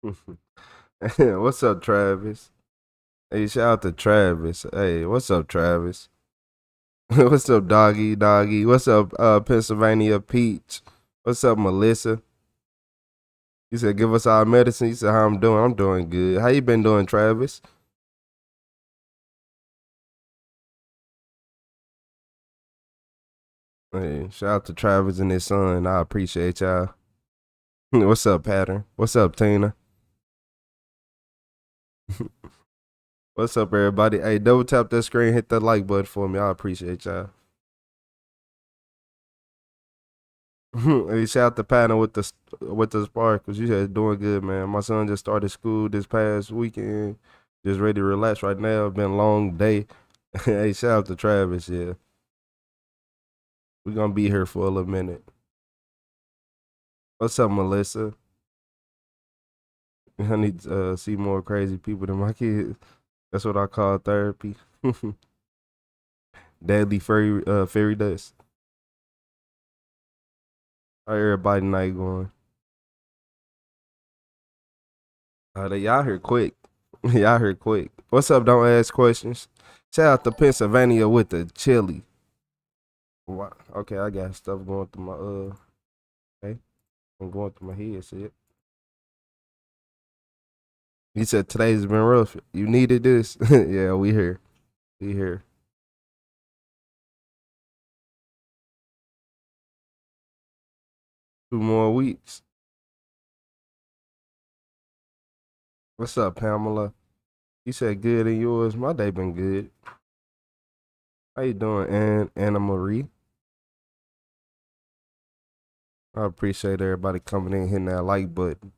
What's up, Travis? Hey, shout out to Travis. Hey, what's up, Travis? What's up, Doggy Doggy? What's up, Pennsylvania Peach? What's up, Melissa? You said give us our medicine. You said how I'm doing. I'm doing good. How you been doing, Travis? Hey, shout out to Travis and his son. I appreciate y'all. What's up, Pattern? What's up, Tina? What's up, everybody? Hey, double tap that screen, hit that like button for me. I appreciate y'all. Hey, shout out to Pattern with the sparkles. You said doing good, man. My son just started school this past weekend. Just ready to relax right now. Been a long day. Hey, shout out to Travis. Yeah, we gonna be here for a little minute. What's up, Melissa? I need to see more crazy people than my kids. That's what I call therapy. Deadly fairy dust. How everybody night going? Y'all here quick. Y'all here quick. What's up? Don't ask questions. Shout out to Pennsylvania with the chili. Okay, I got stuff going through my okay. I'm going through my head, see it. You said today's been rough. You needed this. Yeah, we here. We here. 2 more weeks. What's up, Pamela? You said good and yours. My day been good. How you doing, Anna Marie? I appreciate everybody coming in, hitting that like button.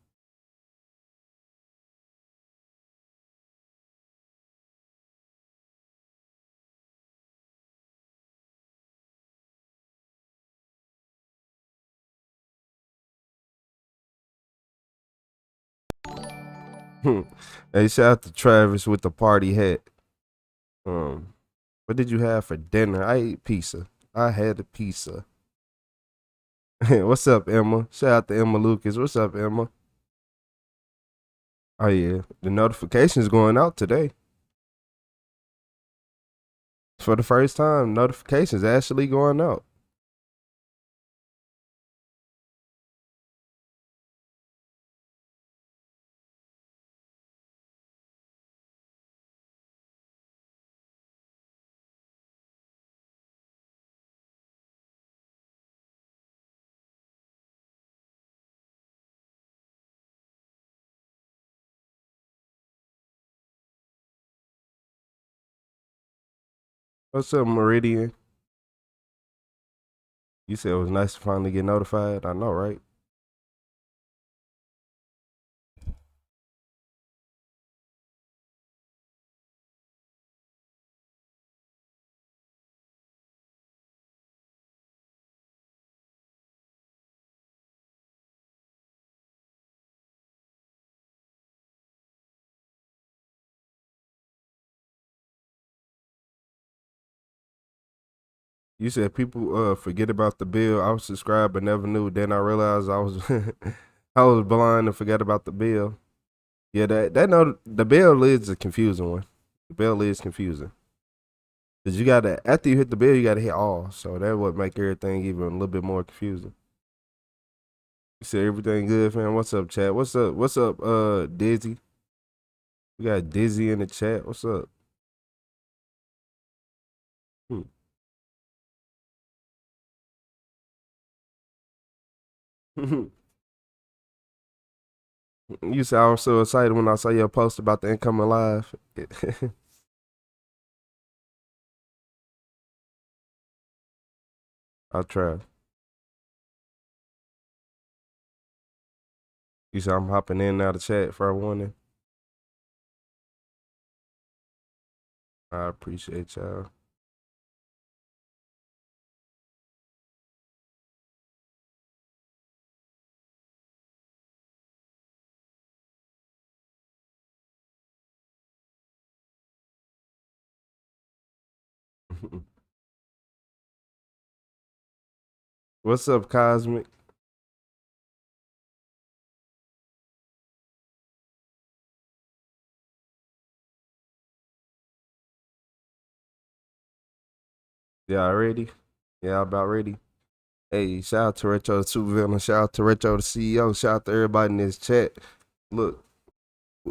Hey, shout out to Travis with the party hat. Um, what did you have for dinner? I ate pizza. I had a pizza. What's up, Emma? Shout out to Emma Lucas. What's up, Emma? Oh yeah, the notifications going out today. For the first time, notifications actually going out. What's up, Meridian? You said it was nice to finally get notified. I know, right? You said people forget about the bill. I was subscribed but never knew. Then I realized I was I was blind and forgot about the bill. Yeah, the bill is a confusing one. The bill is confusing. Cause you gotta after you hit the bill, you gotta hit all. So that would make everything even a little bit more confusing. You said everything good, fam. What's up, chat? What's up? What's up, Dizzy? We got Dizzy in the chat. What's up? Hmm. You said I was so excited when I saw your post about the incoming live. I'll try. You said I'm hopping in and out of chat for a warning. I appreciate y'all. What's up, Cosmic? Yeah, ready? Yeah, about ready. Hey, shout out to Retro the Supervillain. Shout out to Retro the CEO. Shout out to everybody in this chat. Look,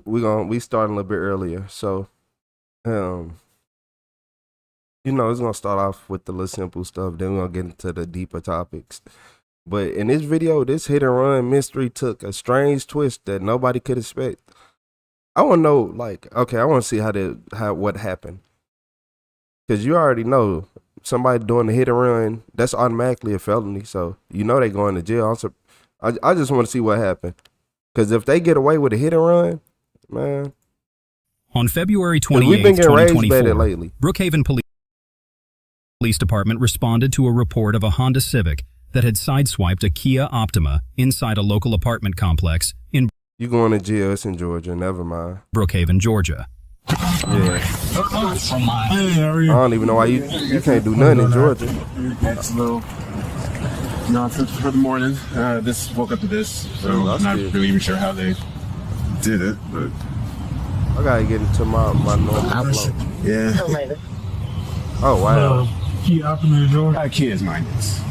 we starting a little bit earlier, so it's gonna start off with the little simple stuff. Then we're gonna get into the deeper topics. But in this video, this hit and run mystery took a strange twist that nobody could expect. I want to know, like, okay, I want to see what happened, because you already know somebody doing the hit and run, that's automatically a felony. So they going to jail. I just want to see what happened, because if they get away with a hit and run, man. On February 28, 2024, Brookhaven Police Department responded to a report of a Honda Civic that had sideswiped a Kia Optima inside a local apartment complex in You going to jail? It's in Georgia. Never mind. Brookhaven, Georgia. Yeah. Hey, how are you? I don't even know why you can't do nothing in Georgia. That's a little nonsense for the morning. This woke up to this, so I'm not really even sure how they did it, but I gotta get into my normal flow. yeah. Oh wow. Kia Optima Georgia. Kia is mine. Yes.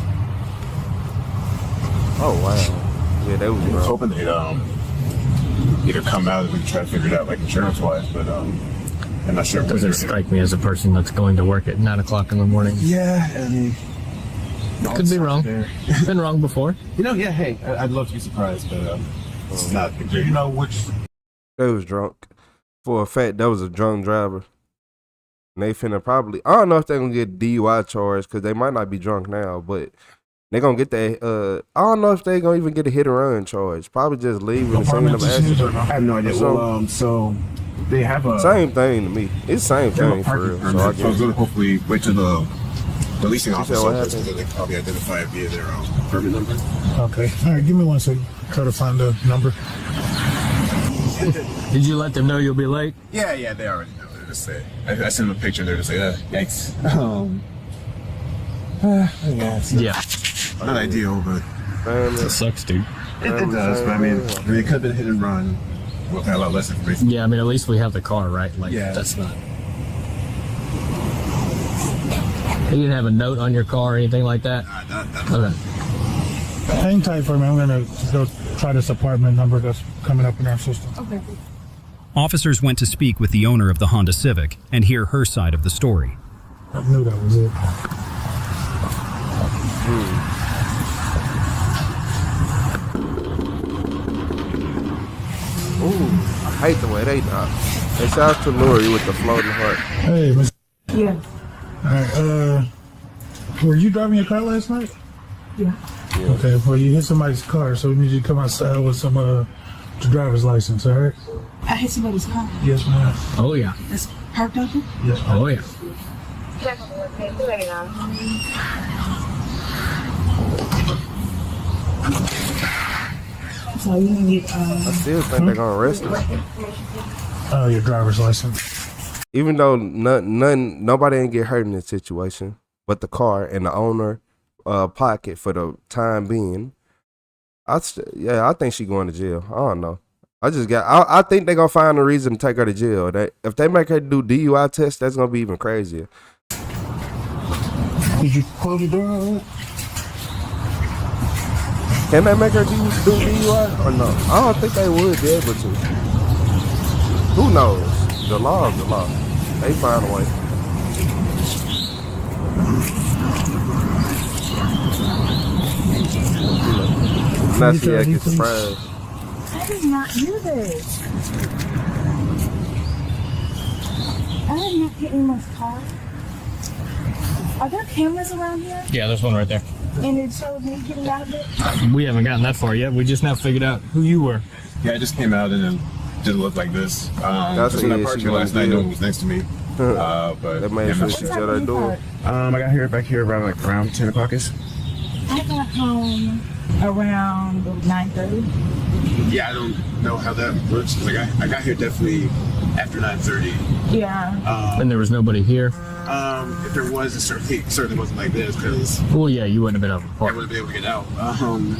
Oh wow. Yeah, they was I was hoping they'd either come out and we try to figure it out, like insurance-wise, but I'm not sure. It doesn't strike me as a person that's going to work at 9 o'clock in the morning. Yeah, I mean, could be wrong. Been wrong before. Yeah. Hey, I'd love to be surprised, but it's not. You know which? They was drunk. For a fact, that was a drunk driver. And they finna probably, I don't know if they're gonna get DUI charged, because they might not be drunk now, but they're gonna get that. I don't know if they're gonna even get a hit and run charge. Probably just leave and send them accident. I have no idea. Well, so they have a same thing to me. It's the same thing for real. So I was going to hopefully wait till the leasing officer, what so they can probably identify it via their permit number. Okay. All right, give me 1 second. Try to find the number. Did you let them know you'll be late? Yeah, they already know. They just say, I sent them a picture. They're just like, yikes. Yeah. Not ideal, but It sucks, dude. it does. But I mean, it could have been hit and run. We'll have a lot less information. Yeah, I mean, at least we have the car, right? Like, Yeah. that's not. You didn't have a note on your car or anything like that? Okay. Hang tight for me. I'm gonna go try this apartment number that's coming up in our system. Okay. Officers went to speak with the owner of the Honda Civic and hear her side of the story. I knew that was it. Ooh, I hate the way they knock. Hey, shout out to Lori with the floating heart. Hey, Miss. Yeah. All right. Were you driving your car last night? Yeah. Okay. Well, you hit somebody's car, so we need you to come outside with some driver's license. All right. I hit somebody's car. Yes, ma'am. Oh, yeah. It's parked out there? Yes, ma'am. Oh, yeah. So you need I still think they're gonna arrest him. Your driver's license. Even though nobody ain't get hurt in this situation, but the car and the owner pocket for the time being. I think she going to jail. I don't know. I think they gonna find a reason to take her to jail. If they make her do DUI tests, that's gonna be even crazier. Did you close the door on that? Can they make her do DUI or no? I don't think they would be able to. Who knows? The law is the law. They find a way. Not see I get surprised. I did not do this. I did not hit anyone's car. Are there cameras around here? Yeah, there's one right there. And it shows me getting out of it? We haven't gotten that far yet. We just now figured out who you were. Yeah, I just came out and then just looked like this. That's when I it, parked she here last night, gonna no do. one was next to me. But That made sure she shut her door. I got here back here around 10 o'clock-ish. I got home around 9:30. Yeah, I don't know how that works. Like I got here definitely after 9:30. Yeah. And there was nobody here. If there was, it certainly wasn't like this because Well, yeah, you wouldn't have been able to I park. wouldn't be able to get out. And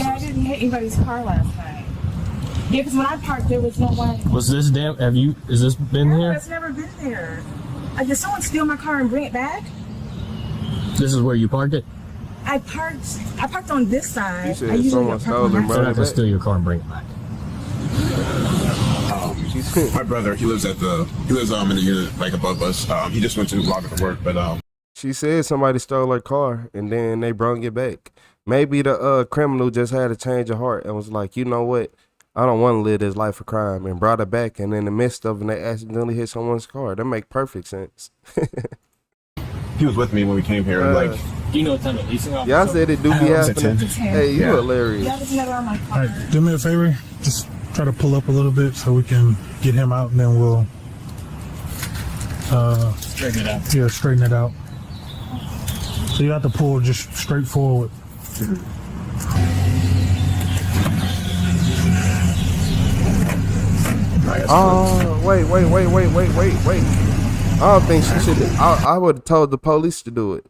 I didn't hit anybody's car last night. Yeah, because when I parked, there was no one. Was this has this been No, here? it's never been there. Did someone steal my car and bring it back? This is where you parked it? I parked on this side. You said I usually someone park stole on it, that bro. They're not gonna steal your car and bring it back. My brother, he lives in the unit like above us. He just went to log for work, but She said somebody stole her car and then they brought it back. Maybe the criminal just had a change of heart and was like, you know what? I don't want to live this life of crime, and brought it back, and in the midst of it, they accidentally hit someone's car. That make perfect sense. he was with me when we came here. Do you know what time the leasing officer? Y'all said it do be happening. 10. Hey, you hilarious. That was never on my All car. right, do me a favor. Just try to pull up a little bit so we can get him out, and then we'll Straighten it out. yeah, straighten it out. So you have to pull just straight forward. Oh, wait. I don't think she should. I would have told the police to do it.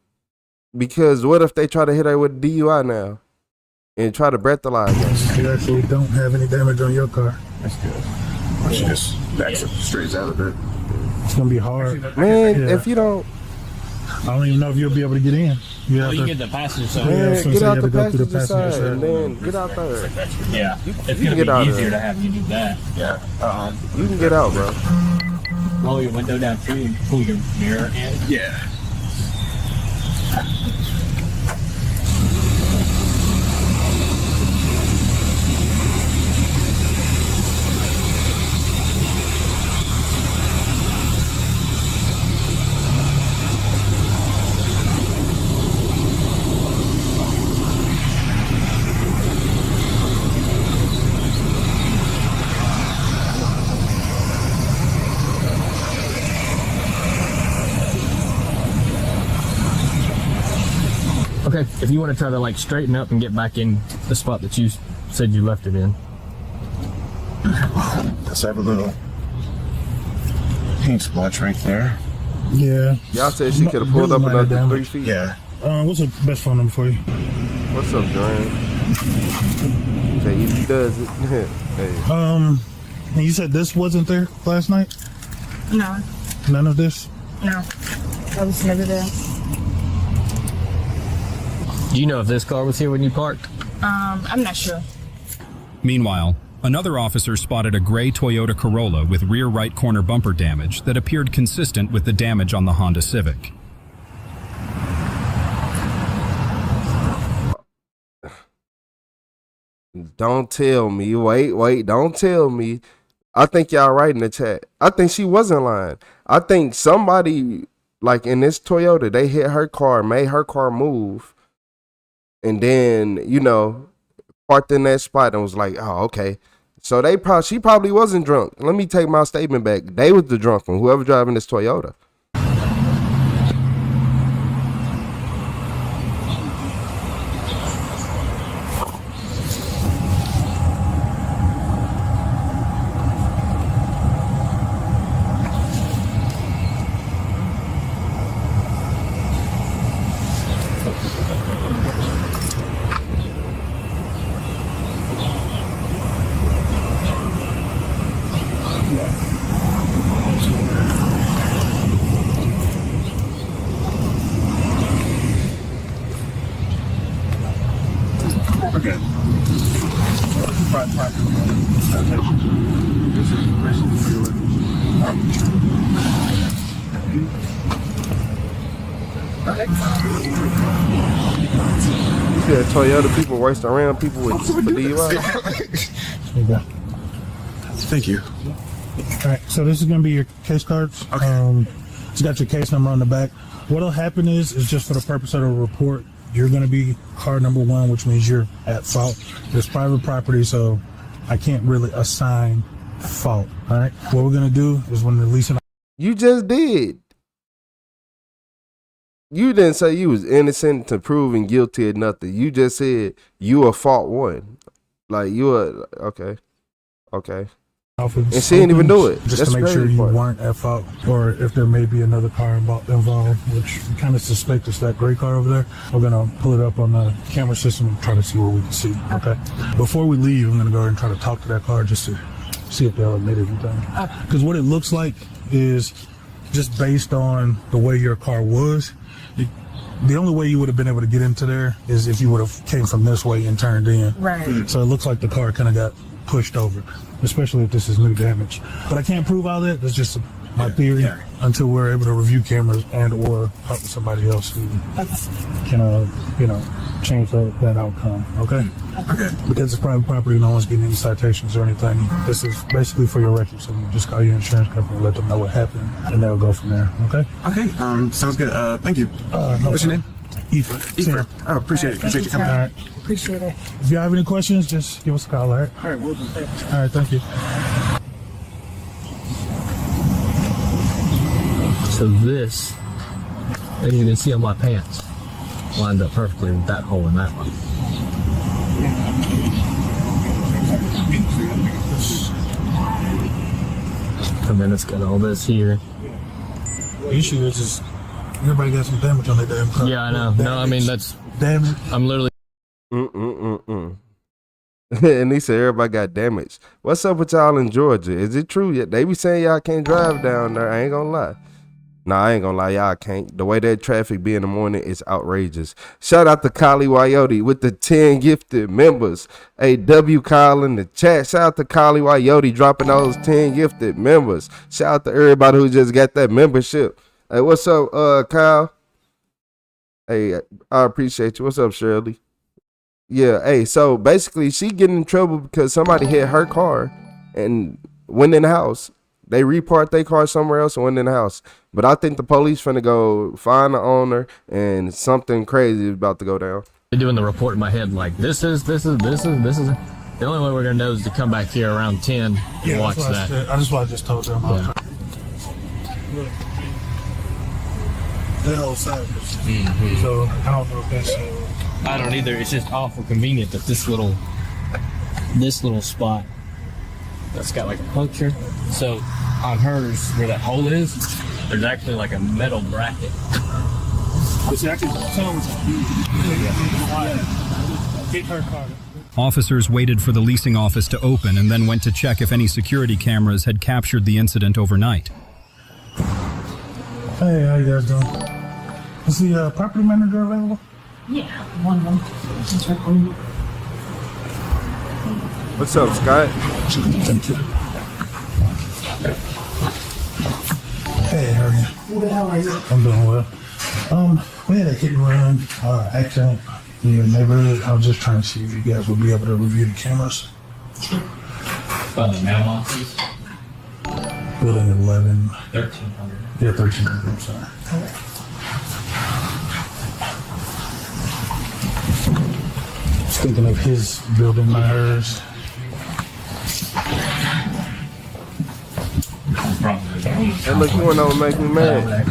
Because what if they try to hit her with a DUI now and try to breathalyze her? You actually don't have any damage on your car. That's good. I should just back straight out of it. It's gonna be hard. Man, Yeah. if you don't, I don't even know if you'll be able to get in. You have Well, you to, get the passenger side. Yeah, I was man, gonna get say out you the had to go through the passenger passenger side side. and then get out there. Yeah. It's you gonna get out be of easier there. to have you do that. Yeah. You can get out, bro. Roll your window down too and pull your mirror in. Yeah. Okay, if you want to try to like straighten up and get back in the spot that you said you left it in. Let's have a little paint splotch right there. Yeah. Y'all said she could have pulled up Really minor another 3 damage. feet. Yeah. What's the best phone number for you? What's up, Duran? Okay, he does it. Hey. And you said this wasn't there last night? No, None of this? no. I was never there. Do you know if this car was here when you parked? I'm not sure. Meanwhile, another officer spotted a gray Toyota Corolla with rear right corner bumper damage that appeared consistent with the damage on the Honda Civic. Don't tell me. Wait, don't tell me. I think y'all right in the chat. I think she wasn't lying. I think somebody, like in this Toyota, they hit her car, made her car move, and then, you know, parked in that spot and was like, oh, okay. So she probably wasn't drunk. Let me take my statement back. They was the drunk one, whoever driving this Toyota. Okay. You said Toyota people wasting around people with DUI. There you go. Thank you. All right, so this is gonna be your case cards. Okay. It's got your case number on the back. What'll happen is just for the purpose of the report, you're gonna be car number 1, which means you're at fault. It's private property, so I can't really assign fault. All right. What we're gonna do is when the leasing. You just did. You didn't say you was innocent to proving guilty or nothing. You just said you a fault one. Like you are okay. And she didn't even do it. Just That's to make the sure crazy you part. weren't at fault, or if there may be another car involved, which we kind of suspect is that gray car over there. We're gonna pull it up on the camera system and try to see what we can see. Okay. Before we leave, I'm gonna go ahead and try to talk to that car just to see if they'll admit anything. Because what it looks like is just based on the way your car was, the only way you would have been able to get into there is if you would have came from this way and turned in. Right. So it looks like the car kind of got pushed over, especially if this is new damage. But I can't prove all that. That's just my theory until we're able to review cameras and or talk to somebody else who can, change that outcome. Okay? Okay. Because it's private property, no one's getting any citations or anything. This is basically for your record. So you just call your insurance company and let them know what happened, and they'll go from there. Okay? Okay. Sounds good. Thank you. What's your name? Ethan. Oh, appreciate it. Appreciate you coming. All right. Appreciate it. If you have any questions, just give us a call, all right? All right, we'll do. All right, thank you. So this, as you can see on my pants, lined up perfectly with that hole in that one. And then it's got all this here. The issue is just everybody got some damage on their damn car. Yeah, I know. No, I mean, that's damage. I'm literally. And he said everybody got damaged. What's up with y'all in Georgia? Is it true? They be saying y'all can't drive down there. I ain't gonna lie. Nah, I ain't gonna lie, y'all can't. The way that traffic be in the morning is outrageous. Shout out to Kali Wayote with the 10 gifted members. Hey, W Kyle in the chat. Shout out to Kali Wayote dropping those 10 gifted members. Shout out to everybody who just got that membership. Hey, what's up, Kyle? Hey, I appreciate you. What's up, Shirley? Yeah, hey, so basically she getting in trouble because somebody hit her car and went in the house. They reparked their car somewhere else and went in the house. But I think the police finna go find the owner and something crazy is about to go down. Doing the report in my head like this is the only way we're gonna know is to come back here around 10 and watch that. That's what I just told them. Yeah. That whole side. So I don't know if that's. I don't either. It's just awful convenient that this little spot that's got like a puncture. So on hers, where that hole is, there's actually like a metal bracket. Officers waited for the leasing office to open and then went to check if any security cameras had captured the incident overnight. Hey, how you guys doing? Is the property manager available? Yeah, one of them. What's up, Scott? Hey, how are you? Good, how are you? I'm doing well. We had a hit and run accident in your neighborhood. I was just trying to see if you guys would be able to review the cameras. By the mailboxes? Building 11. 1300. Yeah, 1300. I'm sorry. Thinking of his building, not hers. And look, you wanna know what make me mad?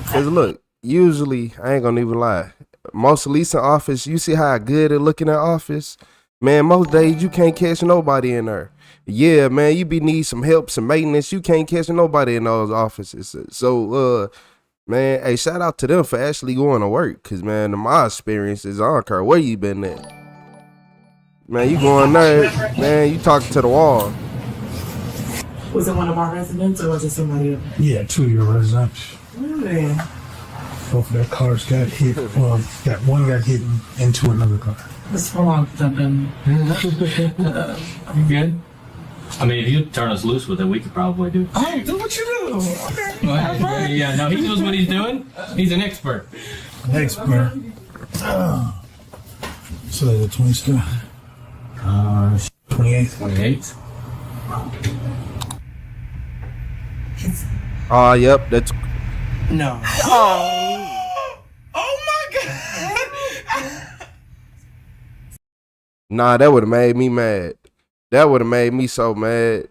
Cause look, usually, I ain't gonna even lie. Most leasing office, you see how good it look in that office? Man, most days you can't catch nobody in there. Yeah, man, you need some help, some maintenance. You can't catch nobody in those offices. So, man, hey, shout out to them for actually going to work. Cause man, in my experiences, I don't care where you been at. Man, you going there, man, you talking to the wall. Was it one of our residents or was it somebody else? Yeah, 2 of your residents. Really? Both of their cars got hit. Well, one got hit into another car. That's how long it's been. You good? I mean, if you turn us loose with it, we could probably do it. Oh, do what you do. Okay. Yeah, no, he knows what he's doing. He's an expert. Expert. So that's a 27. 28. 28. Yep, that's. No. Oh my God. Nah, that would have made me mad. That would have made me so mad.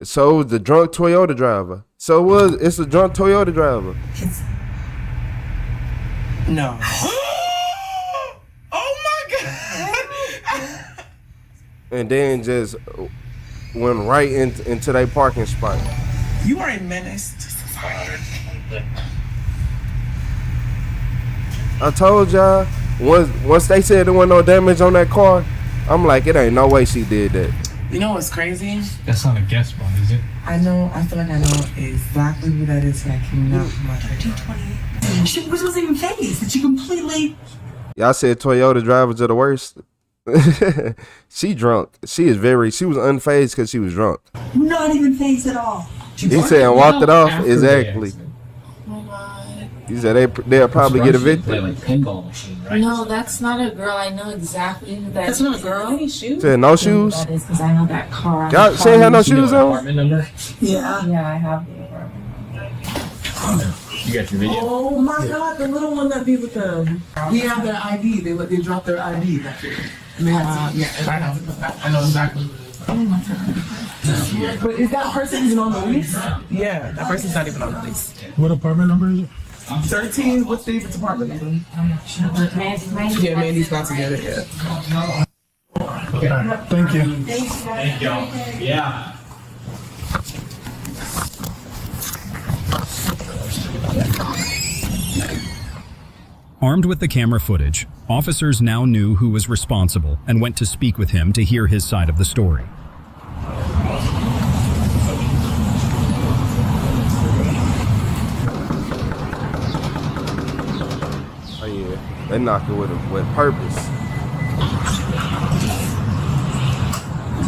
So it was the drunk Toyota driver. It's a drunk Toyota driver. No. Oh my God. And then just went right into their parking spot. You are a menace to society. I told y'all, once they said there wasn't no damage on that car, I'm like, it ain't no way she did that. You know what's crazy? That's not a guess spot, is it? I feel like I know exactly who that is, but I cannot remember. She wasn't even phased. She completely... Y'all said Toyota drivers are the worst. She drunk. She was unfazed because she was drunk. Not even phased at all. He said and walked it off. Exactly. He said they'll probably get evicted. Like pinball machine, right? No, that's not a girl. I know exactly who that is. That's not a girl. Any shoes? Said no shoes. That is because I know that car. Y'all she ain't had no shoes on. Apartment number? Yeah. Yeah, I have the apartment. You got your video? Oh my God, the little one that be with them. We have their ID. They dropped their ID back here. I know exactly. Oh my God. But is that person even on the lease? Yeah, that person's not even on the lease. What apartment number is it? 13. What's David's apartment number? I'm not sure. Yeah, Mandy's not together yet. Okay, thank you. Thank y'all. Yeah. Armed with the camera footage, officers now knew who was responsible and went to speak with him to hear his side of the story. Oh yeah, they knocked it with purpose.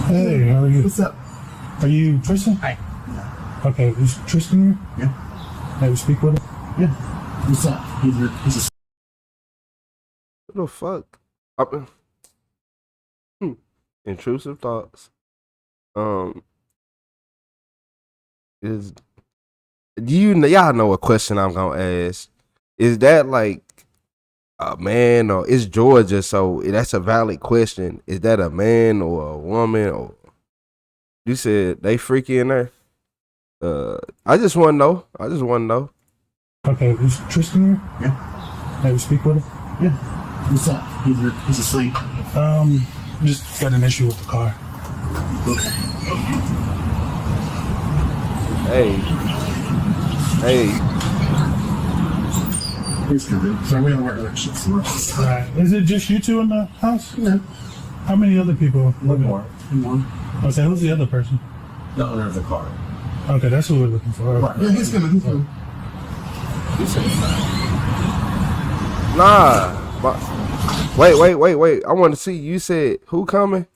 Hey, how are you? What's up? Are you Tristan? Hi. Okay, is Tristan here? Yeah. May we speak with him? Yeah. What's up? He's a... What the fuck? Intrusive thoughts. Y'all know a question I'm gonna ask? Is that like a man or is Georgia? So that's a valid question. Is that a man or a woman? Or you said they freaky in there? I just want to know. Okay, is Tristan here? Yeah. May we speak with him? Yeah. What's up? He's asleep. Just got an issue with the car. Okay. Hey. He's coming. So we don't work elections. Right. Is it just you two in the house? No. How many other people? One more. Okay, who's the other person? The owner of the car. Okay, that's who we're looking for. Right. Yeah, he's coming. Nah. Wait. I want to see. You said who coming?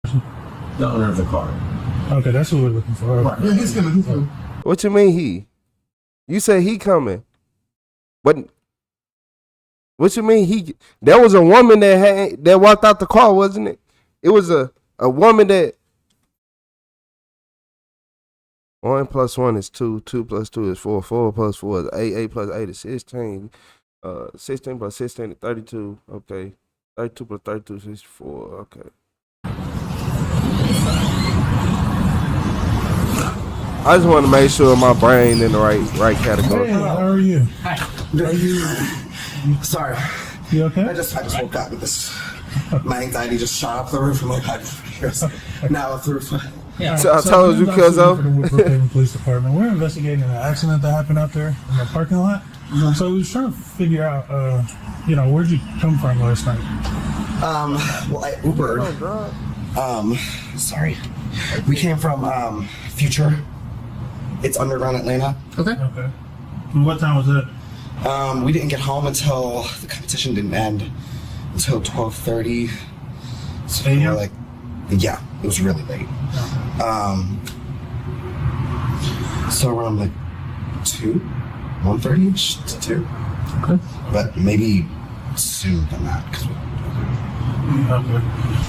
The owner of the car. Okay, that's who we're looking for. Right. Yeah, he's coming. What you mean he? You said he coming. But what you mean he? There was a woman that walked out the car, wasn't it? It was a woman that 1 + 1 is 2, 2 + 2 is 4, 4 + 4 is 8, 8 + 8 is 16, 16 + 16 is 32. Okay, 32 + 32 is 64. Okay. I just want to make sure my brain in the right category. Hey, how are you? Hi. Are you Sorry. you okay? I just woke up with this. My anxiety just shot up the roof. I'm like, now up the roof. Yeah. So I told you, cuzzo. For the Brookhaven Police Department, we're investigating an accident that happened out there in the parking lot. So we was trying to figure out, where'd you come from last night? Well, I Ubered. Sorry. We came from Future. It's underground Atlanta. Okay. And what time was that? We didn't get home until the competition didn't end until 12:30. So AM? yeah, it was really late. So around like 1:30ish to 2. Okay. But maybe sooner than that. Okay.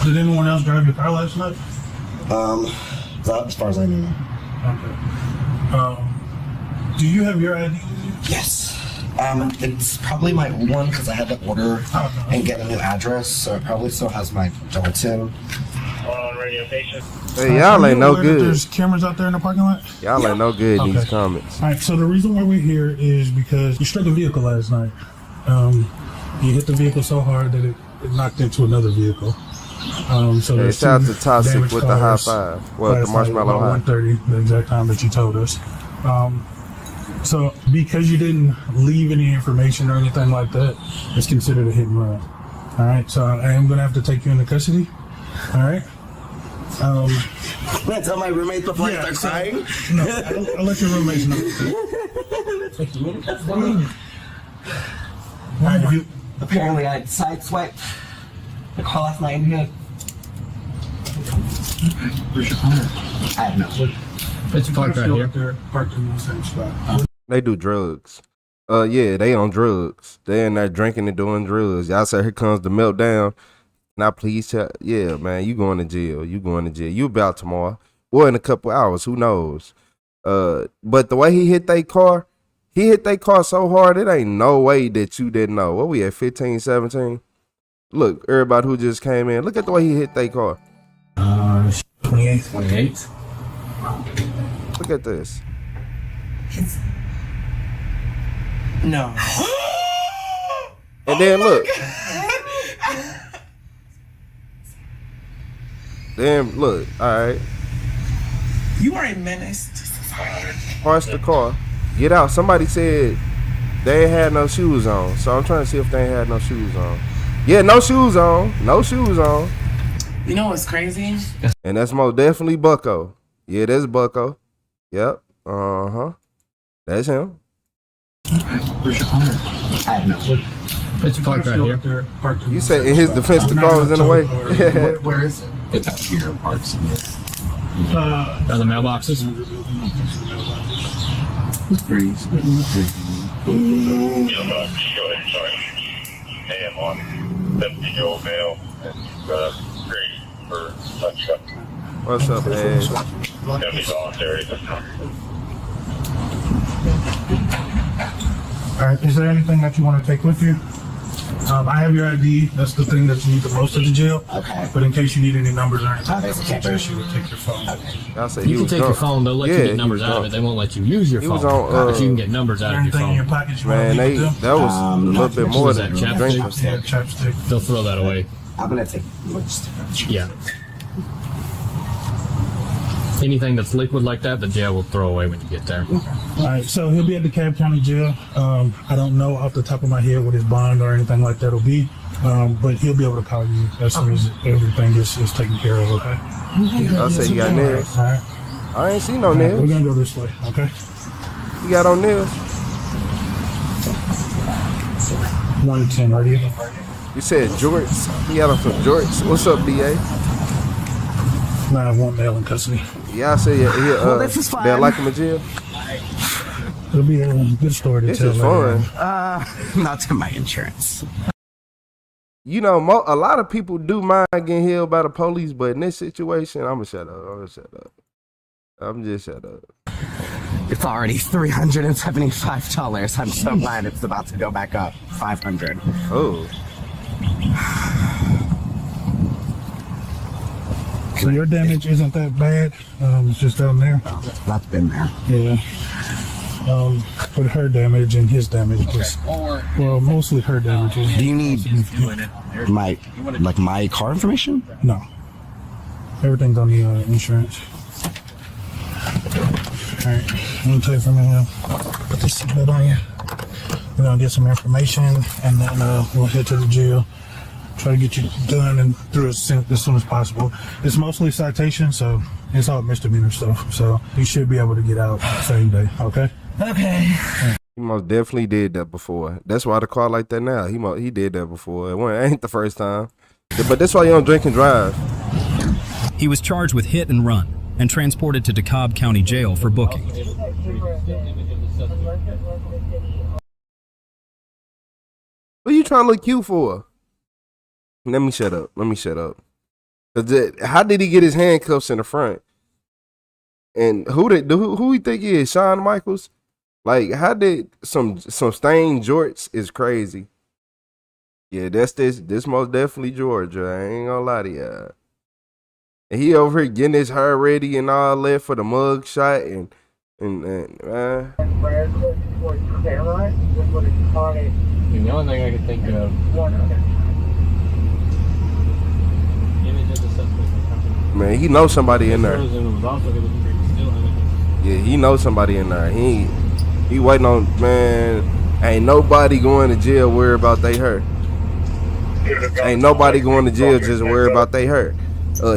Did anyone else drive your car last night? Not as far as I know. Okay. Do you have your ID with you? Yes. It's probably my one because I had to order and get a new address, so it probably still has my Dalton. On radio station. Hey, y'all ain't no aware that good. There's cameras out there in the parking lot? Y'all ain't no good in these Okay. comments. All right, so the reason why we're here is because you struck a vehicle last night. You hit the vehicle so hard that it knocked into another vehicle. So Hey, there's shout out two to Toxic damaged with the high cars five. Well, the last night marshmallow about high. 1:30, the exact time that you told us. So because you didn't leave any information or anything like that, it's considered a hit and run. All right, so I am going to have to take you into custody. All right. Um, I'm gonna tell my roommates before I start crying. No, I'll let your roommates know. Apparently, I sideswiped the car last night in here. Where's your car? I have no. It's parked right here. Parked in the same spot. They do drugs. Yeah, they on drugs. They in there drinking and doing drugs. Y'all say here comes the meltdown. Now please tell, yeah, man, you going to jail. You going to jail. You about tomorrow or in a couple hours. Who knows? But the way he hit that car so hard, it ain't no way that you didn't know. What we at 15, 17? Look, everybody who just came in, look at the way he hit that car. 28. 28. Look at this. No. And then look. Then look, alright. You are a menace to society. Park the car. Get out. Somebody said they ain't had no shoes on. So I'm trying to see if they ain't had no shoes on. Yeah, no shoes on. No shoes on. You know what's crazy? And that's most definitely Bucko. Yeah, that's Bucko. Yep. Uh-huh. That's him. Where's your car? I have no. It's parked right here. You said in his defense the car was in the way? Where is it? It's up here, parks in this. Are the mailboxes? Freeze. Hey, I'm on 17-year-old male and great for touch up. What's up, man? Gonna be voluntary this time. All right, is there anything that you want to take with you? I have your ID. That's the thing that you need the most at the jail. Okay. But in case you need any numbers or anything, Okay. you would take your phone. I said You can take your phone. They'll let you get numbers out of it. They won't let you use your He phone. was on, But you can get numbers out of your Anything in your phone. pockets you Man, want to leave that was a little bit more Was than that chapstick? drinking. Yeah, chapstick. They'll throw that away. I'm gonna take. Yeah. Anything that's liquid like that, the jail will throw away when you get there. All right, so he'll be at the Cobb County Jail. I don't know off the top of my head what his bond or anything like that will be, but he'll be able to call you as soon as everything is taken care of, okay? I said you got nails. All right. I ain't seen no We're nails. going to go this way, okay? You got on nails? 1 to 10, right here. You said jorts. He got on some jorts. What's up, DA? No, I won't mail in custody. Yeah, I said this is fine. they'll like him in jail. It'll be a good story to This tell is later fun. Not to my insurance. You know, a lot of people do mind getting held by the police, but in this situation, I'm gonna shut up. I'm just shut up. It's already $375. I'm so glad it's about to go back up. $500. Oh. So your damage isn't that bad. It's just down there. That's been there. Yeah. But her damage and his damage was, well, mostly her damage. Do you need my car information? No. Everything's on the insurance. Alright, let me tell you from here. Put this seatbelt on you. We're gonna get some information and then we'll head to the jail. Try to get you done and through as soon as possible. It's mostly citation, so it's all misdemeanor stuff. So you should be able to get out the same day, okay? Okay. He most definitely did that before. That's why the car like that now. He did that before. It ain't the first time. But that's why you don't drink and drive. He was charged with hit and run and transported to DeKalb County Jail for booking. What are you trying to look cute for? Let me shut up. 'Cause how did he get his handcuffs in the front? And who he think he is? Shawn Michaels? Like, how did some stained jorts is crazy. Yeah, that's this most definitely Georgia. I ain't gonna lie to you. And he over here getting his hair ready and all that for the mug shot and The only thing I can think of. man, he knows somebody in there. Yeah, he knows somebody in there. He waiting on, man. Ain't nobody going to jail worried about they hurt. Ain't nobody going to jail just worried about they hurt.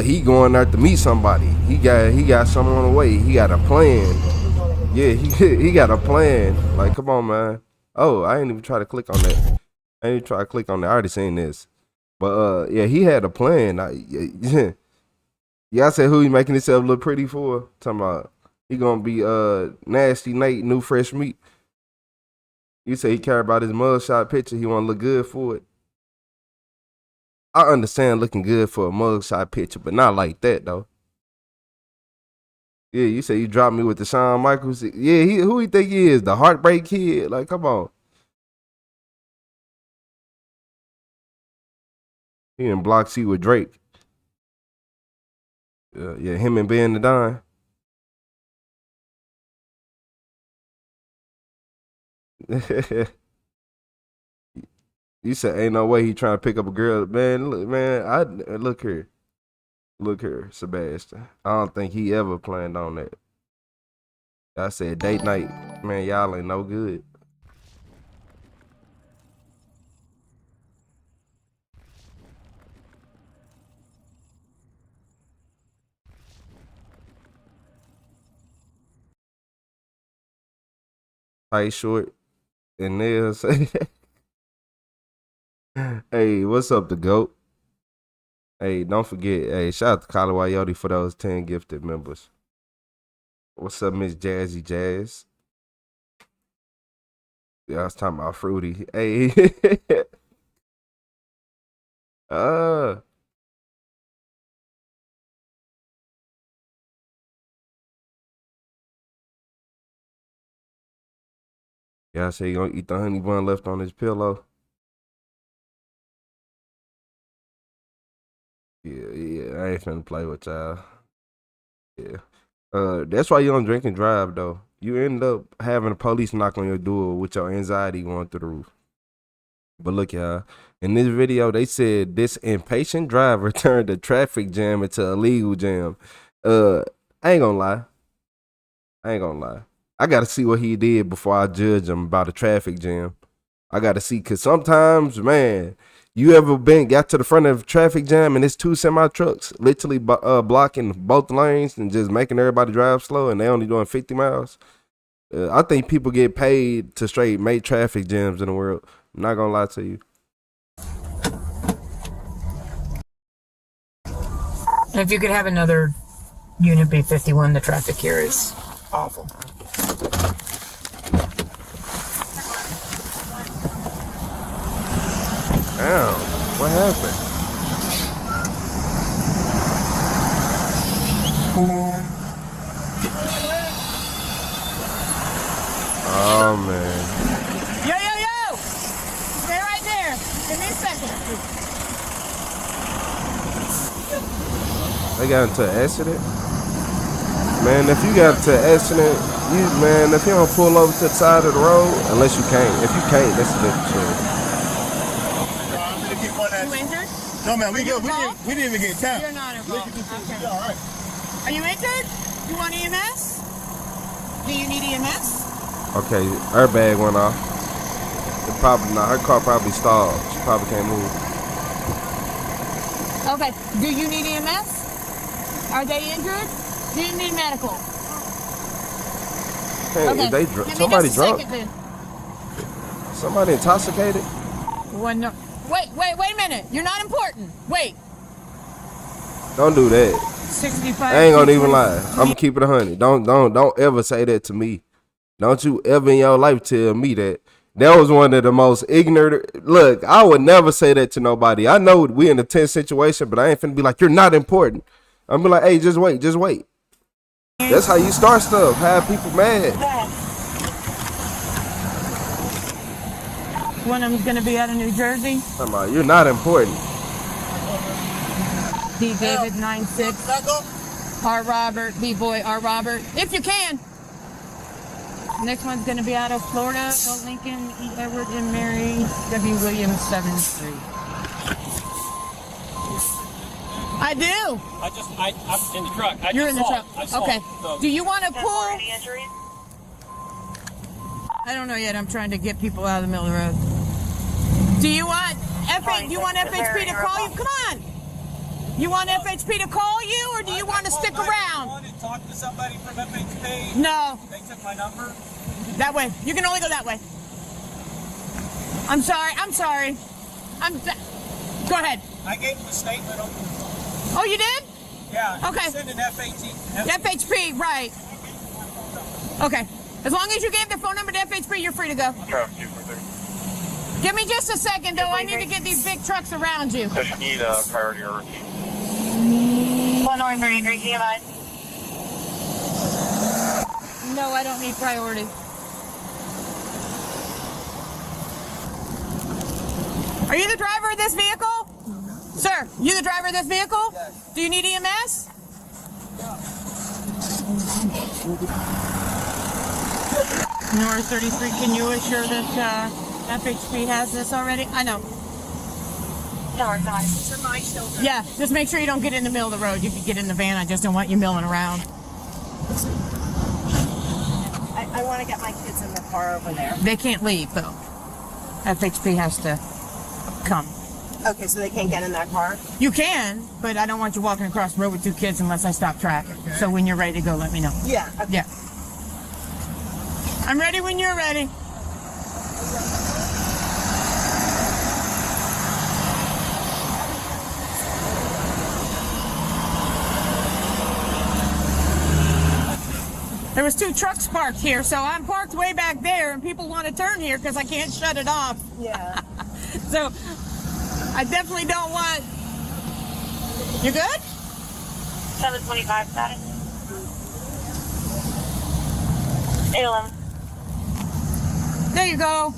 he going out to meet somebody. He got someone on the way. He got a plan. Yeah, he got a plan. Like, come on, man. Oh, I ain't even try to click on that. I already seen this. But yeah, he had a plan. Y'all said who he making himself look pretty for? Talking about he gonna be Nasty Nate, new fresh meat. You say he care about his mugshot picture. He want to look good for it. I understand looking good for a mugshot picture, but not like that though. Yeah, you say you dropped me with the Shawn Michaels. Yeah, who he think he is? The Heartbreak Kid? Like, come on. He in Block C with Drake. Yeah, him and Ben the Don. You said ain't no way he trying to pick up a girl. Man, look here. Look here, Sebastian. I don't think he ever planned on that. I said date night. Man, y'all ain't no good. Tight short and nails. Hey, what's up, the GOAT? Hey, don't forget, hey, shout out to Kyle Wayote for those 10 gifted members. What's up, Miss Jazzy Jazz? Yeah, I was talking about Fruity. Hey. Yeah, I say you gonna eat the honey bun left on his pillow. Yeah, I ain't finna play with y'all. Yeah. That's why you don't drink and drive though. You end up having the police knock on your door with your anxiety going through the roof. But look, y'all, in this video, they said this impatient driver turned a traffic jam into a legal jam. I ain't gonna lie. I gotta see what he did before I judge him about a traffic jam. I gotta see, cause sometimes, man, you ever got to the front of a traffic jam and it's 2 semi trucks literally blocking both lanes and just making everybody drive slow and they only doing 50 miles. I think people get paid to straight make traffic jams in the world. I'm not gonna lie to you. If you could have another unit B51, the traffic here is awful. Damn, what happened? Oh man. Yo! Stay right there. Give me a second. They got into an accident? Man, if you got into an accident, if you don't pull over to the side of the road, unless you can't. If you can't, that's a different story. You injured? No, man, we good. We didn't even get tapped. You're not involved. Okay. Yeah, all right. Are you injured? You want EMS? Do you need EMS? Okay, her bag went off. Her car probably stalled. She probably can't move. Okay. Do you need EMS? Are they injured? Do you need medical? Hey, okay. If they somebody drunk? Then. Somebody intoxicated? No. Wait a minute. You're not important. Wait. Don't do that. 65. I ain't gonna even lie. I'm gonna keep it 100. Don't ever say that to me. Don't you ever in your life tell me that. That was one of the most ignorant. Look, I would never say that to nobody. I know we in a tense situation, but I ain't finna be like, you're not important. I'm be like, hey, just wait. That's how you start stuff. Have people mad. One of them's gonna be out of New Jersey. Come on, you're not important. D. David 96. R. Robert. B. Boy R. Robert. If you can. Next one's gonna be out of Florida. L. Lincoln, E. Edward, and Mary. W. Williams 73. I do. I'm in the truck. You're in the truck. Okay. Do you want to pull? Any injuries? I don't know yet. I'm trying to get people out of the middle of the road. Do you want FHP to call you? Come on. You want FHP to call you, or do you want to stick around? I wanted to talk to somebody from FHP. No. They took my number. That way. You can only go that way. I'm sorry. Go ahead. I gave them a statement over the phone. Oh, you did? Yeah. Okay. Send an FHP, right. Okay. As long as you gave the phone number to FHP, you're free to go. Give me just a second, though. I need to get these big trucks around you. Does you need a priority or repeat? 193 CMI. No, I don't need priority. Are you the driver of this vehicle? Sir, you the driver of this vehicle? Yes. Do you need EMS? North 33, can you assure that FHP has this already? I know. No, it's for my children. Yeah, just make sure you don't get in the middle of the road. You can get in the van. I just don't want you milling around. I want to get my kids in the car over there. They can't leave, though. FHP has to come. Okay, so they can't get in that car? You can, but I don't want you walking across the road with 2 kids unless I stop traffic. Okay. So when you're ready to go, let me know. Yeah. Okay. Yeah. I'm ready when you're ready. There was 2 trucks parked here, so I'm parked way back there, and people want to turn here because I can't shut it off. Yeah. So I definitely don't want... You good? 725 status. 811. There you go.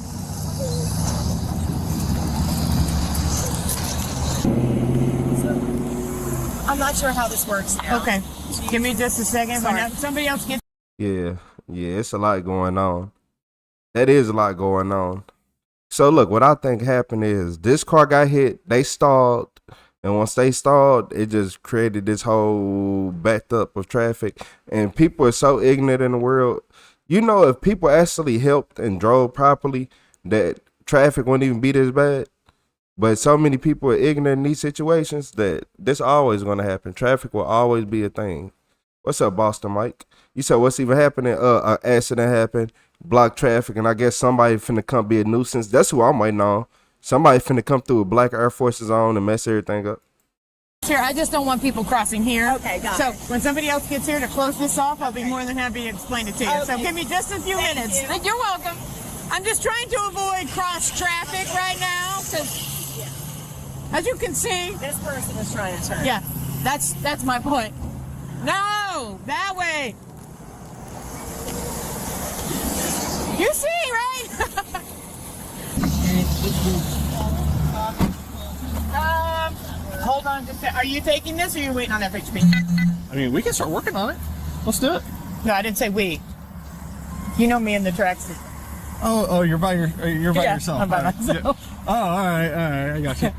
I'm not sure how this works now. Okay. Give me just a second. When somebody else gets... Yeah, it's a lot going on. That is a lot going on. So look, what I think happened is this car got hit, they stalled, and once they stalled, it just created this whole backed up of traffic. And people are so ignorant in the world. You know, if people actually helped and drove properly, that traffic wouldn't even be this bad. But so many people are ignorant in these situations that this always going to happen. Traffic will always be a thing. What's up, Boston Mike? You said what's even happening? An accident happened, block traffic, and I guess somebody finna come be a nuisance. That's who I'm waiting on. Somebody finna come through with black Air Forces on and mess everything up. Sure, I just don't want people crossing here. Okay, got so it. when somebody else gets here to close this off, I'll be more than happy to explain it to you. Okay. So give me just a few minutes. You're welcome. I'm just trying to avoid cross traffic right now because, as you can see, this person is trying to turn. Yeah, that's my point. No, that way. You see, right? Hold on. Are you taking this, or are you waiting on FHP? I mean, we can start working on it. Let's do it. No, I didn't say we. You know me in the tracks. Oh, you're by yourself. I'm by myself. Yeah. Oh, all right, I got you.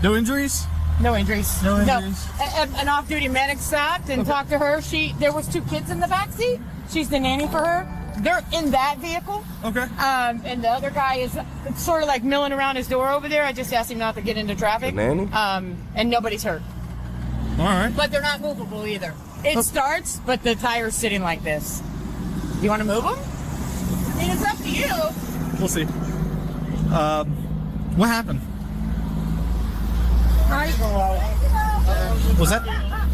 No injuries? No injuries. No injuries. No. An off-duty medic stopped and talked to her. There was 2 kids in the back seat. She's the nanny for her. They're in that vehicle. Okay. And the other guy is sort of like milling around his door over there. I just asked him not to get into traffic. The nanny? And nobody's hurt. All right. But they're not movable either. It starts, but the tire's sitting like this. You want to move them? I mean, it's up to you. We'll see. What happened? I go out. Was that?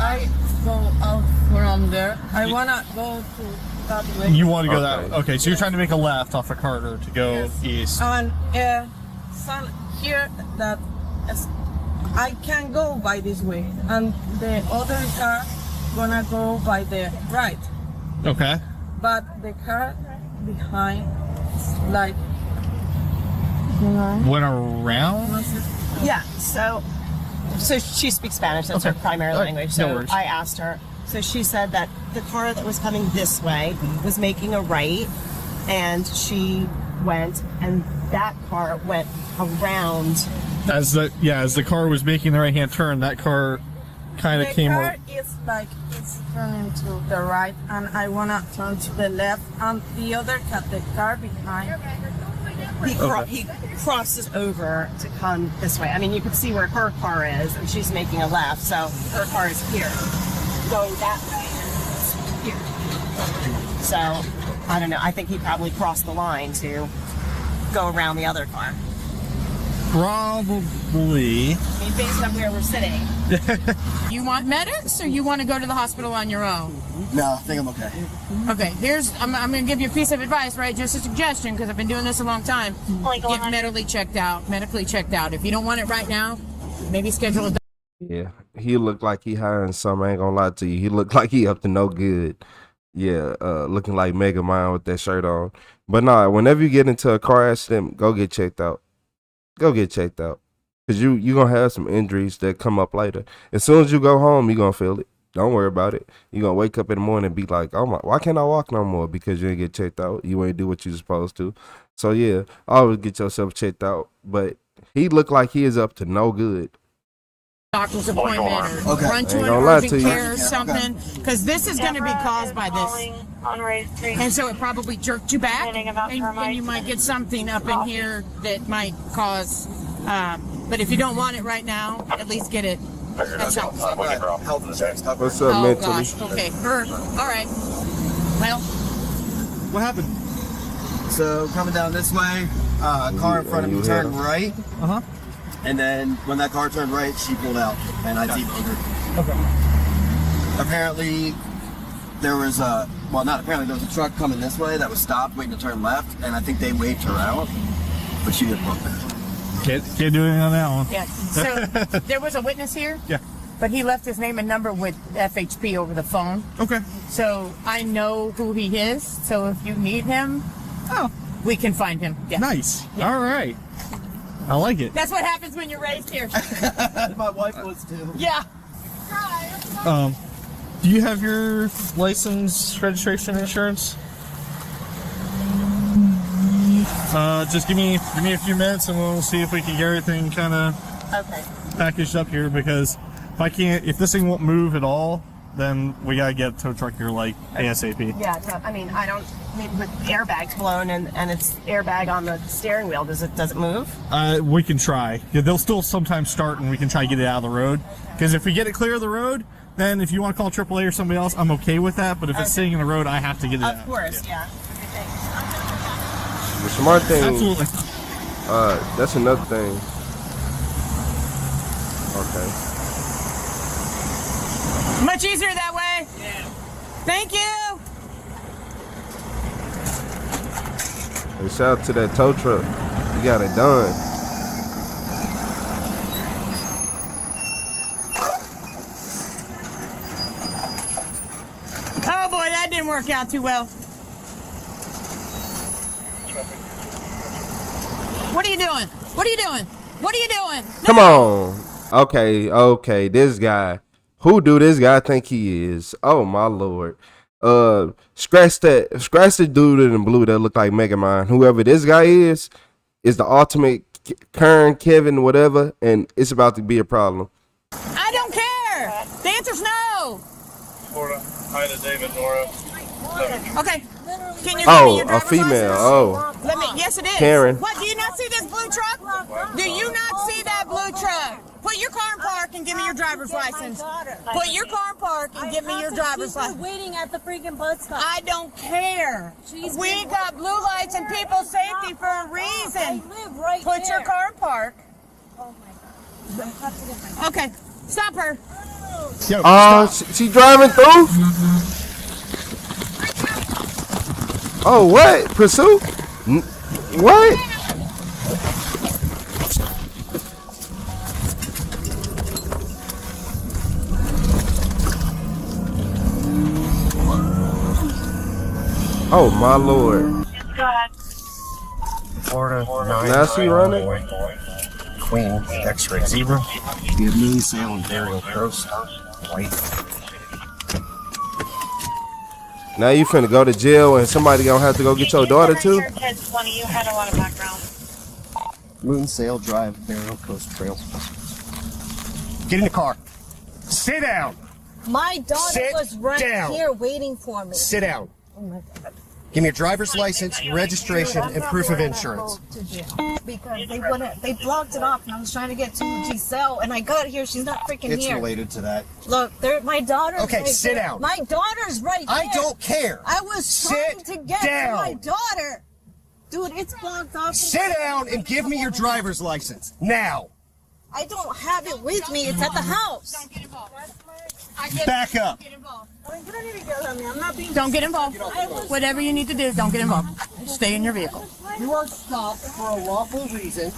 I go out from there. I wanna go to that way. You want to go that way? Okay, so you're trying to make a left off of Carter to go east. And some here that I can go by this way, and the other car gonna go by the right. Okay. But the car behind, like, went around? Yeah, so she speaks Spanish. That's her primary language. So no worries. I asked her. So she said that the car that was coming this way was making a right, and she went, and that car went around. As the car was making the right-hand turn, that car kind of came up. The car is like it's turning to the right, and I wanna turn to the left, and the other car, the car behind, He crosses over to come this way. I mean, you can see where her car is, and she's making a left, so her car is here, going that way, and here. So, I don't know. I think he probably crossed the line to go around the other car. Probably. I mean, based on where we're sitting. You want medics, or you want to go to the hospital on your own? No, I think I'm okay. Okay, I'm going to give you a piece of advice, right? Just a suggestion, because I've been doing this a long time. Get medically checked out. If you don't want it right now, maybe schedule a... Yeah, he looked like he hiring some. I ain't gonna lie to you. He looked like he up to no good. Yeah, looking like Mega Mind with that shirt on. But nah, whenever you get into a car accident, go get checked out. Go get checked out. Because you going to have some injuries that come up later. As soon as you go home, you're going to feel it. Don't worry about it. You're going to wake up in the morning and be like, oh my, why can't I walk no more? Because you ain't get checked out. You ain't do what you're supposed to. So yeah, always get yourself checked out. But he looked like he is up to no good. Doctor's appointment or run to an urgent care or something, because this is going to be caused by this, and so it probably jerked you back, and you might get something up in here that might cause, but if you don't want it right now, at least get it. That's all. What's up, mentally? Gosh. Okay, all right. Well, what happened? So coming down this way, car in front of me turned right. And then when that car turned right, she pulled out, and I T-boned her. Okay. Apparently, there was a, well, not apparently, there was a truck coming this way that was stopped, waiting to turn left, and I think they waved her out, but she didn't look back. Can't do anything on that one. yeah. So there was a witness here. Yeah. But he left his name and number with FHP over the phone. Okay. So I know who he is. So if you need him, we can find him. Yeah. Nice. Yeah. All right. I like it. That's what happens when you're raised here. My wife was too. Yeah. Do you have your license, registration, insurance? Just give me a few minutes and we'll see if we can get everything kind of packaged up here, because if this thing won't move at all, then we gotta get a tow truck here like ASAP. Yeah, I mean, with airbags blown and it's airbag on the steering wheel, does it move? We can try. Yeah, they'll still sometimes start, and we can try to get it out of the road. Because if we get it clear of the road, then if you want to call AAA or somebody else, I'm okay with that. But if it's sitting in the road, I have to get it out. Of course, yeah. The smart thing, absolutely. That's another thing. Okay. Much easier that way. Yeah. Thank you. And shout out to that tow truck. You got it done. Oh boy, that didn't work out too well. What are you doing? What are you doing? What are you doing? No. Come on. Okay. This guy. Who do this guy think he is? Oh my lord. Scratch the dude in the blue that look like Mega Mind. Whoever this guy is the ultimate Kern, Kevin, whatever, and it's about to be a problem. I don't care. The answer's no. Florida. Hi to David, Nora. Okay. Can you give me your driver's a female. license? Yes, it is. Karen. What? Do you not see this blue truck? Do you not see that blue truck? Put your car in park and give me your driver's license. Put your car in park and give me your driver's license. Waiting at the freaking bus stop. I don't care. We got blue lights and people's safety for a reason. Live right Put there. your car in park. Oh my God. I have to get my... Okay, stop her. Oh, she driving through? Oh, what? Pursuit? What? Oh my lord. Go ahead. Florida. Now she running? Queen, X-ray zebra. We have moon sail and burial coast. White. Now you finna go to jail and somebody gonna have to go get your daughter too? You had a lot of background. Moon sail drive burial coast trail. Get in the car. Sit down. My daughter Sit was right down. here waiting for me. Sit down. Oh my God. Give me your driver's license, registration, and proof of insurance. Because they blocked it off, and I was trying to get to Giselle, and I got here. She's not freaking It's here. related to that. Look, my daughter's Okay, right sit there. down. My daughter's right there. I don't care. I was trying to get down. to my daughter. Dude, it's blocked off. Sit down and give me your driver's license now. I don't have it with me. It's at the house. Back up. Don't get involved. Whatever you need to do, don't get involved. Stay in your vehicle. You are stopped for a lawful reason.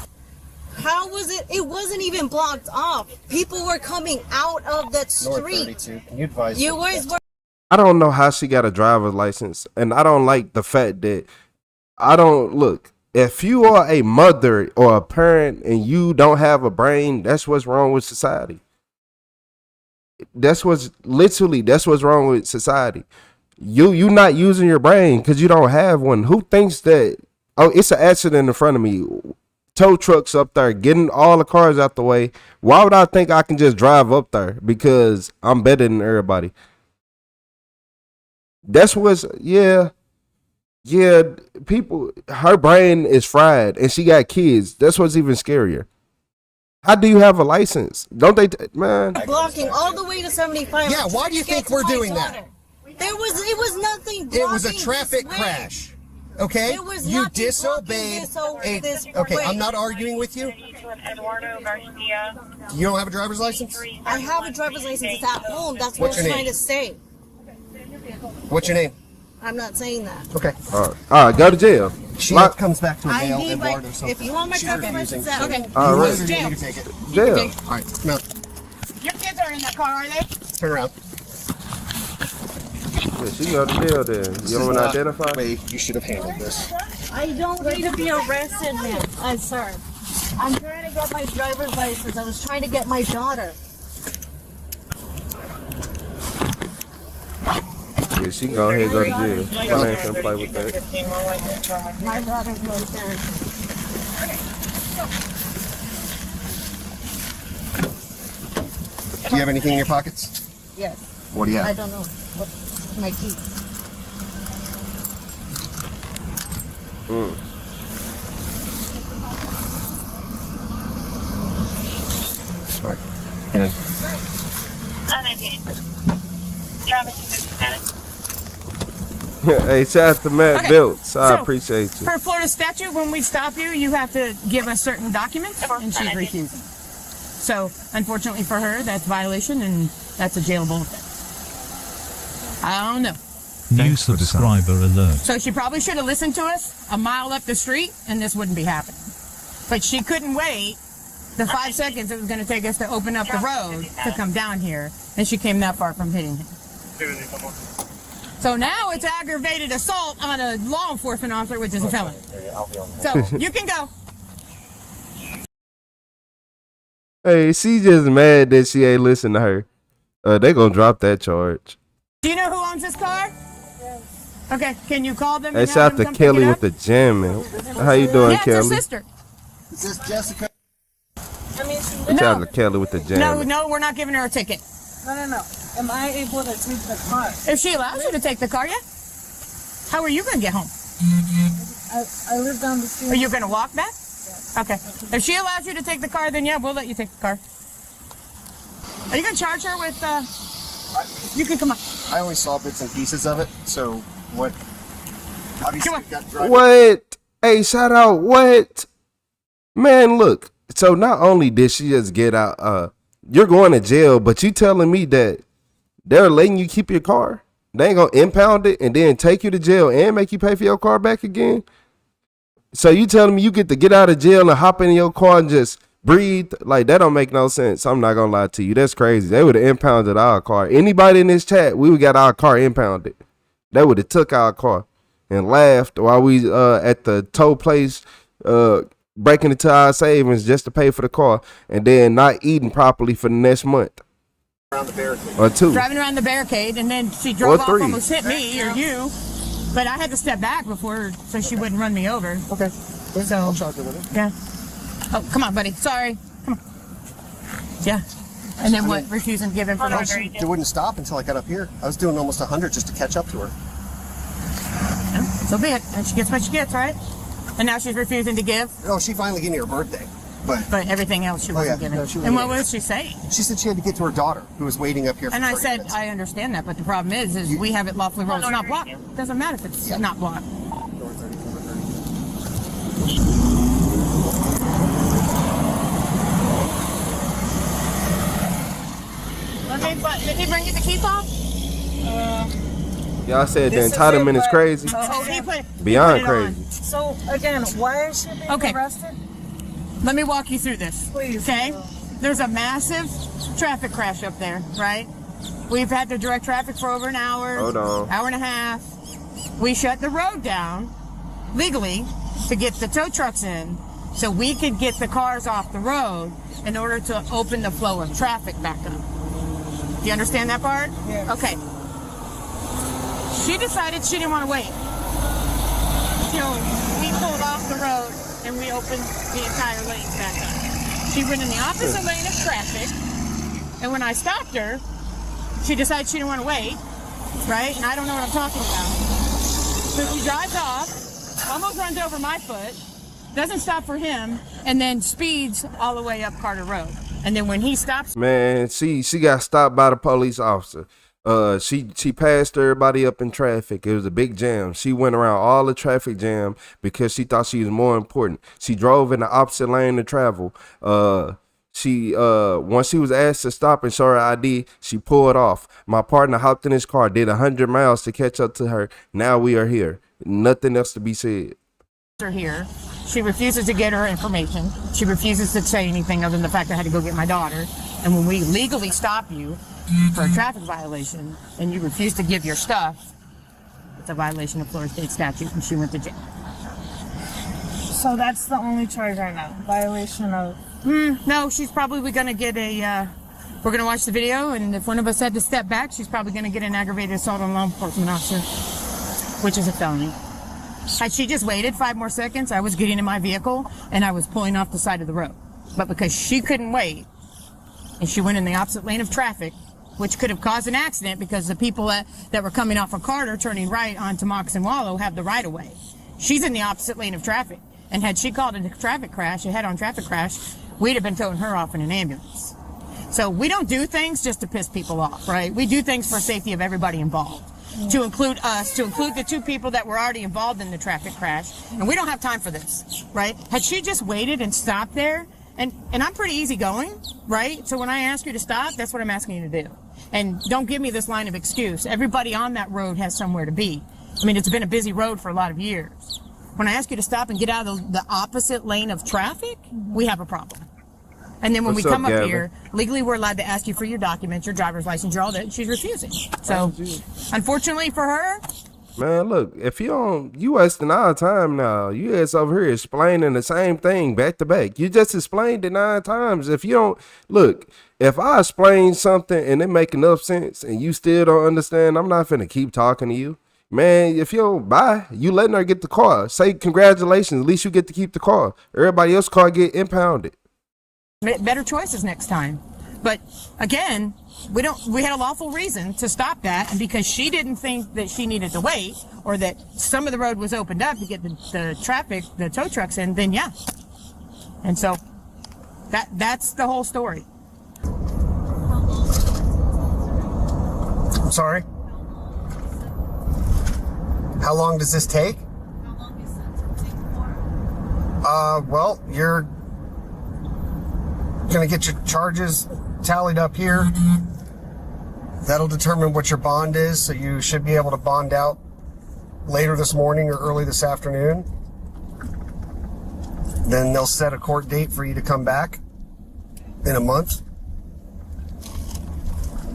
How was it? It wasn't even blocked off. People were coming out of that North street. 32. Can you advise You me? guys were. I don't know how she got a driver's license, and I don't like the fact that look. If you are a mother or a parent and you don't have a brain, that's what's wrong with society. That's what's wrong with society. You not using your brain because you don't have one. Who thinks that? Oh, it's an accident in front of me. Tow trucks up there, getting all the cars out the way. Why would I think I can just drive up there because I'm better than everybody? That's what's people, her brain is fried and she got kids. That's what's even scarier. How do you have a license? Don't they, man? Blocking all the way to 75. Yeah, why do you think we're doing that? It was nothing blocking. It was a traffic crash. Okay? It was You nothing disobeyed. blocking this Okay, way. I'm not arguing with you. You don't have a driver's license? I have a driver's license. It's at home. That's What's what I'm your trying name? to say. What's your name? I'm not saying that. Okay. All right, go to jail. She comes back to a I bail need and my. Eduardo, so If you want my she's driver's refusing. license, okay. All You right. literally need to take it. Jail. All right, come out. Your kids are in the car, are they? Turn around. Yeah, she go to jail then. You don't want to identify? Wait, you should have handled this. I don't need to be arrested, ma'am. Sir. I'm trying to get my driver's license. I was trying to get my daughter. Yeah, she can go ahead and go to jail. I ain't gonna play with that. My daughter's right there. Do you have anything in your pockets? Yes. What do you I have? don't know. What? My key. Sorry. And Hey, shout out to Matt Okay, Biltz. I so, appreciate you. Per Florida statute, when we stop you, you have to give us certain documents, and she's refusing. So, unfortunately for her, that's violation, and that's a jailable offense. I don't know. New subscriber alert. So she probably should have listened to us a mile up the street, and this wouldn't be happening. But she couldn't wait the 5 seconds it was going to take us to open up the road to come down here, and she came that far from hitting him. So now it's aggravated assault on a law enforcement officer, which is a felony. So you can go. Hey, she just mad that she ain't listen to her. They gonna drop that charge. Do you know who owns this car? Okay, can you call them? Hey, and have shout out them to come Kelly pick it with up? the jamming. How you doing, Yeah, it's her Kelly? sister. is this Jessica? Shout out to Kelly with the jamming. No, we're not giving her a ticket. No. Am I able to take the car? If she allows you to take the car, yeah. How are you going to get home? I live down the street. Are you going to walk back? Okay. If she allows you to take the car, then yeah, we'll let you take the car. Are you going to charge her with, you can come on. I only saw bits and pieces of it, so what? Obviously, Come on. you got driving. What? Hey, shout out. What? Man, look. So not only did she just get out, you're going to jail, but you telling me that they're letting you keep your car? They ain't gonna impound it and then take you to jail and make you pay for your car back again? So you telling me you get to get out of jail and hop in your car and just breathe? Like, that don't make no sense. I'm not gonna lie to you. That's crazy. They would have impounded our car. Anybody in this chat, we would got our car impounded. They would have took our car and laughed while we at the tow place breaking into our savings just to pay for the car and then not eating properly for the next month. Around the barricade. Or 2. Driving around the barricade, and then she drove Or off, 3. almost hit me or you. But I had to step back before, so she wouldn't run me over. Okay. So, I'll charge her with it. yeah. Oh, come on, buddy. Sorry. Come on. Yeah. And then what? Refusing to give information. It wouldn't stop until I got up here. I was doing almost 100 just to catch up to her. So be it. And she gets what she gets, right? And now she's refusing to give? Oh, she finally gave me her birthday. But everything else she wasn't giving. No, she and what was she saying? She said she had to get to her daughter, who was waiting up here for And I 30 said, minutes. I understand that, but the problem is we have it lawfully rolled. It's not blocked. It doesn't matter if it's not blocked. Let me bring you the key fob? Y'all said the entitlement is crazy. Beyond crazy. So, again, why is she being arrested? Let me walk you through this. Please. Okay? There's a massive traffic crash up there, right? We've had to direct traffic for over an hour. Hold on. Hour and a half. We shut the road down legally to get the tow trucks in so we could get the cars off the road in order to open the flow of traffic back up. Do you understand that part? Yes. Okay. She decided she didn't want to wait. So we pulled off the road and we opened the entire lane back up. She went in the opposite lane of traffic, and when I stopped her, she decided she didn't want to wait, right? And I don't know what I'm talking about. So she drives off, almost runs over my foot, doesn't stop for him, and then speeds all the way up Carter Road. And then when he stops, man, she got stopped by the police officer. She passed everybody up in traffic. It was a big jam. She went around all the traffic jam because she thought she was more important. She drove in the opposite lane to travel. She once she was asked to stop and show her ID, she pulled off. My partner hopped in his car, did 100 miles to catch up to her. Now we are here. Nothing else to be said. here, she refuses to get her information. She refuses to say anything other than the fact I had to go get my daughter. And when we legally stop you for a traffic violation and you refuse to give your stuff, it's a violation of Florida state statute, and she went to jail. So that's the only charge right now, violation of... No, she's probably going to get a, we're going to watch the video, and if one of us had to step back, she's probably going to get an aggravated assault on law enforcement officer, which is a felony. Had she just waited 5 more seconds, I was getting in my vehicle, and I was pulling off the side of the road. But because she couldn't wait, and she went in the opposite lane of traffic, which could have caused an accident because the people that were coming off of Carter turning right onto Moccasin Wallow have the right of way. She's in the opposite lane of traffic. And had she called a traffic crash, a head-on traffic crash, we'd have been towing her off in an ambulance. So we don't do things just to piss people off, right? We do things for safety of everybody involved. To include us, to include the 2 people that were already involved in the traffic crash. And we don't have time for this, right? Had she just waited and stopped there, and I'm pretty easygoing, right? So when I ask you to stop, that's what I'm asking you to do. And don't give me this line of excuse. Everybody on that road has somewhere to be. I mean, it's been a busy road for a lot of years. When I ask you to stop and get out of the opposite lane of traffic, we have a problem. And then when we come up here, legally we're allowed to ask you for your documents, your driver's license, your all that. She's refusing. So, unfortunately for her, man, look, if you wasting our time now. You guys over here explaining the same thing back to back. You just explained it 9 times. If you don't, look, if I explain something and it make enough sense and you still don't understand, I'm not finna keep talking to you. Man, if you don't buy, you letting her get the car. Say congratulations, at least you get to keep the car. Everybody else's car get impounded. better choices next time. But again, we had a lawful reason to stop that, and because she didn't think that she needed to wait or that some of the road was opened up to get the traffic, the tow trucks in, then yeah. And so that's the whole story. I'm sorry? How long does this take? Well, you're gonna get your charges tallied up here. That'll determine what your bond is, so you should be able to bond out later this morning or early this afternoon. Then they'll set a court date for you to come back in a month.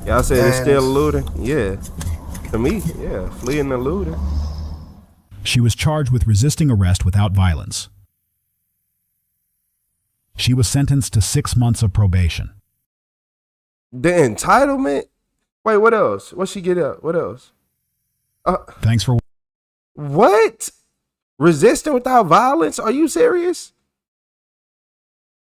Y'all say it's still looting? Yeah. To me, yeah. Fleeing and looting. She was charged with resisting arrest without violence. She was sentenced to 6 months of probation. The entitlement? Wait, what else? What she get out? What else? Thanks for... What? Resisting without violence? Are you serious?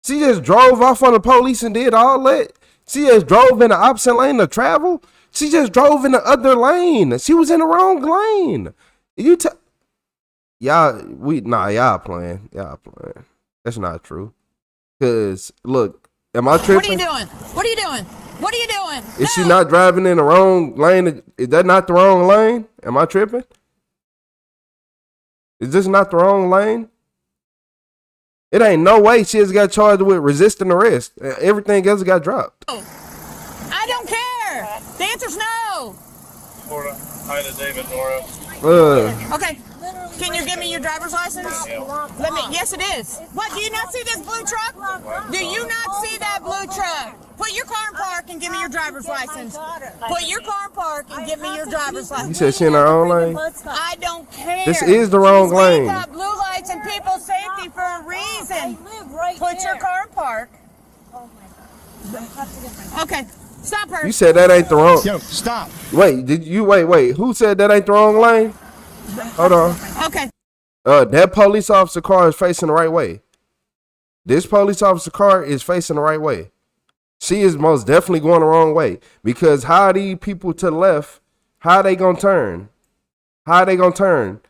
She just drove off on the police and did all that? She just drove in the opposite lane to travel? She just drove in the other lane. She was in the wrong lane. y'all playing. Y'all playing. That's not true. Cause look, am I tripping? What are you doing? What are you doing? What are you doing? Is she not driving in the wrong lane? Is that not the wrong lane? Am I tripping? Is this not the wrong lane? It ain't no way she has got charged with resisting arrest. Everything else got dropped. I don't care. The answer's no. Florida. Hi to David, Nora. Okay. Can you give me your driver's license? Let me. Yes, it is. What? Do you not see this blue truck? Do you not see that blue truck? Put your car in park and give me your driver's license. Put your car in park and give me your driver's license. You said she in her own lane? I don't care. This is the wrong lane. We got blue lights and people's safety for a reason. Put your car in park. Okay. Stop her. You said that ain't the wrong. Yo, stop. Wait, wait. Who said that ain't the wrong lane? Hold on. Okay. That police officer car is facing the right way. This police officer car is facing the right way. She is most definitely going the wrong way. Because how are these people to the left, how are they gonna turn? How are they gonna turn?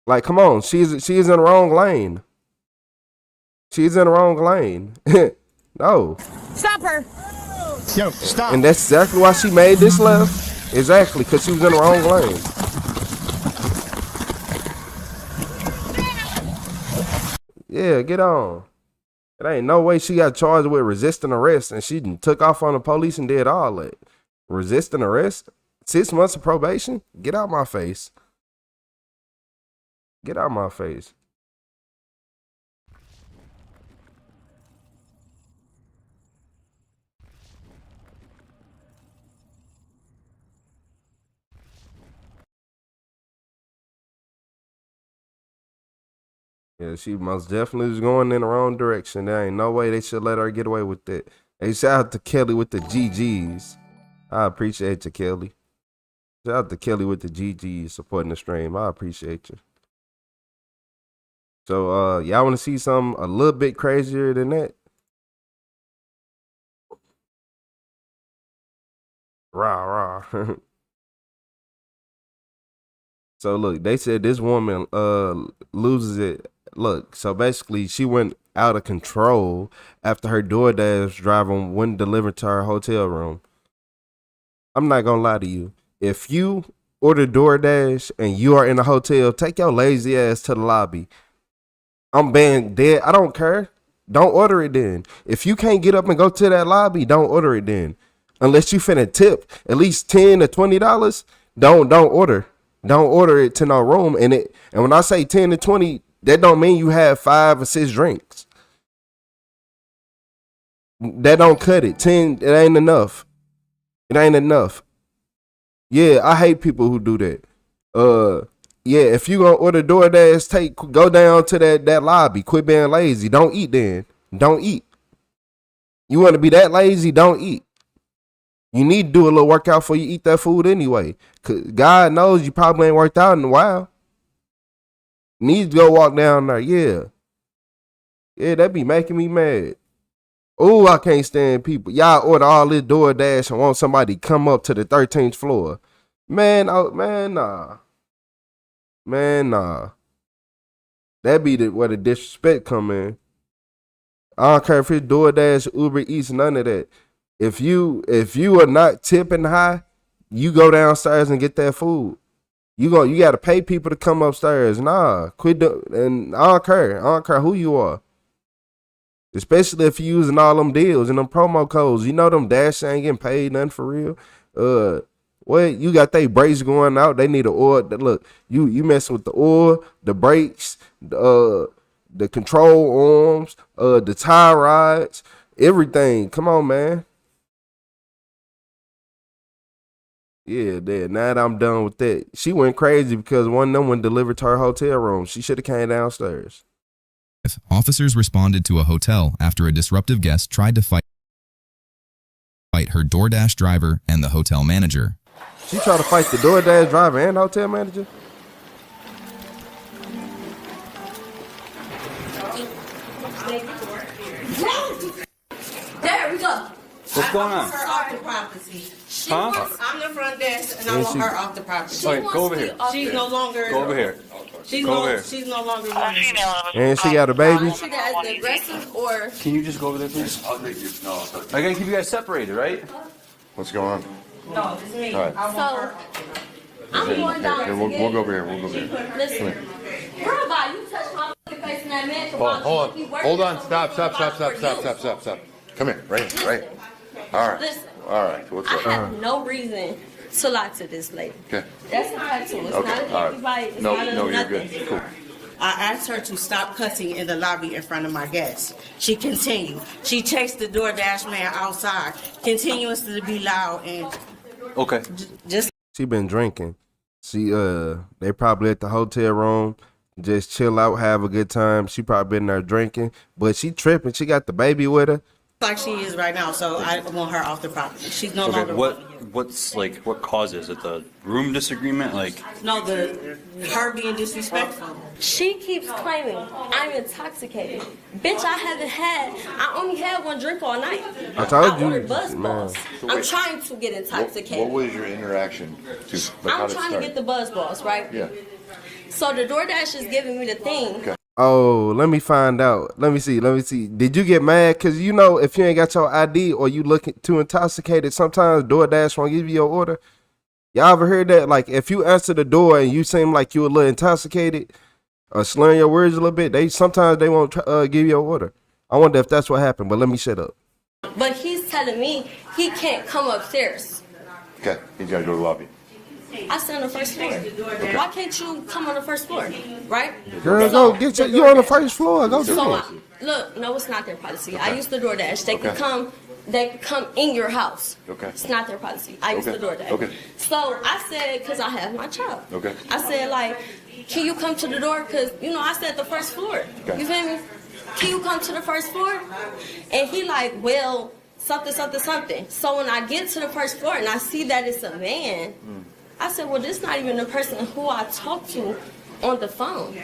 Like, come on, she is in the wrong lane. She's in the wrong lane. No. Stop her. Yo, stop. And that's exactly why she made this left. Exactly, because she was in the wrong lane. Yeah, get on. It ain't no way she got charged with resisting arrest and she took off on the police and did all that. Resisting arrest? 6 months of probation? Get out my face. Get out my face. Yeah, she most definitely was going in the wrong direction. There ain't no way they should let her get away with that. Hey, shout out to Kelly with the GGs. I appreciate you, Kelly. Shout out to Kelly with the GGs supporting the stream. I appreciate you. So, y'all want to see something a little bit crazier than that? Rah. So, look, they said this woman loses it. Look, so basically she went out of control after her DoorDash driver wouldn't deliver to her hotel room. I'm not going to lie to you. If you order DoorDash and you are in a hotel, take your lazy ass to the lobby. I'm being dead. I don't care. Don't order it then. If you can't get up and go to that lobby, don't order it then. Unless you finna tip at least $10 to $20, don't order. Don't order it to no room. And when I say 10 to 20, that don't mean you have 5 or 6 drinks. That don't cut it. 10, it ain't enough. It ain't enough. Yeah, I hate people who do that. Yeah, if you gonna order DoorDash, go down to that lobby. Quit being lazy. Don't eat then. Don't eat. You want to be that lazy? Don't eat. You need to do a little workout before you eat that food anyway. Cause God knows you probably ain't worked out in a while. Need to go walk down there. Yeah, that be making me mad. Oh, I can't stand people. Y'all order all this DoorDash and want somebody come up to the 13th floor. Man, nah. Man, nah. That be where the disrespect come in. I don't care if it's DoorDash, Uber Eats, none of that. If you are not tipping high, you go downstairs and get that food. You got to pay people to come upstairs. Nah, and I don't care. I don't care who you are. Especially if you're using all them deals and them promo codes. You know them Dash ain't getting paid nothing for real. Well, you got they brakes going out. They need an oil. Look, you messing with the oil, the brakes, the control arms, the tie rods, everything. Come on, man. Yeah, now that I'm done with that. She went crazy because one of them went delivered to her hotel room. She should have came downstairs. Officers responded to a hotel after a disruptive guest tried to fight her DoorDash driver and the hotel manager. She tried to fight the DoorDash driver and hotel manager? There we go. What's going on? Huh? I'm the front desk, and I And want she- her off the property. All right, go over here. She's no longer. Go over here. She's Go no. over here. She's no longer running. And she got a baby. Is it as aggressive or? Can you just go over there, please? I gotta keep you guys separated, right? What's going on? No, it's me. All right. So, I'm going down Here, to we'll get- go over here. We'll go over here. Listen, girl, bye. You touched my fucking face in that man. Hold on. Stop. Come here. Right here. All right. Listen. All right. What's I up? have no reason to lie to this lady. Okay. That's not her too. It's Okay, not a all right. everybody. It's No, not a no, you're nothing. good. Cool. I asked her to stop cussing in the lobby in front of my guests. She continued. She texted the DoorDash man outside, continuously to be loud and Okay. just. She been drinking. They probably at the hotel room, just chill out, have a good time. She probably been there drinking, but she tripping. She got the baby with her. Like she is right now, so I want her off the property. She's no Okay. longer. What causes it? The room disagreement? Like, No, her being disrespectful. She keeps claiming I'm intoxicated. Bitch, I only had one drink all night. I told you, ordered Buzz man. Balls. I'm trying to get intoxicated. What was your interaction? I'm trying to get the Buzz Balls, right? Yeah. So the DoorDash is giving me the thing. Okay. Oh, let me find out. Let me see. Did you get mad? Because you know, if you ain't got your ID or you looking too intoxicated, sometimes DoorDash won't give you your order. Y'all ever heard that? Like, if you answer the door and you seem like you a little intoxicated or slurring your words a little bit, sometimes they won't give you your order. I wonder if that's what happened, but let me shut up. But he's telling me he can't come upstairs. Okay. He's got to go to the lobby. I stay on the first floor. Why can't you come on the first floor? Right? Girl, go get you on the first floor. Go do So it. look, no, it's not their policy. I use the DoorDash. They can come in your house. Okay. It's not their policy. I use the DoorDash. Okay. So I said, because I have my child. Okay. I said, like, can you come to the door? Because, I said the first floor. Okay. You feel me? Can you come to the first floor? And he like, well, something. So when I get to the first floor and I see that it's a man, I said, well, this not even the person who I talked to on the phone.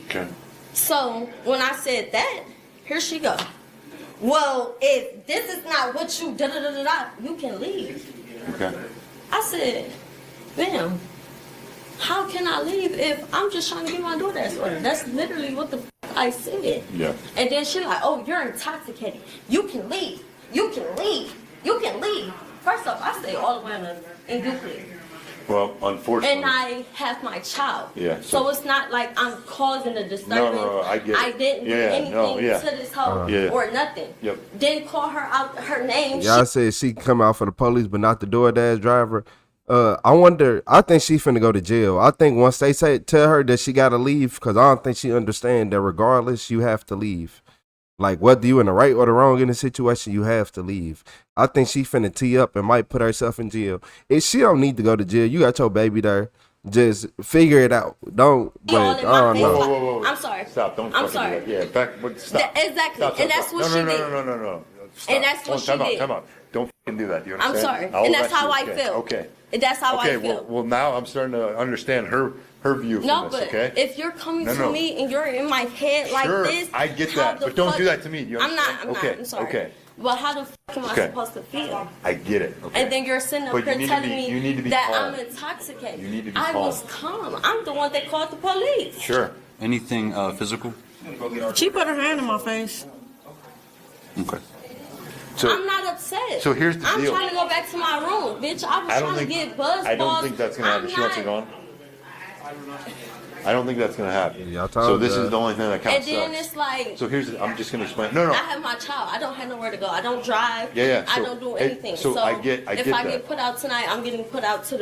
Okay. So when I said that, here she go. Well, if this is not what you you can leave. Okay. I said, ma'am, how can I leave if I'm just trying to get my DoorDash order? That's literally what the I said. Yeah. And then she like, oh, you're intoxicated. You can leave. You can leave. You can leave. First off, I stay all the way in Euclid. Well, unfortunately. And I have my child. Yeah. So it's not like I'm causing a disturbance. No, I get it. I didn't do anything to this hoe or nothing. Yep. Didn't call her out her name. Y'all said she can come out for the police, but not the DoorDash driver. I think she finna go to jail. I think once they tell her that she gotta leave, because I don't think she understand that regardless, you have to leave. Like, whether you in the right or the wrong in the situation, you have to leave. I think she finna tee up and might put herself in jail. If she don't need to go to jail, you got your baby there. Just figure it out. Don't. But I don't know. Whoa. I'm sorry. Stop. Don't. I'm fucking sorry. Do that. Yeah. Stop. Exactly. Stop. And that's what she did. No. Stop. And that's what she did. Time out. Don't fucking do that. You I'm understand? sorry. And that's how I feel. Okay. And that's how I feel. Well, now I'm starting to understand her view from No, this. but Okay. if you're coming to me and you're in my head like Sure, this, I get how that, the but don't fuck- do that to me. You I'm not. understand? Okay. I'm sorry. Okay. But how the fuck am I Okay. supposed to feel? I get it. Okay. And then you're sitting up But here you need to telling be- you need to me be that calm. I'm intoxicated. You need to be I calm. was calm. I'm the one that called the police. Sure. anything physical? She put her hand in my face. Okay. I'm not upset. So here's the I'm deal. trying to go back to my room, bitch. I was trying to get buzz I don't balls. think that's gonna happen. She wants to go on. I don't think that's gonna happen. Y'all So this is the only thing that And counts. then it's like, So I'm just gonna explain. No. I have my child. I don't have nowhere to go. I don't drive. Yeah. I So, don't do hey, anything. so I get if that. I get put out tonight, I'm getting put out to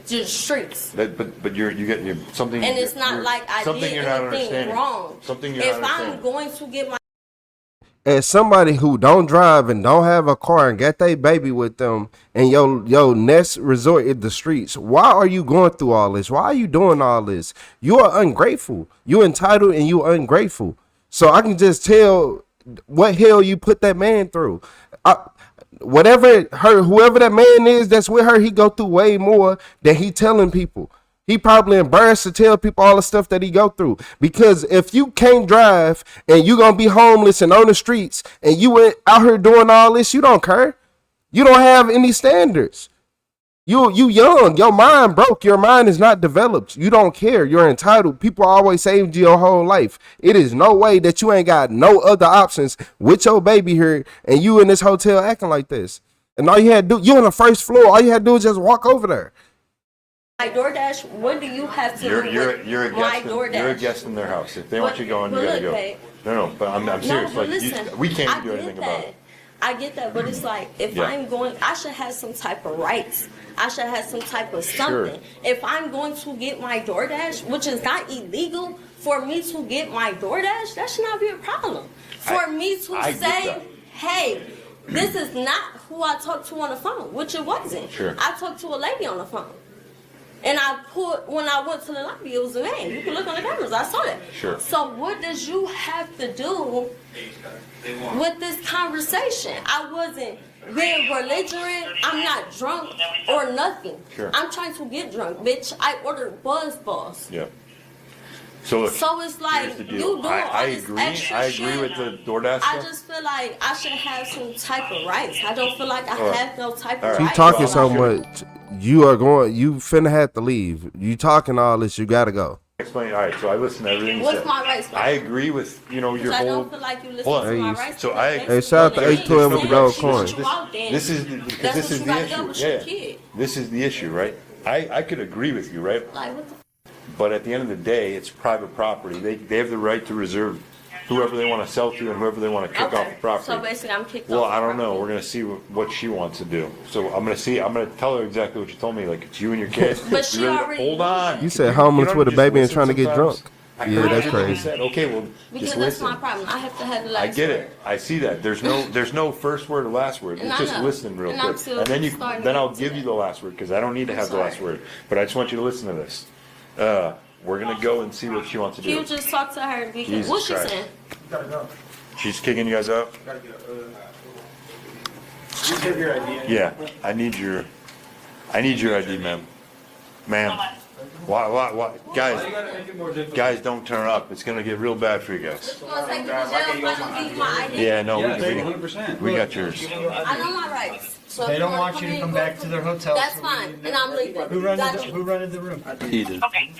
the streets. But you're something. And it's not like I something did you're not anything understanding. wrong. Something you're If not I'm understanding. going to get my As somebody who don't drive and don't have a car and got their baby with them, and your next resort is the streets, why are you going through all this? Why are you doing all this? You are ungrateful. You entitled and you ungrateful. So I can just tell what hell you put that man through. Whoever that man is that's with her, he go through way more than he telling people. He probably embarrassed to tell people all the stuff that he go through. Because if you can't drive and you gonna be homeless and on the streets and you went out here doing all this, you don't care. You don't have any standards. You young. Your mind broke. Your mind is not developed. You don't care. You're entitled. People always saved you your whole life. It is no way that you ain't got no other options with your baby here and you in this hotel acting like this. And all you had to do, you on the first floor. All you had to do is just walk over there. My DoorDash, what do you have to do with my DoorDash? You're a guest in their house. If they want you going, you gotta go. Babe. No, but I'm serious. But like, listen, we can't do anything about it. I get that, but it's like, if I'm going, I should have some type of rights. I should have some type of something. Sure. If I'm going to get my DoorDash, which is not illegal, for me to get my DoorDash, that should not be a problem. For me to say, hey, this is not who I talked to on the phone, which it wasn't. Sure. I talked to a lady on the phone. And when I went to the lobby, it was a man. You can look on the cameras. I saw that. Sure. So what does you have to do with this conversation? I wasn't being belligerent. I'm not drunk or nothing. Sure. I'm trying to get drunk, bitch. I ordered Buzz Balls. Yeah. So it's like you doing all this extra shit. I agree with the DoorDash I stuff. just feel like I should have some type of rights. I don't feel like I have no type of rights. You talking so much. You finna have to leave. You talking all this, you gotta go. Explain. All right, so I listen to everything you What's said. my rights? I agree with your whole. I don't feel like you listen to my rights. So I. Hey, shout out to 812 with the gold coin. This is the issue. Yeah. This is the issue, right? I could agree with you, right? Like, what the But at the end of the day, it's private property. They have the right to reserve whoever they want to sell to and whoever they want to kick off the property. So basically, I'm kicked off. Well, I don't know. We're gonna see what she wants to do. So I'm gonna tell her exactly what you told me. Like, it's you and your kid. But she already. Hold on. You said homeless with a baby and trying to get drunk. Yeah, that's crazy. Okay, well, Because just that's listen. my problem. I have to have the last I get word. it. I see that. There's no first word or last word. And It's I just know. listen real And I'm quick, still and starting then I'll to give you the last word because I don't need to have the last word. But I just want you to listen to this. We're gonna go and see what she wants to do. You just talk to her because Jesus what's she Christ. saying? Gotta go. She's kicking you guys out. Gotta get you give your ID. Yeah, I need your ID, ma'am. Ma'am. Why? Guys, don't turn up. It's gonna get real bad for you guys. Yeah, no, we got yours. I know my rights. So They if don't wanna want you to in, come go back for to their it. hotel. That's fine, and I'm leaving. Who rented the room? He did. Okay.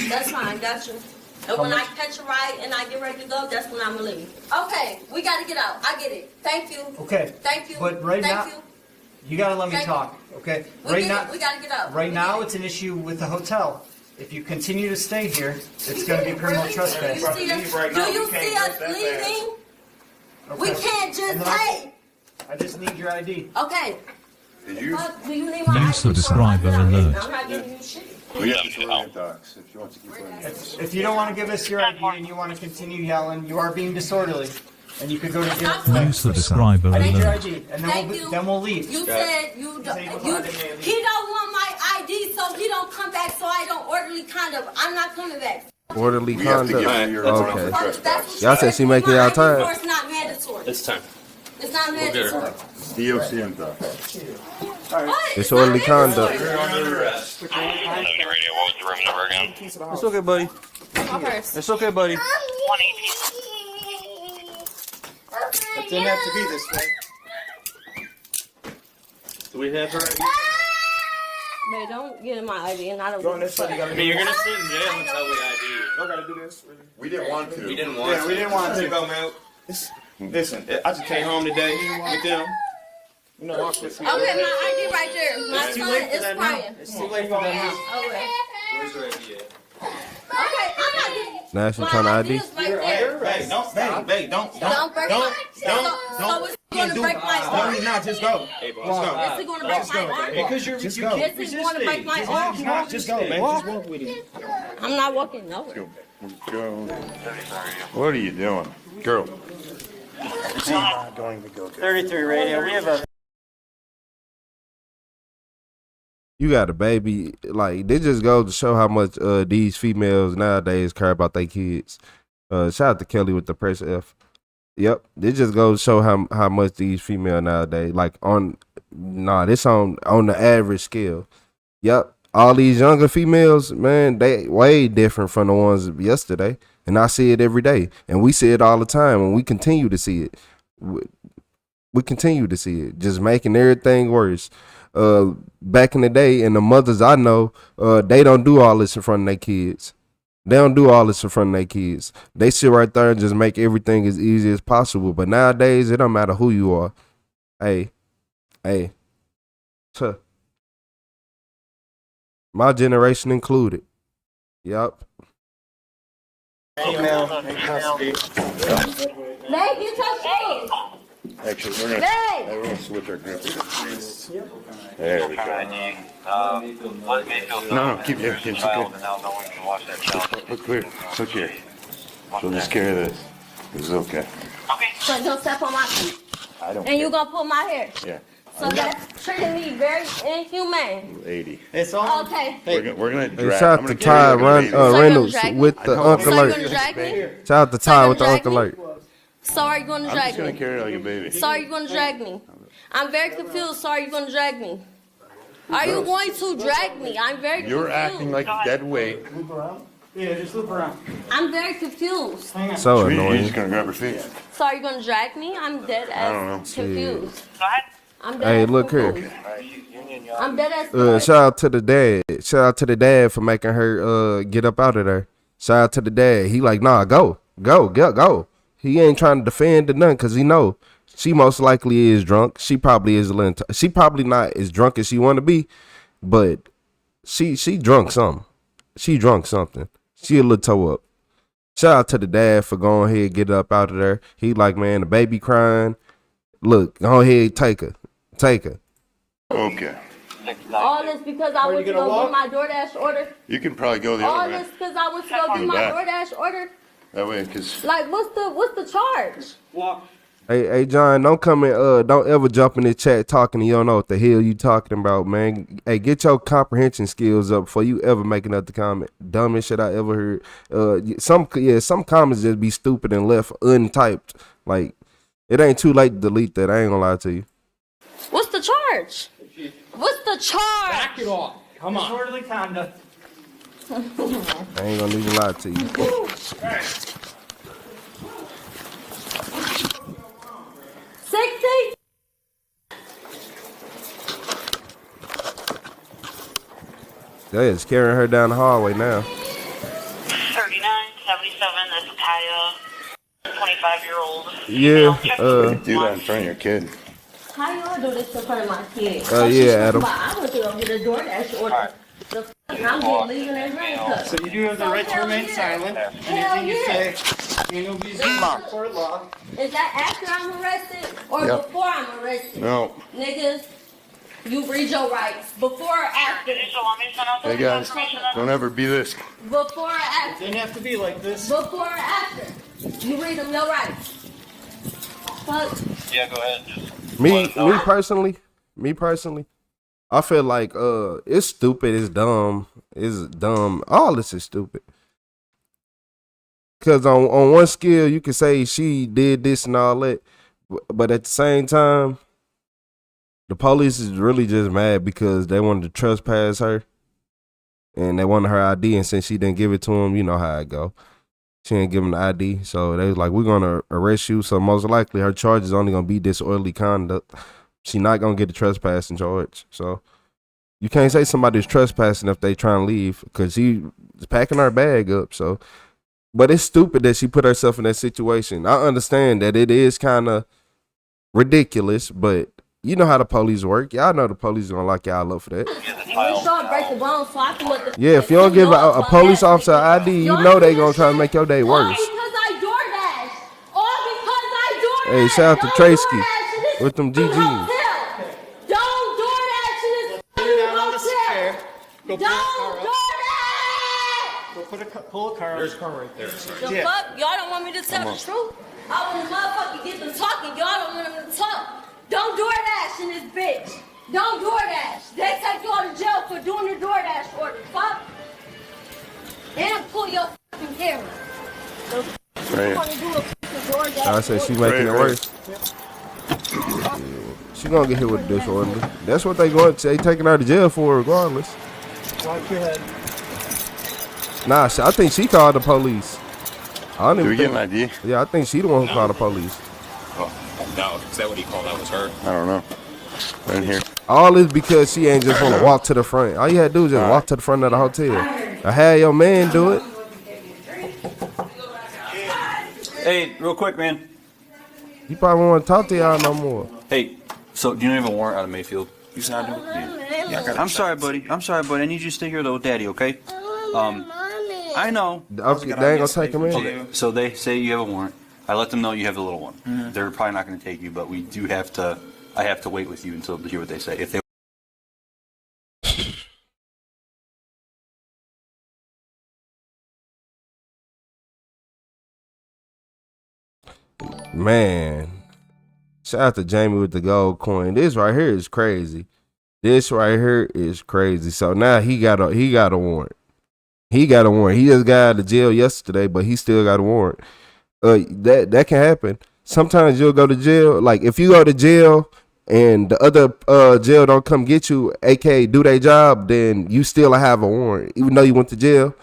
That's fine, got you. And when I catch a ride and I get ready to go, that's when I'm gonna leave. Okay, we gotta get out. I get it. Thank you. Okay. Thank you. But right Thank now, you. you gotta let me Thank talk, okay? We Right get now, it. We gotta get out. right We now, get it. it's an issue with the hotel. If you continue to stay here, it's gonna be criminal trespass. Do you see us leaving? We can't just pay. I just need your ID. Okay. Did you? Do you need my New ID? subscriber alert. I'm not giving you shit. We got to docs if you want to keep playing. If you don't want to give us your ID and you want to continue yelling, you are being disorderly, and you could go to jail. New subscriber I need your alert. ID, and Thank you. then we'll leave. You said he don't want my ID, so he don't come back. So I don't orderly conduct. I'm not coming back. Orderly We have to conduct. give you your Okay. trespass. Y'all said she making y'all time. It's not mandatory. It's time. It's not mandatory. DOC and stuff. What? It's orderly conduct. You're under arrest. Radio, what was the room number again? It's okay, buddy. My purse. It's okay, buddy. It didn't have to be this way. Do we have her ID? Man, don't get in my ID, and I don't. Go on this side. You I gotta mean, you're gonna sit in jail until we ID you. Y'all gotta do this. We didn't want to. We didn't want Yeah, to. we didn't want to go, man. Listen, I just came home today with them. You know, walk with me. Okay, my ID right there. My It's too son late for is that now. crying. It's too late for that now. Okay. Where's her ID at? Okay, I'm not getting. Now she trying to ID. is right there. Hey, don't stop. Hey, don't break my. So it's gonna break my No, arm. he's not. Just go. Hey, boss. Just go. Is it gonna break my arm? Because you're Just you go. can't This is gonna break my arm. He's not. Just go, man. Just walk with him. I'm not walking nowhere. Go. What are you doing, girl? He's not going to go. 33 radio. We have a. You got a baby. Like, they just go to show how much these females nowadays care about their kids. Shout out to Kelly with the press F. Yep, they just go to show how much these female nowadays, like this on the average scale. Yep, all these younger females, man, they way different from the ones yesterday, and I see it every day, and we see it all the time, and we continue to see it. We continue to see it, just making everything worse. Back in the day, and the mothers I know, they don't do all this in front of their kids. They don't do all this in front of their kids. They sit right there and just make everything as easy as possible. But nowadays, it don't matter who you are. Hey, my generation included. Yup. Female in custody. Meg, you touch me. Actually, we're gonna switch our grip. There we go. No, keep it. It's okay. Look here. Look here. So just carry this. This is okay. So don't step on my feet. I don't. And you gonna pull my hair. Yeah. So that's treating me very inhumane. 80. It's all okay. We're gonna Hey, drag. shout out to Ty Reynolds with the Uncle Alert. Shout out to Ty with the Uncle Alert. So are you gonna I'm drag just gonna me? carry it like a baby. So are you gonna drag me? I'm very confused. So are you gonna drag me? Are you going to drag me? I'm very confused. You're acting like a dead weight. Loop around? Yeah, just loop around. I'm very confused. So You're annoying. just gonna grab her feet. So are you gonna drag me? I'm dead I don't know. ass confused. I'm dead Hey, ass look here. confused. I'm dead ass Shout out to the dad. Shout out to the dad for making her get up out of there. Shout out to the dad. He like, nah, go. He ain't trying to defend or nothing because he know she most likely is drunk. She probably is a little. She probably not as drunk as she want to be, but she drunk something. She drunk something. She a little toe up. Shout out to the dad for going ahead and get up out of there. He like, man, the baby crying. Look, go ahead, take her. Okay. All this because I went to go do my DoorDash order. You can probably go the All other way. this because I went to go do my DoorDash order. That way, because. Like, what's the charge? Walk. Hey, John, don't come in. Don't ever jump in this chat talking. You don't know what the hell you talking about, man. Hey, get your comprehension skills up before you ever make another comment. Dumbest shit I ever heard. Some comments just be stupid and left untyped. Like, it ain't too late to delete that. I ain't gonna lie to you. What's the charge? What's the charge? Back it off. Come on. Disorderly conduct. I ain't gonna even lie to you. 60? They is carrying her down the hallway now. 3977, that's Kaya, 25-year-old. Yeah, do that in front of your kid. How you gonna do this in front of my kids? Yeah, Adam. I went to go get a DoorDash order. The f*** I'm getting leaving their handcuffs. So you do have the right to remain silent. Anything you say, you'll be court law. Is that after I'm arrested or Yep. before I'm arrested? No. Niggas, you read your rights. Before or after? Hey guys, don't ever be this. Before or after? Didn't have to be like this. Before or after? You read them your rights. Fuck. Yeah, go ahead. Me personally, I feel like it's stupid, it's dumb. All this is stupid. Cause on one skill you can say she did this and all that, but at the same time, the police is really just mad because they wanted to trespass her, and they wanted her ID, and since she didn't give it to them, you know how it go. She didn't give them the ID, so they was like, we're gonna arrest you. So most likely her charge is only gonna be disorderly conduct. She not gonna get a trespassing charge. So you can't say somebody's trespassing if they trying to leave because she's packing her bag up. So, but it's stupid that she put herself in that situation. I understand that it is kind of ridiculous, but you know how the police work. Y'all know the police gonna lock y'all up for that. Yeah, if you don't give a police officer ID, you know they gonna try to make your day worse. Hey, shout out to Tracy with them GGs. Don't DoorDash in this hotel. Don't DoorDash. Pull a car. There's a car right there. The fuck? Y'all don't want me to tell the truth? I want the motherfucker get them talking. Y'all don't want them to talk. Don't DoorDash in this bitch. Don't DoorDash. They take y'all to jail for doing the DoorDash order. Fuck. And pull your fucking camera. Right. I said she making it worse. She gonna get hit with disorderly. That's what they taking her to jail for regardless. Watch your head. Nah, I think she called the police. I don't even Did we get an ID? Yeah, I think she the one who called the police. Oh. No, is that what he called out was her? I don't know. Right here. All this because she ain't just want to walk to the front. All you had to do is just walk to the front of the hotel. I had your man do it. Hey, real quick, man. He probably won't want to talk to y'all no more. Hey, so do you have a warrant out of Mayfield? You said I do? Yeah, I'm sorry, buddy. I'm sorry, buddy. I need you to stay here with Daddy, okay? I know. Okay, they ain't gonna take him in. Okay, so they say you have a warrant. I let them know you have the little one. They're probably not going to take you, but we do have to. I have to wait with you until to hear what they say. If they Man, shout out to Jamie with the gold coin. This right here is crazy. This right here is crazy. So now he got a warrant. He got a warrant. He just got out of jail yesterday, but he still got a warrant. That can happen. Sometimes you'll go to jail. Like if you go to jail and the other jail don't come get you, aka do their job, then you still have a warrant, even though you went to jail.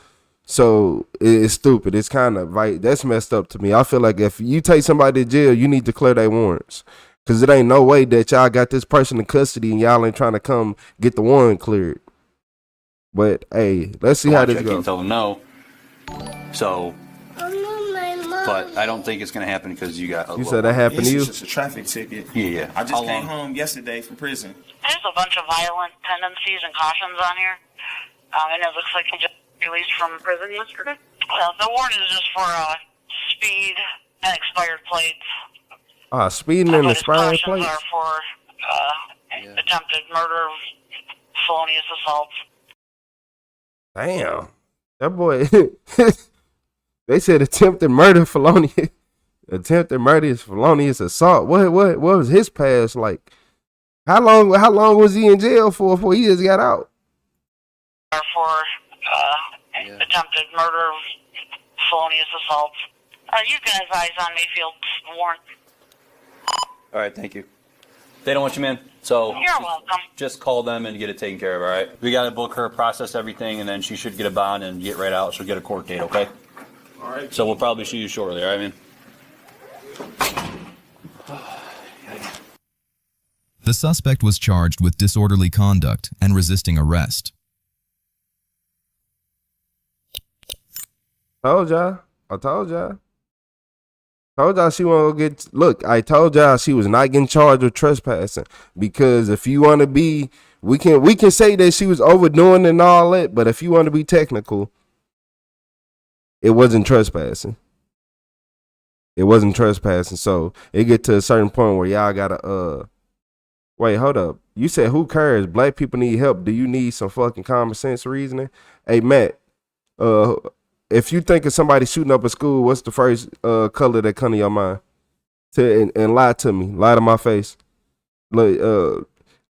So it's stupid. It's kind of right. That's messed up to me. I feel like if you take somebody to jail, you need to clear their warrants. Because it ain't no way that y'all got this person in custody and y'all ain't trying to come get the warrant cleared. But, hey, let's see how this goes. I can't tell them no. So, but I don't think it's going to happen because you got a You said that happened to you? It's just a traffic ticket. Yeah. I just came home yesterday from prison. There's a bunch of violent tendencies and cautions on here. And it looks like he just released from prison yesterday. Well, the warrant is just for speed and expired plates. Speeding and expired plates? Cautions are for attempted murder, felonious assaults. Damn. That boy, they said attempted murder, felonious. Attempted murder is felonious assault. What was his past like? How long was he in jail for before he just got out? For attempted murder, felonious assaults. You can advise on Mayfield's warrant. All right, thank you. They don't want you, man. So you're welcome. Just call them and get it taken care of. All right. We got to book her, process everything, and then she should get a bond and get right out. She'll get a court date. Okay. All right. So we'll probably see you shortly. All right, man. The suspect was charged with disorderly conduct and resisting arrest. Told y'all. I told y'all. Told y'all she won't get. Look, I told y'all she was not getting charged with trespassing because if you want to be, we can say that she was overdoing and all that, but if you want to be technical, it wasn't trespassing. It wasn't trespassing. So it get to a certain point where y'all gotta wait, hold up. You said who cares? Black people need help. Do you need some fucking common sense reasoning? Hey Matt, if you think of somebody shooting up a school, what's the first color that come to your mind? And lie to me, lie to my face. Like,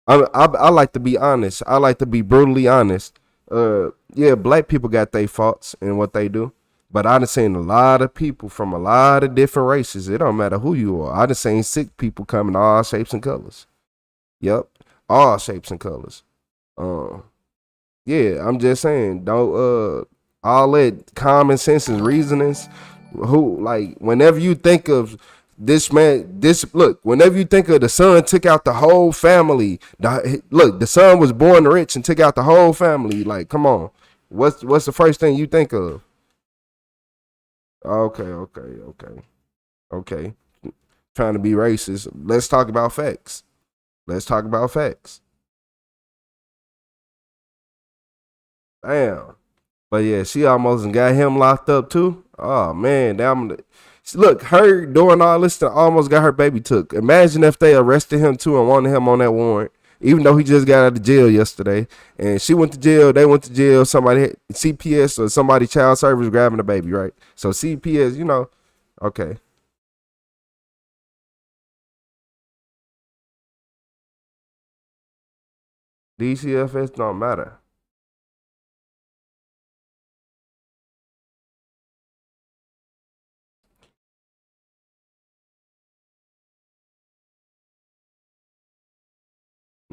I like to be honest. I like to be brutally honest. Yeah, black people got their faults in what they do, but I done seen a lot of people from a lot of different races. It don't matter who you are. I done seen sick people come in all shapes and colors. Yep, all shapes and colors. Yeah, I'm just saying, don't all that common sense and reasonings. Whenever you think of this man, whenever you think of the son took out the whole family, the son was born rich and took out the whole family. Like, come on, what's the first thing you think of? Okay. Trying to be racist. Let's talk about facts. Damn. But yeah, she almost got him locked up too. Oh man, look, her doing all this to almost got her baby took. Imagine if they arrested him too and wanted him on that warrant, even though he just got out of jail yesterday. And she went to jail, they went to jail, somebody, CPS or somebody, child service grabbing the baby, right? So CPS, okay. DCFS don't matter.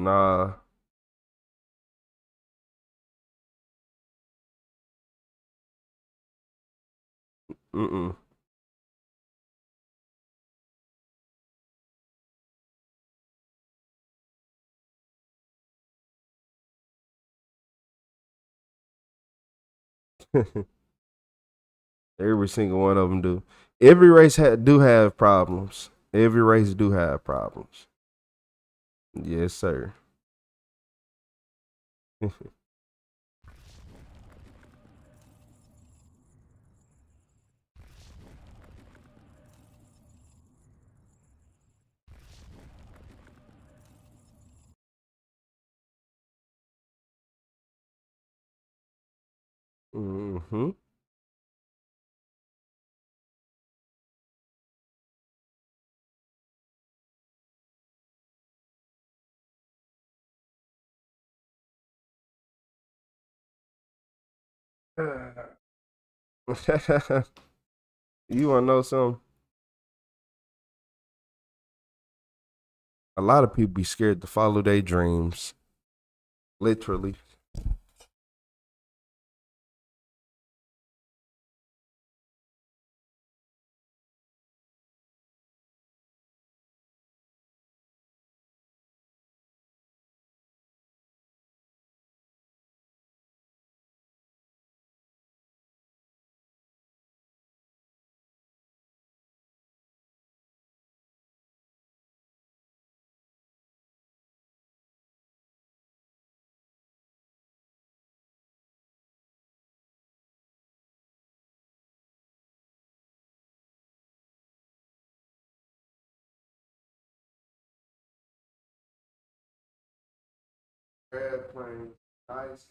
Nah. Mm-mm. Every single one of them do. Every race do have problems. Every race do have problems. Yes, sir. Mm-hmm. You wanna know something? A lot of people be scared to follow their dreams. Literally. Airplane, ice.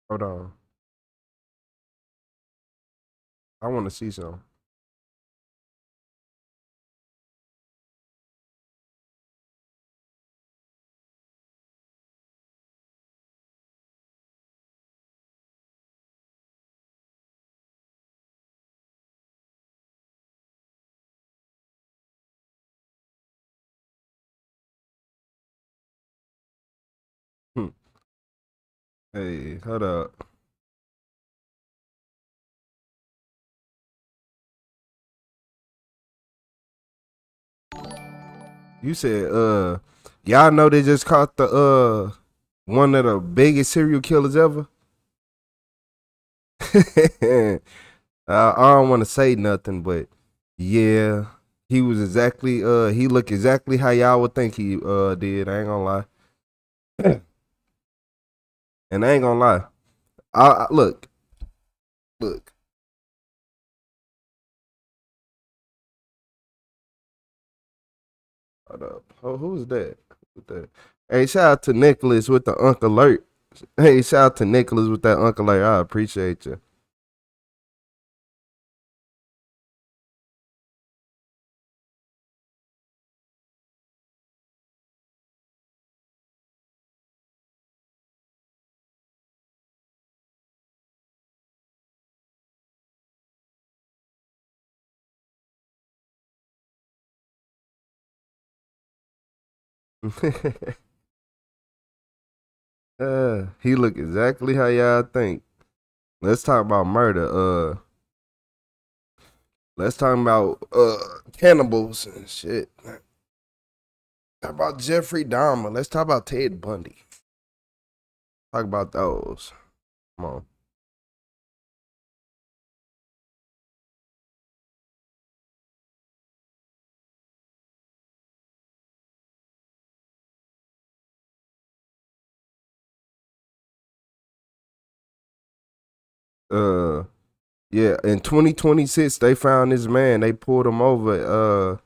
Hold on. I want to see some. Hmm. Hey, hold up. You said, y'all know they just caught the one of the biggest serial killers ever. I don't want to say nothing, but yeah, he was exactly he looked exactly how y'all would think he did. I ain't gonna lie. And I ain't gonna lie. I look. Hold up. Oh, who's that? Hey, shout out to Nicholas with the Uncle Alert. Hey, shout out to Nicholas with that Uncle Alert. I appreciate you. He look exactly how y'all think. Let's talk about murder. Let's talk about cannibals and shit. Talk about Jeffrey Dahmer. Let's talk about Ted Bundy. Talk about those. Come on. Yeah, in 2026 they found this man. They pulled him over.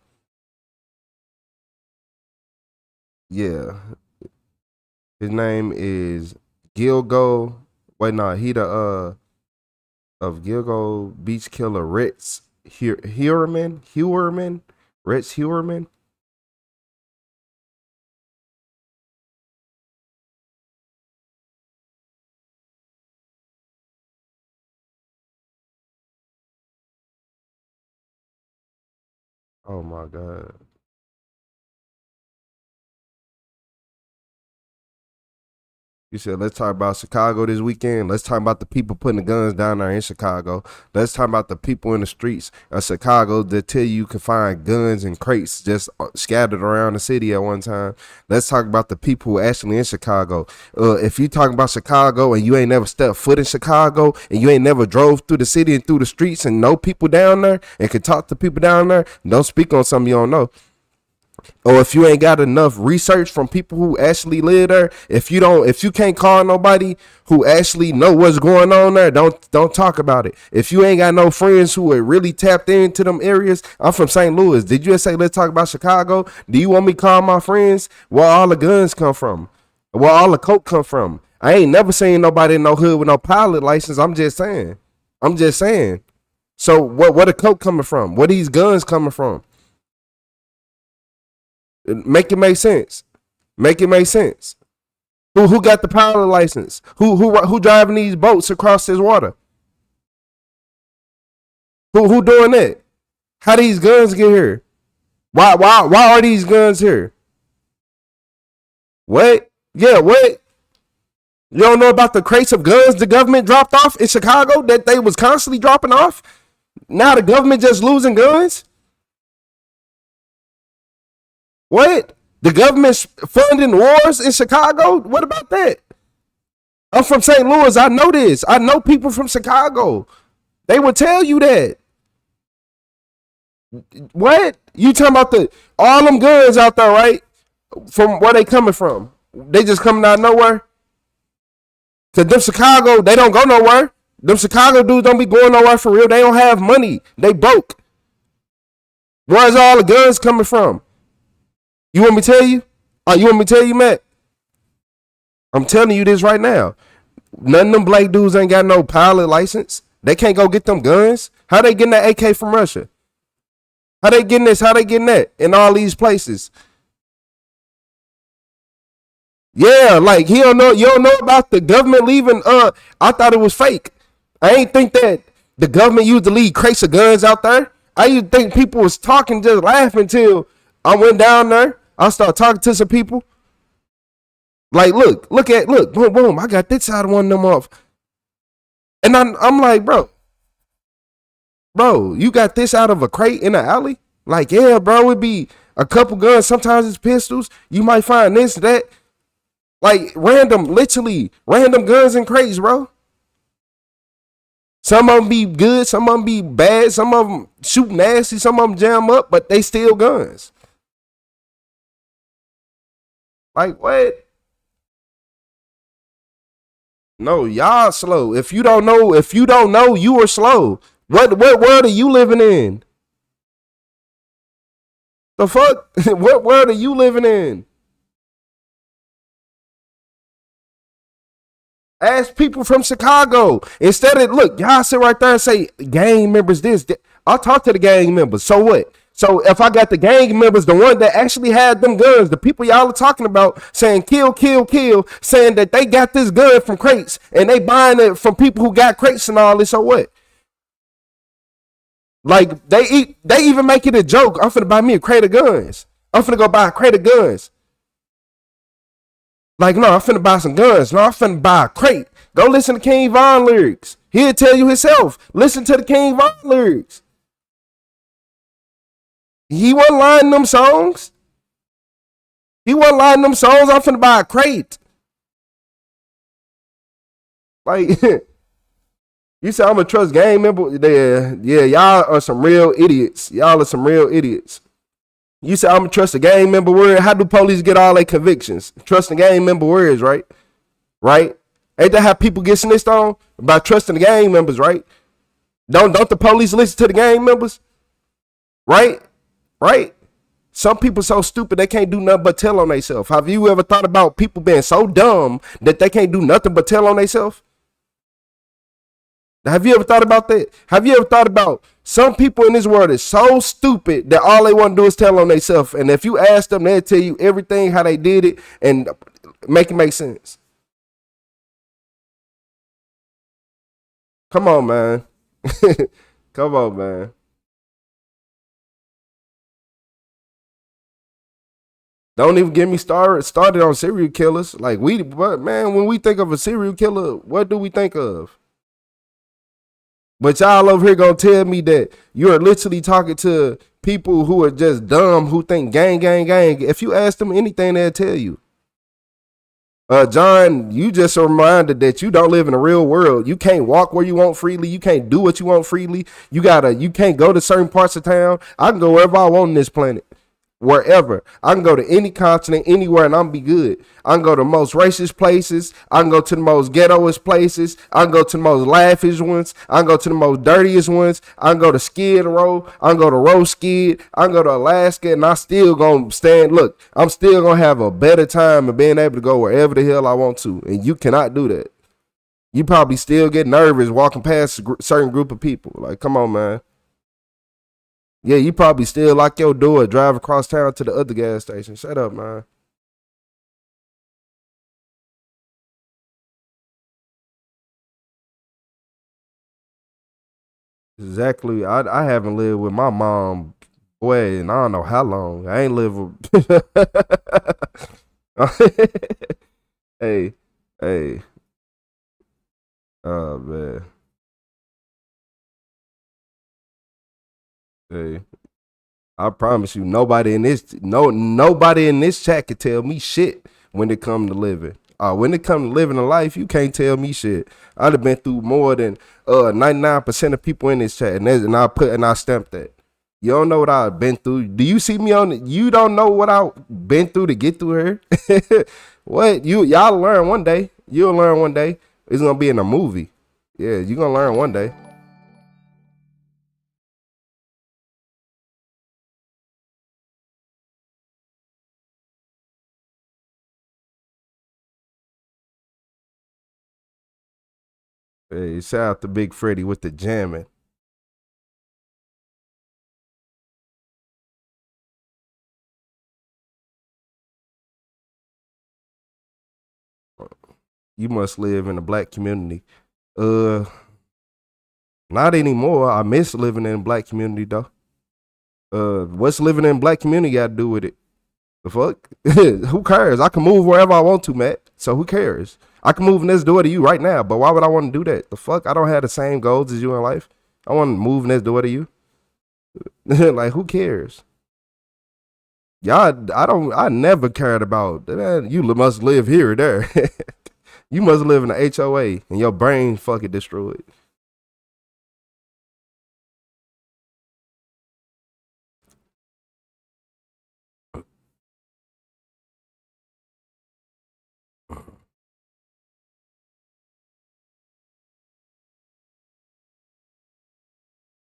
Yeah. His name is Gilgo. Wait, no, he the of Gilgo beach killer Rex Hewerman. Rex Hewerman. Oh my God. You said, let's talk about Chicago this weekend. Let's talk about the people putting the guns down there in Chicago. Let's talk about the people in the streets of Chicago that tell you can find guns and crates just scattered around the city at one time. Let's talk about the people who are actually in Chicago. If you talking about Chicago and you ain't never stepped foot in Chicago and you ain't never drove through the city and through the streets and know people down there and can talk to people down there, don't speak on something you don't know. Or if you ain't got enough research from people who actually live there, if you can't call nobody who actually know what's going on there, don't talk about it. If you ain't got no friends who are really tapped into them areas, I'm from St. Louis. Did you just say let's talk about Chicago? Do you want me to call my friends where all the guns come from? Where all the coke come from? I ain't never seen nobody in no hood with no pilot license. I'm just saying. So where the coke coming from? Where these guns coming from? Make it make sense. Who got the pilot license? Who driving these boats across this water? Who doing that? How these guns get here? Why are these guns here? What? Yeah, what? You don't know about the crates of guns the government dropped off in Chicago that they was constantly dropping off? Now the government just losing guns? What? The government's funding wars in Chicago? What about that? I'm from St. Louis. I know this. I know people from Chicago. They would tell you that. What? You talking about all them guns out there, right? From where they coming from? They just coming out of nowhere? Cause them Chicago, they don't go nowhere. Them Chicago dudes don't be going nowhere for real. They don't have money. They broke. Where's all the guns coming from? You want me to tell you? You want me to tell you, Matt? I'm telling you this right now. None of them black dudes ain't got no pilot license. They can't go get them guns. How they getting that AK from Russia? How they getting this? How they getting that in all these places? Yeah, like you don't know about the government leaving. I thought it was fake. I ain't think that the government used to leave crates of guns out there. I used to think people was talking, just laughing till I went down there. I started talking to some people. Like, look, boom, boom. I got this side of one of them off. And I'm like, bro, you got this out of a crate in the alley? Like, yeah, bro, it'd be A couple guns, sometimes it's pistols. You might find this, that. Like literally random guns and crates, bro. Some of them be good, some of them be bad, some of them shoot nasty, some of them jam up, but they still guns. Like what? No, y'all slow. If you don't know, you are slow. What world are you living in? The fuck? What world are you living in? Ask people from Chicago. Instead of, look, y'all sit right there and say, gang members this. I'll talk to the gang members. So what? So if I got the gang members, the one that actually had them guns, the people y'all are talking about saying kill, kill, kill, saying that they got this gun from crates and they buying it from people who got crates and all this, so what? Like, they even make it a joke. I'm finna buy me a crate of guns. I'm finna go buy a crate of guns. Like, no, I'm finna buy some guns. No, I'm finna buy a crate. Go listen to King Von lyrics. He'll tell you himself. Listen to the King Von lyrics. He wasn't lying them songs. I'm finna buy a crate. Like, you say I'm gonna trust gang member? Yeah, y'all are some real idiots. You say I'm gonna trust a gang member word. How do police get all their convictions? Trusting gang member words, right? Right? Ain't that how people get snitched on? By trusting the gang members, right? Don't the police listen to the gang members? Right? Right? Some people so stupid they can't do nothing but tell on themselves. Have you ever thought about people being so dumb that they can't do nothing but tell on themselves? Have you ever thought about that? Have you ever thought about some people in this world is so stupid that all they want to do is tell on themselves? And if you ask them, they'll tell you everything, how they did it, and make it make sense. Come on, man. Come on, man. Don't even get me started on serial killers. Like, when we think of a serial killer, what do we think of? But y'all over here gonna tell me that you're literally talking to people who are just dumb, who think gang, gang, gang. If you ask them anything, they'll tell you. John, you just a reminder that you don't live in the real world. You can't walk where you want freely. You can't do what you want freely. You can't go to certain parts of town. I can go wherever I want on this planet. Wherever. I can go to any continent, anywhere, and I'm be good. I can go to the most racist places. I can go to the most ghettoest places. I can go to the most lavish ones. I can go to the most dirtiest ones. I can go to Skid Row. I can go to Row Skid. I can go to Alaska, and I still gonna stand. Look, I'm still gonna have a better time of being able to go wherever the hell I want to, and you cannot do that. You probably still get nervous walking past a certain group of people. Like, come on, man. Yeah, you probably still lock your door, drive across town to the other gas station. Shut up, man. Exactly. I haven't lived with my mom, boy, and I don't know how long. I ain't lived with. Hey. Oh, man. Hey, I promise you, nobody in this chat can tell me shit when it come to living. When it come to living a life, you can't tell me shit. I'd have been through more than 99% of people in this chat, and I stamped that. You don't know what I've been through. Do you see me on it? You don't know what I've been through to get through here. What? Y'all learn one day. You'll learn one day. It's gonna be in a movie. Yeah, you're gonna learn one day. Hey, shout out to Big Freddy with the jamming. You must live in a black community. Not anymore. I miss living in a black community though. What's living in a black community got to do with it? The fuck? Who cares? I can move wherever I want to, Matt. So who cares? I can move next door to you right now, but why would I want to do that? The fuck? I don't have the same goals as you in life. I want to move next door to you. Like, who cares? Y'all, I never cared about, man, you must live here or there. You must live in the HOA and your brain fucking destroyed.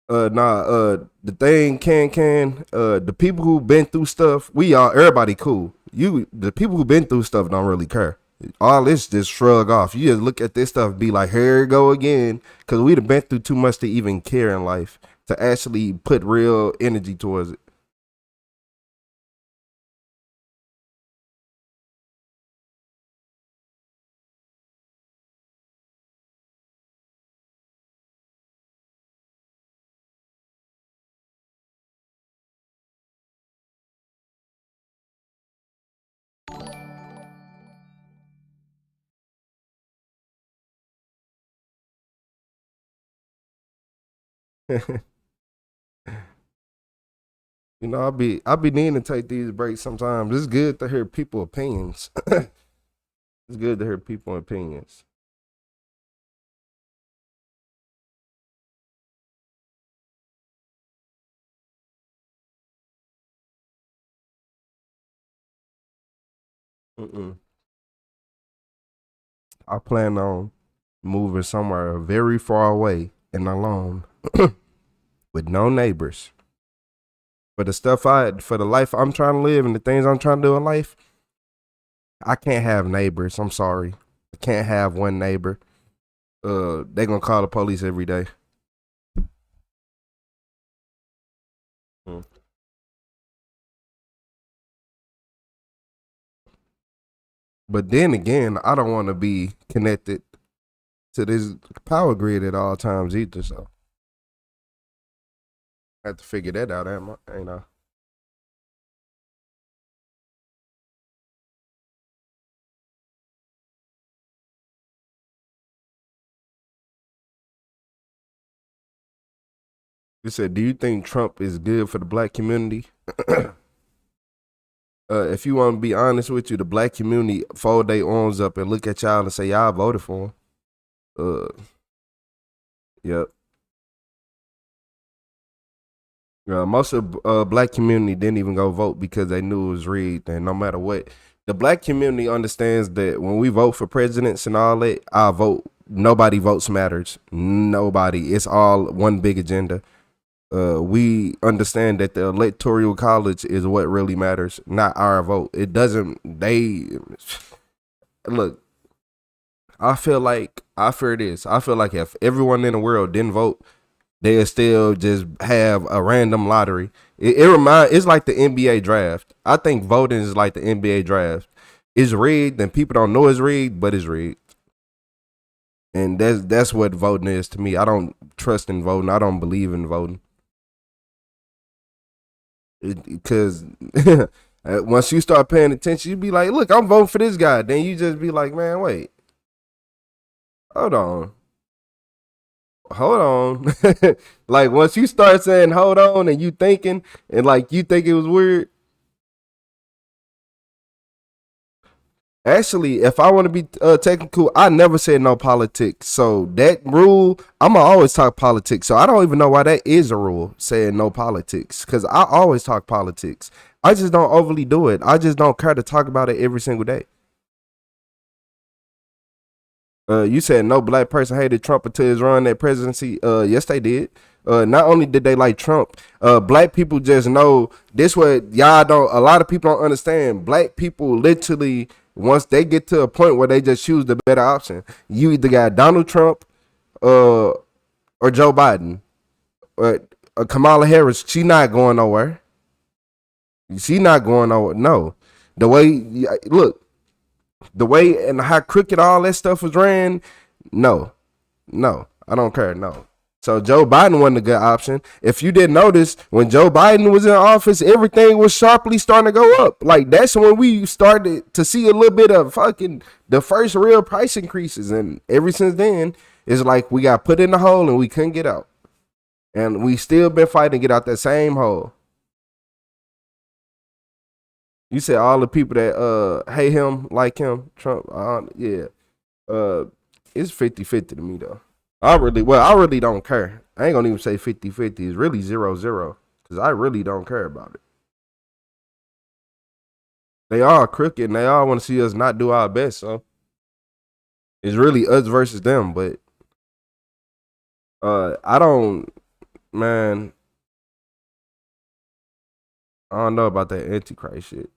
The thing the people who been through stuff, everybody cool. The people who been through stuff don't really care. All this just shrug off. You just look at this stuff and be like, here it go again. Cause we'd have been through too much to even care in life, to actually put real energy towards it. You know, I be needing to take these breaks sometimes. It's good to hear people's opinions. It's good to hear people's opinions. I plan on moving somewhere very far away and alone with no neighbors. For the life I'm trying to live and the things I'm trying to do in life, I can't have neighbors. I'm sorry. I can't have one neighbor. They gonna call the police every day. But then again, I don't want to be connected to this power grid at all times either. So I have to figure that out, ain't I? You said, do you think Trump is good for the black community? If you want to be honest with you, the black community fold their arms up and look at y'all and say y'all voted for him. Yep. Most of black community didn't even go vote because they knew it was rigged, and no matter what, the black community understands that when we vote for presidents and all that, our vote, nobody votes matters. Nobody. It's all one big agenda. We understand that the electoral college is what really matters, not our vote. It doesn't. Look. I feel like if everyone in the world didn't vote, they'll still just have a random lottery. It's like the NBA draft. I think voting is like the NBA draft. It's rigged and people don't know it's rigged, but it's rigged. And that's what voting is to me. I don't trust in voting. I don't believe in voting. Because once you start paying attention, you be like, look, I'm voting for this guy. Then you just be like, man, wait. Hold on. Like once you start saying hold on and you thinking and like you think it was weird. Actually, if I want to be technical, I never said no politics. So that rule, I'ma always talk politics. So I don't even know why that is a rule, saying no politics. Because I always talk politics. I just don't overly do it. I just don't care to talk about it every single day. You said no black person hated Trump until his run at presidency. Yes, they did. Not only did they like Trump, black people just know this. What y'all don't. A lot of people don't understand. Black people literally, once they get to a point where they just choose the better option, you either got Donald Trump, or Joe Biden, or Kamala Harris. She not going nowhere. She not going nowhere. No, the way look. The way and how crooked all that stuff was ran, no, I don't care, no. So Joe Biden wasn't a good option. If you didn't notice, when Joe Biden was in office, everything was sharply starting to go up. Like that's when we started to see a little bit of fucking the first real price increases, and ever since then, it's like we got put in the hole and we couldn't get out, and we still been fighting to get out that same hole. You said all the people that hate him, like him, Trump. Yeah. It's 50-50 to me though. I really don't care. I ain't gonna even say 50-50. It's really 0-0 because I really don't care about it. They all crooked and they all want to see us not do our best. So it's really us versus them. But I don't know about that Antichrist shit.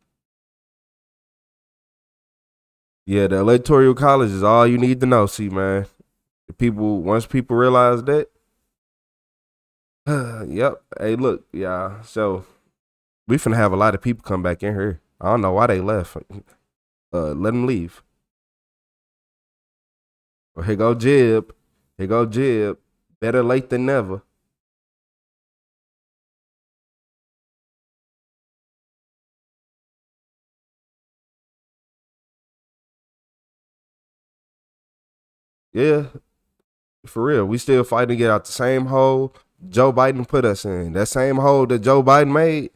Yeah, the Electoral College is all you need to know. See, man, once people realize that, yep. Hey, look, yeah. So we finna have a lot of people come back in here. I don't know why they left. Let them leave. Well, here go Jib. Here go Jib. Better late than never. Yeah, for real. We still fighting to get out the same hole Joe Biden put us in. That same hole that Joe Biden made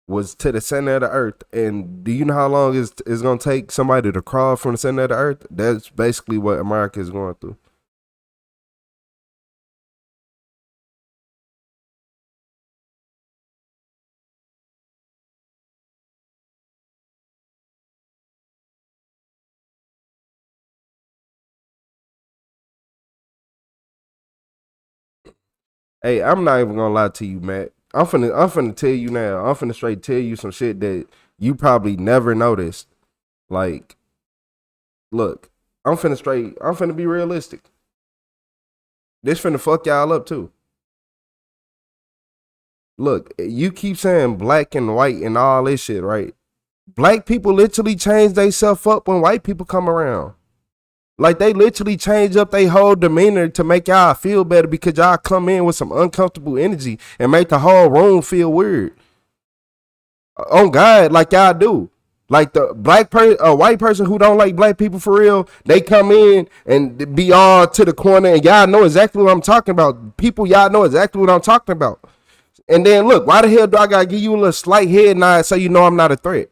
was to the center of the earth. And do you know how long it's going to take somebody to crawl from the center of the earth? That's basically what America is going through. Hey, I'm not even gonna lie to you, Matt. I'm finna tell you now. I'm finna straight tell you some shit that you probably never noticed. Like, look, I'm finna be realistic. This finna fuck y'all up too. Look, you keep saying black and white and all this shit, right? Black people literally change themselves up when white people come around. Like, they literally change up their whole demeanor to make y'all feel better because y'all come in with some uncomfortable energy and make the whole room feel weird. On God, like y'all do. Like the white person who don't like black people for real, they come in and be all to the corner and y'all know exactly what I'm talking about. People, y'all know exactly what I'm talking about. And then look, why the hell do I gotta give you a little slight head nod so you know I'm not a threat?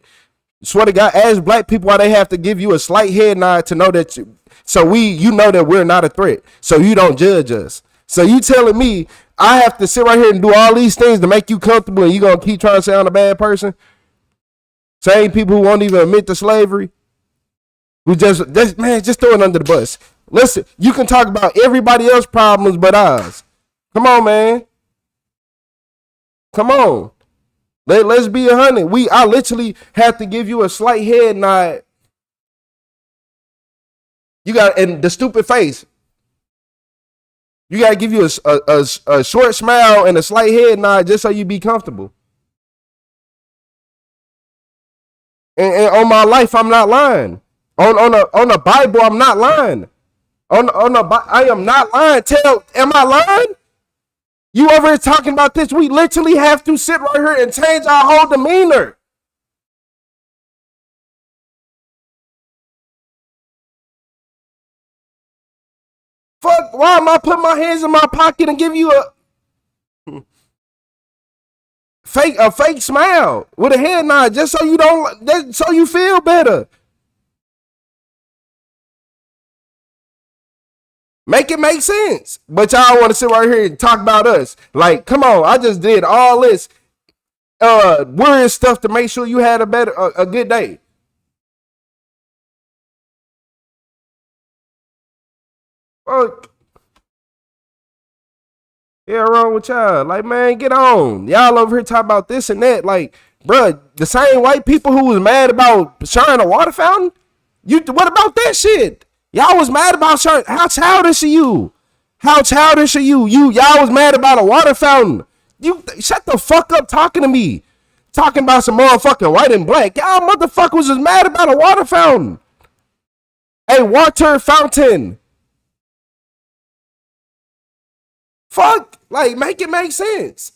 Swear to God, ask black people why they have to give you a slight head nod to know that you know that we're not a threat, so you don't judge us. So you telling me I have to sit right here and do all these things to make you comfortable and you gonna keep trying to say I'm a bad person? Same people who won't even admit to slavery, who just throw it under the bus. Listen, you can talk about everybody else's problems but ours. Come on, man. Come on. Let's be 100. I literally have to give you a slight head nod. You got, and the stupid face. You got to give you a short smile and a slight head nod just so you be comfortable. And on my life, I'm not lying. On the Bible, I'm not lying. I am not lying. Am I lying? You over here talking about this? We literally have to sit right here and change our whole demeanor. Fuck, why am I putting my hands in my pocket and give you a fake smile with a head nod just so you feel better? Make it make sense. But y'all want to sit right here and talk about us. Like, come on, I just did all this weird stuff to make sure you had a good day. Fuck. Yeah, wrong with y'all. Like, man, get on. Y'all over here talking about this and that. Like, bruh, the same white people who was mad about sharing a water fountain, what about that shit? Y'all was mad about sharing. How childish are you? How childish are you? Y'all was mad about a water fountain. You shut the fuck up talking to me. Talking about some motherfucking white and black. Y'all motherfuckers was mad about a water fountain. A water fountain. Fuck. Like, make it make sense.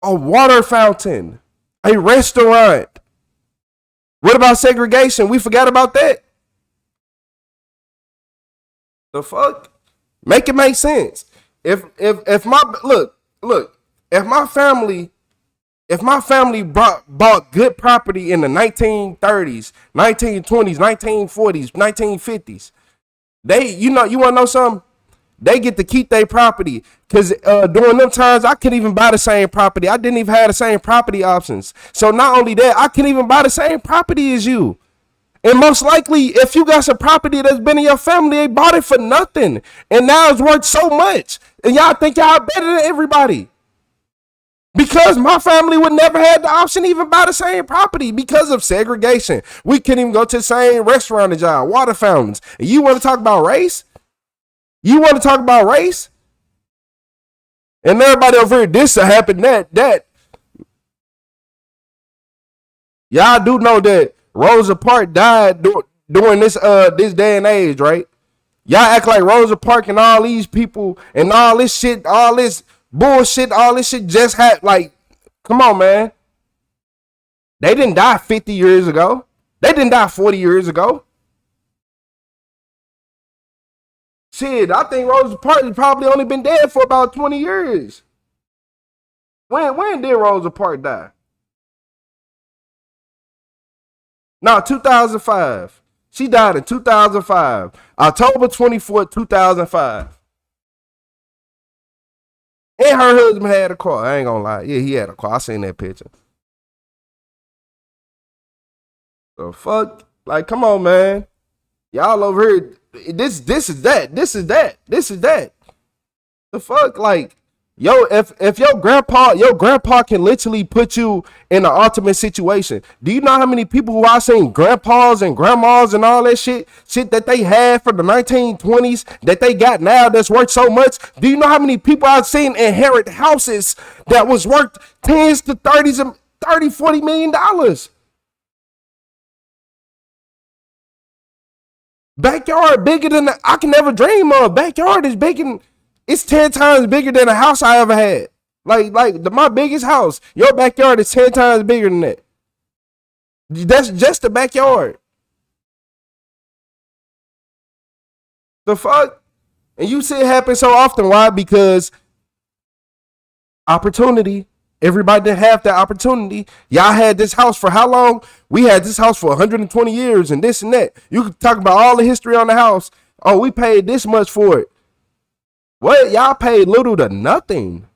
A water fountain. A restaurant. What about segregation? We forgot about that. The fuck? Make it make sense. If my family If my family bought good property in the 1930s, 1920s, 1940s, 1950s, you want to know something? They get to keep their property because during them times, I couldn't even buy the same property. I didn't even have the same property options. So not only that, I couldn't even buy the same property as you. And most likely, if you got some property that's been in your family, they bought it for nothing. And now it's worth so much. And y'all think y'all better than everybody. Because my family would never have the option to even buy the same property because of segregation. We couldn't even go to the same restaurant as y'all, water fountains. And you want to talk about race? You want to talk about race? And everybody over here, this happened, that. Y'all do know that Rosa Parks died during this day and age, right? Y'all act like Rosa Parks and all these people and all this shit, all this bullshit, all this shit just had, like, come on, man. They didn't die 50 years ago. They didn't die 40 years ago. Shit, I think Rosa Parks has probably only been dead for about 20 years. When did Rosa Parks die? No, 2005. She died in 2005. October 24th, 2005. And her husband had a car. I ain't gonna lie. Yeah, he had a car. I seen that picture. The fuck? Like, come on, man. Y'all over here. This is that. The fuck? Like, yo, if your grandpa can literally put you in an ultimate situation. Do you know how many people who I seen grandpas and grandmas and all that shit that they had from the 1920s that they got now that's worth so much? Do you know how many people I've seen inherit houses that was worth 10s to 30s and $40 million? Backyard bigger than I can never dream of. Backyard is big. It's 10 times bigger than a house I ever had. Like my biggest house. Your backyard is 10 times bigger than that. That's just the backyard. The fuck? And you see it happen so often. Why? Because opportunity. Everybody didn't have that opportunity. Y'all had this house for how long? We had this house for 120 years and this and that. You could talk about all the history on the house. Oh, we paid this much for it. What? Y'all paid little to nothing.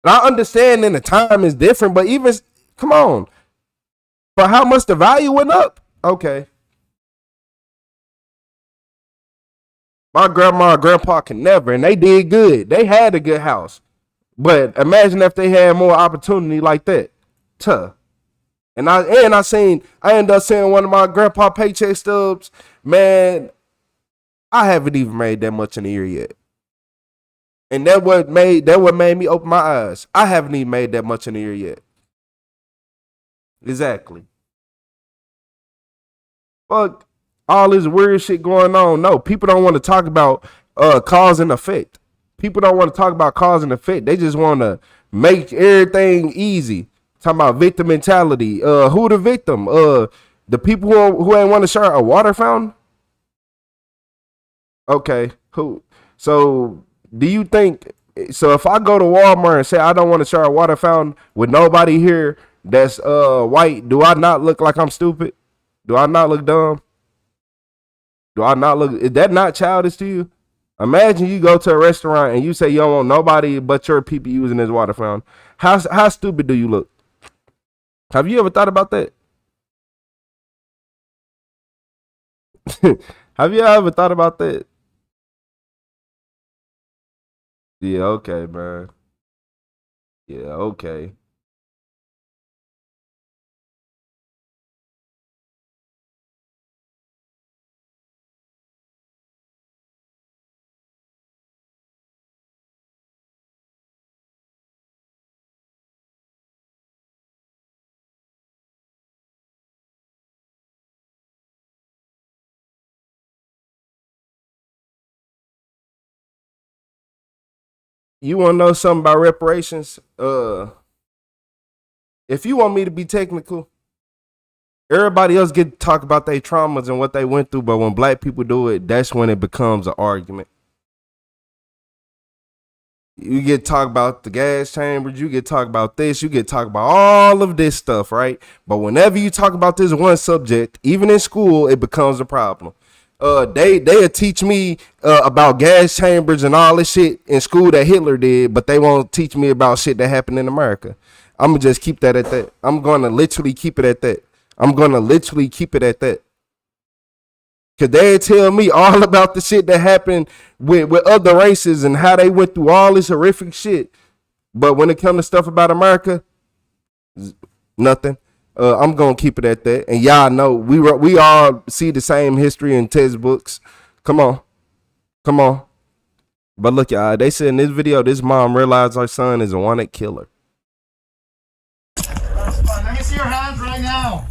And I understand in the time is different, but even, come on. For how much the value went up? Okay. My grandma and grandpa can never, and they did good. They had a good house. But imagine if they had more opportunity like that. Tuh. And I ended up seeing one of my grandpa paycheck stubs. Man, I haven't even made that much in a year yet. And that what made me open my eyes. I haven't even made that much in a year yet. Exactly. Fuck all this weird shit going on. No, people don't want to talk about cause and effect. People don't want to talk about cause and effect. They just want to make everything easy. Talking about victim mentality. Who the victim? The people who ain't want to share a water fountain? Okay, who? So do you think, so if I go to Walmart and say I don't want to share a water fountain with nobody here that's white, do I not look like I'm stupid? Do I not look dumb? Do I not look, is that not childish to you? Imagine you go to a restaurant and you say you don't want nobody but your people using this water fountain. How stupid do you look? Have you ever thought about that? Have you ever thought about that? Yeah, okay, man. Yeah, okay. You want to know something about reparations? If you want me to be technical, everybody else get to talk about their traumas and what they went through, but when black people do it, that's when it becomes an argument. You get to talk about the gas chambers, you get to talk about this, you get to talk about all of this stuff, right? But whenever you talk about this one subject, even in school, it becomes a problem. They'll teach me about gas chambers and all this shit in school that Hitler did, but they won't teach me about shit that happened in America. I'm gonna just keep that at that. I'm gonna literally keep it at that. Cause they tell me all about the shit that happened with other races and how they went through all this horrific shit. But when it comes to stuff about America, nothing. I'm gonna keep it at that. And y'all know we all see the same history in textbooks. Come on. But look, y'all, they said in this video, this mom realized her son is a wanted killer. Let me see your hands right now.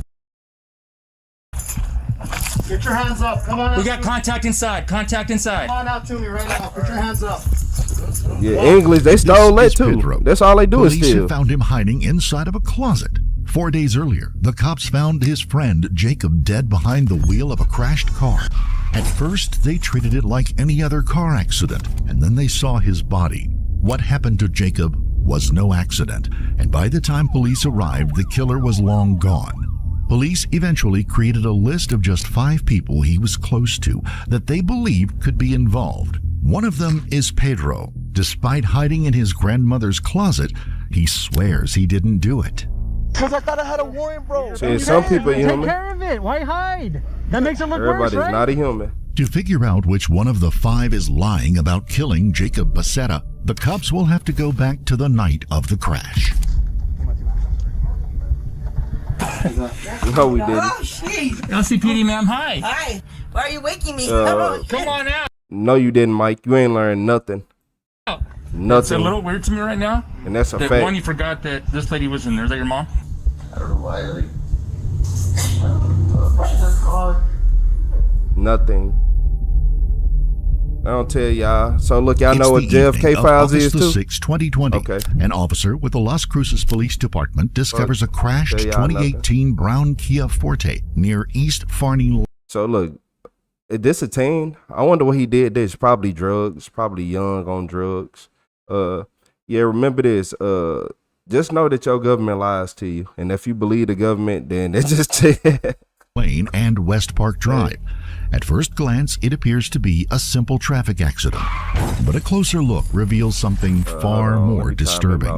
Get your hands up. Come on out. We got contact inside. Contact inside. Come on out to me right now. Put your hands up. Yeah, English, they stole that too. Pedro. That's all they do is Police steal. have found him hiding inside of a closet. 4 days earlier, the cops found his friend Jacob dead behind the wheel of a crashed car. At first, they treated it like any other car accident, and then they saw his body. What happened to Jacob was no accident, and by the time police arrived, the killer was long gone. Police eventually created a list of just 5 people he was close to that they believed could be involved. One of them is Pedro. Despite hiding in his grandmother's closet, he swears he didn't do it. Because I thought I had a warrant, bro. See, some people Take human. care of it. Why hide? That makes it look Everybody's worse, right? not a human. To figure out which one of the 5 is lying about killing Jacob Becerra, the cops will have to go back to the night of the crash. No, we didn't. Oh, jeez. LCPD, ma'am. Hi. Hi. Why are you waking me? Come on out. No, you didn't, Mike. You ain't learned nothing. Nothing. It's a little weird to me right now. And that's a that fact. One, you forgot that this lady was in there. Is that your mom? I don't know why. Nothing. I don't tell y'all. So look, y'all know what JFK files is too? August 6, 2020. Okay. An officer with the Las Cruces Police Department discovers a crashed 2018 brown Kia Forte near East Farney. So look, is this a teen? I wonder what he did. This probably drugs. Probably young on drugs. Yeah. Remember this. Just know that your government lies to you, and if you believe the government, then it's just Lane and West Park Drive. At first glance, it appears to be a simple traffic accident, but a closer look reveals something far more disturbing.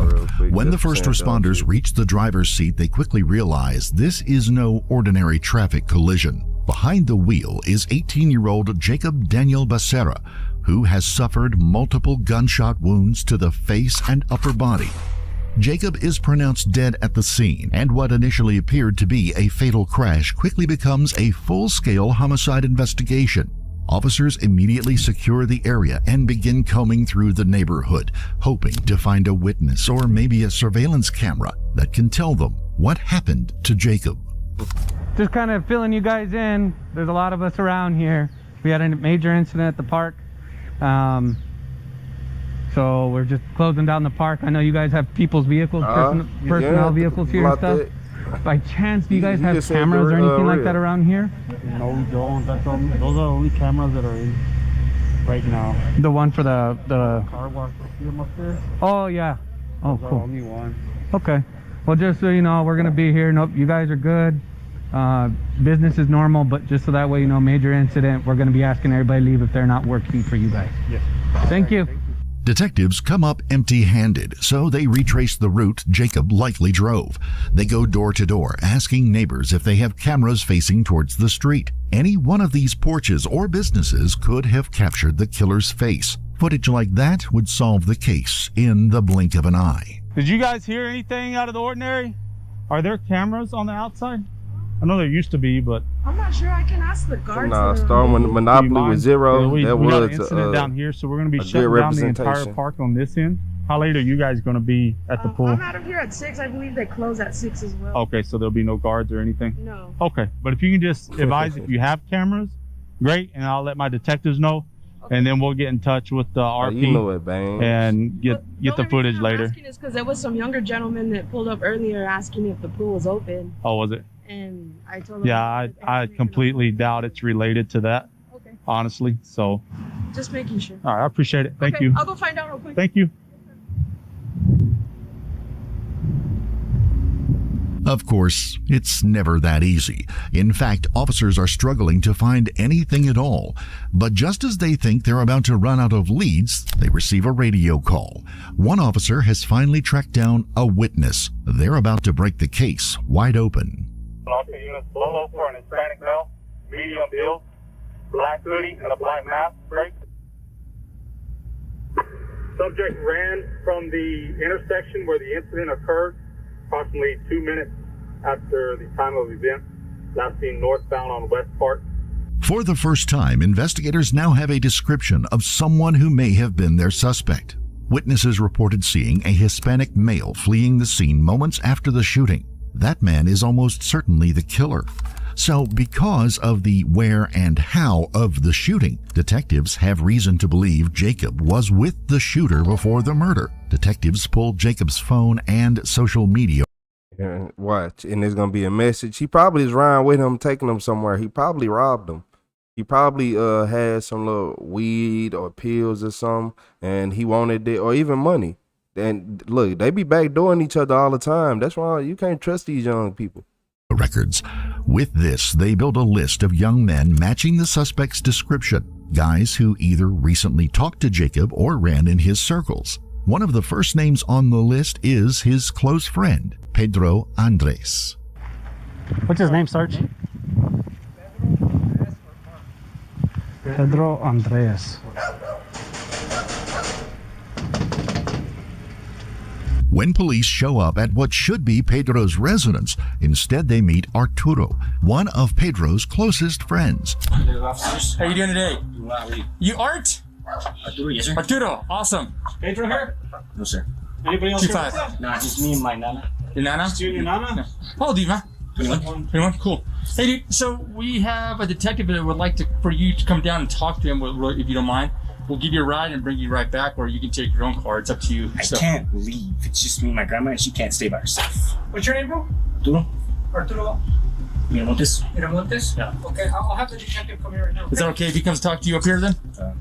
When the first responders reach the driver's seat, they quickly realize this is no ordinary traffic collision. Behind the wheel is 18-year-old Jacob Daniel Becerra, who has suffered multiple gunshot wounds to the face and upper body. Jacob is pronounced dead at the scene, and what initially appeared to be a fatal crash quickly becomes a full-scale homicide investigation. Officers immediately secure the area and begin combing through the neighborhood, hoping to find a witness or maybe a surveillance camera that can tell them what happened to Jacob. Just kind of filling you guys in. There's a lot of us around here. We had a major incident at the park. So we're just closing down the park. I know you guys have people's vehicles, personnel vehicles here and stuff. By chance, do you guys have cameras or anything like that around here? No, we don't. Those are the only cameras that are in right now. The one for the car wash. See them up there? Oh yeah. Oh Those are cool. only one. Okay. Well, just so you know, we're gonna be here. Nope, you guys are good. Business is normal, but just so that way you know, major incident. We're gonna be asking everybody to leave if they're not working for you guys. Yes. Thank you. Detectives come up empty-handed, so they retrace the route Jacob likely drove. They go door to door, asking neighbors if they have cameras facing towards the street. Any one of these porches or businesses could have captured the killer's face. Footage like that would solve the case in the blink of an eye. Did you guys hear anything out of the ordinary? Are there cameras on the outside? I know there used to be, but I'm not sure. I can ask the guards. Nah, Star Monopoly was zero. We that got was an incident down here, so we're going to be a shutting good down the entire representation. park on this end. How late are you guys going to be at the pool? I'm out of here at 6. I believe they close at 6 as well. Okay, so there'll be no guards or anything? No. Okay, but if you can just advise if you have cameras, great, and I'll let my detectives know, and then we'll get in touch with the RP you know it, bang. and get the footage later. Asking is because there was some younger gentleman that pulled up earlier asking if the pool was open. Oh, was it? And I told him. Yeah, I completely doubt it's related to that, honestly, so. Just making sure. All right, I appreciate it. Thank Okay, you. I'll go find out real quick. Thank you. Of course, it's never that easy. In fact, officers are struggling to find anything at all. But just as they think they're about to run out of leads, they receive a radio call. One officer has finally tracked down a witness. They're about to break the case wide open. Units low for an Hispanic male, medium build, black hoodie and a black mask. Break. Subject ran from the intersection where the incident occurred approximately 2 minutes after the time of event, last seen northbound on West Park. For the first time, investigators now have a description of someone who may have been their suspect. Witnesses reported seeing a Hispanic male fleeing the scene moments after the shooting. That man is almost certainly the killer. So, because of the where and how of the shooting, detectives have reason to believe Jacob was with the shooter before the murder. Detectives pulled Jacob's phone and social media. And watch, and there's gonna be a message. He probably is riding with him, taking him somewhere. He probably robbed him. He probably had some little weed or pills or something, and he wanted it, or even money. And look, they be backdooring each other all the time. That's why you can't trust these young people. Records. With this, they built a list of young men matching the suspect's description, guys who either recently talked to Jacob or ran in his circles. One of the first names on the list is his close friend, Pedro Andres. What's his name, Sarge? Pedro Andres. When police show up at what should be Pedro's residence, instead they meet Arturo, one of Pedro's closest friends. How you doing today? You Art? Arturo, yes sir. Arturo, awesome. Pedro here? No sir. Anybody else? 2-5. Nah, just me and my nana. Your nana? Just you and your nana? No. How old are you, man? 21. 21, cool. Hey dude, so we have a detective that would like for you to come down and talk to him if you don't mind. We'll give you a ride and bring you right back, or you can take your own car. It's up to you. I can't leave. It's just me and my grandma, and she can't stay by herself. What's your name, bro? Arturo. Arturo. Miramontes. Miramontes? Yeah. Okay, I'll have the detective come here right now. Is that okay if he comes talk to you up here then?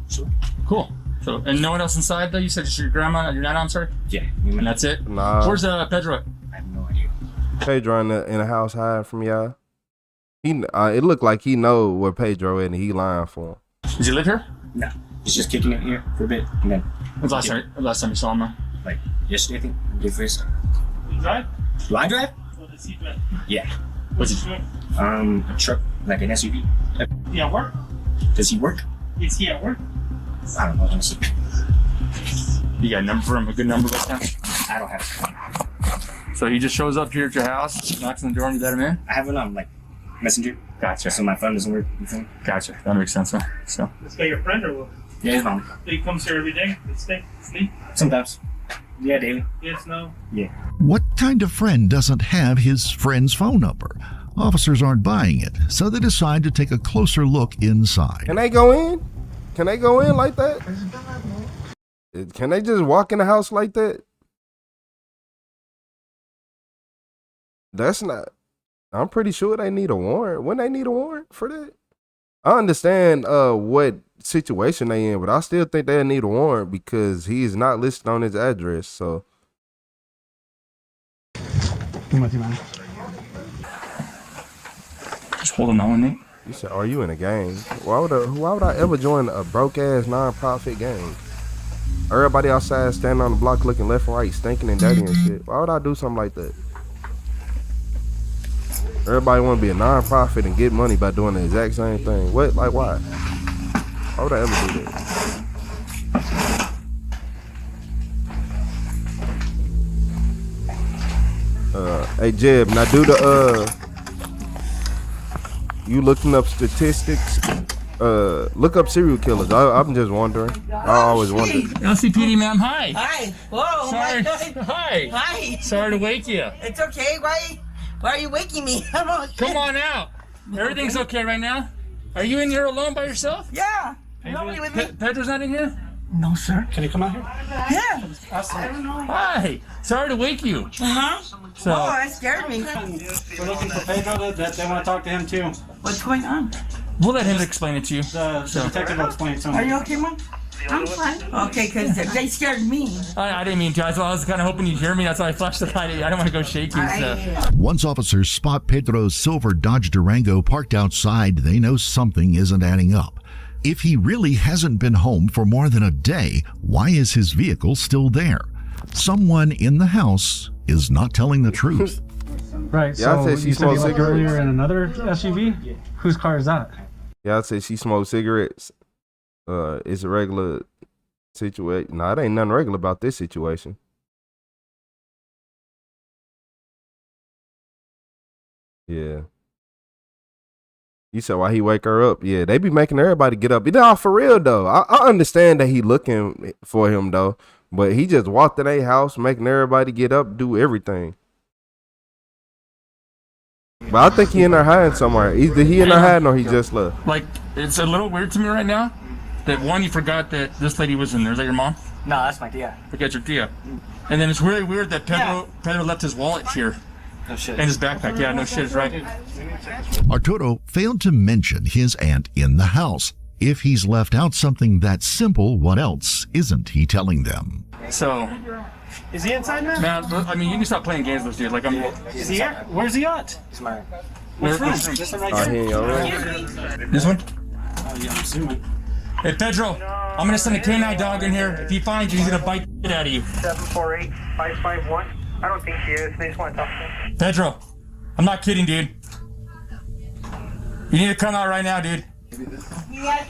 Sure. Cool. So, and no one else inside though? You said just your grandma, your nana, I'm sorry? Yeah. And that's it? Nah. Where's Pedro? I have no idea. Pedro in the house hiding from y'all. It looked like he know where Pedro is and he lying for him. Does he live here? No. He's just kicking it here for a bit, and then. When's last time you saw him, man? Like yesterday, I think. Day first. You drive? Do I drive? What does he drive? Yeah. What's he doing? A truck, like an SUV. He at work? Does he work? Is he at work? I don't know, honestly. You got a number for him? A good number right now? I don't have. So he just shows up here at your house, knocks on the door, and you let him in? I have one like messenger. Gotcha. So my phone doesn't work. Gotcha. That makes sense, man. So. This guy your friend or what? Yeah, his mom. So he comes here every day to stay, sleep? Sometimes. Yeah, daily. Yes, no? Yeah. What kind of friend doesn't have his friend's phone number? Officers aren't buying it, so they decide to take a closer look inside. Can they go in? Can they go in like that? Can they just walk in the house like that? That's not. I'm pretty sure they need a warrant. Wouldn't they need a warrant for that? I understand what situation they in, but I still think they need a warrant because he is not listed on his address. So. Just holding on, Nate. You said, "Are you in a gang? Why would I ever join a broke ass non-profit gang? Everybody outside standing on the block looking left and right, stinking and dirty and shit. Why would I do something like that? Everybody want to be a non-profit and get money by doing the exact same thing. What? Like why? Why would I ever do that? Hey Jeb, now do the you looking up statistics? Look up serial killers. I'm just wondering. I always wonder. LCPD, ma'am. Hi. Hi. Whoa. Sorry. Hi. Hi. Sorry to wake you. It's okay. Why are you waking me? Come on out. Everything's okay right now. Are you in here alone by yourself? Yeah. Nobody with me. Pedro's not in here? No, sir. Can you come out here? Yeah. I don't know. Hi. Sorry to wake you. So, oh, that scared me. We're looking for Pedro. They want to talk to him too. What's going on? We'll let him explain it to you. The detective will explain it to him. Are you okay, Mom? I'm fine. Okay, because they scared me. I didn't mean to. I was kind of hoping you'd hear me. That's why I flashed the light. I don't want to go shaking. So. Once officers spot Pedro's silver Dodge Durango parked outside, they know something isn't adding up. If he really hasn't been home for more than a day, why is his vehicle still there? Someone in the house is not telling the truth. Right, Yeah, so I'd say she you said you smoked left earlier cigarettes. in another SUV? Whose car is that? Yeah, I'd say she smoked cigarettes. It's a regular situation. Nah, it ain't nothing regular about this situation. Yeah. You said why he wake her up? Yeah, they be making everybody get up. Nah, for real though. I understand that he looking for him though, but he just walked in their house, making everybody get up, do everything. But I think he in there hiding somewhere. Either he in there hiding or he just left. Like, it's a little weird to me right now that one, you forgot that this lady was in there. Is that your mom? No, that's my tia. Forget your tia. And then it's really weird that Pedro left his wallet here. No shit. And his backpack. Yeah, no shit, is right. Arturo failed to mention his aunt in the house. If he's left out something that simple, what else isn't he telling them? So, Is he inside now? man, I mean, you can stop playing games with this dude. Like, Is he here? Where's he at? He's my. Which room? This one right He here? in your room. This one? Oh, yeah, I'm assuming. Hey, Pedro, I'm gonna send a canine dog in here. If he finds you, he's gonna bite the shit out of you. 748-551. I don't think she is. They just want to talk to him. Pedro, I'm not kidding, dude. You need to come out right now, dude.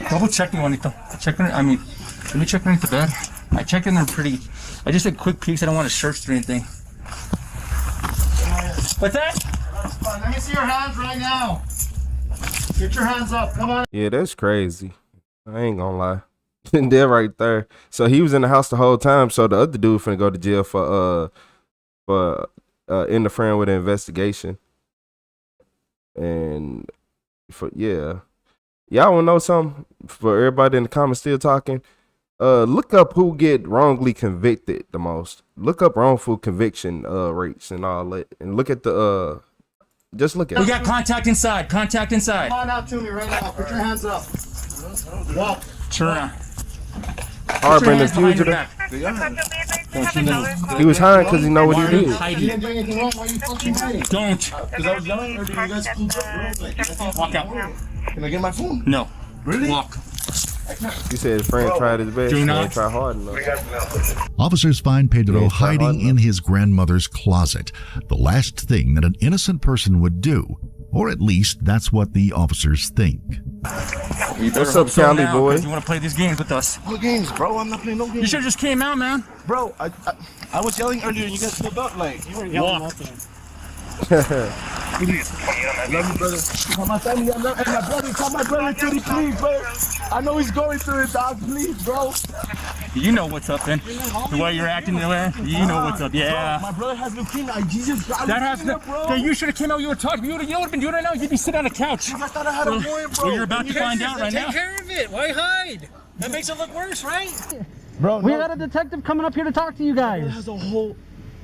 Double check me, Juanito. Let me check underneath the bed. I checked in there pretty. I just did quick peeks. I don't want to search through anything. What's that? Let me see your hands right now. Get your hands up. Come on. Yeah, that's crazy. I ain't gonna lie. They're right there. So he was in the house the whole time. So the other dude finna go to jail for interfering with the investigation. And y'all wanna know something? For everybody in the comments still talking, look up who get wrongly convicted the most. Look up wrongful conviction rates and all that, and look at the just look at We it. got contact inside. Contact inside. Come on out to me right now. Put your hands up. Walk. Turn around. Harbor the fugitive. He was hiding because he know what he did. You didn't do anything wrong. Why you fucking hiding? Don't. Because I was yelling or did you guys keep up? Walk out. Can I get my phone? No. Really? Walk. He said his friend tried his best. Do He not. ain't try hard enough. Officers find Pedro Yeah, try hard hiding in his grandmother's closet, the last thing that an innocent person would do, or at least that's what the officers think. You better What's hope up, so Cali now, boy? 'cause you want to play these games with us. What games, bro? I'm not playing no games. You should have just came out, man. Bro, I was yelling earlier and you guys pulled up like you were yelling. Walk. I love you, brother. Call my family. I love and my brother. Call my brother, Titty, please, bro. I know he's going through it, dog. Please, bro. You know what's up, then. The way you're acting, the way you know what's up. Yeah. Bro, my brother has leukemia. Jesus, God. That has no. bro. You should have came out. You were talking. You know what I've been doing right now? You'd be sitting on a couch. I thought I had a warrant, bro. Well, you're about to find out right now. Take care of it. Why hide? That makes it look worse, right? Bro, We got a detective coming up here to talk to you guys. has a whole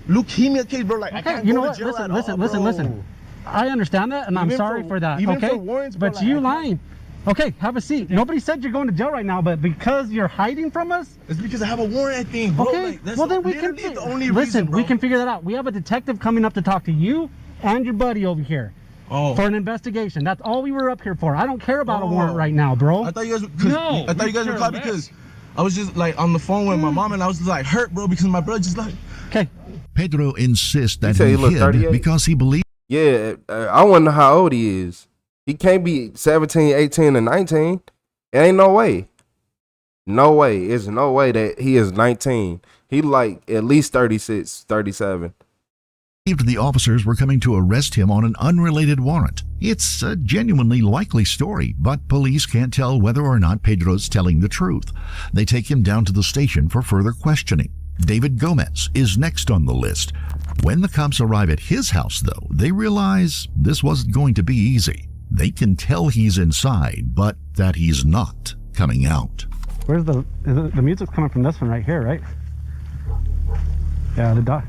leukemia case, bro. Like, I Okay, can't you go know to what? jail at Listen, all, listen. bro. I understand that, and I'm Even sorry for that. even Okay, for warrants, bro, but like, you I can't- lying. Okay, have a seat. Nobody said you're going to jail right now, but because you're hiding from us. It's because I have a warrant, I think, bro. Okay, Like, that's well then we can. literally the only Listen, reason, bro. we can figure that out. We have a detective coming up to talk to you and your buddy over here. Oh. For an investigation. That's all we were up here for. I don't care about a warrant right now, bro. I thought you guys. No, I thought you guys were caught because I was just like on the phone with my mom and I was just like hurt, bro, because my brother just like. Okay. Pedro insists that said he he looked hid 38? because he believes. Yeah, I want to know how old he is. He can't be 17, 18, and 19. It ain't no way. No way. It's no way that he is 19. He like at least 36, 37. The officers were coming to arrest him on an unrelated warrant. It's a genuinely likely story, but police can't tell whether or not Pedro's telling the truth. They take him down to the station for further questioning. David Gomez is next on the list. When the cops arrive at his house, though, they realize this wasn't going to be easy. They can tell he's inside, but that he's not coming out. Where's the music's coming from this one right here, right? Yeah, the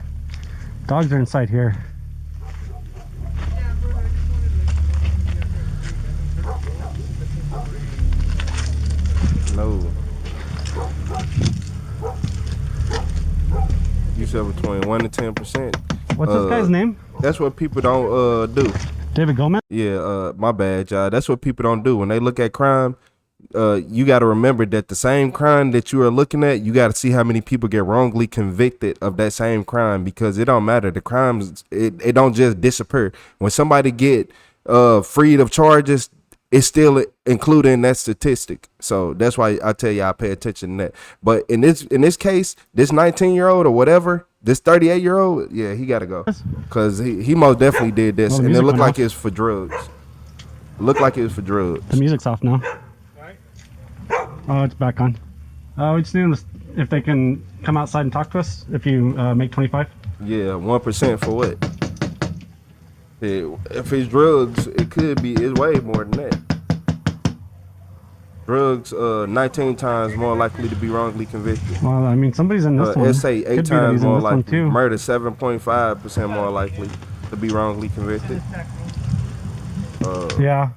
dogs are inside here. No. except between 1 and 10%. What's this guy's name? That's what people don't do. David Gomez? Yeah, my bad, y'all. That's what people don't do when they look at crime. You got to remember that the same crime that you are looking at, you got to see how many people get wrongly convicted of that same crime, because it don't matter. The crimes, it don't just disappear. When somebody get freed of charges, it's still included in that statistic. So that's why I tell y'all pay attention to that. But in this case, this 19-year-old or whatever, this 38-year-old, yeah, he got to go, because he most definitely did this, and it looked like it's for drugs. Looked like it was for drugs. The music's off now. Oh, it's back on. We just need if they can come outside and talk to us if you make 25. Yeah, 1% for what? If it's drugs, it could be. It's way more than that. Drugs, 19 times more likely to be wrongly convicted. Well, I mean, somebody's in this one. Let's say 8 Could be that times he's in more this one likely. too. Murder, 7.5% more likely to be wrongly convicted. Yeah.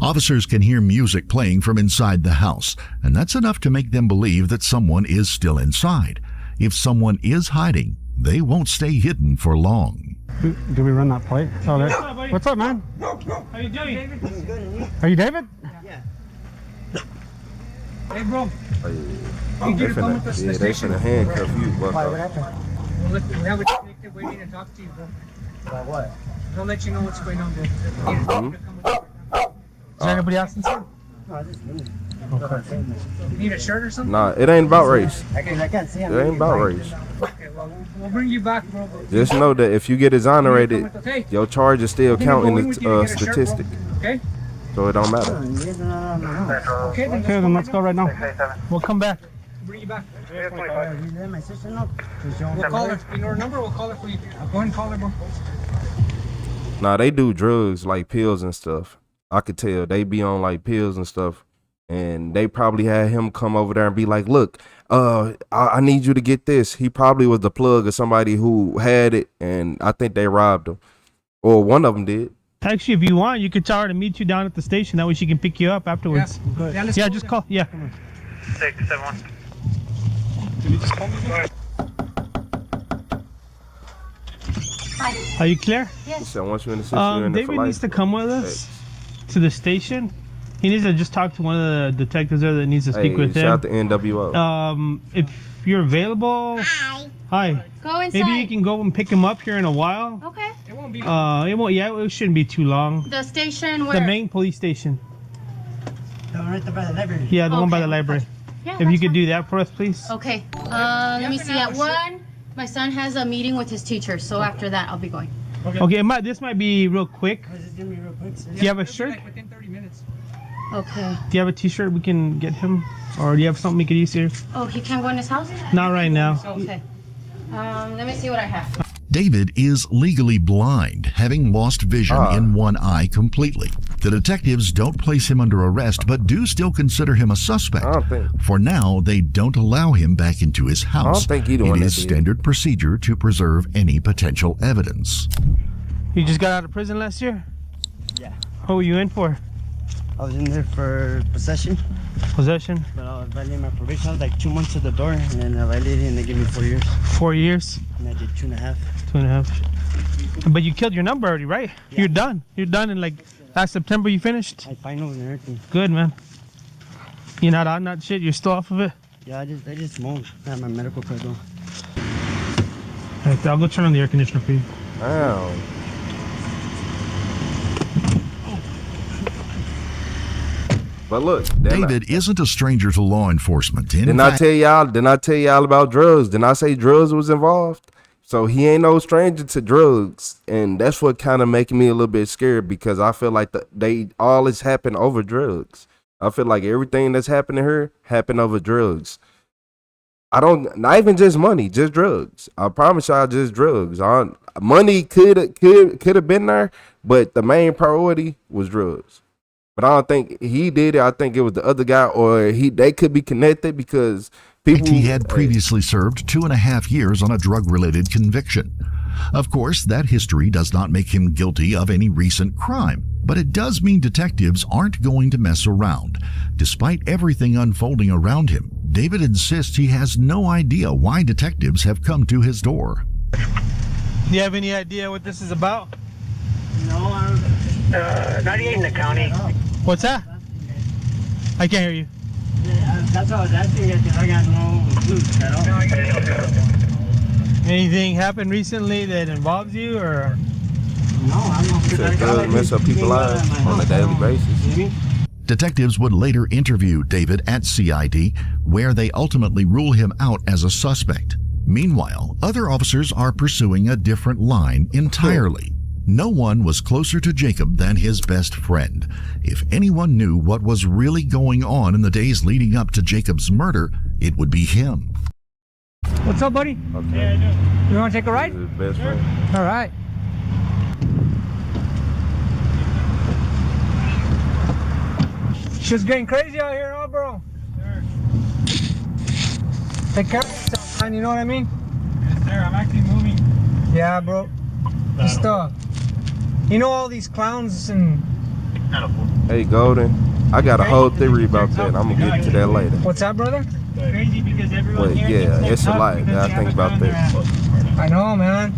Officers can hear music playing from inside the house, and that's enough to make them believe that someone is still inside. If someone is hiding, they won't stay hidden for long. Do we run that plate? Oh, there. What's up, man? How you doing? Are you David? Yeah. Hey, bro. They finna handcuff you, Why, what happened? We have a detective waiting to talk to you, bro. About what? They'll let you know what's going on, bro. Is there anybody else inside? No, just me. You need a shirt or something? Nah, it ain't about race. I can't see him. It ain't about race. Okay, well, we'll bring you back, bro. Just know that if you get exonerated, your charge is still counting the statistic. Okay? So it don't matter. Okay, then let's go right now. We'll come back. Bring you back. My sister know. We'll call her. You know her number? We'll call her for you. Go ahead and call her, bro. Nah, they do drugs like pills and stuff. I could tell they be on like pills and stuff, and they probably had him come over there and be like, look, I need you to get this. He probably was the plug of somebody who had it, and I think they robbed him, or one of them did. Actually, if you want, you could tell her to meet you down at the station. That way she can pick you up afterwards. Yeah, just call. Yeah. 671. Can you just call me? Hi. Are you clear? Yes. So once you're in the system, you're in there for David life. needs to come with us to the station. He needs to just talk to one of the detectives there that needs to speak with him. Shout out to NWO. If you're available. Hi. Go inside. Maybe you can go and pick him up here in a while. Okay. It won't be. It shouldn't be too long. The station where? The main police station. The one right there by the library. Yeah, the one by the library. Yeah, if you could do that for us, please. Okay. Let me see. At 1, my son has a meeting with his teacher, so after that, I'll be going. Okay, this might be real quick. This is gonna be real quick. Do you have a shirt? Like within 30 minutes. Okay. Do you have a t-shirt we can get him? Or do you have something we could use here? Oh, he can't go in his house? Not right now. Okay. Let me see what I have. David is legally blind, having lost vision in one eye completely. The detectives don't place him under arrest, but do still consider him a suspect. For now, they don't allow him back into his house. It is standard procedure to preserve any potential evidence. You just got out of prison last year? Yeah. What were you in for? I was in there for possession. Possession? But I violated my probation. I was like 2 months at the door, and then I violated it, and they gave me 4 years. 4 years? And I did 2.5. 2.5. But you killed your number already, right? Yeah. You're done. You're done in like last September you finished? I finals and everything. Good, man. You're not on that shit? You're still off of it? Yeah, I just smoked. I have my medical card though. Alright, I'll go turn on the air conditioner for you. Wow. But look, David isn't a stranger to law enforcement. Didn't I tell y'all about drugs? Didn't I say drugs was involved? So he ain't no stranger to drugs, and that's what kind of making me a little bit scared, because I feel like all this happened over drugs. I feel like everything that's happened to her happened over drugs. Not even just money, just drugs. I promise y'all, just drugs. Money could have been there, but the main priority was drugs. But I don't think he did it. I think it was the other guy, or they could be connected, because people. He had previously served 2.5 years on a drug-related conviction. Of course, that history does not make him guilty of any recent crime, but it does mean detectives aren't going to mess around. Despite everything unfolding around him, David insists he has no idea why detectives have come to his door. Do you have any idea what this is about? No, 98 in the county. What's that? I can't hear you. That's all I was asking. I got no clue. Anything happened recently that involves you, or? No, I'm not sure. It does mess up people's lives on a daily basis. Detectives would later interview David at CID, where they ultimately rule him out as a suspect. Meanwhile, other officers are pursuing a different line entirely. No one was closer to Jacob than his best friend. If anyone knew what was really going on in the days leading up to Jacob's murder, it would be him. What's up, buddy? Okay. Yeah, I do. You want to take a ride? His best friend. All right. Shit's getting crazy out here, huh, bro? Take care of yourself, man. You know what I mean? Yes, sir. I'm actually moving. Yeah, bro. Just you know all these clowns and. Hey, Golden. I got a whole theory about that. I'm gonna get to that later. What's that, brother? Crazy because everyone But here yeah, thinks it's a they're lot. tough because I they think have a about gun in their hand. that. I know, man.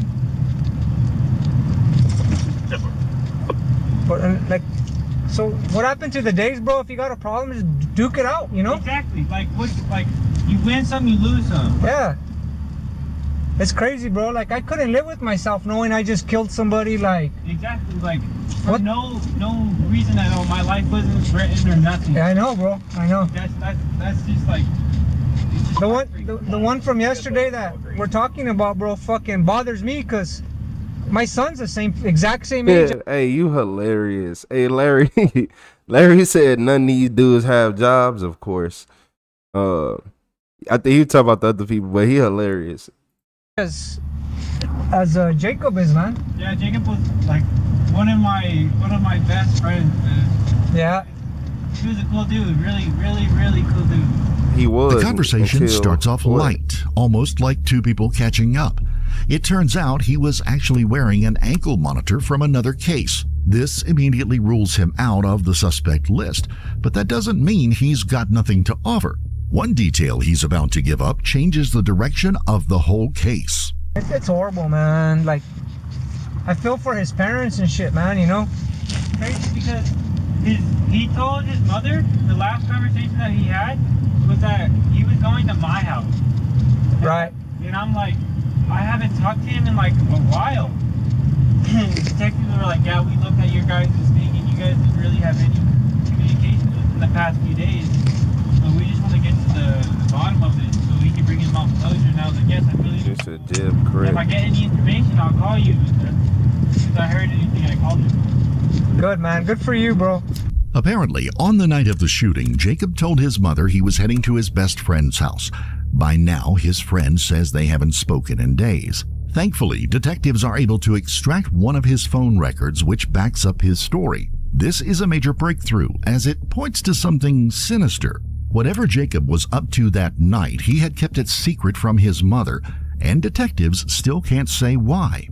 But like, so what happened to the days, bro? If you got a problem, just duke it out, you know? Exactly. Like you win some, you lose some. Yeah. It's crazy, bro. Like, I couldn't live with myself knowing I just killed somebody. Like, exactly. Like, for no reason at all. My life wasn't threatened or nothing. Yeah, I know, bro. I know. That's just like. The one from yesterday that we're talking about, bro, fucking bothers me because my son's the exact same age. Yeah, hey, you hilarious. Hey, Larry. Larry said none of these dudes have jobs, of course. I think he talking about the other people, but he hilarious. As Jacob is, man. Yeah, Jacob was like one of my best friends, man. Yeah. He was a cool dude. Really, really, really cool dude. He was. The conversation until starts off what? light, almost like two people catching up. It turns out he was actually wearing an ankle monitor from another case. This immediately rules him out of the suspect list, but that doesn't mean he's got nothing to offer. One detail he's about to give up changes the direction of the whole case. It's horrible, man. Like, I feel for his parents and shit, man, you know? Crazy because he told his mother, the last conversation that he had was that he was going to my house. Right. And I'm like, I haven't talked to him in like a while. And the detectives were like, yeah, we looked at your guys' thing and you guys didn't really have any communication in the past few days. So we just want to get to the bottom of it so we can bring him out closure. And I was like, yes, I really do. It's a Jeb, correct. If I get any information, I'll call you. As soon as I heard anything, I called you. Good, man. Good for you, bro. Apparently, on the night of the shooting, Jacob told his mother he was heading to his best friend's house. By now, his friend says they haven't spoken in days. Thankfully, detectives are able to extract one of his phone records, which backs up his story. This is a major breakthrough, as it points to something sinister. Whatever Jacob was up to that night, he had kept it secret from his mother, and detectives still can't say why.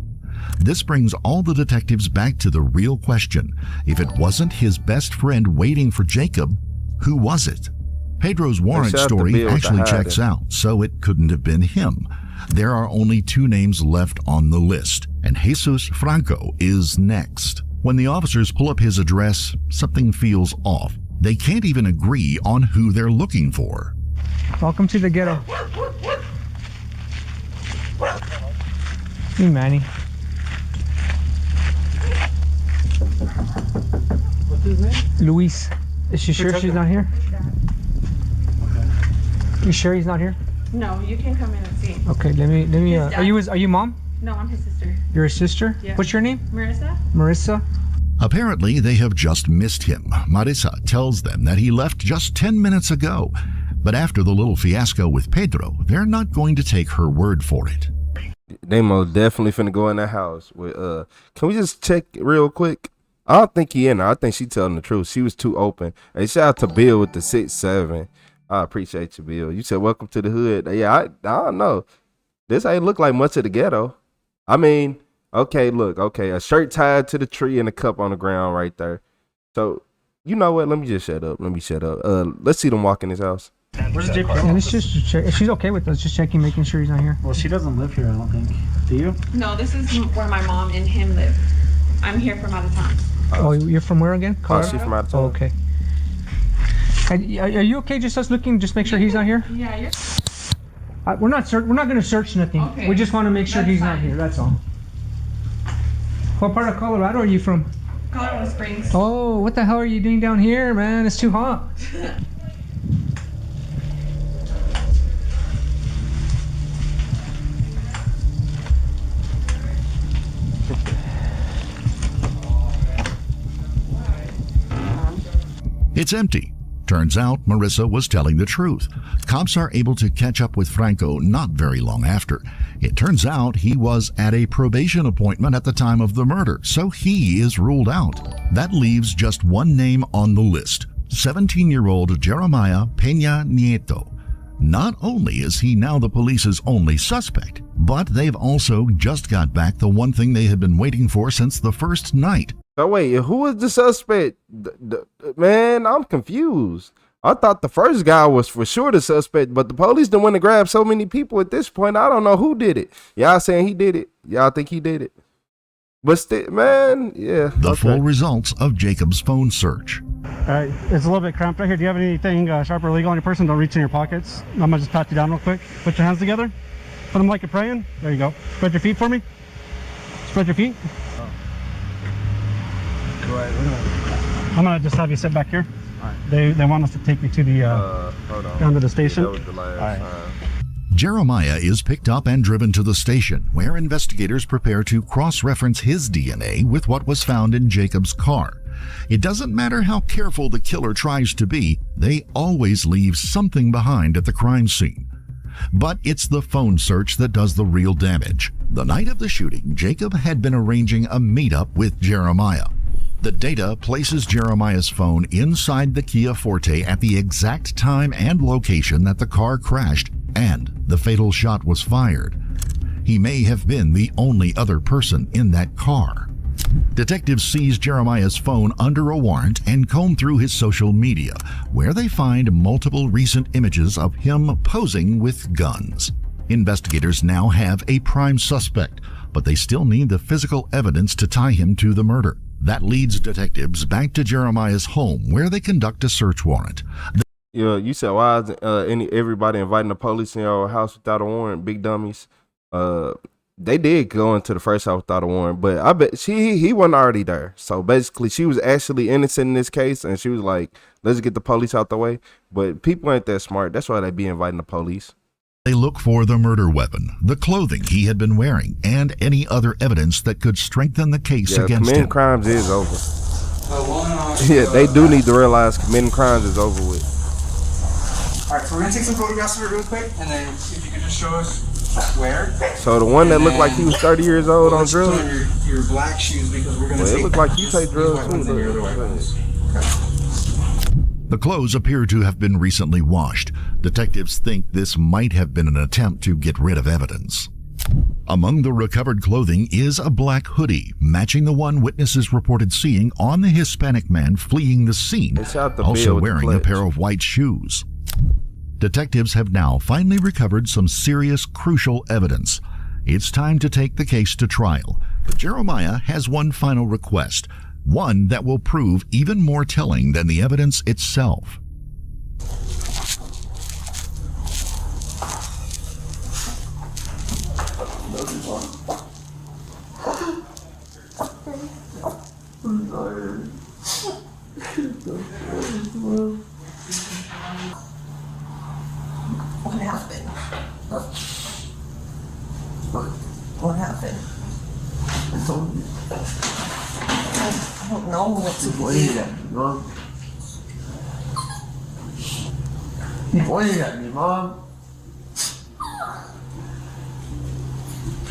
This brings all the detectives back to the real question. If it wasn't his best friend waiting for Jacob, who was it? Pedro's warrant story actually checks out, so it couldn't have been him. There are only two names left on the list, and Jesus Franco is next. When the officers pull up his address, something feels off. They can't even agree on who they're looking for. Welcome to the ghetto. Hey, Manny. What's his name? Luis. Is she sure she's not here? You sure he's not here? No, you can come in and see. Okay, let me. Are you mom? No, I'm his sister. You're a sister? Yeah. What's your name? Marissa? Marissa? Apparently, they have just missed him. Marissa tells them that he left just 10 minutes ago. But after the little fiasco with Pedro, they're not going to take her word for it. They most definitely finna go in that house with can we just check real quick? I don't think he in there. I think she telling the truth. She was too open. Hey, shout out to Bill with the 6'7". I appreciate you, Bill. You said welcome to the hood. Yeah, I don't know. This ain't look like much of the ghetto. I mean, okay, look, okay, a shirt tied to the tree and a cup on the ground right there. So, you know what? Let me just shut up. Let's see them walk in his house. Where's the GPS? And it's just check. If she's okay with us, just checking, making sure he's not here. Well, she doesn't live here, I don't think. Do you? No, this is where my mom and him live. I'm here from out of town. Oh, you're from where again? Colorado? She's from out of town. Oh, okay. Are you okay? Just us looking, just make sure he's not here. Yeah, you're. We're not going to search nothing. Okay. We just want to make sure he's not here. That's all. What part of Colorado are you from? Colorado Springs. Oh, what the hell are you doing down here, man? It's too hot. It's empty. Turns out Marissa was telling the truth. Cops are able to catch up with Franco not very long after. It turns out he was at a probation appointment at the time of the murder, so he is ruled out. That leaves just one name on the list, 17-year-old Jeremiah Peña Nieto. Not only is he now the police's only suspect, but they've also just got back the one thing they had been waiting for since the first night. So wait, who is the suspect? Man, I'm confused. I thought the first guy was for sure the suspect, but the police done went to grab so many people at this point. I don't know who did it. Y'all saying he did it. Y'all think he did it. But still, man, yeah. The full results of Jacob's phone search. It's a little bit cramped right here. Do you have anything sharp or illegal on your person? Don't reach in your pockets. I'm going to just pat you down real quick. Put your hands together. Put them like you're praying. There you go. Spread your feet for me. Spread your feet. I'm gonna just have you sit back here. They want us to take you to the down to the station. Jeremiah is picked up and driven to the station, where investigators prepare to cross-reference his DNA with what was found in Jacob's car. It doesn't matter how careful the killer tries to be, they always leave something behind at the crime scene. But it's the phone search that does the real damage. The night of the shooting, Jacob had been arranging a meetup with Jeremiah. The data places Jeremiah's phone inside the Kia Forte at the exact time and location that the car crashed and the fatal shot was fired. He may have been the only other person in that car. Detectives seize Jeremiah's phone under a warrant and comb through his social media, where they find multiple recent images of him posing with guns. Investigators now have a prime suspect, but they still need the physical evidence to tie him to the murder. That leads detectives back to Jeremiah's home, where they conduct a search warrant. Yeah, you said why is everybody inviting the police in your house without a warrant? Big dummies. They did go into the first house without a warrant, but I bet he wasn't already there. So basically, she was actually innocent in this case, and she was like, "Let's get the police out the way." But people ain't that smart. That's why they be inviting the police. They look for the murder weapon, the clothing he had been wearing, and any other evidence that could strengthen the case against committing him. crimes is over. Yeah, they do need to realize committing crimes is over with. All right, so we're gonna take some photographs of it real quick, and then if you could just show us where. So the one that looked like he was 30 years old on drugs. Your black shoes, because we're gonna. Well, it looked like you take drugs too. The clothes appear to have been recently washed. Detectives think this might have been an attempt to get rid of evidence. Among the recovered clothing is a black hoodie, matching the one witnesses reported seeing on the Hispanic man fleeing the scene, also wearing a pair of white shoes. Detectives have now finally recovered some serious, crucial evidence. It's time to take the case to trial, but Jeremiah has one final request, one that will prove even more telling than the evidence itself. What happened? What happened? I don't know what to do. He pointed at me, Mom.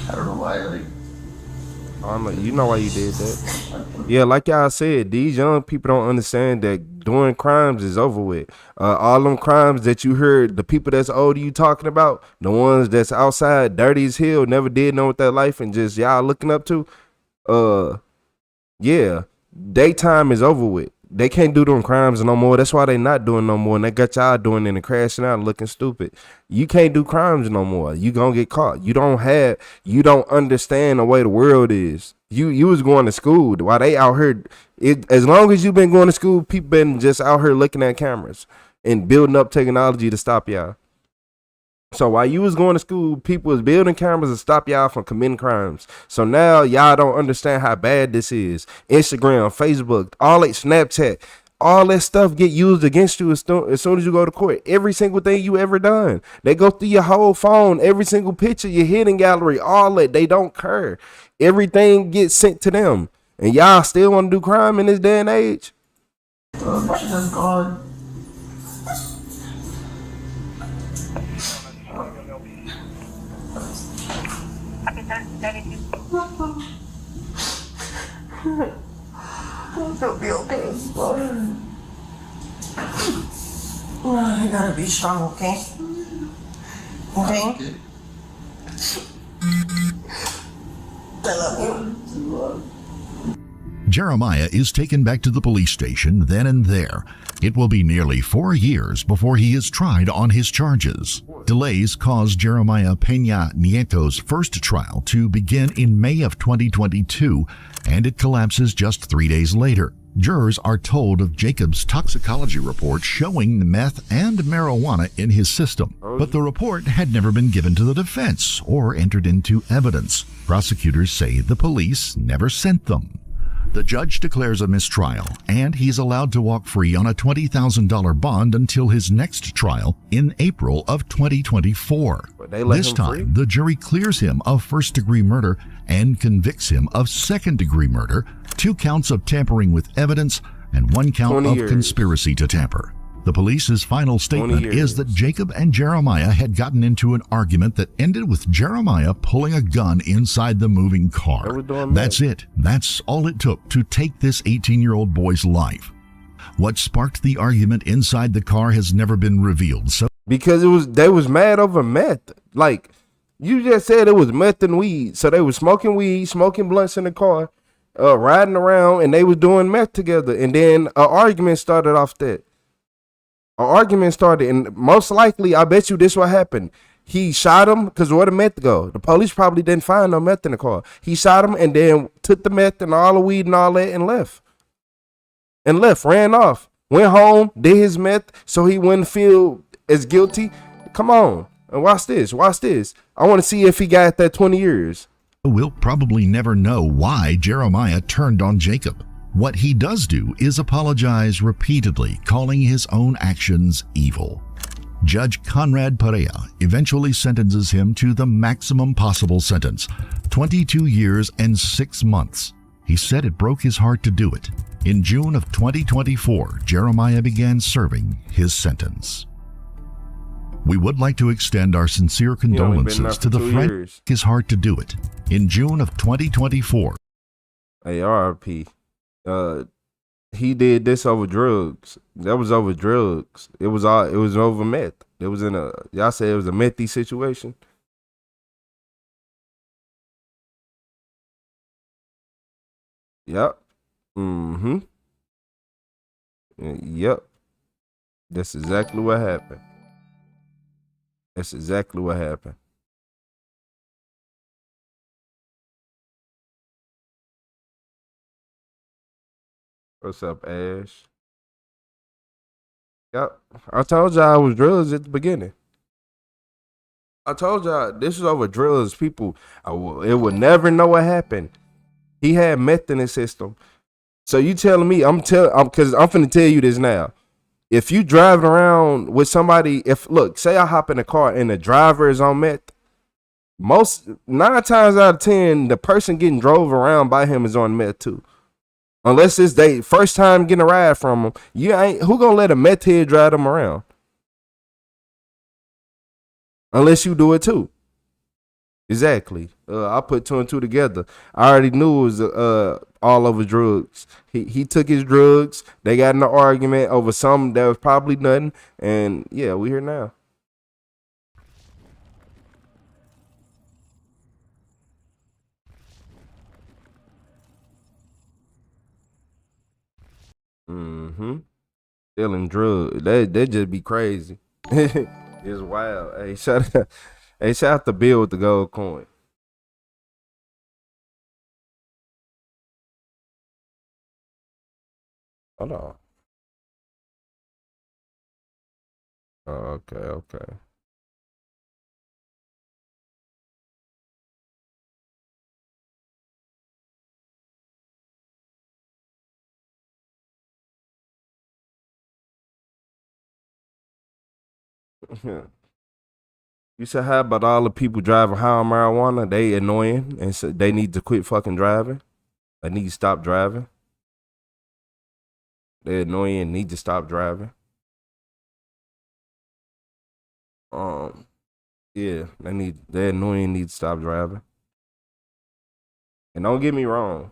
I don't know why. You know why you did that. Yeah, like y'all said, these young people don't understand that Doing crimes is over with. All them crimes that you heard, the people that's older you talking about, the ones that's outside dirty as hell, never did know what that life and just y'all looking up to, yeah, daytime is over with. They can't do them crimes no more. That's why they not doing no more. And they got y'all doing it and crashing out and looking stupid. You can't do crimes no more. You gonna get caught. You don't understand the way the world is. You was going to school while they out here. As long as you been going to school, people been just out here looking at cameras and building up technology to stop y'all. So while you was going to school, people was building cameras to stop y'all from committing crimes. So now y'all don't understand how bad this is. Instagram, Facebook, all that, Snapchat, all that stuff get used against you as soon as you go to court. Every single thing you ever done. They go through your whole phone, every single picture, your hidden gallery, all that. They don't care. Everything gets sent to them. And y'all still want to do crime in this day and age? It'll be okay. You gotta be strong, okay? Okay? I love you. Jeremiah is taken back to the police station then and there. It will be nearly 4 years before he is tried on his charges. Delays caused Jeremiah Peña Nieto's first trial to begin in May of 2022, and it collapses just 3 days later. Jurors are told of Jacob's toxicology report showing meth and marijuana in his system, but the report had never been given to the defense or entered into evidence. Prosecutors say the police never sent them. The judge declares a mistrial, and he's allowed to walk free on a $20,000 bond until his next trial in April of 2024. This time, the jury clears him of first-degree murder and convicts him of second-degree murder, 2 counts of tampering with evidence, and 1 count of conspiracy to tamper. The police's final statement is that Jacob and Jeremiah had gotten into an argument that ended with Jeremiah pulling a gun inside the moving car. That's it. That's all it took to take this 18-year-old boy's life. What sparked the argument inside the car has never been revealed. Because they was mad over meth. Like, you just said it was meth and weed. So they was smoking weed, smoking blunts in the car, riding around, and they was doing meth together. And then an argument started off that. An argument started, and most likely, I bet you this what happened. He shot him, because where the meth go? The police probably didn't find no meth in the car. He shot him and then took the meth and all the weed and all that and left. Ran off. Went home, did his meth so he wouldn't feel as guilty. Come on. And watch this. I want to see if he got that 20 years. We'll probably never know why Jeremiah turned on Jacob. What he does do is apologize repeatedly, calling his own actions evil. Judge Conrad Perea eventually sentences him to the maximum possible sentence, 22 years and 6 months. He said it broke his heart to do it. In June of 2024, Jeremiah began serving his sentence. We would like to extend our sincere condolences to the friend his heart to do it. In June of 2024, ARP. He did this over drugs. That was over drugs. It was over meth. It was y'all said it was a methy situation. Yep. Yep. That's exactly what happened. What's up, Ash? Yep. I told y'all it was drugs at the beginning. I told y'all this is over drugs. People, it would never know what happened. He had meth in his system. So you telling me, because I'm finna tell you this now. If you driving around with somebody, say I hop in a car and the driver is on meth, 9 times out of 10, the person getting drove around by him is on meth too. Unless it's they first time getting a ride from them, who gonna let a meth head drive them around? Unless you do it too. Exactly. I put 2 and 2 together. I already knew it was all over drugs. He took his drugs. They got in an argument over something that was probably nothing. And yeah, we here now. Stealing drugs. That just be crazy. It's wild. Hey, shout out to Bill with the gold coin. Hold on. Oh, okay. You said, how about all the people driving high on marijuana? They annoying and so they need to quit fucking driving. They need to stop driving. They're annoying and need to stop driving. Yeah, they're annoying and need to stop driving. And don't get me wrong.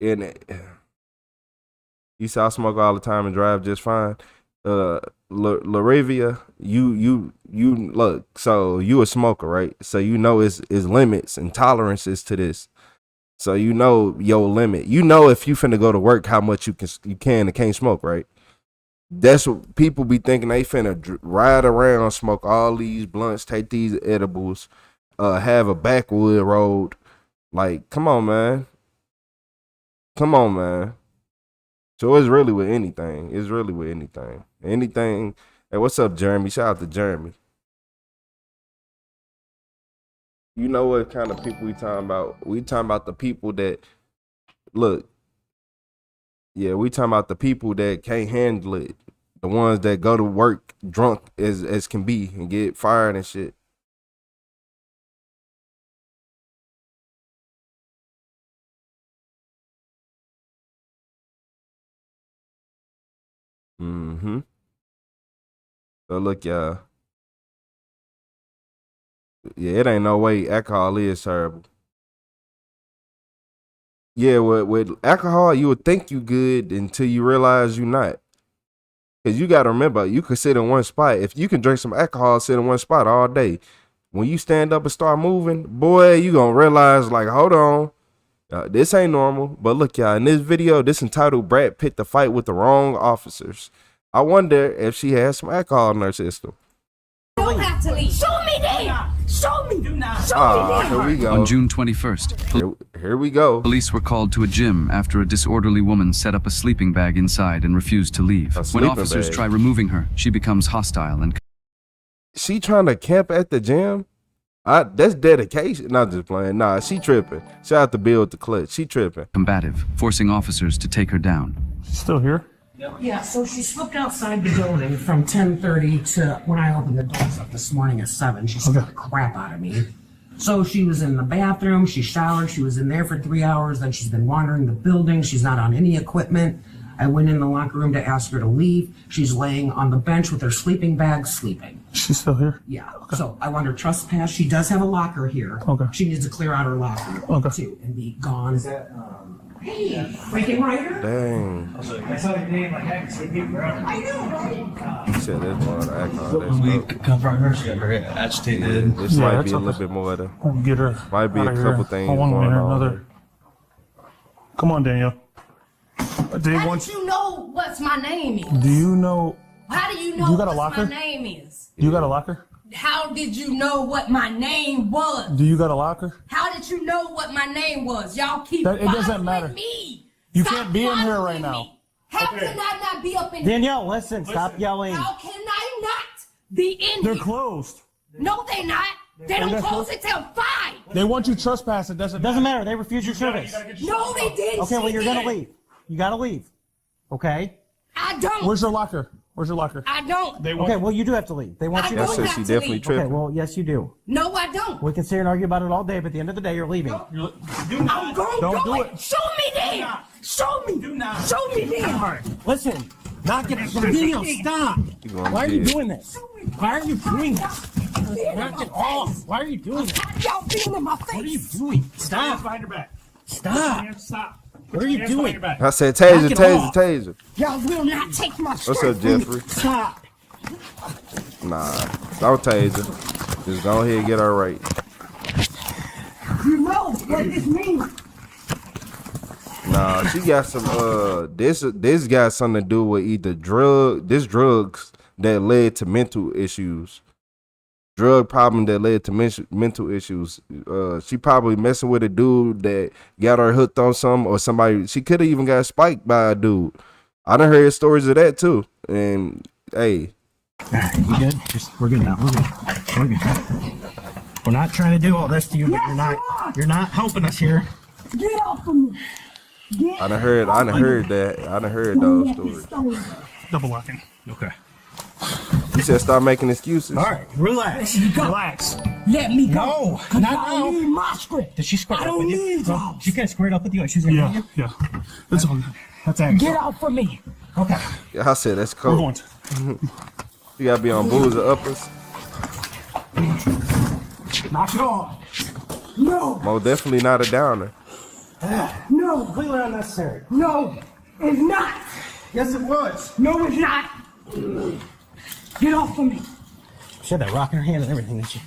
And you say I smoke all the time and drive just fine. Laravia, you look, so you a smoker, right? So you know it's limits and tolerances to this. So you know your limit. You know if you finna go to work how much you can and can't smoke, right? That's what people be thinking. They finna ride around, smoke all these blunts, take these edibles, have a backwood road. Like, come on, man. So it's really with anything. Anything. Hey, what's up, Jeremy? Shout out to Jeremy. You know what kind of people we talking about? We talking about the people that look. Yeah, we talking about the people that can't handle it. The ones that go to work drunk as can be and get fired and shit. So look, y'all. Yeah, it ain't no way alcohol is terrible. Yeah, with alcohol, you would think you good until you realize you're not. Because you got to remember, you could sit in one spot. If you can drink some alcohol, sit in one spot all day. When you stand up and start moving, boy, you going to realize, like, hold on. This ain't normal. But look, y'all, in this video, this entitled Brad Pitt to fight with the wrong officers. I wonder if she has some alcohol in her system. Don't have to leave. Show me there. Show me. Here we go. On June 21st, here we go. Police were called to a gym after a disorderly woman set up a sleeping bag inside and refused to leave. When officers try removing her, she becomes hostile and... She trying to camp at the gym? That's dedication. Not just playing. Nah, she tripping. Shout out to Bill with the clutch. She tripping. Combative, forcing officers to take her down. She's still here? Yeah, so she slipped outside the building from 10:30 to when I opened the doors up this morning at 7. She scared the crap out of me. So she was in the bathroom, she showered, she was in there for 3 hours, then she's been wandering the building, she's not on any equipment. I went in the locker room to ask her to leave. She's laying on the bench with her sleeping bag, sleeping. She's still here? Yeah, so I want her trespass. She does have a locker here. Okay. She needs to clear out her locker too and be gone. Is that, hey, freaking writer? Dang. I saw your name, like, I can see people. I know, right? You said that's one of the alcohol. When we confront her, she got very agitated. This might be a little bit more of the... Get her might be a couple things going going on. Another. Come on, Daniel. How did you know what's my name is? Do you know... How do you know You got a what locker? my name is? You got a locker? How did you know what my name was? Do you got a locker? How did you know what my name was? Y'all keep It doesn't bothering matter. me. You Stop can't be in here right bothering now. me. How can I not be up in here? Danielle, listen, stop yelling. How can I not be in They're here? closed. No, they're not. They don't close it till 5. They want you trespassing. Doesn't matter. They refuse your service. No, they didn't. Okay, well, She you're going to did. leave. You got to leave. Okay? I don't. Where's your locker? Where's your locker? I don't. Okay, well, you do have to leave. They want I you don't to leave. have She to definitely leave. tripping. Okay, well, yes, you do. No, I don't. We can sit here and argue about it all day, but at the end of the day, you're leaving. I'm going Don't to do it. Show me there. Show me. Show me there. Listen, not get Daniel, stop. Why are you doing this? Why are you doing this? Knock it off. Why are you doing this? Y'all being in my face. What are you doing? Stop. Behind your back. Stop. Stop. What are you doing? I said taser. Y'all will not take my What's up, Jeffrey? Stop. Nah, don't taser. Just go ahead and get her right. You know what this means. Nah, she got some this got something to do with either drugs that led to mental issues. Drug problem that led to mental issues. She probably messing with a dude that got her hooked on something, or somebody. She could have even got spiked by a dude. I done heard stories of that too. And hey, alright, you good? We're good now. We're good. We're not trying to do all this to you, but you're not helping us here. Get off of me. I done heard that. I done heard those stories. Double locking. Okay. You said stop making excuses. All right, relax. Relax. Let me go. No, not I don't need my script. Did she square I up don't with you? need those. She kind of squared up with you. Like she's gonna hit you? Yeah. That's all. That's actually. Get off of me. Okay. Yeah, I said that's cool. We're going to. You gotta be on booze or uppers. Knock it off. No. Most definitely not a downer. No. Completely unnecessary. No. It's not. Yes, it was. No, it's not. Get off of me. She had that rock in her hand and everything, didn't she?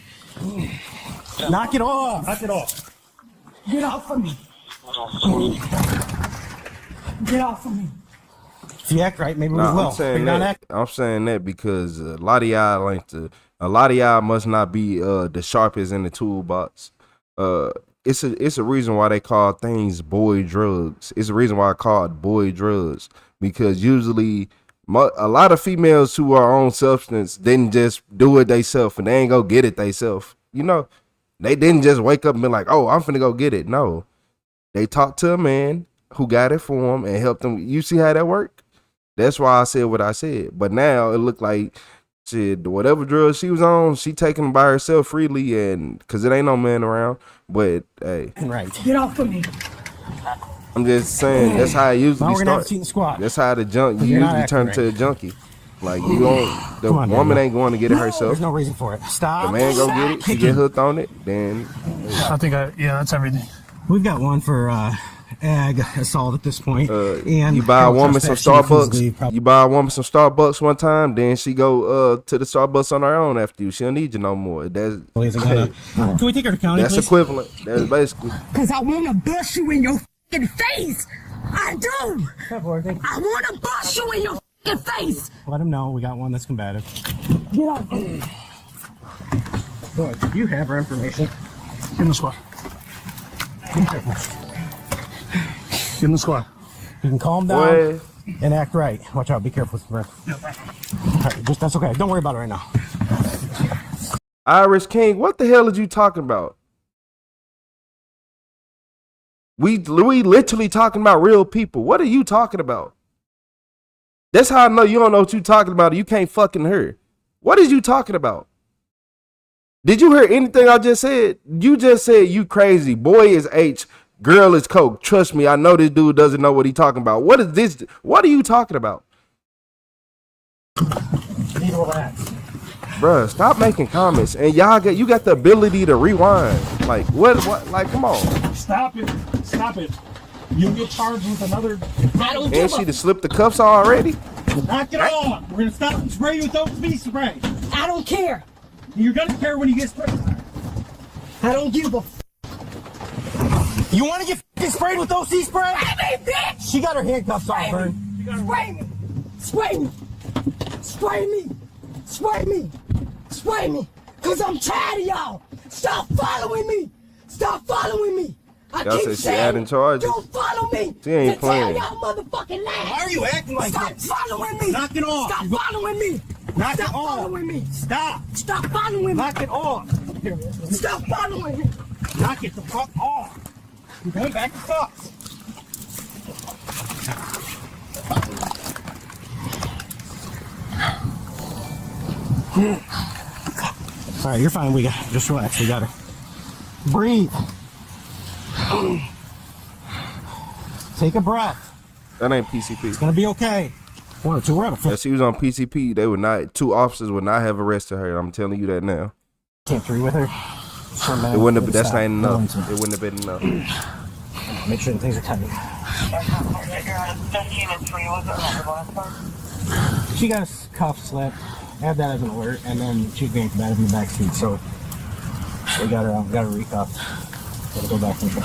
Knock it off. Knock it off. Get off of me. Get off of me. If you act right, maybe we will. I'm saying that because a lot of y'all must not be the sharpest in the toolbox. It's a reason why they call things boy drugs. It's a reason why I call it boy drugs, because usually a lot of females who are on substance didn't just do it theyself, and they ain't go get it theyself. You know, they didn't just wake up and be like, "Oh, I'm finna go get it." No, they talked to a man who got it for them and helped them. You see how that worked? That's why I said what I said. But now it looked like shit, whatever drugs she was on, she taking them by herself freely, and because it ain't no man around. But hey, right, get off of me. I'm just saying that's how it usually starts. Squat. That's how the junk you usually turn into a junkie. Like you don't, the woman ain't going to get it herself. There's no reason for it. Stop. The man go get it. She get hooked on it. Then I think that's everything. We've got one for ag assault at this point. And you buy a woman some Starbucks. You buy a woman some Starbucks one time, then she go to the Starbucks on her own after you. She don't need you no more. That's can we take her to county? That's please? equivalent. That's basically. Cause I wanna bust you in your fucking face. I do. I wanna bust you in your fucking face. Let him know we got one that's combative. Get off of me. Boy, you have her information. Get in the squad. Get in the squad. You can calm down and act right. Watch out. Be careful with your breath. All right, that's okay. Don't worry about it right now. Irish King, what the hell are you talking about? We literally talking about real people. What are you talking about? That's how I know you don't know what you talking about. You can't fucking hear. What is you talking about? Did you hear anything I just said? You just said you crazy. Boy is H. Girl is Coke. Trust me, I know this dude doesn't know what he talking about. What is this? What are you talking about? Bruh, stop making comments. And you got the ability to rewind. Like, what, like, come on. Stop it. Stop it. You'll get charged with another. And she to slip the cuffs already? Knock it off. We're going to stop and spray you with OB spray. I don't care. You're going to care when you get sprayed. I don't give a You want to get f***ing sprayed with OC spray? Hey, bitch! She got her handcuffs on, Vern. Spray me! Spray me! Spray me! Spray me! Spray me! Cause I'm tired of y'all! Stop following me! Stop following me! I Y'all keep said she saying, adding charges. don't follow me! She ain't to playing. Tell y'all motherfucking lies! Why are you acting like Stop this? following me! Knock it off. Stop following me! Knock Stop it off. following me! Stop. Stop following me! Knock it off. Stop following me! Knock it the fuck off. You're going back to cuffs. All right, you're fine. We got just relax. We got her. Breathe. Take a breath. That ain't PCP. It's gonna be okay. One or two. We're out of If she was on PCP, they would not. 2 officers would not have arrested her. I'm telling you that now. Can't 3 with her. It wouldn't have. That's not enough. It wouldn't have been enough. Make sure the things are tight. She got a cuff slip. Add that as an alert, and then she's being combative in the back seat. So we got her recuffed. Gotta go back and try.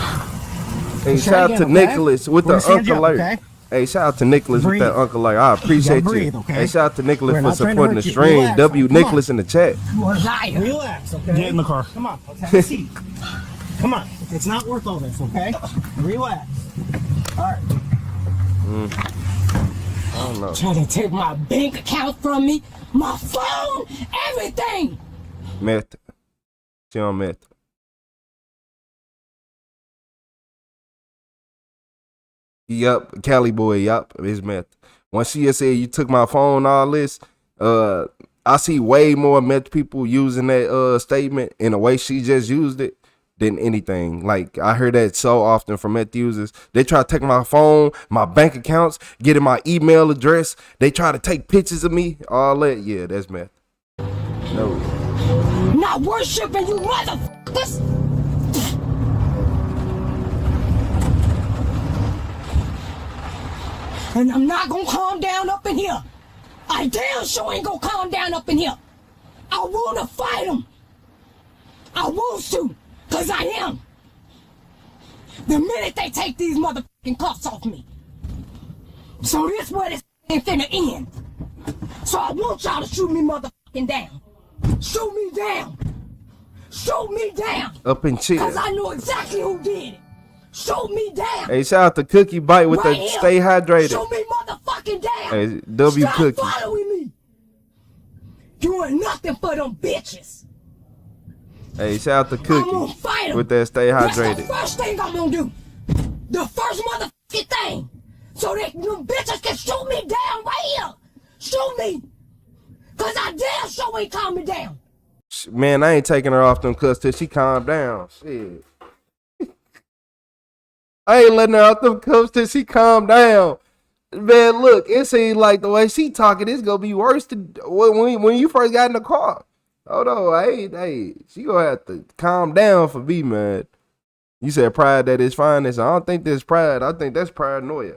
Hey, shout out to Nicholas with the uncle alert. Hey, shout out to Nicholas with that uncle alert. I appreciate you. Hey, shout out to Nicholas for supporting the stream. Relax, W Nicholas in the chat. Relax, okay? Get in the car. Come on, let's have a seat. Come on. It's not worth all this, okay? Relax. All right. I don't know. Trying to take my bank account from me, my phone, everything. Meth. She on meth. Yup, Cali boy, yup, it's meth. Once she said you took my phone, all this, I see way more meth people using that statement in the way she just used it than anything. Like, I heard that so often from meth users. They try to take my phone, my bank accounts, get in my email address. They try to take pictures of me, all that. Yeah, that's meth. No. Not worshiping you motherfuckers. And I'm not gonna calm down up in here. I damn sure ain't gonna calm down up in here. I wanna fight them. I want to, cause I am. The minute they take these motherfucking cuffs off me. So this where this ain't finna end. So I want y'all to shoot me motherfucking down. Shoot me down. Shoot me down. Up and chill. Cause I know exactly who did it. Shoot me down. Hey, shout out to Cookie Bite with right the here. stay hydrated. Shoot me motherfucking down. Hey, W Stop Cookie. following me. You ain't nothing for them bitches. Hey, shout out to I'm gonna Cookie fight 'em. with that stay That's hydrated. the first thing I'm gonna do. The first motherfucking thing. So that them bitches can shoot me down right here. Shoot me. Cause I damn sure ain't calming down. Man, I ain't taking her off them cuffs till she calm down. Shit. I ain't letting her off them cuffs till she calm down. Man, look, it seems like the way she talking, it's gonna be worse than when you first got in the car. Hold on, hey, she gonna have to calm down for me, man. You said pride that is finest. I don't think that's pride. I think that's paranoia.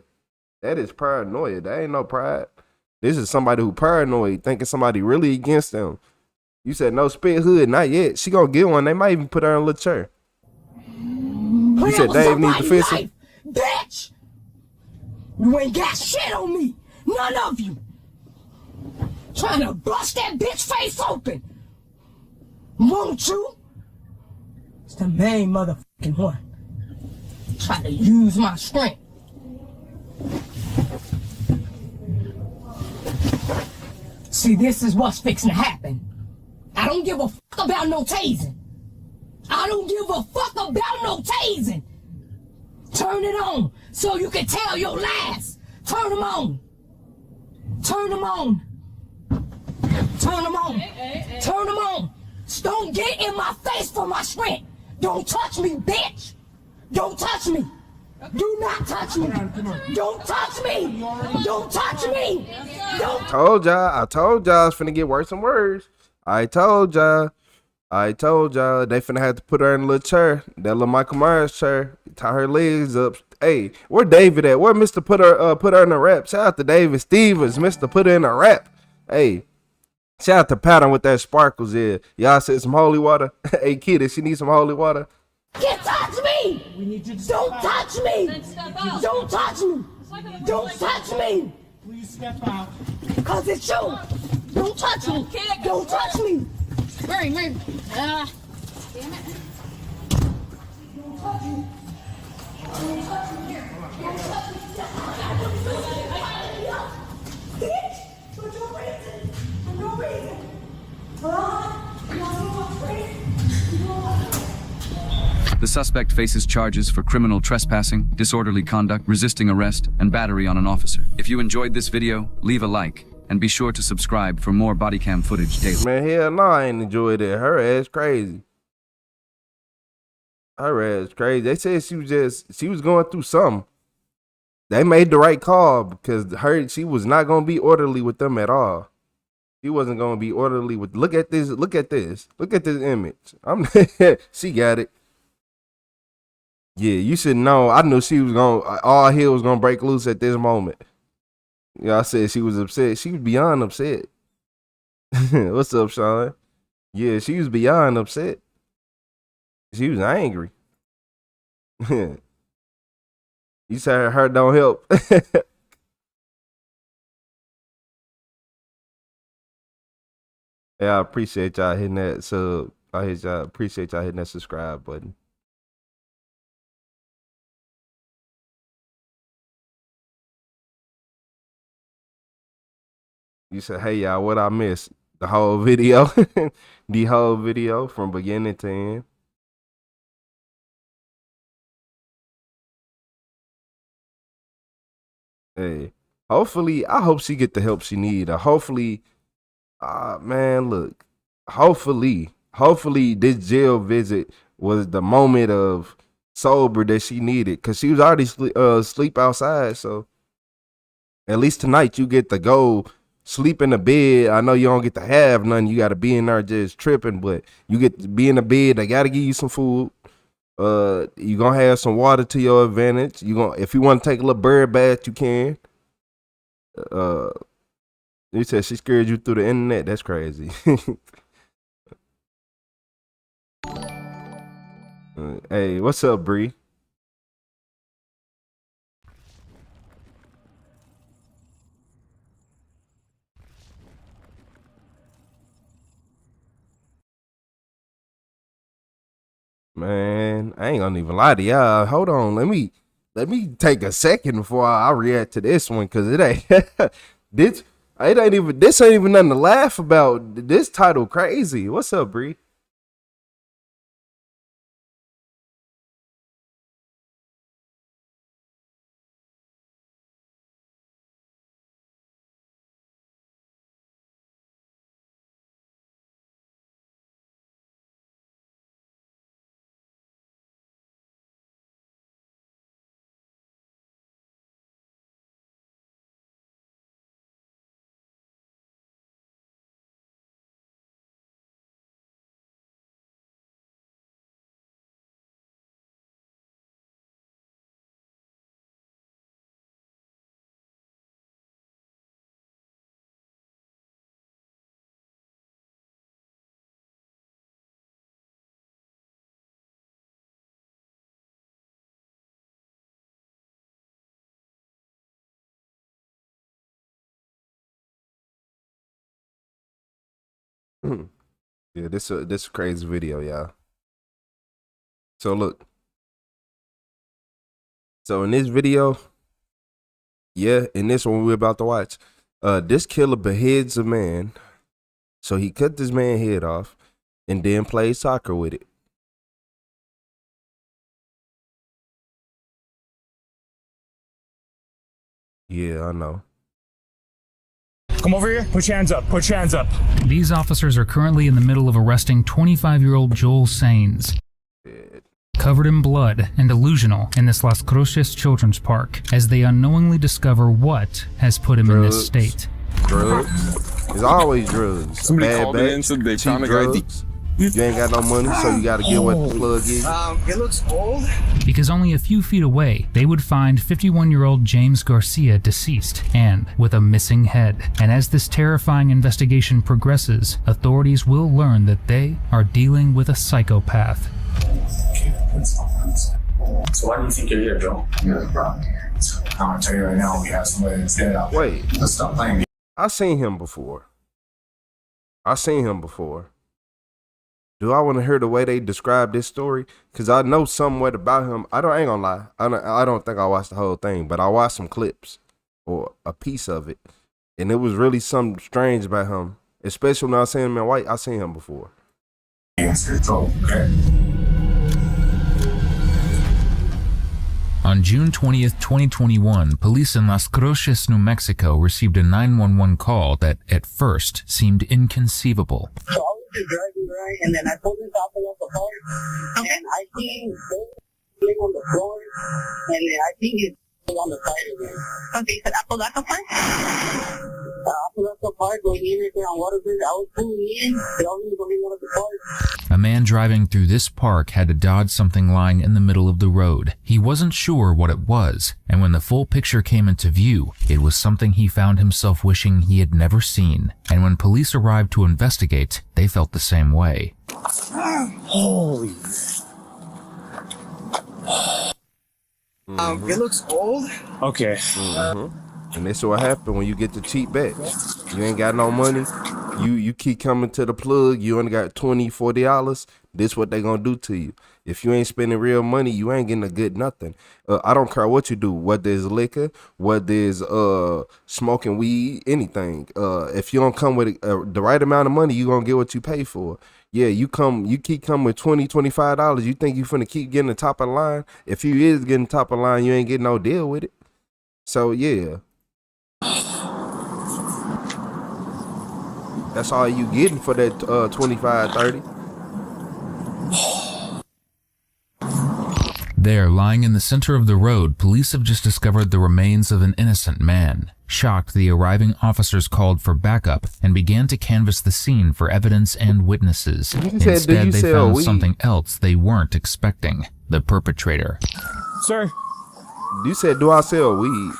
That is paranoia. That ain't no pride. This is somebody who paranoid, thinking somebody really against them. You said no spit hood, not yet. She gonna get one. They might even put her in a little chair. You said Dave needs to fix it. Bitch! You ain't got shit on me. None of you. Trying to bust that bitch face open. Won't you? It's the main motherfucking one. Try to use my strength. See, this is what's fixing to happen. I don't give a fuck about no tasing. I don't give a fuck about no tasing. Turn it on so you can tell your lies. Turn them on. Turn them on. Turn them on. Turn them on. Don't get in my face for my strength. Don't touch me, bitch. Don't touch me. Do not touch me. Don't touch me. Don't touch me. Don't. I told y'all it's finna get worse and worse. I told y'all they finna have to put her in a little chair, that little Michael Myers chair, tie her legs up. Hey, where David at? Where Mr. Put her in a wrap? Shout out to David Stevens, Mr. Put her in a wrap. Hey, shout out to Pattern with that sparkles here. Y'all said some holy water. Hey, kid, if she needs some holy water. Can't touch me! We need you to Don't touch me! Don't touch me! Don't touch me! Please step out. Cause it's you! Don't touch me! Don't touch me! Murray. Damn it. Don't touch me! Don't touch me! Don't touch me! Bitch! For no reason! For no reason! The suspect faces charges for criminal trespassing, disorderly conduct, resisting arrest, and battery on an officer. If you enjoyed this video, leave a like, and be sure to subscribe for more body cam footage daily. Man, hell no, I ain't enjoyed it. Her ass crazy. Her ass crazy. They said she was going through something. They made the right call because she was not gonna be orderly with them at all. She wasn't gonna be orderly with. Look at this image. She got it. Yeah, you should know. I knew she was all hell was gonna break loose at this moment. Yeah, I said she was upset. She was beyond upset. What's up, Sean? Yeah, she was beyond upset. She was angry. You said her don't help. Yeah, I appreciate y'all hitting that sub. Appreciate y'all hitting that subscribe button. You said, hey y'all, what I missed? The whole video. The whole video from beginning to end. Hey. Hopefully, I hope she get the help she need. Hopefully, man, look. Hopefully this jail visit was the moment of sober that she needed. Cause she was already sleep outside. So at least tonight you get to go sleep in the bed. I know you don't get to have none. You got to be in there just tripping, but you get to be in the bed. They got to give you some food. You gonna have some water to your advantage. If you want to take a little bird bath, you can. You said she scared you through the internet. That's crazy. Hey, what's up, Bree? Man, I ain't gonna even lie to y'all. Hold on, let me take a second before I react to this one, cause it ain't this ain't even nothing to laugh about. This title crazy. What's up, Bree? Yeah, this a crazy video, y'all. So look. So in this video, yeah, in this one we're about to watch, this killer beheads a man. So he cut this man's head off and then played soccer with it. Yeah, I know. Come over here. Put your hands up. Put your hands up. These officers are currently in the middle of arresting 25-year-old Joel Sains, covered in blood and delusional in this Las Cruces Children's Park, as they unknowingly discover what has put him in this state. Drugs. It's always drugs. Somebody called in and said they found a guy. You ain't got no money, so you gotta get what the plug is. It looks old. Because only a few feet away, they would find 51-year-old James Garcia deceased and with a missing head. And as this terrifying investigation progresses, authorities will learn that they are dealing with a psychopath. So why do you think you're here, Joe? You're the problem here. So I'm gonna tell you right now, we have somebody that's dead out there. Wait. Let's stop playing. I seen him before. Do I want to hear the way they describe this story? Because I know somewhat about him. I ain't gonna lie. I don't think I watched the whole thing, but I watched some clips or a piece of it. And it was really something strange about him. Especially when I seen him in white. I seen him before. Okay. On June 20th, 2021, police in Las Cruces, New Mexico received a 911 call that at first seemed inconceivable. So I was just driving, right, and then I pulled this off of the car, and I see him on the floor, and then I think he's on the side of me. Okay, so that pulled out the car? the park going in right there on Waterfront. I was pulling in, but I was going to go in one of the cars. A man driving through this park had to dodge something lying in the middle of the road. He wasn't sure what it was, and when the full picture came into view, it was something he found himself wishing he had never seen. And when police arrived to investigate, they felt the same way. Holy. It looks old. Okay. And that's what happened when you get the cheap bet. You ain't got no money. You keep coming to the plug. You only got $20, $40. This what they gonna do to you. If you ain't spending real money, you ain't getting a good nothing. I don't care what you do. Whether it's liquor, whether it's smoking weed, anything. If you don't come with the right amount of money, you gonna get what you pay for. Yeah, you keep coming with $20, $25. You think you finna keep getting the top of the line? If you is getting top of the line, you ain't getting no deal with it. So yeah. That's all you getting for that 25, 30. There, lying in the center of the road, police have just discovered the remains of an innocent man. Shocked, the arriving officers called for backup and began to canvass the scene for evidence and witnesses. Instead, they found something else they weren't expecting: the perpetrator. Sir. You said, do I sell weed?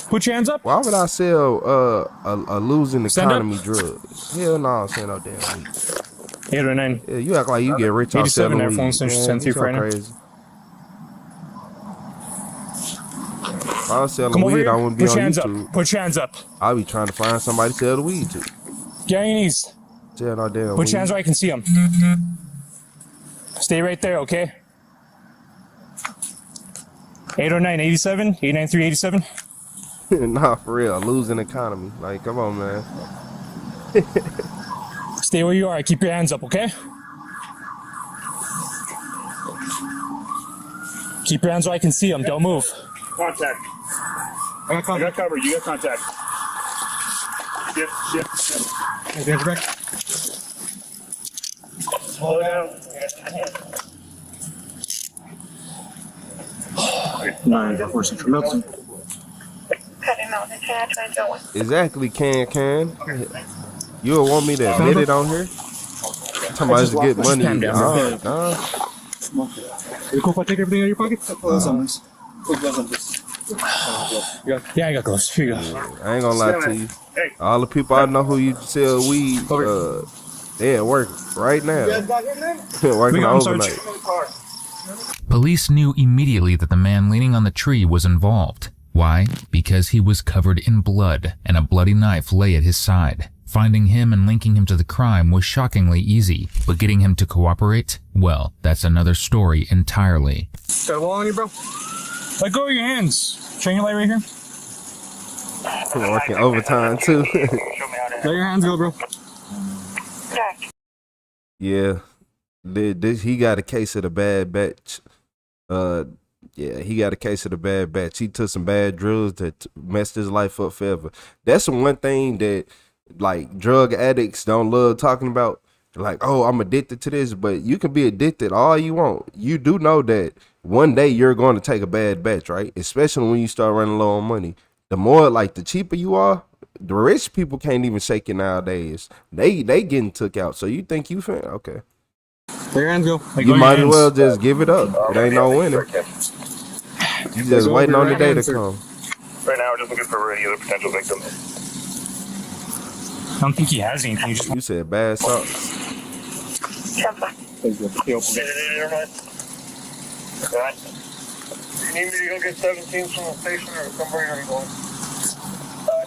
Put your hands up. Why would I sell a losing economy drug? Hell no, I'm saying no damn weed. 809. Yeah, you act like you get rich off selling weed. 87 sent you right now. Crazy. If I was selling weed, I wouldn't be on YouTube. Put your hands up. I'll be trying to find somebody to sell the weed to. Get on your knees. Sell no damn Put your hands where I can see them. Stay right there, okay? 809, 87, 893, 87. Nah, for real. Losing economy. Like, come on, man. Stay where you are. Keep your hands up, okay? Keep your hands where I can see them. Don't move. Contact. I got cover. You got contact. Yep. Slow down. 944 Central Milton. Exactly, can. You'll want me to admit it on here? Talking about to get money. You cool if I take everything out of your pocket? Yeah, I got gloves. Here you go. I ain't gonna lie to you. All the people I know who you sell weed, they at work right now. Working overnight. Police knew immediately that the man leaning on the tree was involved. Why? Because he was covered in blood and a bloody knife lay at his side. Finding him and linking him to the crime was shockingly easy, but getting him to cooperate? Well, that's another story entirely. Got a wall on you, bro? Let go of your hands. Shine your light right here. I'm working overtime too. Let your hands go, bro. Yeah. He got a case of the bad batch. Yeah, he got a case of the bad batch. He took some bad drugs that messed his life up forever. That's the one thing that, like, drug addicts don't love talking about. Like, oh, I'm addicted to this, but you can be addicted all you want. You do know that one day you're going to take a bad batch, right? Especially when you start running low on money. The more, like, the cheaper you are, the rich people can't even shake it nowadays. They getting took out. So you think you fin? Okay. Let your hands go. You might as well just give it up. It ain't no winning. You just waiting on the day to come. Right now, we're just looking for any other potential victims. I don't think he has anything. You said bad socks. You need me to go get 17 from the station or somewhere are you going?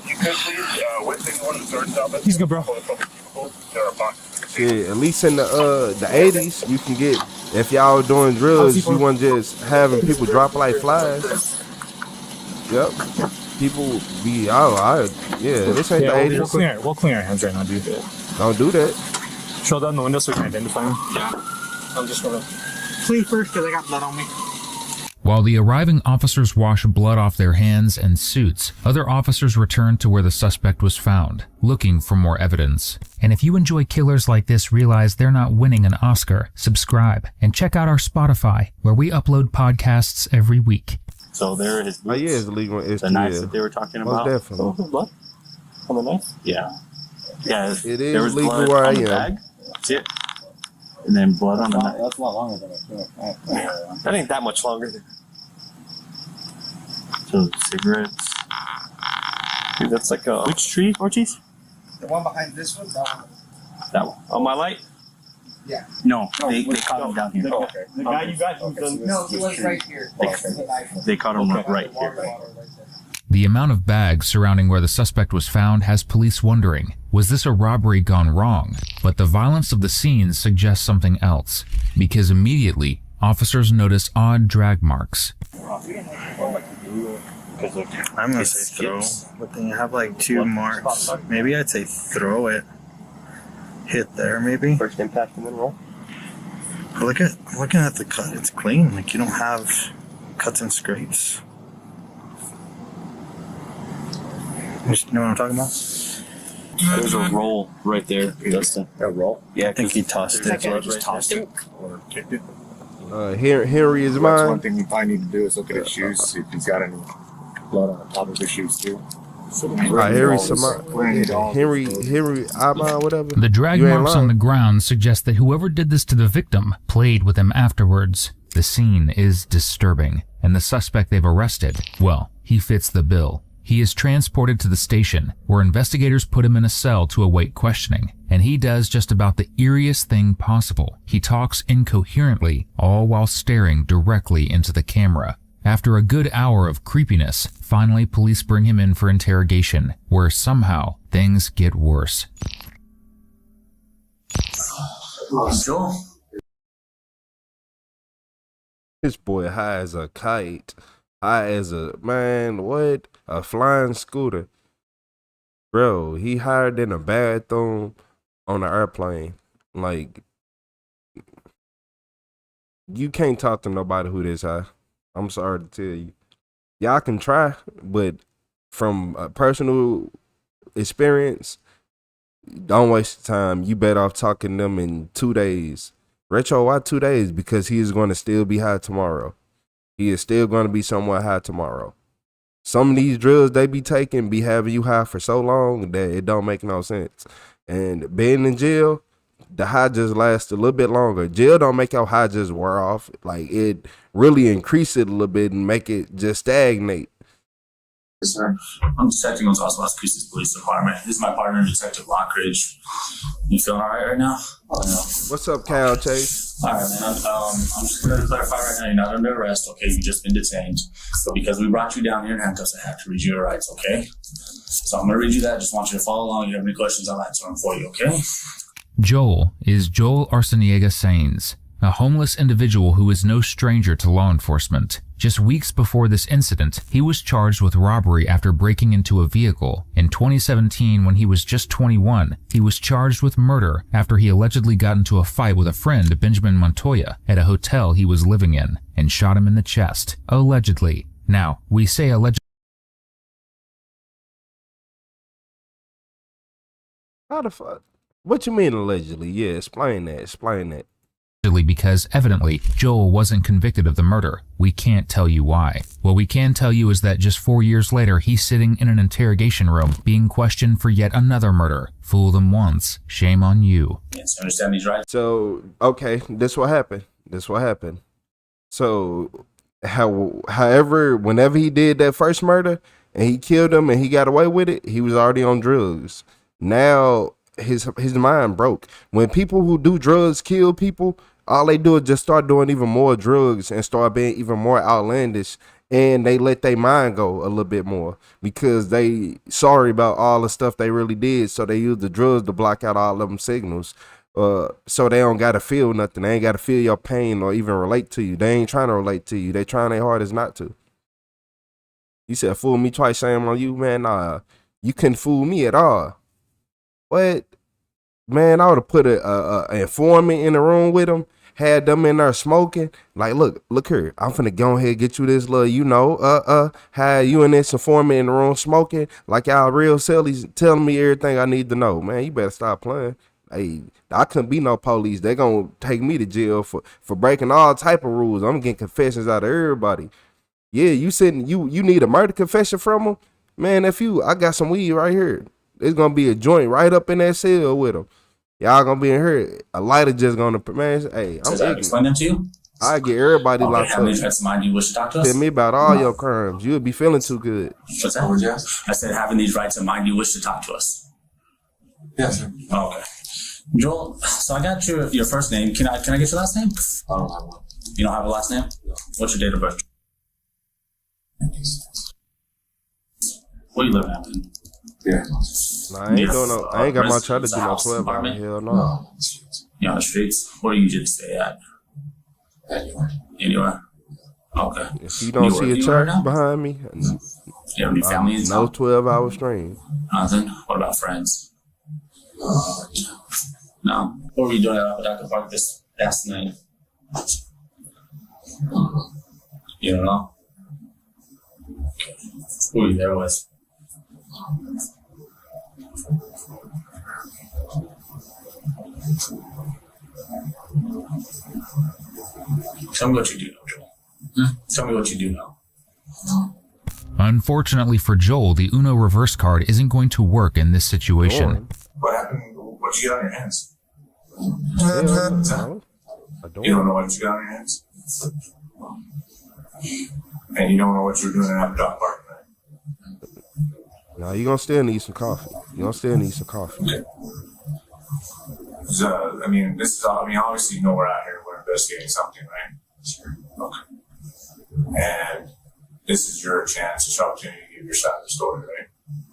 You could please within one of the third stop. He's good, bro. Yeah, at least in the 80s, you can get, if y'all doing drugs, you want just having people drop like flies. Yep. People be yeah, this ain't the 80s. We'll clean our hands right now, dude. Don't do that. Show down the window so we can identify him. Yeah. I'm just gonna clean first because I got blood on me. While the arriving officers washed blood off their hands and suits, other officers returned to where the suspect was found, looking for more evidence. And if you enjoy killers like this, realize they're not winning an Oscar, subscribe and check out our Spotify, where we upload podcasts every week. So there are his boots. Oh yeah, it's illegal. It's the knives that they were talking most about. definitely. Oh, blood on the knife. Yeah. Yeah. It is there was legal blood where on I the am. bag. That's it. And then blood on the knife. That's a lot longer than I thought. Yeah. That ain't that much longer. So cigarettes. Dude, that's like a. Which tree, Ortiz? The one behind this one, that one. That one. On my light? Yeah. No, they caught him down here. Oh, okay. The guy you got, No, he was right here. They caught him right here. The amount of bags surrounding where the suspect was found has police wondering, was this a robbery gone wrong? But the violence of the scene suggests something else, because immediately, officers notice odd drag marks. I'm gonna say throw, but then you have like two marks. Maybe I'd say throw it. Hit there, maybe. First impact and then roll. But looking at the cut, it's clean. Like you don't have cuts and scrapes. You know what I'm talking about? There's a roll right there, Dustin. A roll? Yeah, I think he tossed it. So I just tossed it. Or kicked it. Henry is That's mine. one thing you probably need to do is look at his shoes, see if he's got any blood on the top of his shoes too. So Henry, Iman, whatever. The drag You ain't marks on lying. the ground suggest that whoever did this to the victim played with him afterwards. The scene is disturbing, and the suspect they've arrested, well, he fits the bill. He is transported to the station, where investigators put him in a cell to await questioning, and he does just about the eeriest thing possible. He talks incoherently, all while staring directly into the camera. After a good hour of creepiness, finally police bring him in for interrogation, where somehow things get worse. Joel? This boy high as a kite. High as a, man, what? A flying scooter. Bro, he higher than a bathroom on an airplane. Like, you can't talk to nobody who this high. I'm sorry to tell you. Y'all can try, but from a personal experience, don't waste time. You better off talking to them in 2 days. Retro, why 2 days? Because he is going to still be high tomorrow. He is still going to be somewhat high tomorrow. Some of these drills they be taking be having you high for so long that it don't make no sense. And being in jail, the high just lasts a little bit longer. Jail don't make your high just wear off. Like, it really increase it a little bit and make it just stagnate. Yes, sir. I'm Detective Gonzalez, Las Cruces Police Department. This is my partner, Detective Lockridge. You feeling all right now? What's up, Cal Chase? All right, man. I'm just going to clarify right now. You're not under arrest, okay? You've just been detained. But because we brought you down here in handcuffs, I have to read you your rights, okay? So I'm going to read you that. Just want you to follow along. If you have any questions, I'll answer them for you, okay? Joel is Joel Arciniega Sainz, a homeless individual who is no stranger to law enforcement. Just weeks before this incident, he was charged with robbery after breaking into a vehicle. In 2017, when he was just 21, he was charged with murder after he allegedly got into a fight with a friend, Benjamin Montoya, at a hotel he was living in, and shot him in the chest. Allegedly. Now, we say allegedly. How the fuck? What you mean allegedly? Yeah, explain that. Explain that. Because evidently Joel wasn't convicted of the murder. We can't tell you why. What we can tell you is that just 4 years later, he's sitting in an interrogation room being questioned for yet another murder. Fool them once, shame on you. Yes, you understand these rights? So, okay, this what happened. So, however, whenever he did that first murder and he killed him and he got away with it, he was already on drugs. Now his mind broke. When people who do drugs kill people, all they do is just start doing even more drugs and start being even more outlandish, and they let their mind go a little bit more because they sorry about all the stuff they really did, so they use the drugs to block out all of them signals, so they don't gotta feel nothing. They ain't gotta feel your pain or even relate to you. They ain't trying to relate to you. They trying their hardest not to. You said fool me twice, shame on you, man. Nah, you couldn't fool me at all. What? Man, I would have put a informant in the room with him, had them in there smoking. Like, look here. I'm finna go ahead and get you this little, had you and this informant in the room smoking. Like y'all real sellies telling me everything I need to know. Man, you better stop playing. Hey, I couldn't be no police. They gonna take me to jail for breaking all type of rules. I'm getting confessions out of everybody. Yeah, you said you need a murder confession from him? Man, I got some weed right here. It's gonna be a joint right up in that cell with him. Y'all gonna be in here. A lighter just gonna, man. Hey, So did I explain them to you? I get everybody Okay, locked how many up. threats of mine do you wish to talk to us? Tell me about all your crimes. You'll be feeling too good. What's that? I said, having these rights in mind, do you wish to talk to us? Yes, sir. Okay. Joel, so I got your first name. Can I get your last name? I don't have one. You don't have a last name? No. What's your date of birth? Where you living at? Yeah. Nah, I ain't doing no. I ain't got my try to do no 12 hour. Hell no. You on the streets? Where do you usually stay at? Anywhere. Okay. If you don't see a church behind me, you have any family in no town? 12-hour stream. Nothing. What about friends? No. What were you doing at Dr. Park this past night? You don't know? Okay. Who were you there with? Tell me what you do know, Joel. Tell me what you do know. Unfortunately for Joel, the Uno reverse card isn't going to work in this situation. What happened? What you got on your hands? I don't. You don't know what you got on your hands? And you don't know what you're doing at the dog park, right? Now you're gonna still need some coffee. I mean, this is all, obviously you know we're out here, we're investigating something, right? Sure. Okay. And this is your chance, this opportunity to give your side of the story, right?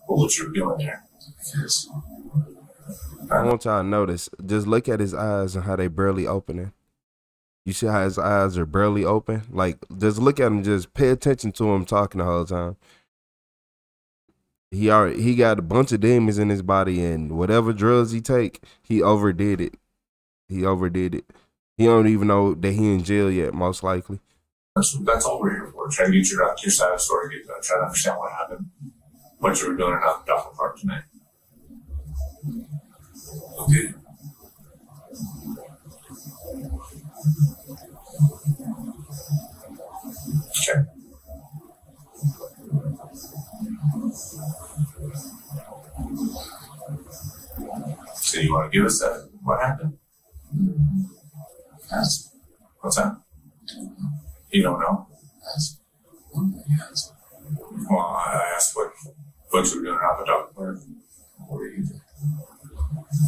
What you're doing there. Yes. I want y'all to notice, just look at his eyes and how they barely opening. You see how his eyes are barely open? Like, just look at him, just pay attention to him talking the whole time. He got a bunch of demons in his body, and whatever drugs he take, he overdid it. He don't even know that he in jail yet, most likely. That's all we're here for. Try to get your side of the story, try to understand what happened, what you were doing at Duffel Park tonight. Okay. Okay. So you want to give us that? What happened? Yes. What's that? You don't know? Yes. Yes. Well, I asked what you were doing at the dog park. What were you doing?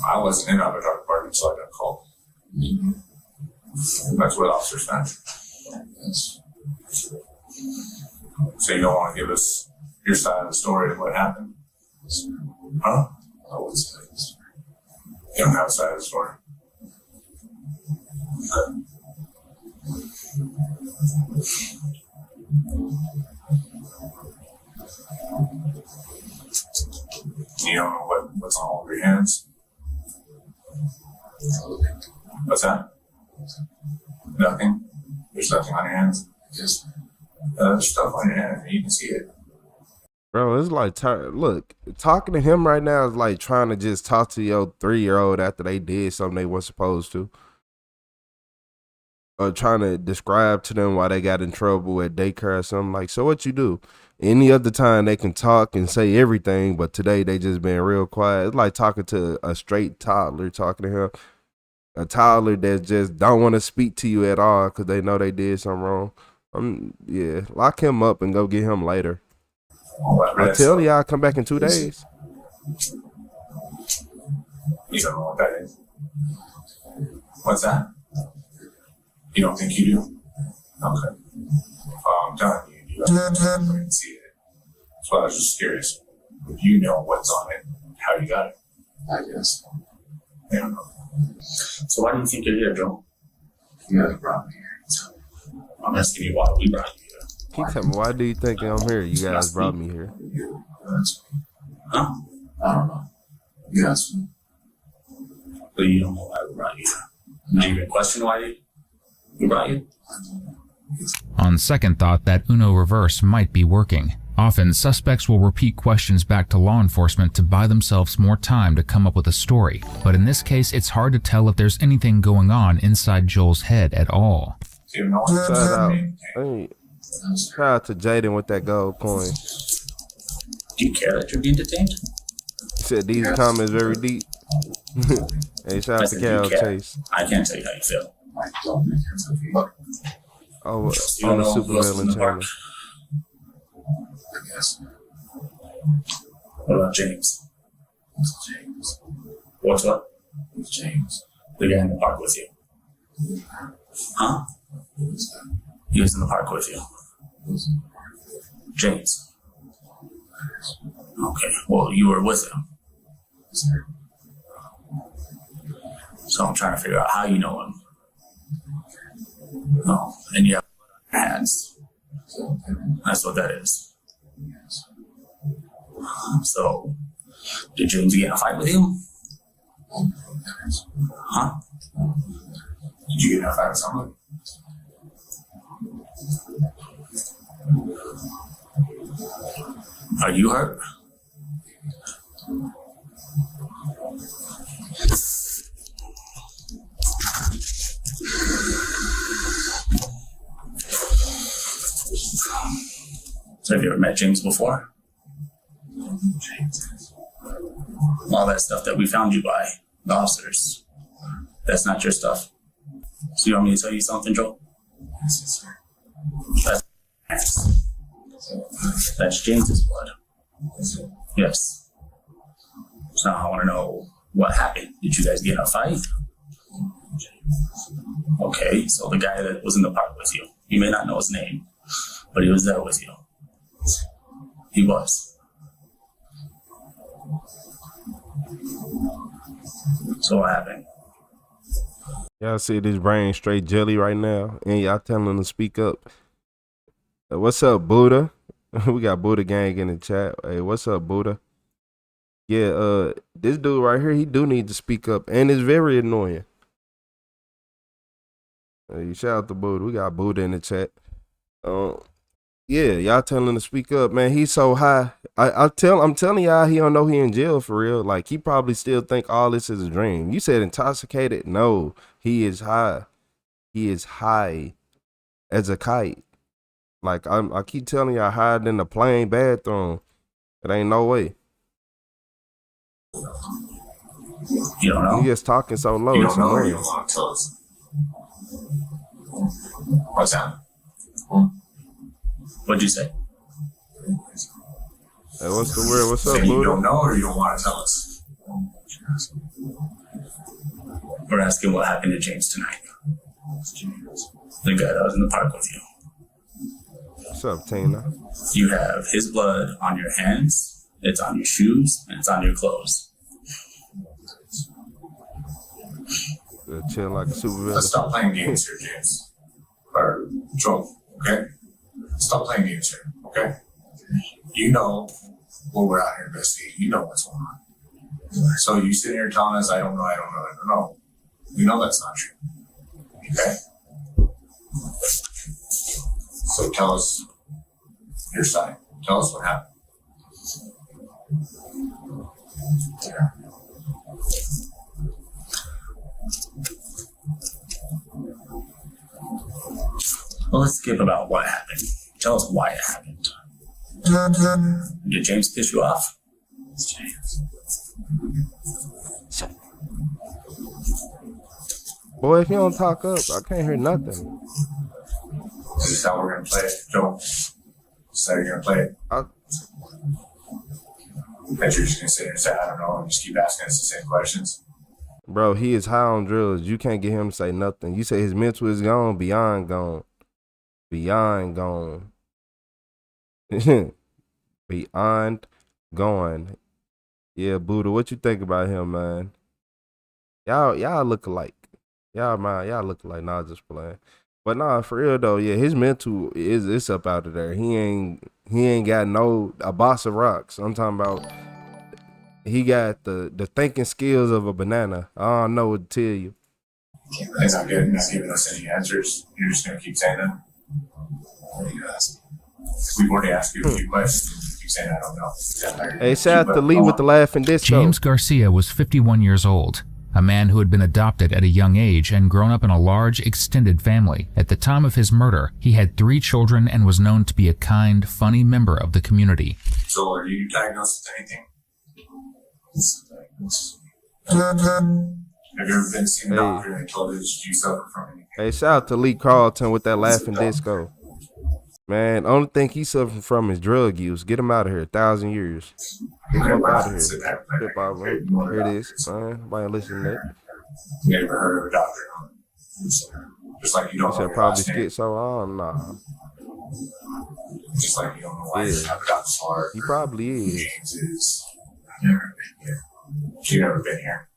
I wasn't in the dog park until I got called. Mm-hmm. That's what officers found. Yes. So you don't want to give us your side of the story of what happened? Yes. Huh? I would say this. You don't have a side of the story. Okay. You don't know what's on all of your hands? What's that? Nothing? There's nothing on your hands? Yes. There's stuff on your hands. You can see it. Bro, it's like, look, talking to him right now is like trying to just talk to your 3-year-old after they did something they weren't supposed to. Or trying to describe to them why they got in trouble at daycare or something. Like, so what you do? Any other time they can talk and say everything, but today they just been real quiet. It's like talking to a straight toddler, talking to him. A toddler that just don't want to speak to you at all because they know they did something wrong. Yeah, lock him up and go get him later. I tell y'all, come back in 2 days. You don't know what that is. What's that? You don't think you do? Okay. I'm telling you, you can see it. That's why I was just curious. If you know what's on it, how you got it. I guess. I don't know. So why do you think you're here, Joel? You guys brought me here. I'm asking you why we brought you here. Can you tell me, why do you think I'm here? You guys brought me here. Huh? I don't know. You asked me. But you don't know why we brought you here. Do you even question why we brought you? On second thought, that Uno reverse might be working. Often, suspects will repeat questions back to law enforcement to buy themselves more time to come up with a story. But in this case, it's hard to tell if there's anything going on inside Joel's head at all. Hey, Shout out to Jaden with that gold coin. Do you care that you're being detained? He said these comments very deep. Hey, shout out to Cal Chase. I can't tell you how you feel. Oh, on the supervillain channel. What about James? What's what? James. The guy in the park with you. Huh? He was in the park with you. James. Okay, well, you were with him. So I'm trying to figure out how you know him. Oh, and you have hands. That's what that is. So, did James get in a fight with you? Huh? Did you get in a fight with someone? Are you hurt? So have you ever met James before? All that stuff that we found you by, the officers, that's not your stuff. So you want me to tell you something, Joel? That's James's blood. Yes. So I want to know what happened. Did you guys get in a fight? Okay, so the guy that was in the park with you, you may not know his name, but he was there with you. He was. So what happened? Y'all see this brain straight jelly right now, and y'all telling him to speak up. What's up, Buddha? We got Buddha gang in the chat. Hey, what's up, Buddha? Yeah, this dude right here, he do need to speak up, and it's very annoying. Hey, shout out to Buddha. We got Buddha in the chat. Yeah, y'all telling him to speak up, man. He's so high. I'm telling y'all, he don't know he in jail for real. Like, he probably still think all this is a dream. You said intoxicated? No, he is high. He is high as a kite. Like, I keep telling y'all, higher than the plane bathroom. It ain't no way. You don't know? He just talking so low. You It's don't know or annoying. you don't want to tell us? What's that? What'd you say? Hey, what's the word? What's up, Say you Buddha? don't know or you don't want to tell us? We're asking what happened to James tonight. The guy that was in the park with you. What's up, Tina? You have his blood on your hands, it's on your shoes, and it's on your clothes. Chill like a supervillain. Let's stop playing games here, James. Or Joel, okay? Stop playing games here, okay? You know what we're out here investigating. You know what's going on. So you sitting here telling us, I don't know. We know that's not true. Okay? So tell us your side. Tell us what happened. Yeah. Well, let's skip about what happened. Tell us why it happened. Did James piss you off? It's James. Boy, if you don't talk up, I can't hear nothing. This is how we're going to play it, Joel. This is how you're going to play it. That you're just going to sit here and say, I don't know, and just keep asking us the same questions. Bro, he is high on drills. You can't get him to say nothing. You say his mental is gone, beyond gone. Beyond gone. Beyond gone. Yeah, Buddha, what you think about him, man? Y'all look alike. Y'all look alike. Nah, just playing. But nah, for real though, yeah, his mental it's up out of there. He ain't got a box of rocks. I'm talking about he got the thinking skills of a banana. I don't know what to tell you. He's not giving us any answers. You're just going to keep saying that? What are you asking? We've already asked you a few questions. You keep saying, I don't know. Hey, shout out to Lee with the laughing disco. James Garcia was 51 years old, a man who had been adopted at a young age and grown up in a large, extended family. At the time of his murder, he had 3 children and was known to be a kind, funny member of the community. So are you diagnosed with anything? Have you ever been seen a doctor and told you you suffer from anything? Hey, shout out to Lee Carlton with that laughing disco. Man, only thing he's suffering from is drug use. Get him out of here. 1,000 years. Get him out of here. Here it is. Nobody listen to that. You never heard of a doctor? Just like you don't know your probably last name. schizo. Nah. Just like you don't know why you have a doctor's heart. He probably is. James is. I've never been here. You've never been here.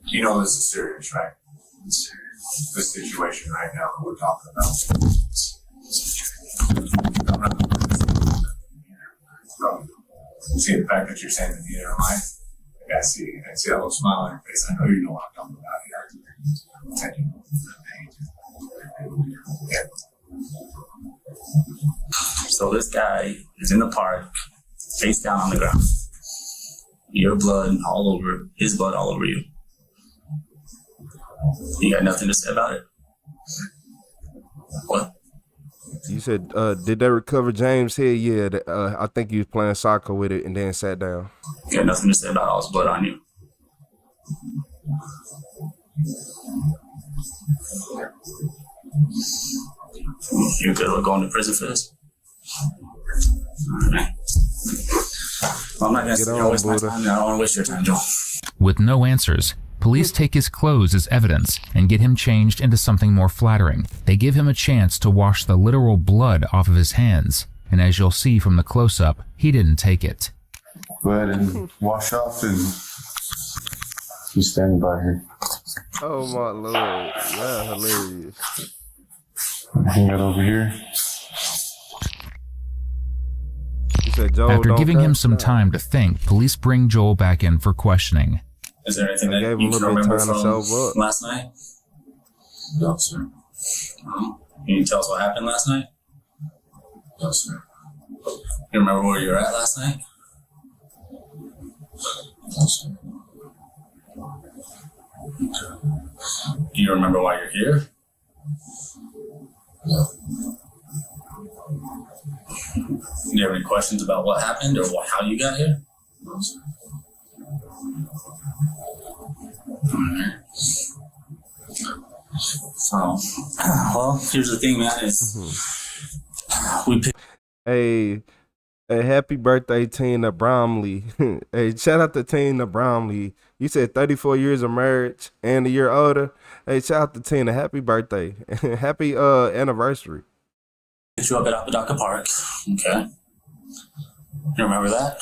You know this is serious, right? It's serious. This situation right now that we're talking about. See the fact that you're saying that neither am I? I see that little smile on your face. I know you know what I'm talking about here. So this guy is in the park, face down on the ground. Your blood all over, his blood all over you. You got nothing to say about it? What? You said, did they recover James' head? Yeah, I think he was playing soccer with it and then sat down. You got nothing to say about all his blood on you? You good with going to prison for this? All right. Well, I'm not going to waste my time. I don't want to waste your time, Joel. With no answers, police take his clothes as evidence and get him changed into something more flattering. They give him a chance to wash the literal blood off of his hands, and as you'll see from the close-up, he didn't take it. Go ahead and wash off and he's standing by here. Oh my Lord, yeah, hilarious. Hang it over here. After giving him some time to think, police bring Joel back in for questioning. Is there anything that you can remember from last night? No, sir. Can you tell us what happened last night? No, sir. You remember where you were at last night? No, sir. Do you remember why you're here? No. Do you have any questions about what happened or how you got here? No, sir. So, well, here's the thing, man. We picked. Hey, happy birthday, Tina Bromley. Hey, shout out to Tina Bromley. You said 34 years of marriage and a year older. Hey, shout out to Tina. Happy birthday. Happy anniversary. Picked you up at Apodaca Park. Okay. You remember that?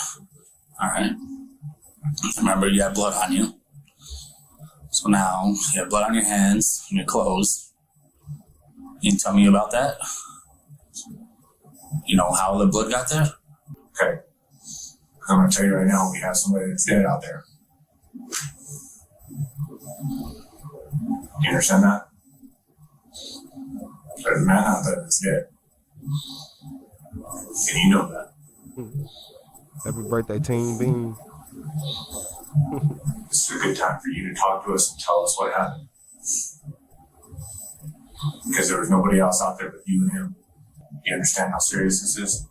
All right. Remember you had blood on you. So now you have blood on your hands and your clothes. You can tell me about that? You know how the blood got there? Okay. I'm going to tell you right now, we have somebody that's dead out there. You understand that? There's a man out there that's dead. And you know that. Happy birthday, Team Bean. This is a good time for you to talk to us and tell us what happened. Because there was nobody else out there but you and him. You understand how serious this is?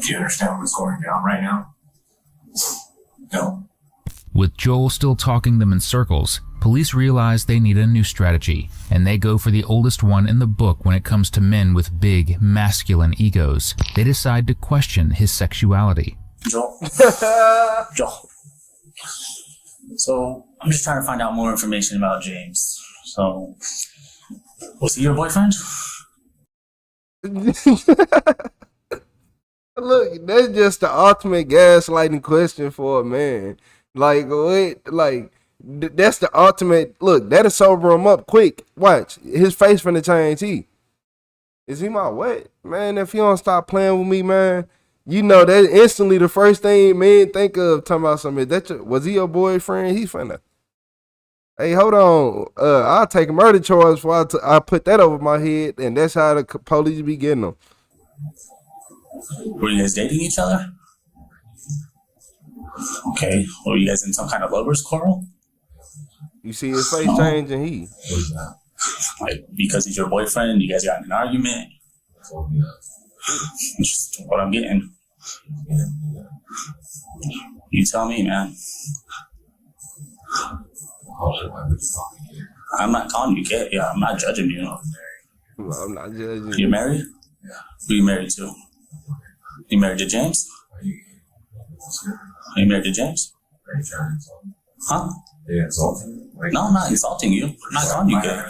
Do you understand what's going down right now? No. With Joel still talking them in circles, police realize they need a new strategy, and they go for the oldest one in the book when it comes to men with big, masculine egos. They decide to question his sexuality. Joel. Joel. So, I'm just trying to find out more information about James. So, was he your boyfriend? Look, that's just the ultimate gaslighting question for a man. Like, what? Like, that's the ultimate. Look, that'll sober him up quick. Watch. His face finna change. Is he my what? Man, if you don't stop playing with me, man, you know that instantly the first thing men think of talking about something. Was he your boyfriend? He finna. Hey, hold on. I'll take a murder charge before I put that over my head, and that's how the police be getting them. Were you guys dating each other? Okay. Were you guys in some kind of lovers quarrel? You see his face change, and he. Like, because he's your boyfriend, you guys got in an argument? Just what I'm getting. You tell me, man. I'm not calling you gay. Yeah, I'm not judging you. No, I'm not judging you. You married? Who you married to? You married to James? Are you married to James? Huh? No, I'm not insulting you. I'm not calling you gay.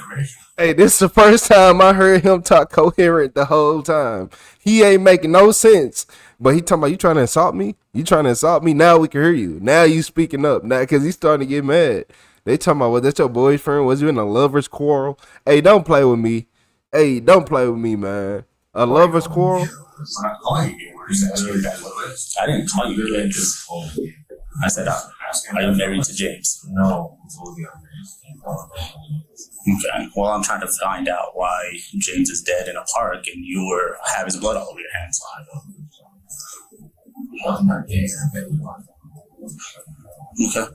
Hey, this is the first time I heard him talk coherent the whole time. He ain't making no sense. But he talking about, you trying to insult me? You trying to insult me? Now we can hear you. Now you speaking up. Now, because he's starting to get mad. They talking about, well, that's your boyfriend? Was you in a lover's quarrel? Hey, don't play with me. Hey, don't play with me, man. A lover's quarrel? I'm not calling you. I didn't call you gay. I said, are you married to James? No. Okay. Well, I'm trying to find out why James is dead in a park and you have his blood all over your hands. Okay.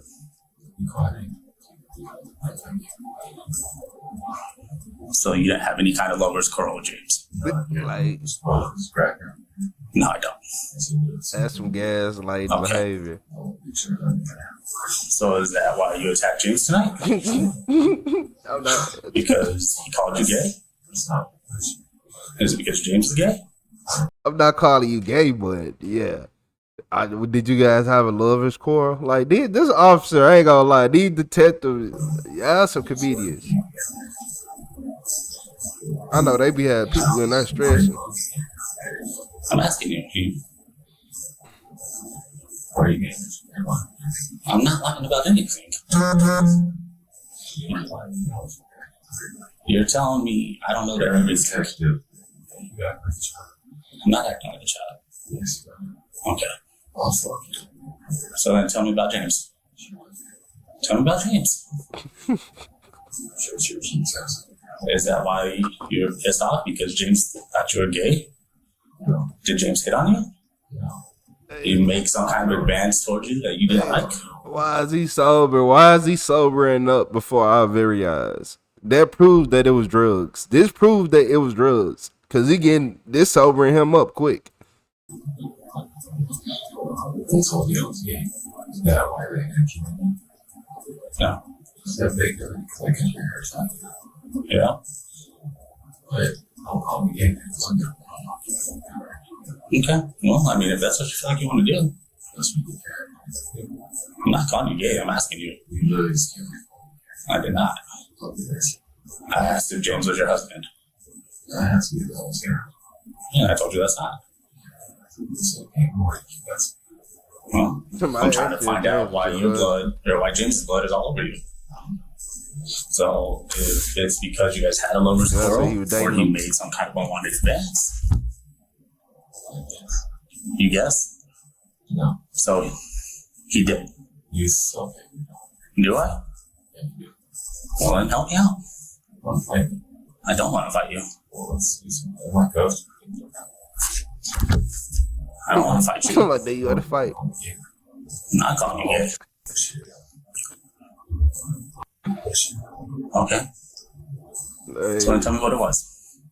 So you didn't have any kind of lover's quarrel with James? Like, no, I don't. That's some gaslighting behavior. So is that why you attacked James tonight? I'm not. Because he called you gay? Is it because James is gay? I'm not calling you gay, but yeah. Did you guys have a lover's quarrel? Like, this officer, I ain't gonna lie, these detectives, y'all some comedians. I know they be having people in that stressing. I'm asking you. What are you getting? I'm not lying about anything. You're telling me I don't know that everything. I'm not acting like a child. Okay. So then tell me about James. Tell me about James. Is that why you're pissed off? Because James thought you were gay? Did James hit on you? You make some kind of advance towards you that you didn't like? Why is he sober? Why is he sobering up before our very eyes? That proves that it was drugs. This proves that it was drugs. Because he getting this sobering him up quick. Yeah. Yeah. Okay. Well, I mean, if that's what you feel like you want to do. I'm not calling you gay. I'm asking you. I did not. I asked if James was your husband. Yeah, I told you that's not. Well, I'm trying to find out why why James's blood is all over you. So if it's because you guys had a lover's quarrel or he made some kind of unwanted advance, you guess? No. So he did. Do I? Well, then help me out. I don't want to fight you. I don't want to fight you. Come on, you want to fight? I'm not calling you gay. Okay. Hey. So tell me what it was.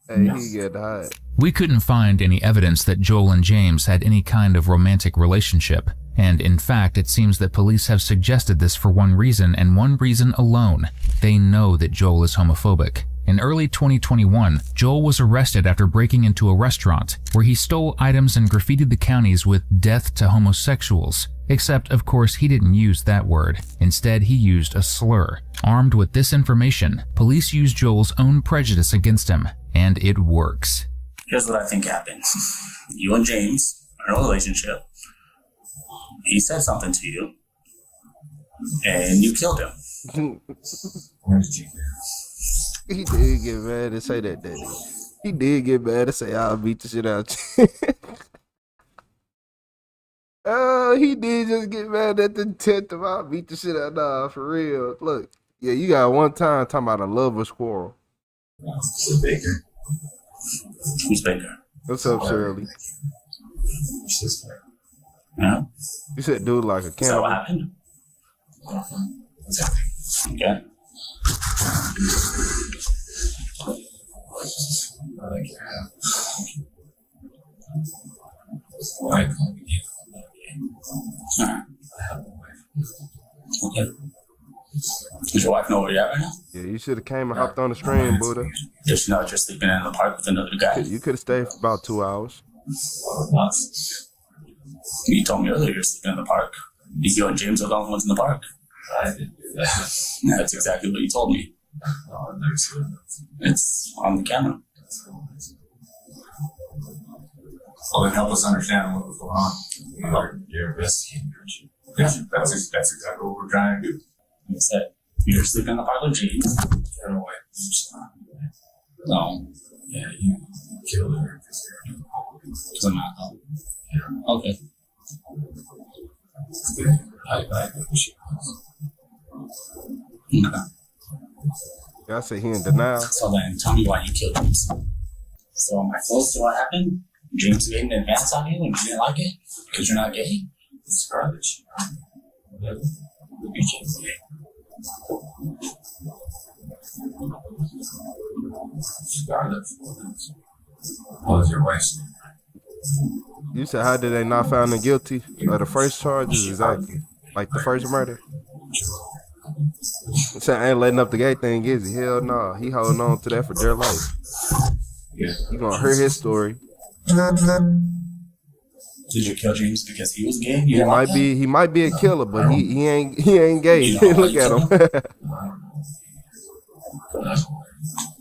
Hey, he get hot. We couldn't find any evidence that Joel and James had any kind of romantic relationship, and in fact it seems that police have suggested this for one reason and one reason alone. They know that Joel is homophobic. In early 2021, Joel was arrested after breaking into a restaurant where he stole items and graffitied the counties with "death to homosexuals." Except, of course, he didn't use that word. Instead, he used a slur. Armed with this information, police used Joel's own prejudice against him, and it works. Here's what I think happened. You and James are in a relationship. He said something to you, and you killed him. He did get mad to say that, Daddy. He did get mad to say, I'll beat the shit out you. He did just get mad at the intent of I'll beat the shit out. Nah, for real. Look, Yeah, you got one time talking about a lover's quarrel. Baker. Who's Baker? What's up, Shirley? Yeah. You said dude like a Is that what camera. happened? Okay. Okay. Does your wife know where you're at right now? Yeah, you should have came and hopped on the stream, Buddha. Does she know that you're sleeping in the park with another guy? You could have stayed for about 2 hours. You told me earlier you're sleeping in the park. You and James are the only ones in the park. I didn't do that. That's exactly what you told me. It's on the camera. Well, then help us understand what was going on. You're investigating, aren't you? Yeah, that's exactly what we're trying to do. You said you're sleeping in the park with James. Get away. No. Yeah, you killed her because you're Doesn't matter. Yeah. Okay. I know who she was. Okay. I say he in denial. So then tell me why you killed James. So am I close to what happened? James made an advance on you and you didn't like it? Because you're not gay? It's garbage. Whatever. You James gay. Scarlet. What was your wife's name? You said how did they not found him guilty of the first charges? Exactly. Like the first murder. Saying ain't letting up the gay thing, is he? Hell no. He holding on to that for dear life. Yeah. You gonna hear his story. Did you kill James because he was gay? He might be a killer, but he ain't gay. You know, Look at him.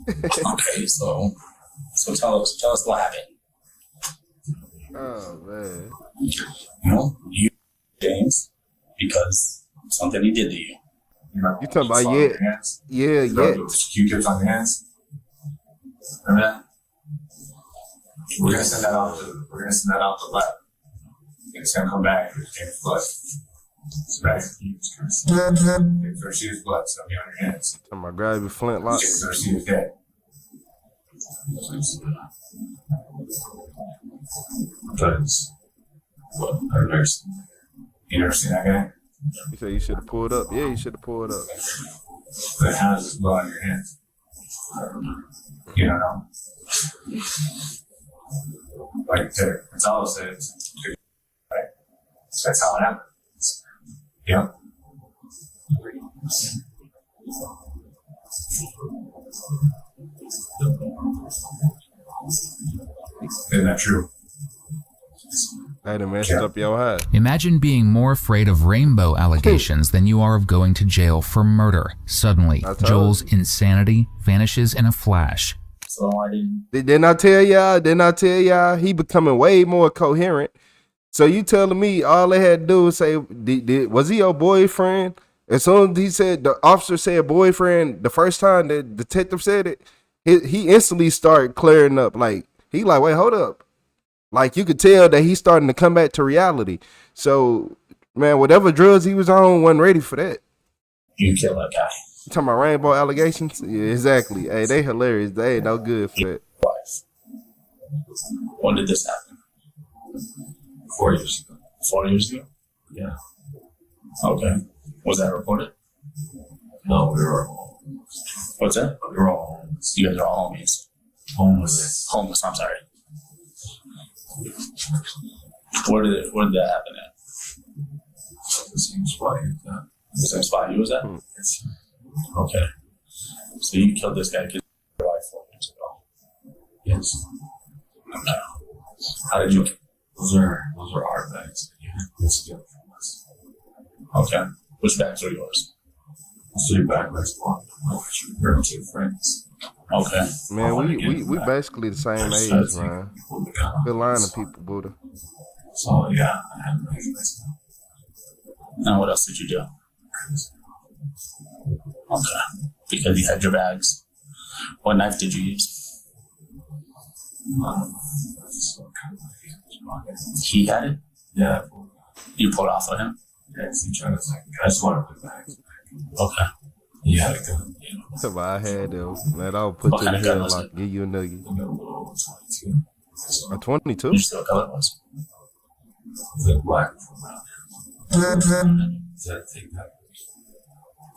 Okay, so tell us what happened. Oh man. You know, you James because something he did to you. You talking about yeah. Q-tips on your hands. Remember that? We're gonna send that out to the lab. It's gonna come back with James' blood. It's back to you. It's gonna see his blood, so it'll be on your hands. Talking about grab your flintlock. It's gonna see his dead. Because what? You never seen that guy? You said you should have pulled up. Yeah, you should have pulled up. But how does this blood on your hands? You don't know. Like that's all it says. Right? That's how it happens. Yep. Isn't that true? I done messed up your head. Imagine being more afraid of rainbow allegations than you are of going to jail for murder. Suddenly, Joel's insanity vanishes in a flash. So I didn't. Didn't I tell y'all? He becoming way more coherent. So you telling me all they had to do was say, was he your boyfriend? As soon as he said, the officer said boyfriend, the first time the detective said it, he instantly started clearing up. Like, he like, wait, hold up. Like, you could tell that he's starting to come back to reality. So, man, whatever drugs he was on wasn't ready for that. You kill that guy. You talking about rainbow allegations? Yeah, exactly. Hey, they hilarious. They ain't no good for that. When did this happen? 4 years ago. 4 years ago? Yeah. Okay. Was that reported? No, we were all homeless. What's that? We were all homeless. You guys are all homies. Homeless, I'm sorry. Where did that happen at? The same spot you was at. The same spot you was at? Okay. So you killed this guy because your wife 4 years ago. Yes. Okay. How did you? Those are our bags. You had to steal from us. Okay. Which bags are yours? So your bag was one. We're 2 friends. Okay. Man, we basically the same age, man. Good line of people, Buddha. So yeah, I had to recognize them. And what else did you do? Okay. Because you had your bags. What knife did you use? He had it? Yeah. You pulled off of him? Yes, he tried to take it. I just wanted to put bags back. Okay. He had a gun, you know. If I had them, man, I'll put What you in kind the of gun was headlock, give you a nugget. A little 22. A 22? You just know what color it was. The black from around there. Said take that.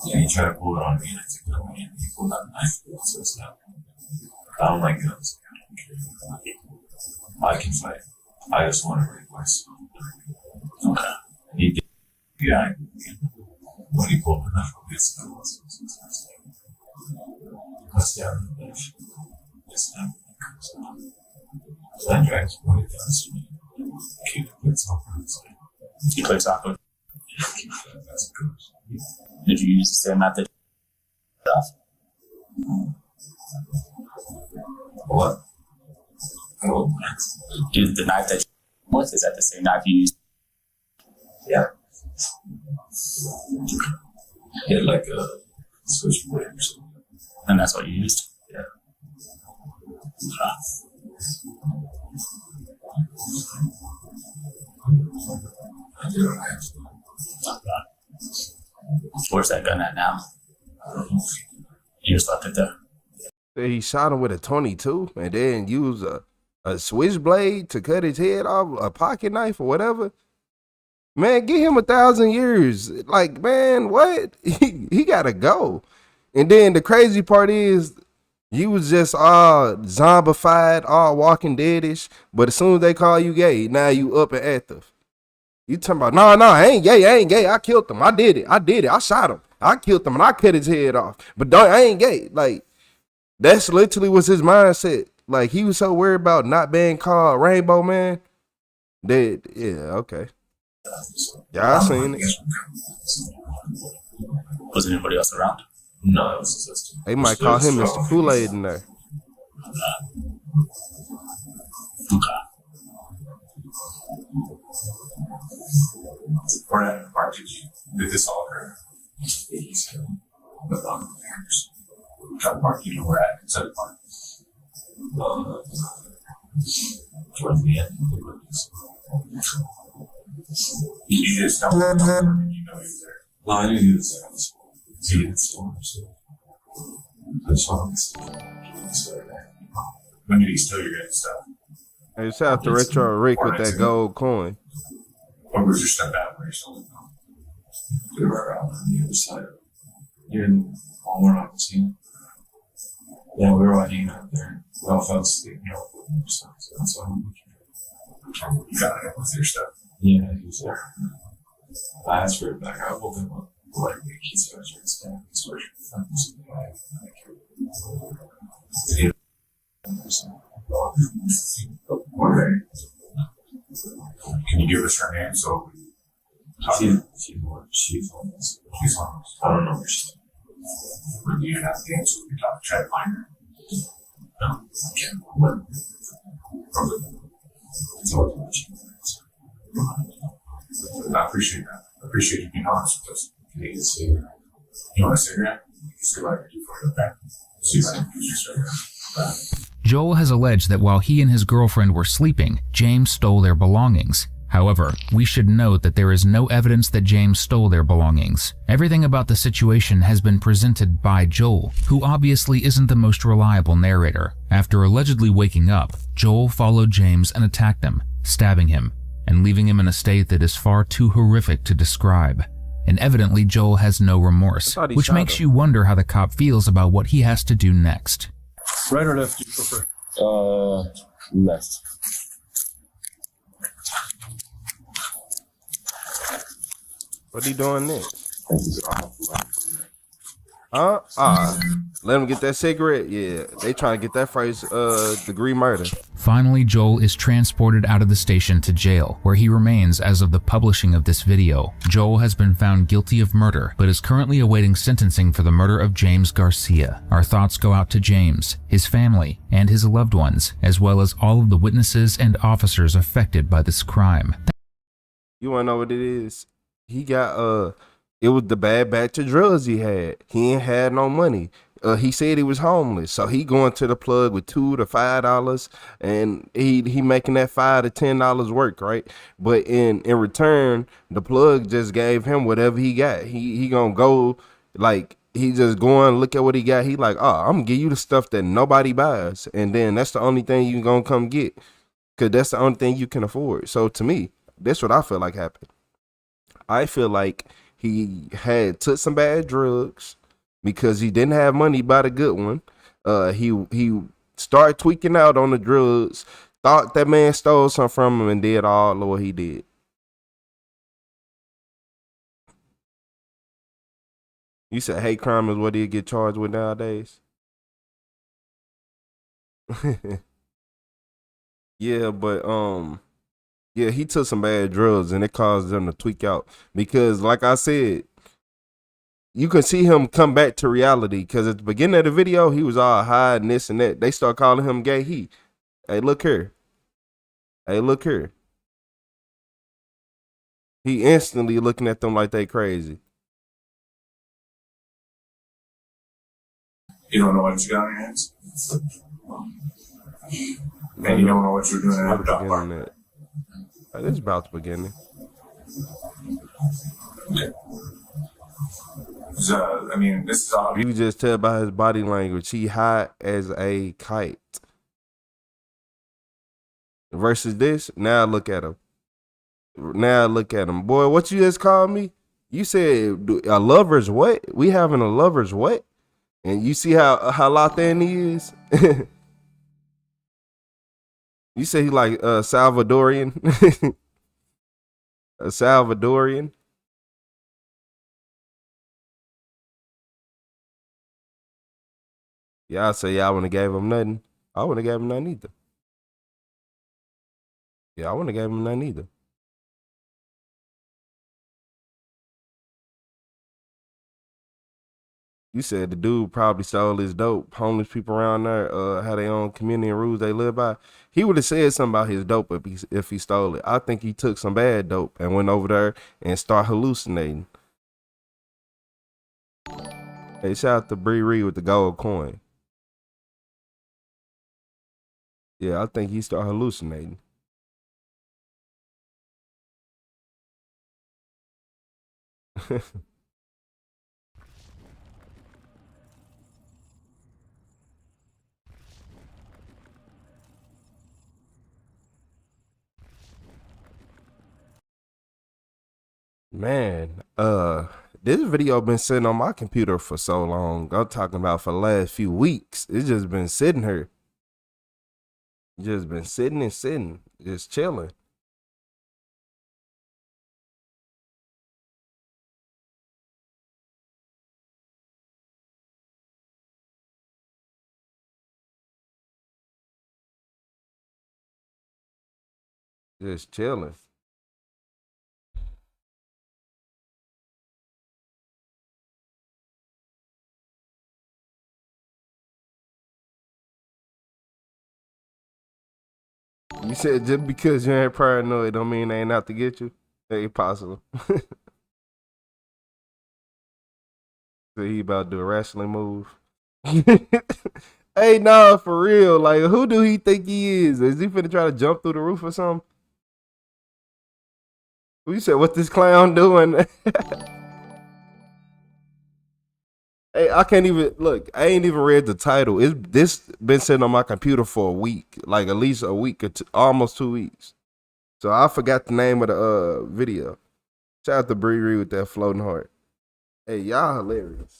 Yeah, he tried to pull it on me and I took it away and he pulled out a knife. So it's not. I don't like guns. I don't care. I can fight. I just want to break myself. Okay. He did. Yeah. When he pulled the knife, it's not what's let's down the knife. It's not. Then drags what it does to me. Keep it puts off on its side. You play soccer. That's good. Did you use the same method? What? Oh, Is the knife that you with, is that the same knife you used? yeah. Hit like a switchblade or something. And that's what you used? Yeah. I do what I have to. Where's that gun at now? I don't know. You just left it there. He shot him with a 22 and then used a switchblade to cut his head off, a pocket knife or whatever. Man, give him 1,000 years. Like, man, what? He gotta go. And then the crazy part is, you was just all zombified, all Walking Deadish. But as soon as they call you gay, now you up and active. You talking about, no, I ain't gay. I killed him. I did it. I shot him. I killed him and I cut his head off. But I ain't gay. Like, that's literally was his mindset. Like, he was so worried about not being called Rainbow Man. That, yeah, okay. Yeah, I seen it. Was anybody else around? No, it was his sister. They might call him Mr. Kool-Aid in there. We're at the park. Did this all occur? He's the parents. Got park, you know, we're at inside the park. Towards the end. You just don't know, you know he was there. No, I knew he was there. So he didn't steal him, so I saw him steal. When did he steal your guys' stuff? Hey, shout out to Retro Rick with that gold coin. Or was your stuff out where you stole it from? We were out on the other side. You're in the Walmart on the scene. Yeah, we were all hanging out there. We all fell asleep, you know, so that's all I'm looking. You got it with your stuff? Yeah, he was there. I asked for it back. I pulled him up. Like, he said, I was going to stand. He's working for Can you give us her name so she's on this? She's on this. I don't know where she's at. Or do you have names so we can try to find her? No, I can't. What? I appreciate that. I appreciate you being honest with us. Can you get a cigarette? You want a cigarette? You can see what I can do for you. Okay. See if I can use your cigarette. Joel has alleged that while he and his girlfriend were sleeping, James stole their belongings. However, we should note that there is no evidence that James stole their belongings. Everything about the situation has been presented by Joel, who obviously isn't the most reliable narrator. After allegedly waking up, Joel followed James and attacked him, stabbing him, and leaving him in a state that is far too horrific to describe. And evidently Joel has no remorse, which makes you wonder how the cop feels about what he has to do next. Right or left, do you prefer? Left. What are you doing next? Let him get that cigarette? Yeah, they trying to get that first degree murder. Finally, Joel is transported out of the station to jail, where he remains as of the publishing of this video. Joel has been found guilty of murder, but is currently awaiting sentencing for the murder of James Garcia. Our thoughts go out to James, his family, and his loved ones, as well as all of the witnesses and officers affected by this crime. You wanna know what it is? He got it was the bad batch of drugs he had. He ain't had no money. He said he was homeless, so he going to the plug with $2 to $5, and he making that $5 to $10 work, right? But in return, the plug just gave him whatever he got. He gonna go, like, he just going look at what he got. He like, oh, I'm gonna give you the stuff that nobody buys, and then that's the only thing you gonna come get, cause that's the only thing you can afford. So to me, that's what I feel like happened. I feel like he had took some bad drugs because he didn't have money to buy the good one. He started tweaking out on the drugs, thought that man stole something from him, and did all of what he did. You said hate crime is what he get charged with nowadays. Yeah, but yeah, he took some bad drugs and it caused them to tweak out because, like I said, you can see him come back to reality because at the beginning of the video, he was all high and this and that. They start calling him gay. Hey, look here. Hey, look here. He instantly looking at them like they crazy. You don't know what you got on your hands? And you don't know what you're doing in the dog park. This is about the beginning. I mean, this is all. You can just tell by his body language, he high as a kite. Versus this, now look at him. Now look at him. Boy, what you just called me? You said a lover's what? We having a lover's what? And you see how locked in he is? You say he like Salvadorian? A Salvadorian? Yeah, I say y'all wouldn't have gave him nothing. I wouldn't have gave him nothing either. Yeah, I wouldn't have gave him nothing either. You said the dude probably stole his dope. Homeless people around there have their own community and rules they live by. He would have said something about his dope if he stole it. I think he took some bad dope and went over there and started hallucinating. Hey, shout out to Bree Reed with the gold coin. Yeah, I think he started hallucinating. Man, this video been sitting on my computer for so long. I'm talking about for the last few weeks. It's just been sitting here. Just been sitting and sitting, just chilling. Just chilling. You said just because you ain't paranoid don't mean they ain't out to get you. That ain't possible. So he about to do a wrestling move. Hey, nah, for real. Like, who do he think he is? Is he finna try to jump through the roof or something? You said, what this clown doing? Hey, I can't even look. I ain't even read the title. This been sitting on my computer for a week, like at least a week or almost 2 weeks. So I forgot the name of the video. Shout out to Bree Reed with that floating heart. Hey, y'all hilarious.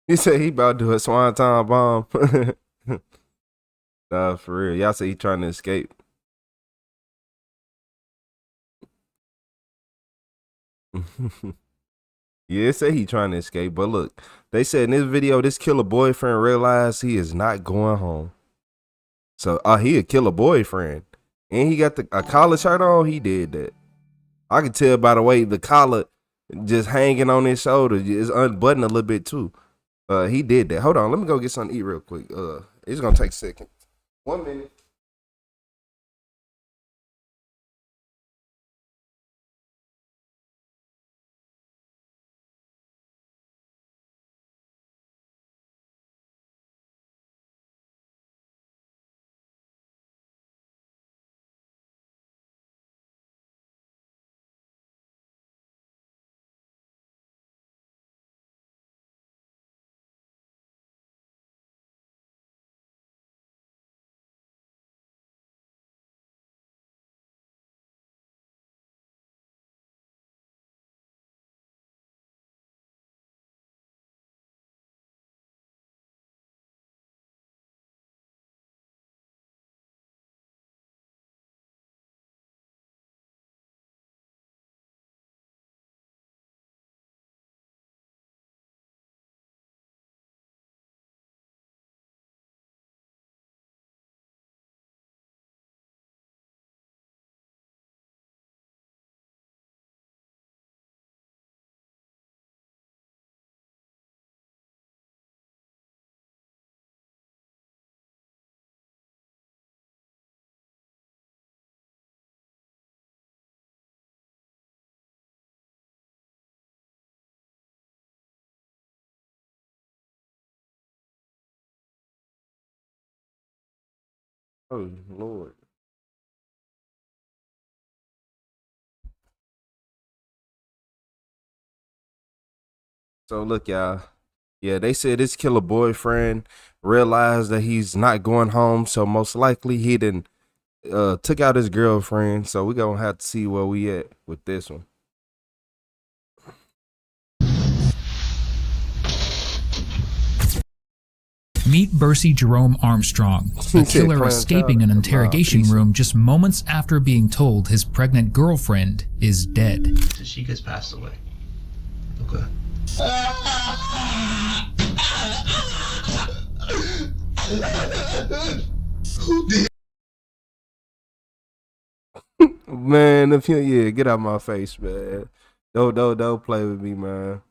He said he about to do a swanton bomb. Nah, for real. Y'all say he trying to escape. Yeah, it say he trying to escape, but look, they said in this video, this killer boyfriend realized he is not going home. So, he a killer boyfriend, and he got a collar shirt on. He did that. I can tell by the way the collar just hanging on his shoulder is unbuttoned a little bit too. He did that. Hold on, let me go get something to eat real quick. It's gonna take a second. 1 minute. Oh Lord. So look, y'all. Yeah, they said this killer boyfriend realized that he's not going home, so most likely he didn't took out his girlfriend. So we gonna have to see where we at with this one. Meet Bercy Jerome Armstrong, a killer escaping an interrogation room just moments after being told his pregnant girlfriend is dead. Tashika's passed away. Okay. Who did? Man, if you get out my face, man. Don't play with me, man.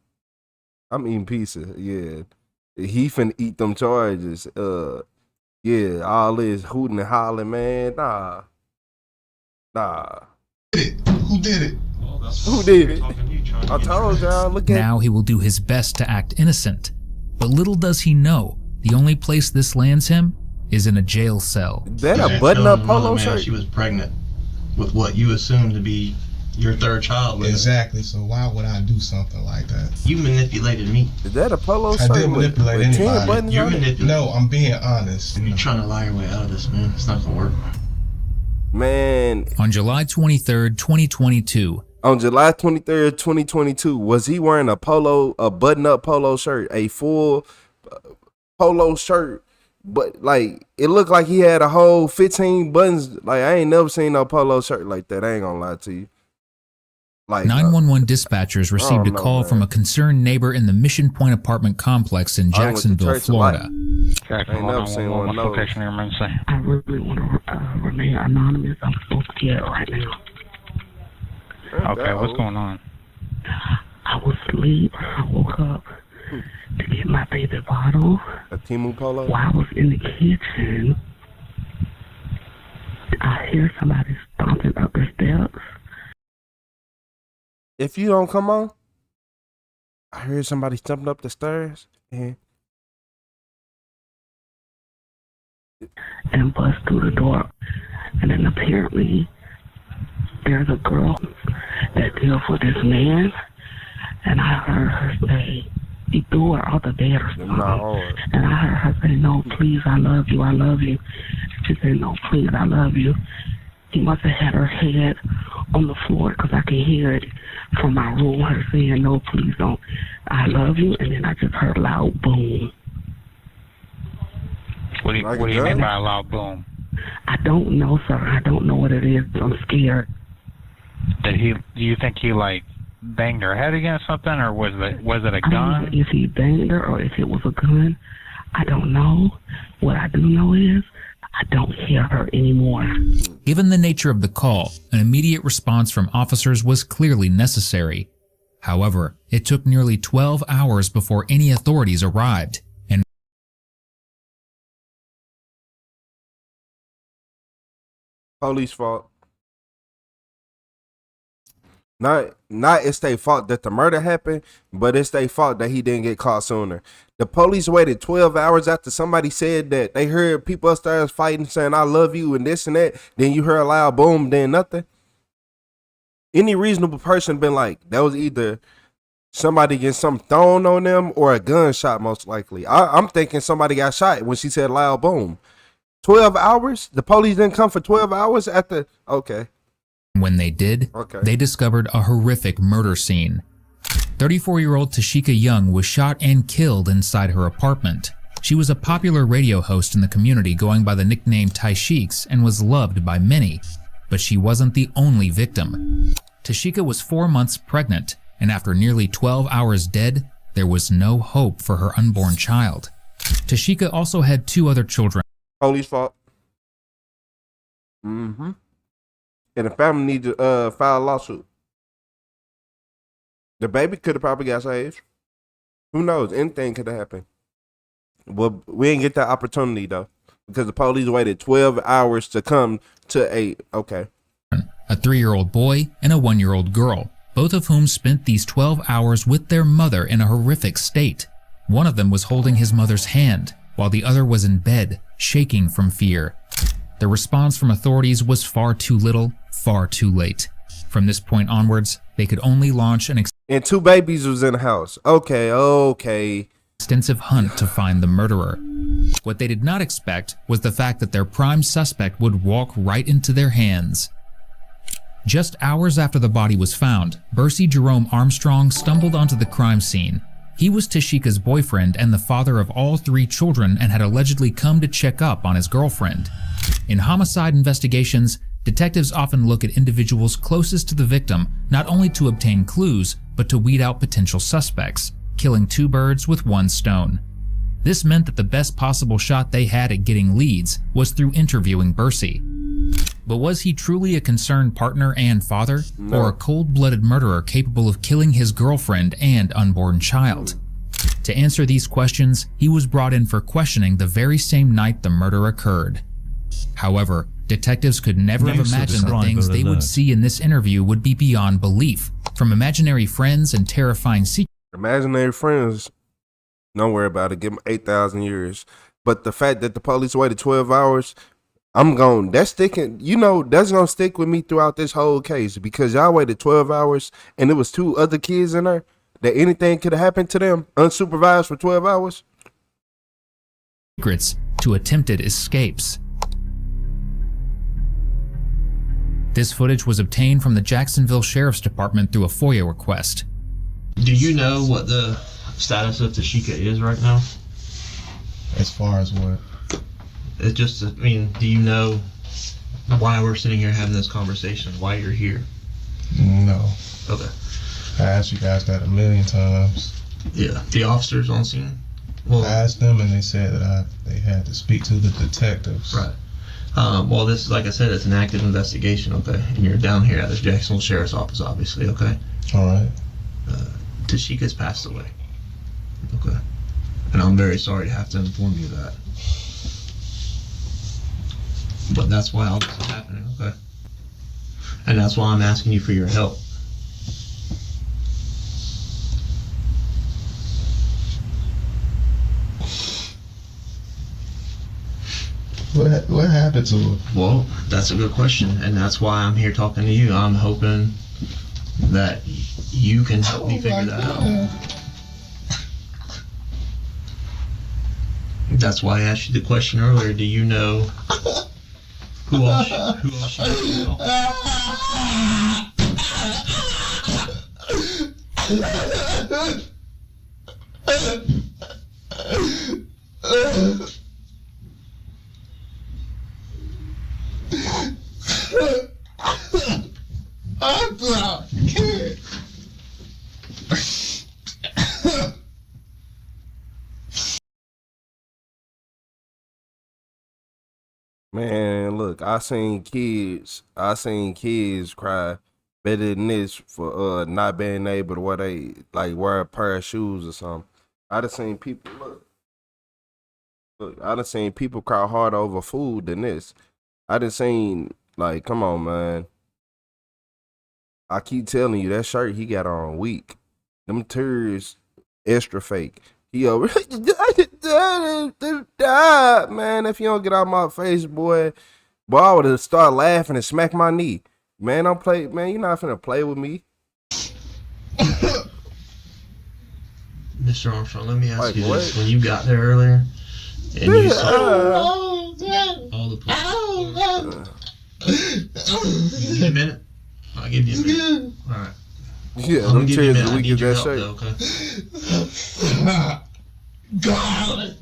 I'm eating pizza, yeah. He finna eat them charges. Yeah, all this hooting and hollering, man. Nah. Who did it? Who did it? I told y'all, look at. Now he will do his best to act innocent, but little does he know, the only place this lands him is in a jail cell. That a button-up polo shirt? She was pregnant with what you assume to be your third child. Exactly. So why would I do something like that? You manipulated me. Is that a polo shirt? I didn't manipulate anybody. You're manipulating. No, I'm being honest. You're trying to lie your way out of this, man. It's not gonna work. Man. On July 23rd, 2022. On July 23rd, 2022, was he wearing a button-up polo shirt, a full polo shirt? But like, it looked like he had a whole 15 buttons. Like, I ain't never seen no polo shirt like that. I ain't gonna lie to you. Like 911 dispatchers received a call from a concerned neighbor in the Mission Point apartment complex in Jacksonville, Florida. I ain't never seen one of those. I really want to remain anonymous. I'm so scared right now. Okay, what's going on? I was asleep. I woke up to get my baby bottle. A Timu polo? While I was in the kitchen, I hear somebody stomping up the steps. If you don't come on, I heard somebody stomping up the stairs and bust through the door. And then apparently there's a girl that deals with this man, and I heard her say he threw her out the bed or something. And I heard her say, "No, please, I love you, I love you." She said, "No, please, I love you." He must have had her head on the floor because I can hear it from my room, her saying, "No, please don't, I love you." And then I just heard a loud boom. What do you mean by a loud boom? I don't know, sir. I don't know what it is. I'm scared. Do you think he like banged her head against something, or was it a gun? I don't know if he banged her or if it was a gun. I don't know. What I do know is I don't hear her anymore. Given the nature of the call, an immediate response from officers was clearly necessary. However, it took nearly 12 hours before any authorities arrived, and police fault. Not it's their fault that the murder happened, but it's their fault that he didn't get caught sooner. The police waited 12 hours after somebody said that they heard people upstairs fighting, saying, I love you and this and that. Then you heard a loud boom, then nothing. Any reasonable person been like, that was either somebody getting something thrown on them or a gunshot, most likely. I'm thinking somebody got shot when she said loud boom. 12 hours? The police didn't come for 12 hours after? Okay. when they did, they discovered a horrific murder scene. 34-year-old Tashika Young was shot and killed inside her apartment. She was a popular radio host in the community going by the nickname Tasheiks and was loved by many, but she wasn't the only victim. Tashika was 4 months pregnant, and after nearly 12 hours dead, there was no hope for her unborn child. Tashika also had 2 other children. Police fault. And the family need to file a lawsuit. The baby could have probably got saved. Who knows? Anything could have happened. Well, we didn't get that opportunity though, because the police waited 12 hours to come to a A 3-year-old boy and a 1-year-old girl, both of whom spent these 12 hours with their mother in a horrific state. One of them was holding his mother's hand, while the other was in bed, shaking from fear. The response from authorities was far too little, far too late. From this point onwards, they could only launch an and 2 babies was in the house. Okay. Extensive hunt to find the murderer. What they did not expect was the fact that their prime suspect would walk right into their hands. Just hours after the body was found, Bercy Jerome Armstrong stumbled onto the crime scene. He was Tashika's boyfriend and the father of all 3 children and had allegedly come to check up on his girlfriend. In homicide investigations, detectives often look at individuals closest to the victim not only to obtain clues, but to weed out potential suspects, killing 2 birds with 1 stone. This meant that the best possible shot they had at getting leads was through interviewing Bercy. But was he truly a concerned partner and father, or a cold-blooded murderer capable of killing his girlfriend and unborn child? To answer these questions, he was brought in for questioning the very same night the murder occurred. However, detectives could never have imagined the things they would see in this interview would be beyond belief, from imaginary friends and terrifying secrets. Imaginary friends, don't worry about it, give them 8,000 years. But the fact that the police waited 12 hours, that's sticking, that's gonna stick with me throughout this whole case, because y'all waited 12 hours and there was 2 other kids in there that anything could have happened to them unsupervised for 12 hours. Secrets to attempted escapes. This footage was obtained from the Jacksonville Sheriff's Department through a FOIA request. Do you know what the status of Tashika is right now? As far as what? It's just, do you know why we're sitting here having this conversation? Why you're here? No. Okay. I asked you guys that a million times. Yeah. The officers on scene? Well, I asked them and they said that they had to speak to the detectives. Right. Well, this is, like I said, it's an active investigation, okay? And you're down here at the Jacksonville Sheriff's Office, obviously, okay? All right. Tashika's passed away, okay? And I'm very sorry to have to inform you that. But that's why all this is happening, okay? And that's why I'm asking you for your help. What happened to her? Well, that's a good question, and that's why I'm here talking to you. I'm hoping that you can help me figure that out. That's why I asked you the question earlier. Do you know who else she knows? Man, look, I seen kids cry better than this for not being able to wear a pair of shoes or something. I done seen people look, I done seen people cry harder over food than this. I done seen, like, come on, man. I keep telling you, that shirt he got on weak. Them tears extra fake. He over man, if you don't get out my face, boy, I would have started laughing and smack my knee. Man, don't play, man, you're not finna play with me. Mr. Armstrong, let me ask Like you what? this. When you got there earlier and you saw all the police. Give me a minute. I'll give you a minute. Alright. Yeah, I'm gonna give you a minute. the I weak need as your that help, shirt. though, okay? God.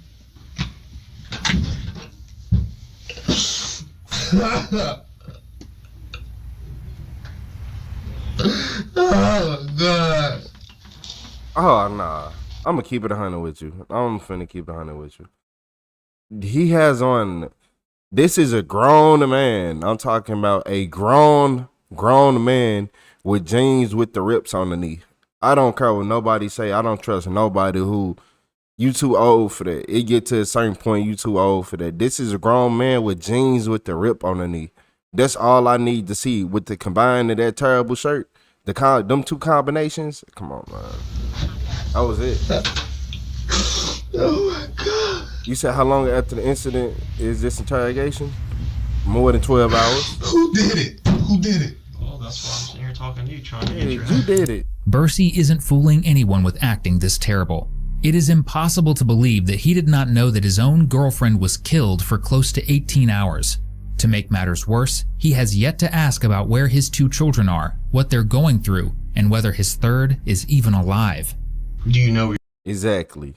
Oh, God. Oh, nah. I'm gonna keep it 100 with you. I'm finna keep it 100 with you. He has on, this is a grown man. I'm talking about a grown man with jeans with the rips on the knee. I don't care what nobody say. I don't trust nobody who, you too old for that. It get to a certain point, you too old for that. This is a grown man with jeans with the rip on the knee. That's all I need to see with the combine of that terrible shirt. Them two combinations. Come on, man. That was it. Oh my God. You said how long after the incident is this interrogation? More than 12 hours. Who did it? Who did it? Oh, that's why I'm sitting here talking to you, trying to get your You did it. Bursey isn't fooling anyone with acting this terrible. It is impossible to believe that he did not know that his own girlfriend was killed for close to 18 hours. To make matters worse, he has yet to ask about where his 2 children are, what they're going through, and whether his third is even alive. Do you know? Exactly.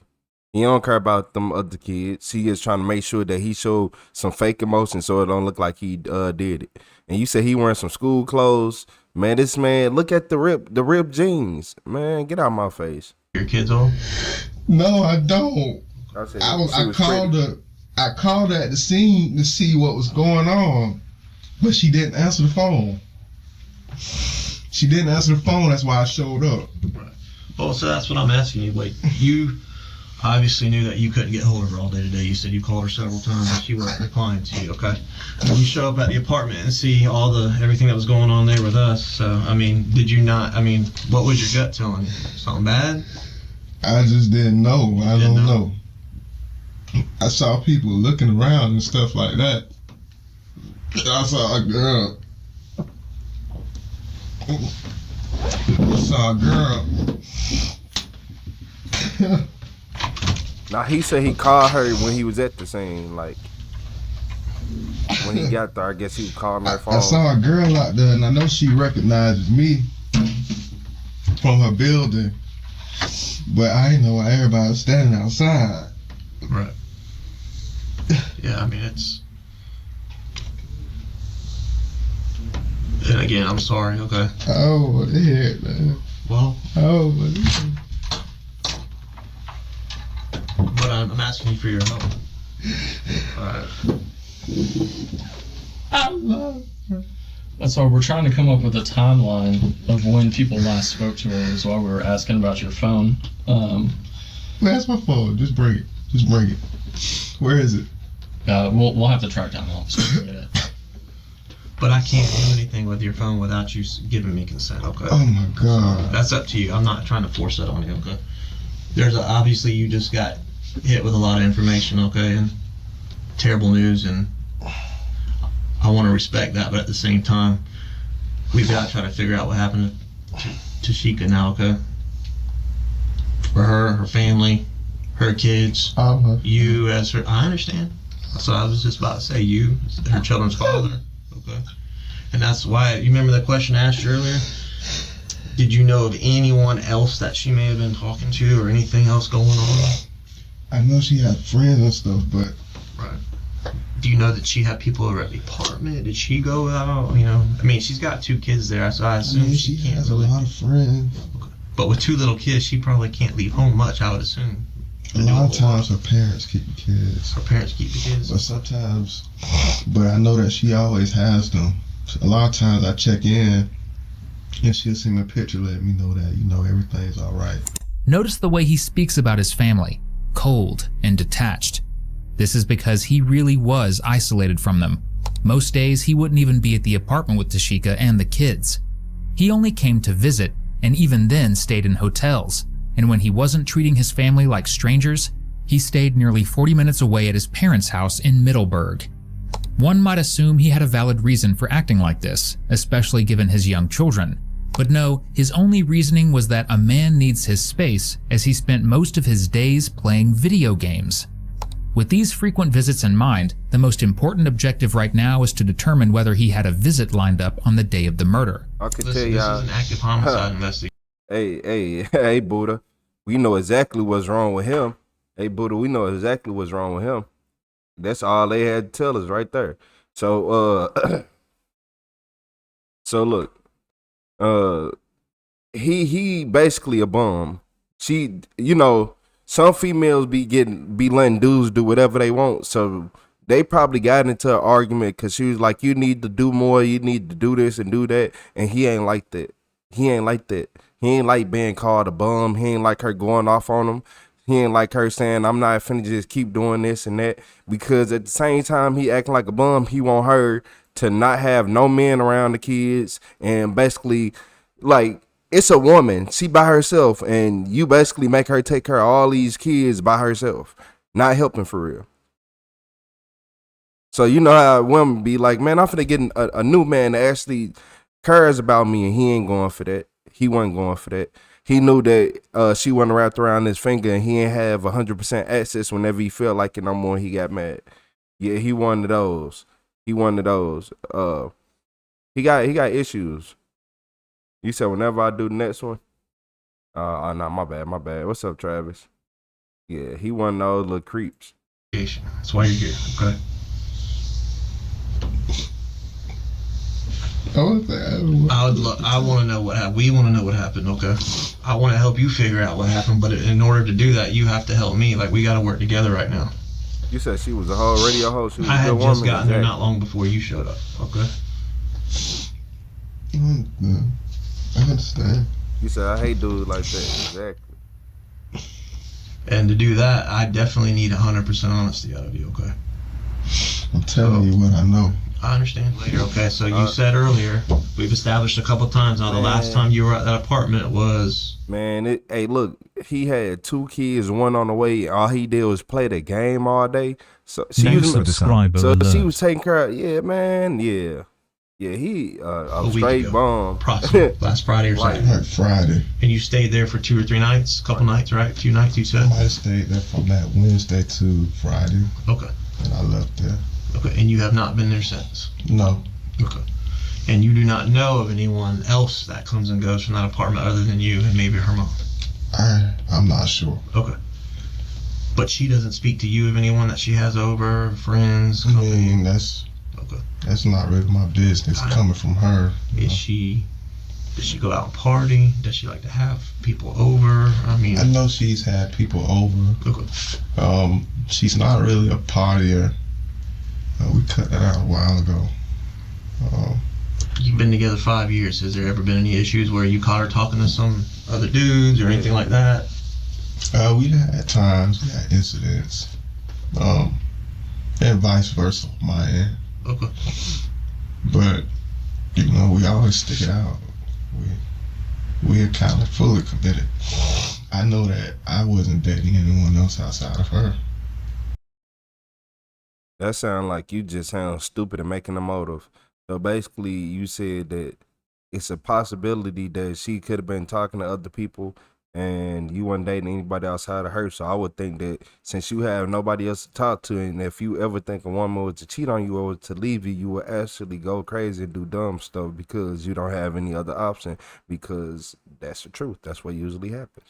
He don't care about them other kids. He is trying to make sure that he showed some fake emotion so it don't look like he did it. And you said he wearing some school clothes. Man, this man, look at the ripped jeans. Man, get out of my face. Your kids on? No, I don't. I called her at the scene to see what was going on, but she didn't answer the phone. She didn't answer the phone. That's why I showed up. Right. Well, so that's what I'm asking you. Like, you obviously knew that you couldn't get hold of her all day today. You said you called her several times and she wasn't replying to you, okay? When you show up at the apartment and see everything that was going on there with us, so, I mean, what was your gut telling you? Something bad? I just didn't know. I don't know. I saw people looking around and stuff like that. I saw a girl. Now he said he called her when he was at the scene, like when he got there. I guess he was calling her phone. I saw a girl out there, and I know she recognizes me from her building, but I didn't know why everybody was standing outside. Right. Yeah, I mean, it's... And again, I'm sorry, okay? Oh, what the heck, man? Well... Oh, what the heck? But I'm asking you for your help. Alright. I love her. That's why we're trying to come up with a timeline of when people last spoke to her, is why we were asking about your phone. That's my phone. Just bring it. Just bring it. Where is it? We'll have to track down the officer to get it. But I can't do anything with your phone without you giving me consent, okay? Oh my God. That's up to you. I'm not trying to force that on you, okay? Obviously you just got hit with a lot of information, okay? And terrible news, and I want to respect that, but at the same time, we've got to try to figure out what happened to Sheikah now, okay? For her family, her kids, you as her, I understand. That's what I was just about to say, you, her children's father, okay? And that's why, you remember that question I asked you earlier? Did you know of anyone else that she may have been talking to or anything else going on? I know she had friends and stuff, but... Right. Do you know that she had people over at the apartment? Did she go out? You know, I mean, she's got 2 kids there, so I assume she can't has a lot of friends. Okay. But with 2 little kids, she probably can't leave home much, I would assume. A lot of times her parents keep the kids. Her parents keep the kids? But sometimes, but I know that she always has them. A lot of times I check in and she'll send me a picture letting me know that, everything's all right. Notice the way he speaks about his family, cold and detached. This is because he really was isolated from them. Most days he wouldn't even be at the apartment with Tashika and the kids. He only came to visit, and even then stayed in hotels. And when he wasn't treating his family like strangers, he stayed nearly 40 minutes away at his parents' house in Middleburg. One might assume he had a valid reason for acting like this, especially given his young children. But no, his only reasoning was that a man needs his space, as he spent most of his days playing video games. With these frequent visits in mind, the most important objective right now is to determine whether he had a visit lined up on the day of the murder. I can tell This y'all. is an active homicide investigation. Hey, Buddha. We know exactly what's wrong with him. Hey, Buddha, we know exactly what's wrong with him. That's all they had to tell us right there. So, so look, he basically a bum. She, some females be letting dudes do whatever they want. So they probably got into an argument because she was like, you need to do more. You need to do this and do that. And he ain't like that. He ain't like that. He ain't like being called a bum. He ain't like her going off on him. He ain't like her saying, I'm not finna just keep doing this and that. Because at the same time he acting like a bum, he want her to not have no men around the kids. And basically, like, it's a woman. She by herself. And you basically make her take care of all these kids by herself. Not helping for real. So you know how women be like, man, I'm finna get a new man that actually cares about me. And he ain't going for that. He wasn't going for that. He knew that she wasn't wrapped around his finger and he ain't have 100% access whenever he felt like it no more. He got mad. Yeah, he one of those. He one of those. He got issues. You said whenever I do the next one? Oh, no, my bad. What's up, Travis? Yeah, he one of those little creeps. That's why you're here, okay? I want to know what happened. We want to know what happened, okay? I want to help you figure out what happened, but in order to do that, you have to help me. Like, we got to work together right now. You said she was a whole radio host. She was I a had good just woman. gotten there not long before you showed up, okay? I understand. You said, I hate dudes like that. Exactly. And to do that, I definitely need 100% honesty out of you, okay? I'm telling you what I know. I understand later, okay? So you said earlier, we've established a couple times now, the last time you were at that apartment was... Man, hey, look, he had 2 kids, one on the way. All he did was play the game all day. So she was taking care of, yeah, man, yeah. Yeah, he a straight bum. Last Friday or something. Like Friday. And you stayed there for 2 or 3 nights? A couple nights, right? A few nights, you said? I might have stayed there from that Wednesday to Friday. Okay. And I left there. Okay, and you have not been there since? No. Okay. And you do not know of anyone else that comes and goes from that apartment other than you and maybe her mom? I'm not sure. Okay. But she doesn't speak to you of anyone that she has over, friends? I mean, that's not really my business coming from her. Does she go out and party? Does she like to have people over? I mean, I know she's had people over. Okay. She's not really a partier. We cut that out a while ago. You've been together 5 years. Has there ever been any issues where you caught her talking to some other dudes or anything like that? We had times, we had incidents, and vice versa on my end. Okay. But, we always stick it out. We are kind of fully committed. I know that I wasn't dating anyone else outside of her. That sound like you just sound stupid and making a motive. So basically, you said that it's a possibility that she could have been talking to other people and you weren't dating anybody outside of her. So I would think that since you have nobody else to talk to, and if you ever think a woman was to cheat on you or to leave you, you would actually go crazy and do dumb stuff because you don't have any other option, because that's the truth. That's what usually happens.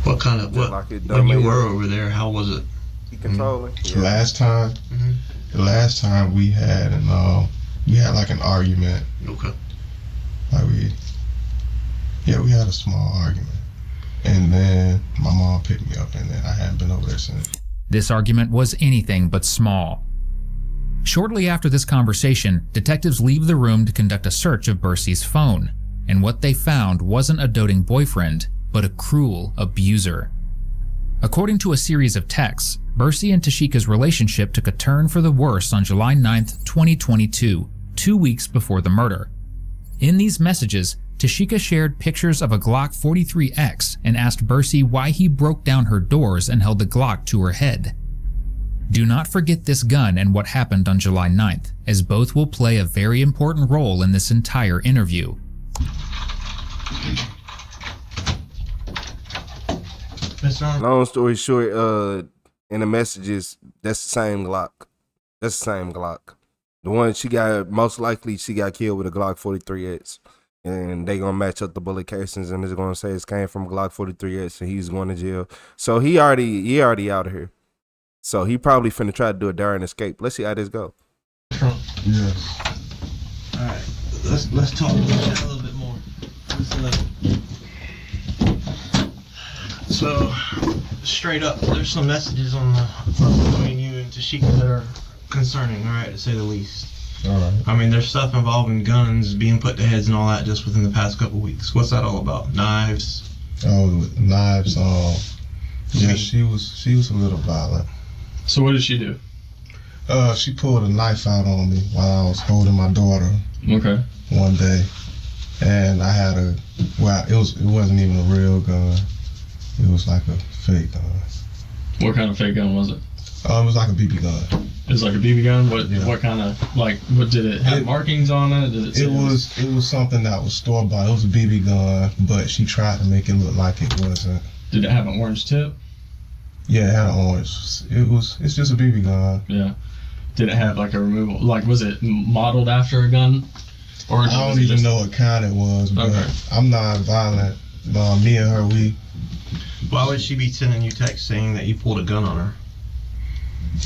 What kind of, when you were over there, how was it? Controlling. Yeah. The last time we had like an argument. Okay. Like we had a small argument. And then my mom picked me up, and then I haven't been over there since. This argument was anything but small. Shortly after this conversation, detectives leave the room to conduct a search of Bursey's phone, and what they found wasn't a doting boyfriend, but a cruel abuser. According to a series of texts, Bursey and Tashika's relationship took a turn for the worse on July 9th, 2022, 2 weeks before the murder. In these messages, Tashika shared pictures of a Glock 43X and asked Bursey why he broke down her doors and held the Glock to her head. Do not forget this gun and what happened on July 9th, as both will play a very important role in this entire interview. Long story short, in the messages, that's the same Glock. That's the same Glock. The one she got, most likely she got killed with a Glock 43X. And they gonna match up the bullet casings, and it's gonna say it came from Glock 43X, and he's going to jail. So he already out of here. So he probably finna try to do a daring escape. Let's see how this go. Yes. All right, let's talk about that a little bit more. So, straight up, there's some messages on the between you and Tashika that are concerning, all right, to say the least. All right. I mean, there's stuff involving guns being put to heads and all that just within the past couple weeks. What's that all about? Knives? Oh, knives. Yeah, she was a little violent. So what did she do? She pulled a knife out on me while I was holding my daughter. Okay. One day, and I had it wasn't even a real gun. It was like a fake gun. What kind of fake gun was it? It was like a BB gun. It was like a BB gun. What kind of, like, what did it have markings on it? Did it was something that was store bought. It was a BB gun, but she tried to make it look like it wasn't. Did it have an orange tip? Yeah, it had an orange. It's just a BB gun. Yeah. Did it have like a removal? Like, was it modeled after a gun? Or I don't even know what kind it was, but okay. I'm not violent. Me and her, Why would she be sending you text saying that you pulled a gun on her?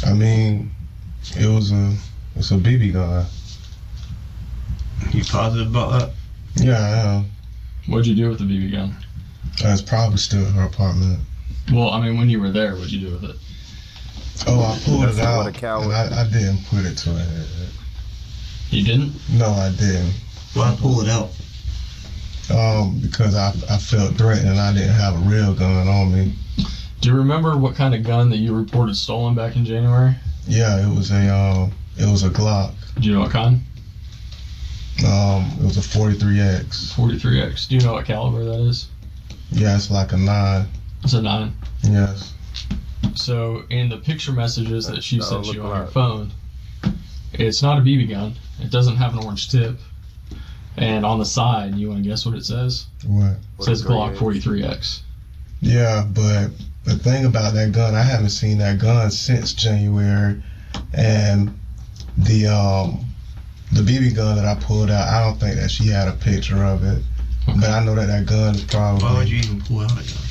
I mean, it's a BB gun. You positive about that? Yeah, I am. What'd you do with the BB gun? It's probably still in her apartment. Well, I mean, when you were there, what'd you do with it? Oh, I pulled it out, and I didn't put it to her head. You didn't? No, I didn't. Why pull it out? Because I felt threatened and I didn't have a real gun on me. Do you remember what kind of gun that you reported stolen back in January? Yeah, it was a Glock. Do you know what kind? It was a 43X. 43X. Do you know what caliber that is? Yeah, it's like a 9. It's a 9? Yes. So in the picture messages that she sent you on your phone, it's not a BB gun. It doesn't have an orange tip. And on the side, you want to guess what it says? What? It says Glock 43X. Yeah, but the thing about that gun, I haven't seen that gun since January. And the BB gun that I pulled out, I don't think that she had a picture of it. Okay. But I know that gun is probably... Why would you even pull out a gun?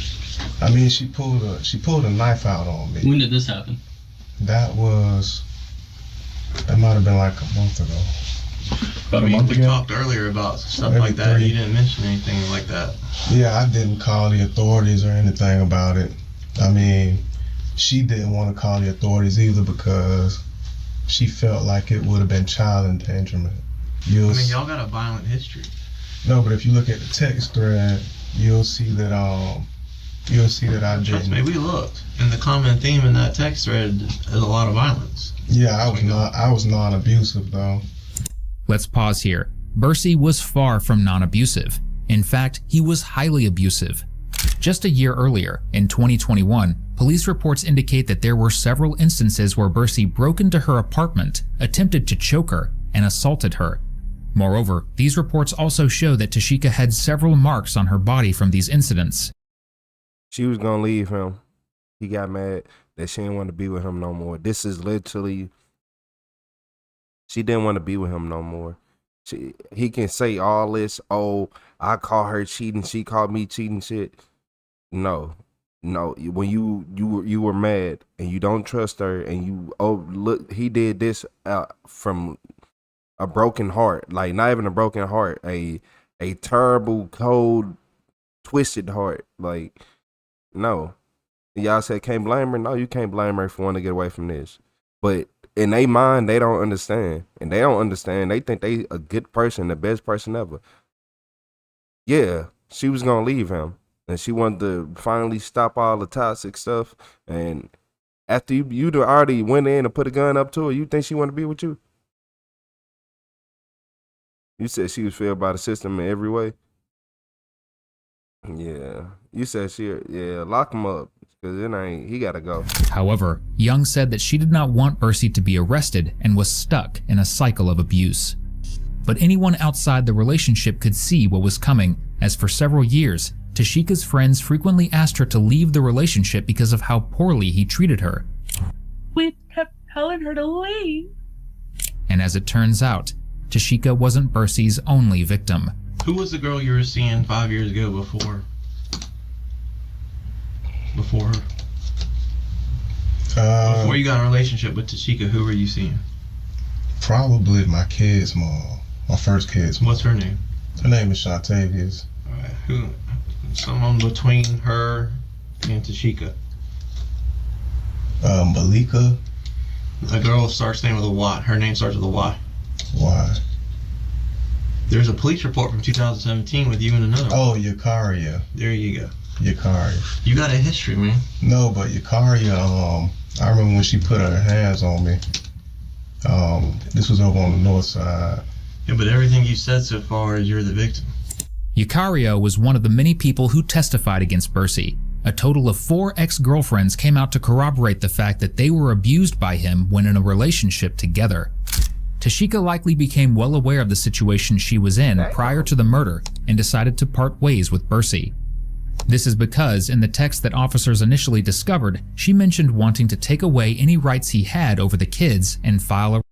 I mean, she pulled a knife out on me. When did this happen? That might have been like a month ago. About a month ago? We talked earlier about stuff maybe like that. You didn't mention anything like that. Yeah, I didn't call the authorities or anything about it. I mean, she didn't want to call the authorities either because she felt like it would have been child endangerment. Y'all got a violent history. No, but if you look at the text thread, you'll see that I didn't. Trust me, we looked, and the common theme in that text thread is a lot of violence. Yeah, I was non-abusive though. Let's pause here. Bursey was far from non-abusive. In fact, he was highly abusive. Just a year earlier, in 2021, police reports indicate that there were several instances where Bursey broke into her apartment, attempted to choke her, and assaulted her. Moreover, these reports also show that Tashika had several marks on her body from these incidents. She was gonna leave him. He got mad that she didn't want to be with him no more. This is literally, she didn't want to be with him no more. He can say all this, oh, I call her cheating, she called me cheating shit. No. When you were mad and you don't trust her and look, he did this from a broken heart, like not even a broken heart, a terrible, cold, twisted heart. Like No. Y'all said can't blame her. No, you can't blame her for wanting to get away from this. But in their mind, they don't understand. And they don't understand. They think they a good person, the best person ever. Yeah, she was going to leave him. And she wanted to finally stop all the toxic stuff. And after you already went in and put a gun up to her, you think she want to be with you? You said she was failed by the system in every way. Yeah. You said lock him up. Because he got to go. However, Young said that she did not want Bercy to be arrested and was stuck in a cycle of abuse. But anyone outside the relationship could see what was coming, as for several years, Tashika's friends frequently asked her to leave the relationship because of how poorly he treated her. We kept telling her to leave. And as it turns out, Tashika wasn't Bercy's only victim. Who was the girl you were seeing 5 years ago before her? Before you got in a relationship with Tashika, who were you seeing? Probably my kid's mom. My first kid's mom. What's her name? Her name is Shantavius. Alright, who? Someone between her and Tashika. Malika. A girl starts name with a Y. Her name starts with a Y. Why? There's a police report from 2017 with you and another. Oh, Yakaria. There you go. Yakaria. You got a history, man. No, but Yakaria, I remember when she put her hands on me. This was over on the north side. Yeah, but everything you said so far is you're the victim. Yakario was one of the many people who testified against Bercy. A total of 4 ex-girlfriends came out to corroborate the fact that they were abused by him when in a relationship together. Tashika likely became well aware of the situation she was in prior to the murder and decided to part ways with Bercy. This is because in the text that officers initially discovered, she mentioned wanting to take away any rights he had over the kids and file a...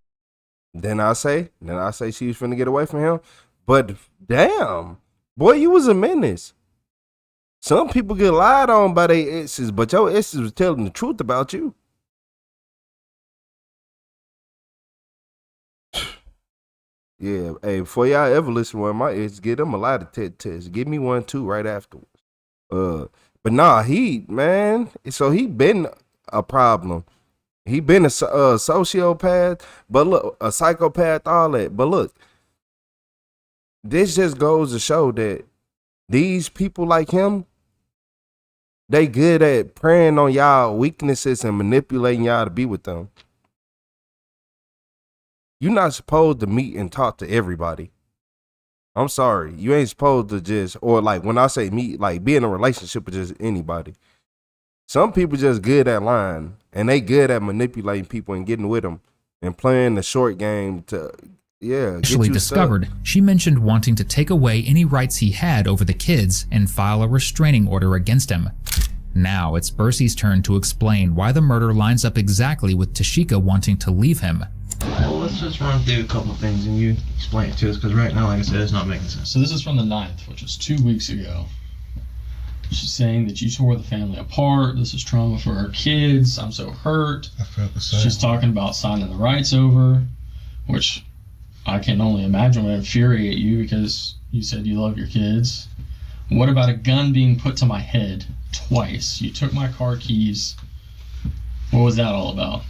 Then I say she was finna get away from him. But damn, boy, you was a menace. Some people get lied on by their exes, but your exes was telling the truth about you. Yeah, hey, before y'all ever listen to one of my exes, give them a lie test. Give me one too right afterwards. But nah, he been a problem. He been a sociopath, but look, a psychopath, all that. But look, this just goes to show that these people like him, they good at preying on y'all weaknesses and manipulating y'all to be with them. You're not supposed to meet and talk to everybody. I'm sorry. You ain't supposed to just, or like when I say meet, like be in a relationship with just anybody. Some people just good at lying, and they good at manipulating people and getting with them and playing the short game to, Initially discovered, she mentioned wanting to take away any rights he had over the kids and file a restraining order against him. Now it's Bercy's turn to explain why the murder lines up exactly with Tashika wanting to leave him. Well, let's just run through a couple of things and you explain it to us, because right now, like I said, it's not making sense. So this is from the 9th, which was 2 weeks ago. She's saying that you tore the family apart. This is trauma for her kids. I'm so hurt. I felt the same. She's talking about signing the rights over, which I can only imagine would infuriate you because you said you love your kids. What about a gun being put to my head twice? You took my car keys. What was that all about?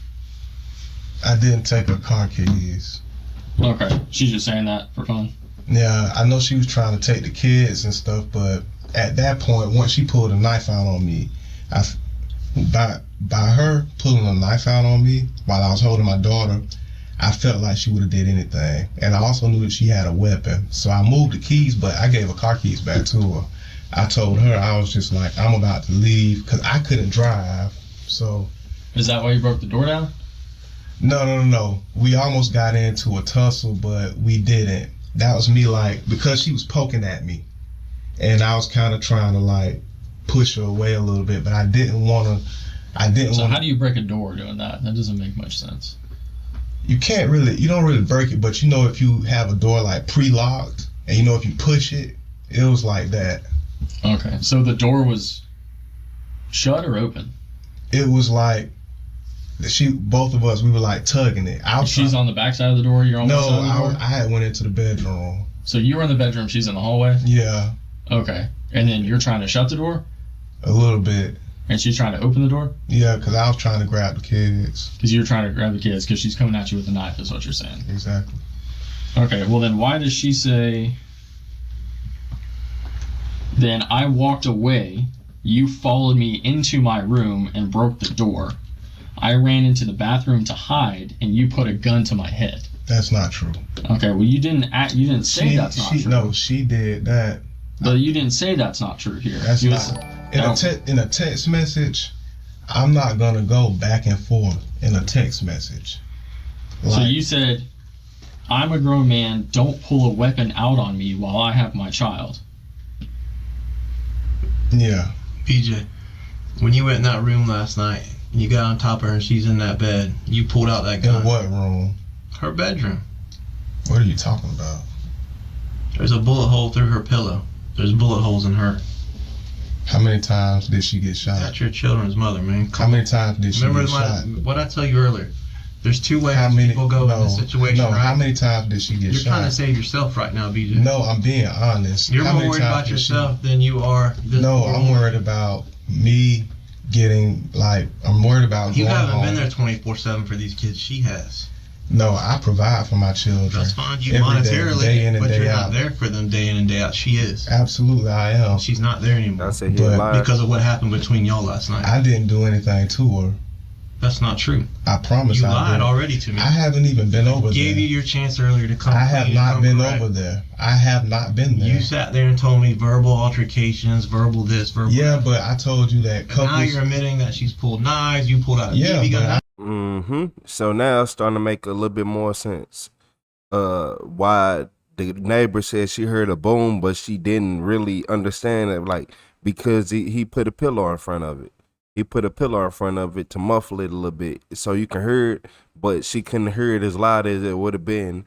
I didn't take her car keys. Okay, she's just saying that for fun. Yeah, I know she was trying to take the kids and stuff, but at that point, once she pulled a knife out on me, by her pulling a knife out on me while I was holding my daughter, I felt like she would have did anything. And I also knew that she had a weapon. So I moved the keys, but I gave her car keys back to her. I told her, I was just like, I'm about to leave because I couldn't drive. So. Is that why you broke the door down? No. We almost got into a tussle, but we didn't. That was me, like, because she was poking at me. And I was kind of trying to, like, push her away a little bit, but I didn't want to. So how do you break a door doing that? That doesn't make much sense. You don't really break it, but you know, if you have a door like pre-locked and you know, if you push it, it was like that. Okay, so the door was shut or open? It was like, both of us, we were like tugging it. She's on the back side of the door, you're on the side of the door? I had went into the bedroom. So you were in the bedroom, she's in the hallway? Yeah. Okay, and then you're trying to shut the door? A little bit. And she's trying to open the door? Yeah, because I was trying to grab the kids. Because you were trying to grab the kids because she's coming at you with a knife is what you're saying. Exactly. Okay, well then why does she say, then I walked away, you followed me into my room and broke the door. I ran into the bathroom to hide and you put a gun to my head. That's not true. Okay, well you didn't say that's not true. No, she did that. But you didn't say that's not true here. That's not. In a text message, I'm not gonna go back and forth in a text message. So you said, I'm a grown man, don't pull a weapon out on me while I have my child. Yeah. PJ, when you went in that room last night, and you got on top of her and she's in that bed, you pulled out that gun. In what room? Her bedroom. What are you talking about? There's a bullet hole through her pillow. There's bullet holes in her. How many times did she get shot? That's your children's mother, man. How many times did she get shot? What I tell you earlier? There's two ways people go in this situation, right? How many times did she get shot? You're trying to save yourself right now, BJ. No, I'm being honest. You're more worried about yourself than you are. No, I'm worried about me getting, I'm worried about you going haven't home. been there 24/7 for these kids. She has. No, I provide for my children. That's fine. You every monetarily, day in and but day you're out. not there for them day in and day out. She is. Absolutely, I am. She's not there anymore. But because of what happened between y'all last night. I didn't do anything to her. That's not true. I promise you I lied didn't. already to me. I haven't even been over there. Gave you your chance earlier to come. I have not been over there. I have not been there. You sat there and told me verbal altercations, verbal this, verbal Yeah, that. but I told you that couples... Now you're admitting that she's pulled knives, you pulled out a BB gun. So now it's starting to make a little bit more sense. Why the neighbor said she heard a boom, but she didn't really understand it, because he put a pillow in front of it. He put a pillow in front of it to muffle it a little bit so you can hear it, but she couldn't hear it as loud as it would have been.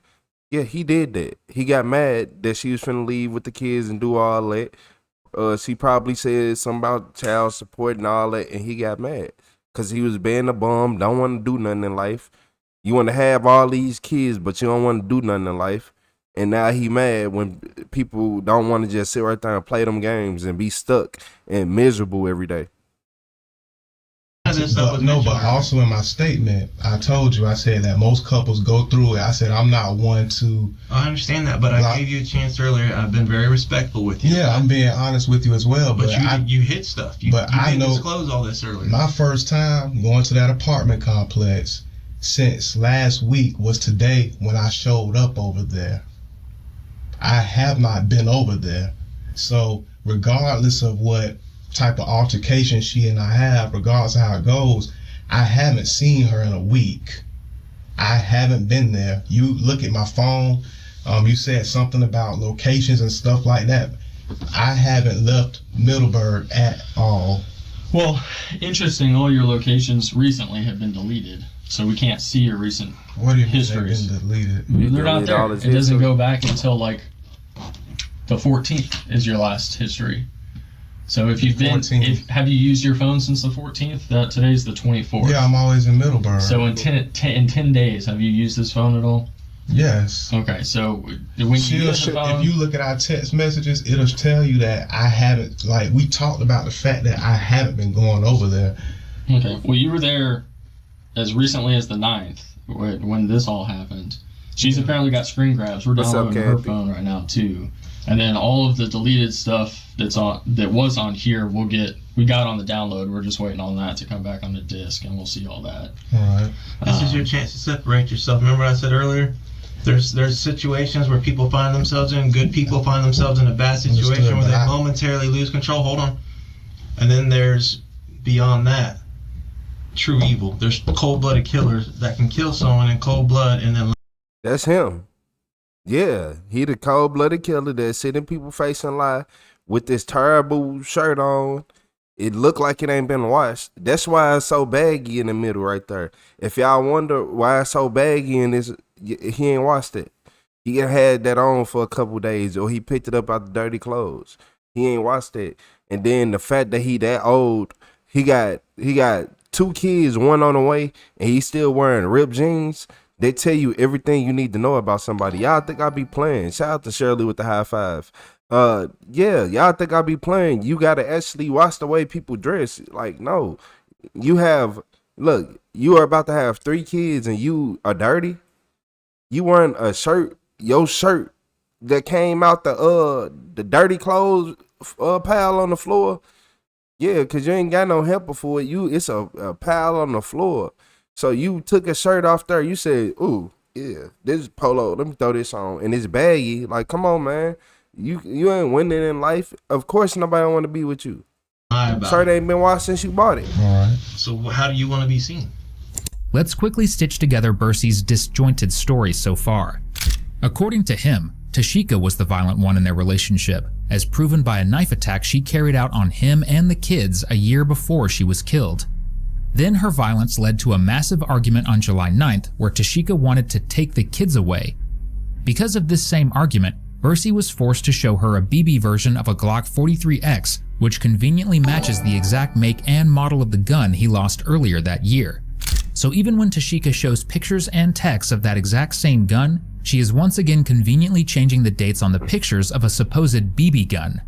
Yeah, he did that. He got mad that she was finna leave with the kids and do all that. She probably said something about child support and all that, and he got mad because he was being a bum, don't want to do nothing in life. You want to have all these kids, but you don't want to do nothing in life. And now he mad when people don't want to just sit right there and play them games and be stuck and miserable every day. But also in my statement, I told you, I said that most couples go through it. I said I'm not one to... I understand that, but I gave you a chance earlier. I've been very respectful with you. Yeah, I'm being honest with you as well. But you hit stuff. You didn't disclose all this earlier. My first time going to that apartment complex since last week was today when I showed up over there. I have not been over there. So regardless of what type of altercation she and I have, regardless of how it goes, I haven't seen her in a week. I haven't been there. You look at my phone, you said something about locations and stuff like that. I haven't left Middleburg at all. Well, interesting, all your locations recently have been deleted, so we can't see your recent histories. They've been deleted? They're not there. It doesn't go back until the 14th is your last history. So if you've been, have you used your phone since the 14th? Today's the 24th. Yeah, I'm always in Middleburg. So in 10 days, have you used this phone at all? Yes. Okay, so when you use the phone, if you look at our text messages, it'll tell you that I haven't, we talked about the fact that I haven't been going over there. Okay, well, you were there as recently as the 9th when this all happened. She's apparently got screen grabs. We're downloading her phone right now, too. And then all of the deleted stuff that was on here, we got on the download. We're just waiting on that to come back on the disc, and we'll see all that. All right. This is your chance to separate yourself. Remember what I said earlier? There's situations where people find themselves in, good people find themselves in a bad situation where they momentarily lose control. Hold on. And then there's, beyond that, true evil. There's cold-blooded killers that can kill someone in cold blood and then... That's him. Yeah, he the cold-blooded killer that's sitting people face and lie with this terrible shirt on. It looked like it ain't been washed. That's why it's so baggy in the middle right there. If y'all wonder why it's so baggy in this, he ain't washed it. He had that on for a couple days, or he picked it up out the dirty clothes. He ain't washed it. And then the fact that he that old, he got 2 kids, 1 on the way, and he's still wearing ripped jeans. They tell you everything you need to know about somebody. Y'all think I be playing. Shout out to Shirley with the high five. Yeah, y'all think I be playing. You gotta actually watch the way people dress. Like, no. You are about to have 3 kids and you are dirty. You wearing a shirt, your shirt that came out the dirty clothes pile on the floor. Yeah, cause you ain't got no helper for it. It's a pile on the floor. So you took a shirt off there. You said, "Ooh, yeah, this is polo. Let me throw this on." And it's baggy. Like, come on, man. You ain't winning in life. Of course, nobody want to be with you. Shirt ain't been washed since you bought it. All right. So how do you want to be seen? Let's quickly stitch together Bursey's disjointed story so far. According to him, Tashika was the violent one in their relationship, as proven by a knife attack she carried out on him and the kids a year before she was killed. Then her violence led to a massive argument on July 9th where Tashika wanted to take the kids away. Because of this same argument, Bursey was forced to show her a BB version of a Glock 43X, which conveniently matches the exact make and model of the gun he lost earlier that year. So even when Tashika shows pictures and texts of that exact same gun, she is once again conveniently changing the dates on the pictures of a supposed BB gun.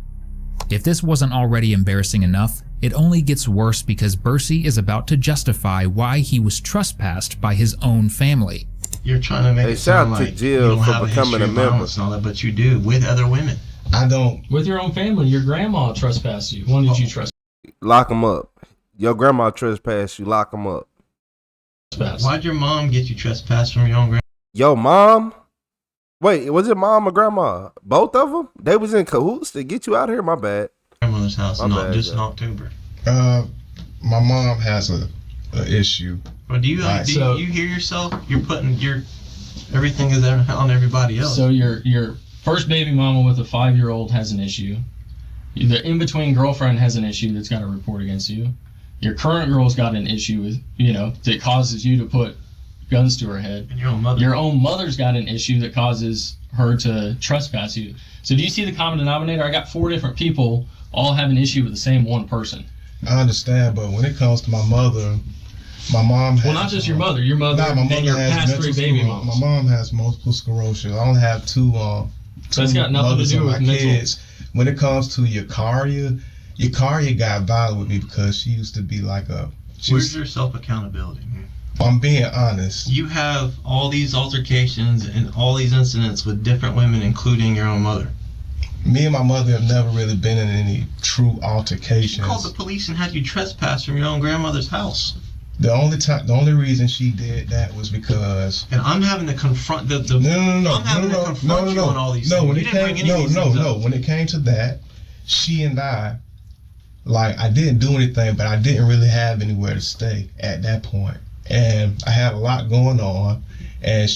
If this wasn't already embarrassing enough, it only gets worse because Bursey is about to justify why he was trespassed by his own family. You're trying to make it sound like you don't have a history of violence and all that, but you do with other women. I don't. With your own family, your grandma trespassed you. When did you trespass? Lock them up. Your grandma trespassed you. Lock them up. Why'd your mom get you trespassed from your own grandma? Your mom? Wait, was it mom or grandma? Both of them? They was in cahoots to get you out of here? My bad. Grandmother's house, just in October. My mom has a issue. Well, do you hear yourself? You're putting everything is on everybody else. So your first baby mama with a 5-year-old has an issue. The in-between girlfriend has an issue that's got a report against you. Your current girl's got an issue with, that causes you to put guns to her head. And your own mother. Your own mother's got an issue that causes her to trespass you. So do you see the common denominator? I got 4 different people all have an issue with the same one person. I understand, but when it comes to my mother, my mom has... Well, not just your mother and your past 3 baby moms. My mom has multiple sclerosis. I only have 2 That's got nothing to do with mental. Kids. When it comes to Yakaria got violent with me because she used to be like a... Where's your self-accountability? I'm being honest. You have all these altercations and all these incidents with different women, including your own mother. Me and my mother have never really been in any true altercations. She called the police and had you trespass from your own grandmother's house. The only reason she did that was because... And I'm having to confront the I'm having to confront you on all these things. When it came to that, she and I didn't do anything, but I didn't really have anywhere to stay at that point. And I had a lot going on, and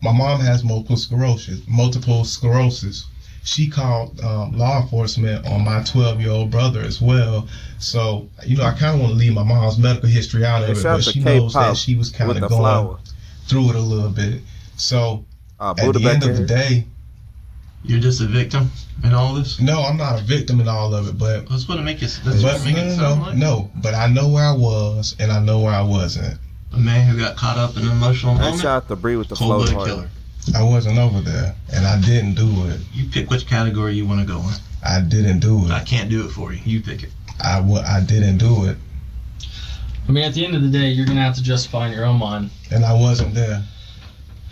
my mom has multiple sclerosis. She called law enforcement on my 12-year-old brother as well. So, I kind of want to leave my mom's medical history out of it, but she knows that she was kind of going through it a little bit. So, at the end of the day... You're just a victim in all this? No, I'm not a victim in all of it, but... That's what it makes it sound like. No, but I know where I was, and I know where I wasn't. A man who got caught up in an emotional moment? Shot the breed with the flow killer. I wasn't over there, and I didn't do it. You pick which category you want to go in. I didn't do it. I can't do it for you. You pick it. I didn't do it. I mean, at the end of the day, you're going to have to justify in your own mind. And I wasn't there.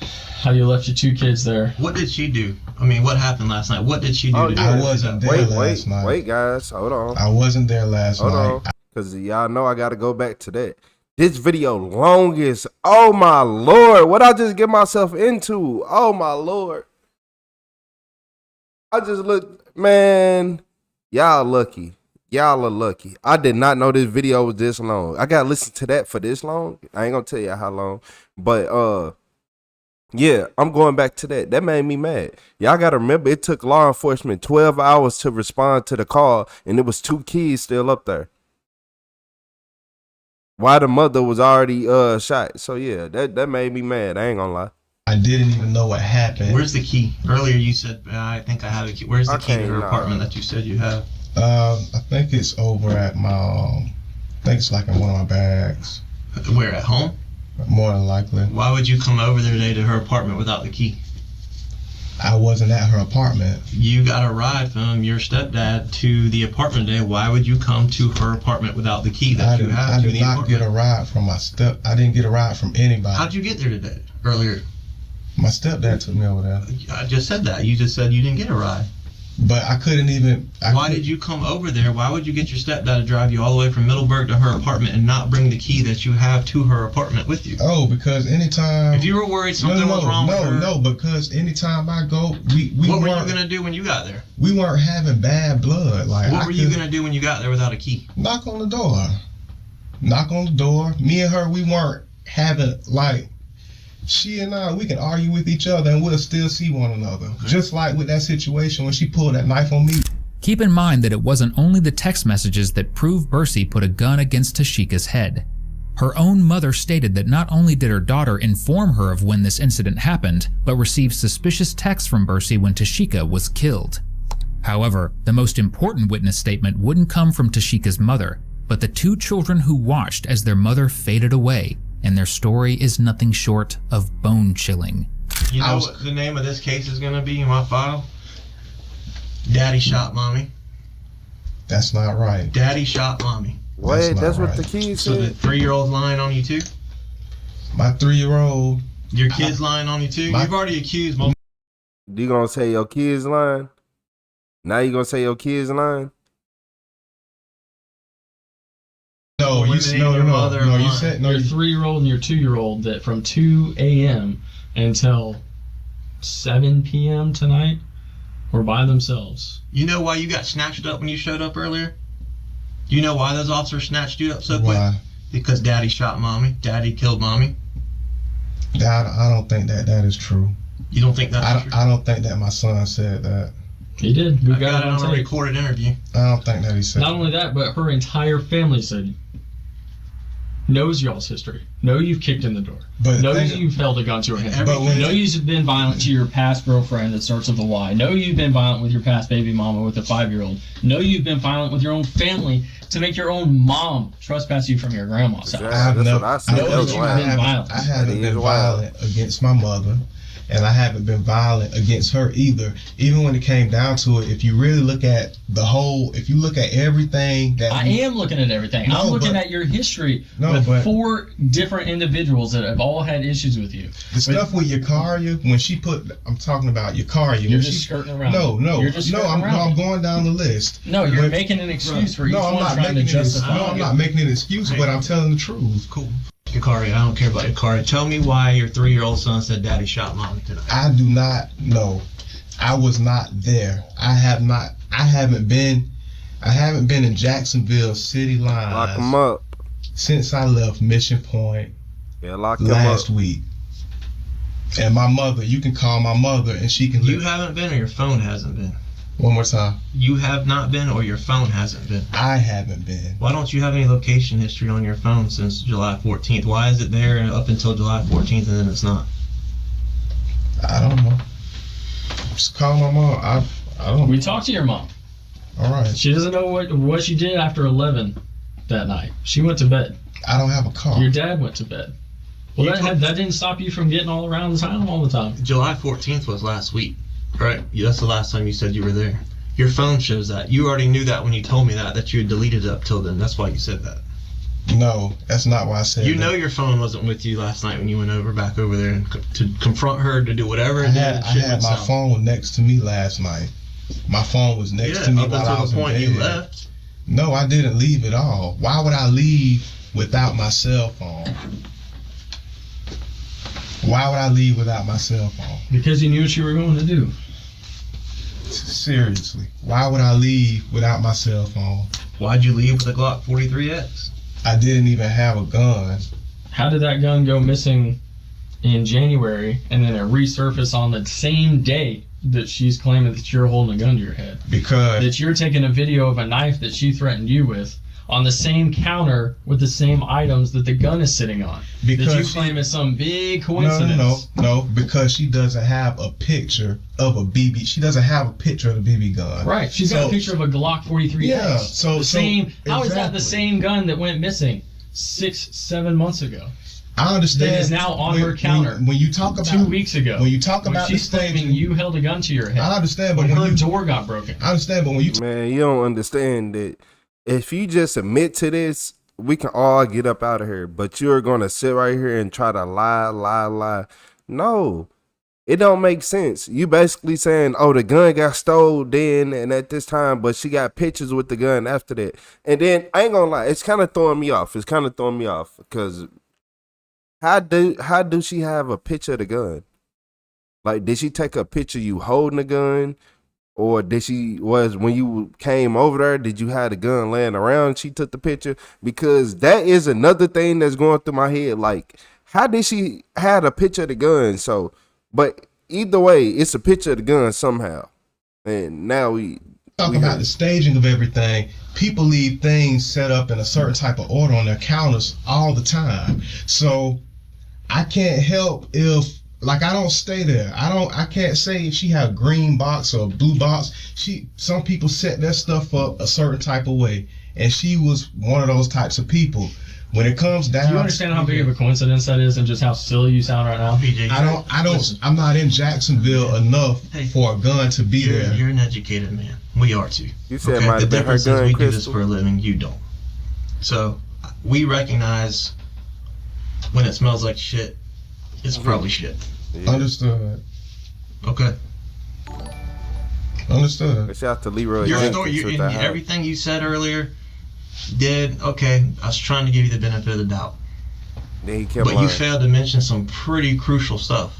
How you left your 2 kids there. What did she do? I mean, what happened last night? What did she do? I wasn't there last night. Wait, guys. Hold on. I wasn't there last night. Hold on. Because y'all know I got to go back to that. This video longest. Oh, my Lord. What I just get myself into? Oh, my Lord. I just look, man, y'all lucky. Y'all are lucky. I did not know this video was this long. I got to listen to that for this long. I ain't going to tell you how long. But, yeah, I'm going back to that. That made me mad. Y'all got to remember, it took law enforcement 12 hours to respond to the call, and there was 2 kids still up there. Why the mother was already shot. So, yeah, that made me mad. I ain't going to lie. I didn't even know what happened. Where's the key? Earlier you said, I think I have a key. Where's the key to her apartment that you said you have? I think it's over at my, I think it's like in one of my bags. Where, at home? More than likely. Why would you come over there today to her apartment without the key? I wasn't at her apartment. You got a ride from your stepdad to the apartment today. Why would you come to her apartment without the key that you have to the apartment? I did not get a ride from I didn't get a ride from anybody. How'd you get there today? Earlier? My stepdad took me over there. I just said that. You just said you didn't get a ride. But I couldn't even... Why did you come over there? Why would you get your stepdad to drive you all the way from Middleburg to her apartment and not bring the key that you have to her apartment with you? Oh, because anytime... If you were worried something was wrong with her... No, because anytime I go... What were you going to do when you got there? We weren't having bad blood. What were you going to do when you got there without a key? Knock on the door. Knock on the door. Me and her, we weren't having, she and I, we can argue with each other and we'll still see one another. Okay. Just like with that situation when she pulled that knife on me. Keep in mind that it wasn't only the text messages that prove Bercy put a gun against Tashika's head. Her own mother stated that not only did her daughter inform her of when this incident happened, but received suspicious texts from Bercy when Tashika was killed. However, the most important witness statement wouldn't come from Tashika's mother, but the two children who watched as their mother faded away, and their story is nothing short of bone-chilling. You know what the name of this case is going to be in my file? Daddy shot mommy. That's not right. Daddy shot mommy. Wait, that's what the kids said? So the 3-year-old's lying on you too? My 3-year-old... Your kid's lying on you too? You've already accused most... You gonna say your kid's lying? Now you gonna say your kid's lying? No, you said no. You said no. Your 3-year-old and your 2-year-old that from 2 a.m. until 7 p.m. tonight were by themselves. You know why you got snatched up when you showed up earlier? You know why those officers snatched you up so quick? Why? Because Daddy shot mommy. Daddy killed mommy. I don't think that is true. You don't think that's true? I don't think that my son said that. He did. We got it on a recorded interview. I don't think that he said. Not only that, but her entire family said knows y'all's history. Know you've kicked in the door. Knows you've held a gun to her head. Know you've been violent to your past girlfriend that starts with a Y. Know you've been violent with your past baby mama with a 5-year-old. Know you've been violent with your own family to make your own mom trespass you from your grandma's house. I haven't been violent against my mother. And I haven't been violent against her either. Even when it came down to it, if you really look at if you look at everything that I am looking at everything. I'm looking at your history with 4 different individuals that have all had issues with you. The stuff with Yakaria, I'm talking about Yakaria. You're just skirting around. I'm going down the list. No, you're making an excuse for each one trying to justify. No, I'm not making an excuse, but I'm telling the truth. Cool. Yakaria, I don't care about Yakaria. Tell me why your 3-year-old son said Daddy shot mommy tonight. I do not know. I was not there. I haven't been in Jacksonville city lines. Lock him up. Since I left Mission Point last week. And my mother, you can call my mother and she can... You haven't been or your phone hasn't been? One more time. You have not been or your phone hasn't been? I haven't been. Why don't you have any location history on your phone since July 14th? Why is it there up until July 14th and then it's not? I don't know. Just call my mom. I don't know. We talked to your mom. All right. She doesn't know what she did after 11 that night. She went to bed. I don't have a car. Your dad went to bed. Well, that didn't stop you from getting all around the town all the time. July 14th was last week. Right, that's the last time you said you were there. Your phone shows that. You already knew that when you told me that you had deleted it up till then. That's why you said that. No, that's not why I said that. You know your phone wasn't with you last night when you went back over there and to confront her, to do whatever. I had my phone next to me last night. My phone was next to me while I was in bed. Up until the point you left. No, I didn't leave at all. Why would I leave without my cell phone? Why would I leave without my cell phone? Because you knew what you were going to do. Seriously, why would I leave without my cell phone? Why'd you leave with a Glock 43X? I didn't even have a gun. How did that gun go missing in January and then it resurfaced on the same day that she's claiming that you're holding a gun to your head? Because that you're taking a video of a knife that she threatened you with on the same counter with the same items that the gun is sitting on. Because that you claim is some big coincidence. No, because she doesn't have a picture of a BB. She doesn't have a picture of the BB gun. Right. She's got a picture of a Glock 43. Yeah. How is that the same gun that went missing 6-7 months ago? I understand. That is now on her counter. When you talk about 2 weeks ago, when you talk about she's claiming you held a gun to your head. I understand, but when when her door got broken. I understand, but when you man, you don't understand that if you just admit to this, we can all get up out of here. But you're gonna sit right here and try to lie. No, it don't make sense. You basically saying, oh, the gun got stole then and at this time, but she got pictures with the gun after that. And then I ain't gonna lie, it's kind of throwing me off. Because how do she have a picture of the gun? Like, did she take a picture of you holding the gun? Or when you came over there, did you have the gun laying around and she took the picture? Because that is another thing that's going through my head. Like, how did she have a picture of the gun? So, but either way, it's a picture of the gun somehow. And now we talk about the staging of everything. People leave things set up in a certain type of order on their counters all the time. So I can't help if, like, I don't stay there. I can't say if she had a green box or a blue box. Some people set their stuff up a certain type of way, and she was one of those types of people. When it comes down, do you understand how big of a coincidence that is, and just how silly you sound right now? BJ, I'm not in Jacksonville enough for a gun to be there. You're an educated man. We are too. You said okay? The difference is we do this Crystal. for a living. You don't. So we recognize when it smells like shit, it's probably shit. Yeah. Understood. Okay. Understood. Shout out to Leroy. Your story, everything you said earlier, okay. I was trying to give you the benefit of the doubt. Then he kept but lying. You failed to mention some pretty crucial stuff.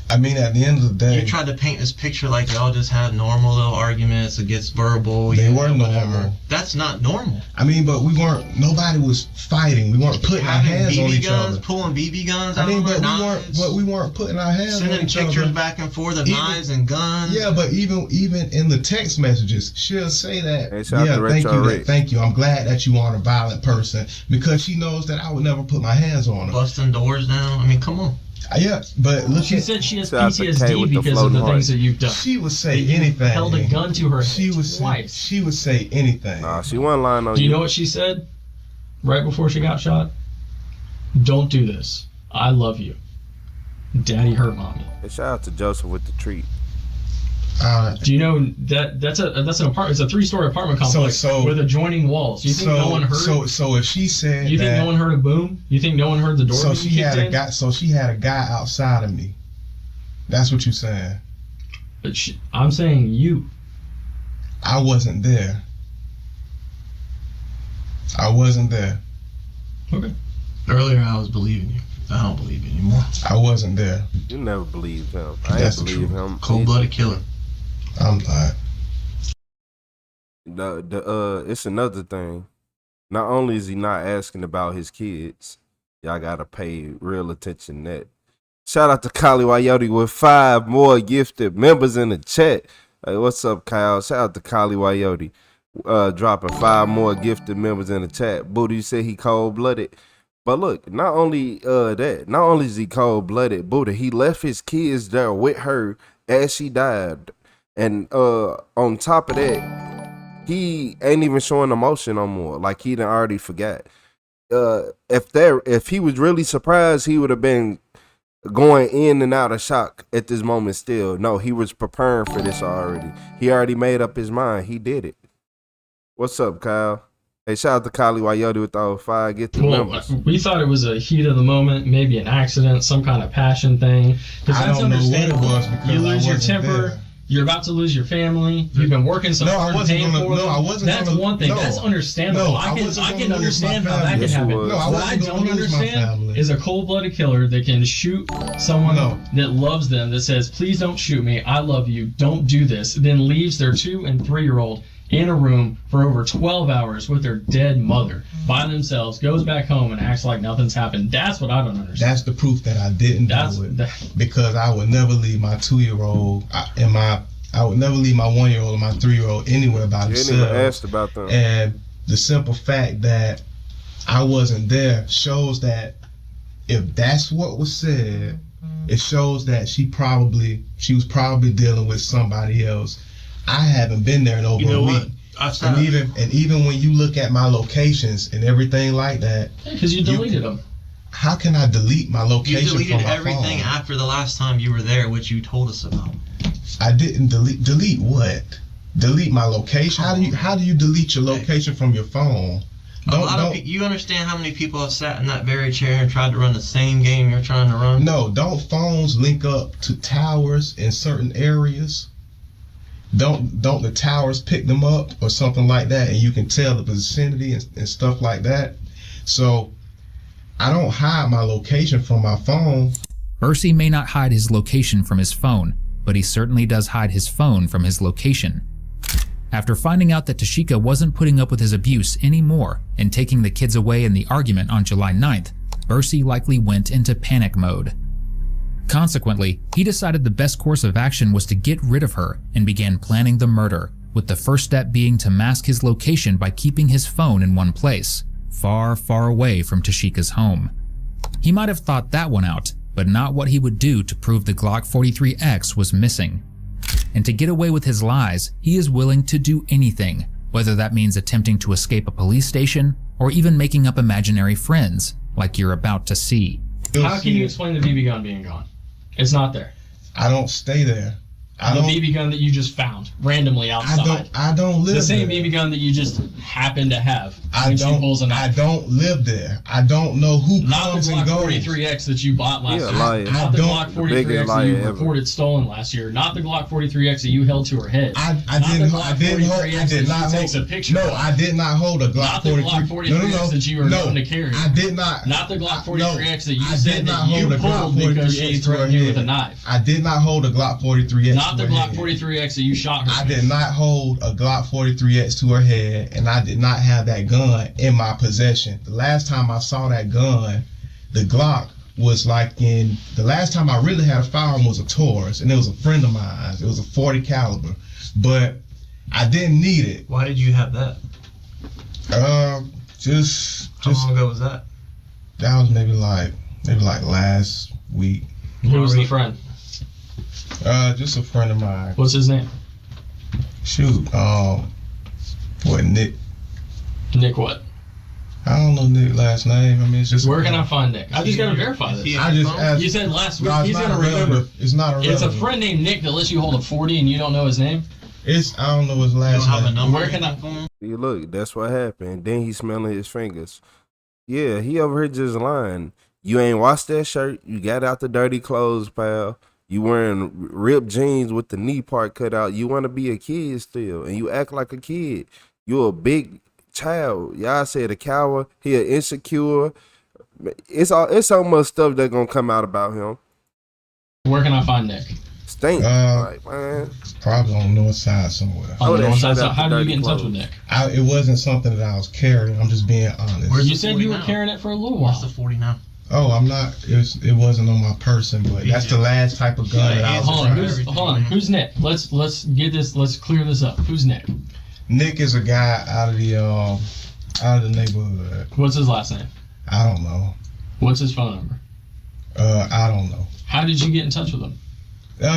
I mean, at the end of the day, you tried to paint this picture like y'all just had normal little arguments. It gets verbal. They weren't normal. That's not normal. I mean, but nobody was fighting. We weren't putting our hands on each other. Pulling BB guns out. I mean, but we weren't putting our hands on each other. Sending pictures back and forth of knives and guns. Yeah, but even in the text messages, she'll say that. Hey, thank you. I'm glad that you aren't a violent person, because she knows that I would never put my hands on her. Busting doors down. I mean, come on. Yeah, but look. She said she has PTSD because of the things that you've done. She would say anything. Held a gun to her head twice. She would say anything. Nah, she wasn't lying on you. Do you know what she said right before she got shot? Don't do this. I love you. Daddy hurt mommy. Hey, shout out to Joseph with the treat. Do you know that's an apartment? It's a 3-story apartment complex with adjoining walls. You think no one heard? So if she said, you think no one heard a boom? You think no one heard the door? So she had a guy. So she had a guy outside of me. That's what you're saying. But I'm saying you. I wasn't there. Okay. Earlier I was believing you. I don't believe you anymore. I wasn't there. You never believed him. I didn't believe him. Cold-blooded killer. I'm not. It's another thing. Not only is he not asking about his kids, y'all gotta pay real attention to that. Shout out to Kali Wayote with 5 more gifted members in the chat. Hey, what's up, Kyle? Shout out to Kali Wayote. Dropping 5 more gifted members in the chat. Booty, you said he cold-blooded. But look, not only is he cold-blooded, Buddha, he left his kids there with her as she died. And on top of that, he ain't even showing emotion no more. Like he done already forgot. If he was really surprised, he would have been going in and out of shock at this moment still. No, he was preparing for this already. He already made up his mind. He did it. What's up, Kyle? Hey, shout out to Kali Wayote with all 5 gifted members. We thought it was a heat of the moment, maybe an accident, some kind of passion thing. I don't know what it was because you lose your temper. There. You're about to lose your family. You've been working so hard and paying for them. That's one thing. That's understandable. I can understand how that can happen. What I don't understand is a cold-blooded killer that can shoot someone that loves them, that says, please don't shoot me. I love you. Don't do this. Then leaves their 2- and 3-year-old in a room for over 12 hours with their dead mother by themselves, goes back home and acts like nothing's happened. That's what I don't understand. That's the proof that I didn't do it. Because I would never leave my 2-year-old I would never leave my 1-year-old or my 3-year-old anywhere by themselves. You didn't even ask about them. And the simple fact that I wasn't there shows that if that's what was said, it shows that she was probably dealing with somebody else. I haven't been there in over a week. And even when you look at my locations and everything like that, because you deleted them. how can I delete my location You deleted from my everything phone? after the last time you were there, which you told us about. I didn't delete what? Delete my location? How do you delete your location from your phone? You understand how many people have sat in that very chair and tried to run the same game you're trying to run? No, don't phones link up to towers in certain areas? Don't the towers pick them up or something like that, and you can tell the vicinity and stuff like that? So I don't hide my location from my phone. Bursey may not hide his location from his phone, but he certainly does hide his phone from his location. After finding out that Tashika wasn't putting up with his abuse anymore and taking the kids away in the argument on July 9th, Bursey likely went into panic mode. Consequently, he decided the best course of action was to get rid of her and began planning the murder, with the first step being to mask his location by keeping his phone in one place, far, far away from Tashika's home. He might have thought that one out, but not what he would do to prove the Glock 43X was missing. And to get away with his lies, he is willing to do anything, whether that means attempting to escape a police station or even making up imaginary friends, like you're about to see. How can you explain the BB gun being gone? It's not there. I don't stay there. The BB gun that you just found randomly outside. I don't live there. The same BB gun that you just happen to have. I don't live there. I don't know who comes and goes. Not the Glock 43X that you bought last year. Not the Glock 43X that you reported stolen last year. Not the Glock 43X that you held to her head. I did not hold a Glock 43. Not the Glock 43X that you were known to carry. I did not. Not the Glock 43X that you said that you pulled because she threatened you with a knife. I did not hold a Glock 43X. Not the Glock 43X that you shot her. I did not hold a Glock 43X to her head, and I did not have that gun in my possession. The last time I saw that gun, the Glock was like the last time I really had a firearm was a Taurus, and it was a friend of mine. It was a 40 caliber, but I didn't need it. Why did you have that? Just how long ago was that? That was maybe like last week. Who was the friend? Just a friend of mine. What's his name? Shoot, Nick. Nick what? I don't know Nick's last name. I mean, it's just. Where can I find Nick? I just gotta verify this. I just asked. You said last week. He's gonna remember. It's not irrelevant. It's a friend named Nick that lets you hold a 40 and you don't know his name. I don't know his last name. Where can I? See, look, that's what happened. Then he's smelling his fingers. Yeah, he over here just lying. You ain't washed that shirt. You got out the dirty clothes, pal. You wearing ripped jeans with the knee part cut out. You want to be a kid still, and you act like a kid. You a big child. Y'all said a coward. He an insecure. It's so much stuff that gonna come out about him. Where can I find Nick? Stink. Like, man. Probably on the north side somewhere. On the north side. So how did you get in touch with Nick? It wasn't something that I was carrying. I'm just being honest. You said you were carrying it for a little while. What's the 40 now? Oh, I'm not. It wasn't on my person, but that's the last type of gun that I was around. Hold on. Who's Nick? Let's get this. Let's clear this up. Who's Nick? Nick is a guy out of the neighborhood. What's his last name? I don't know. What's his phone number? I don't know. How did you get in touch with him?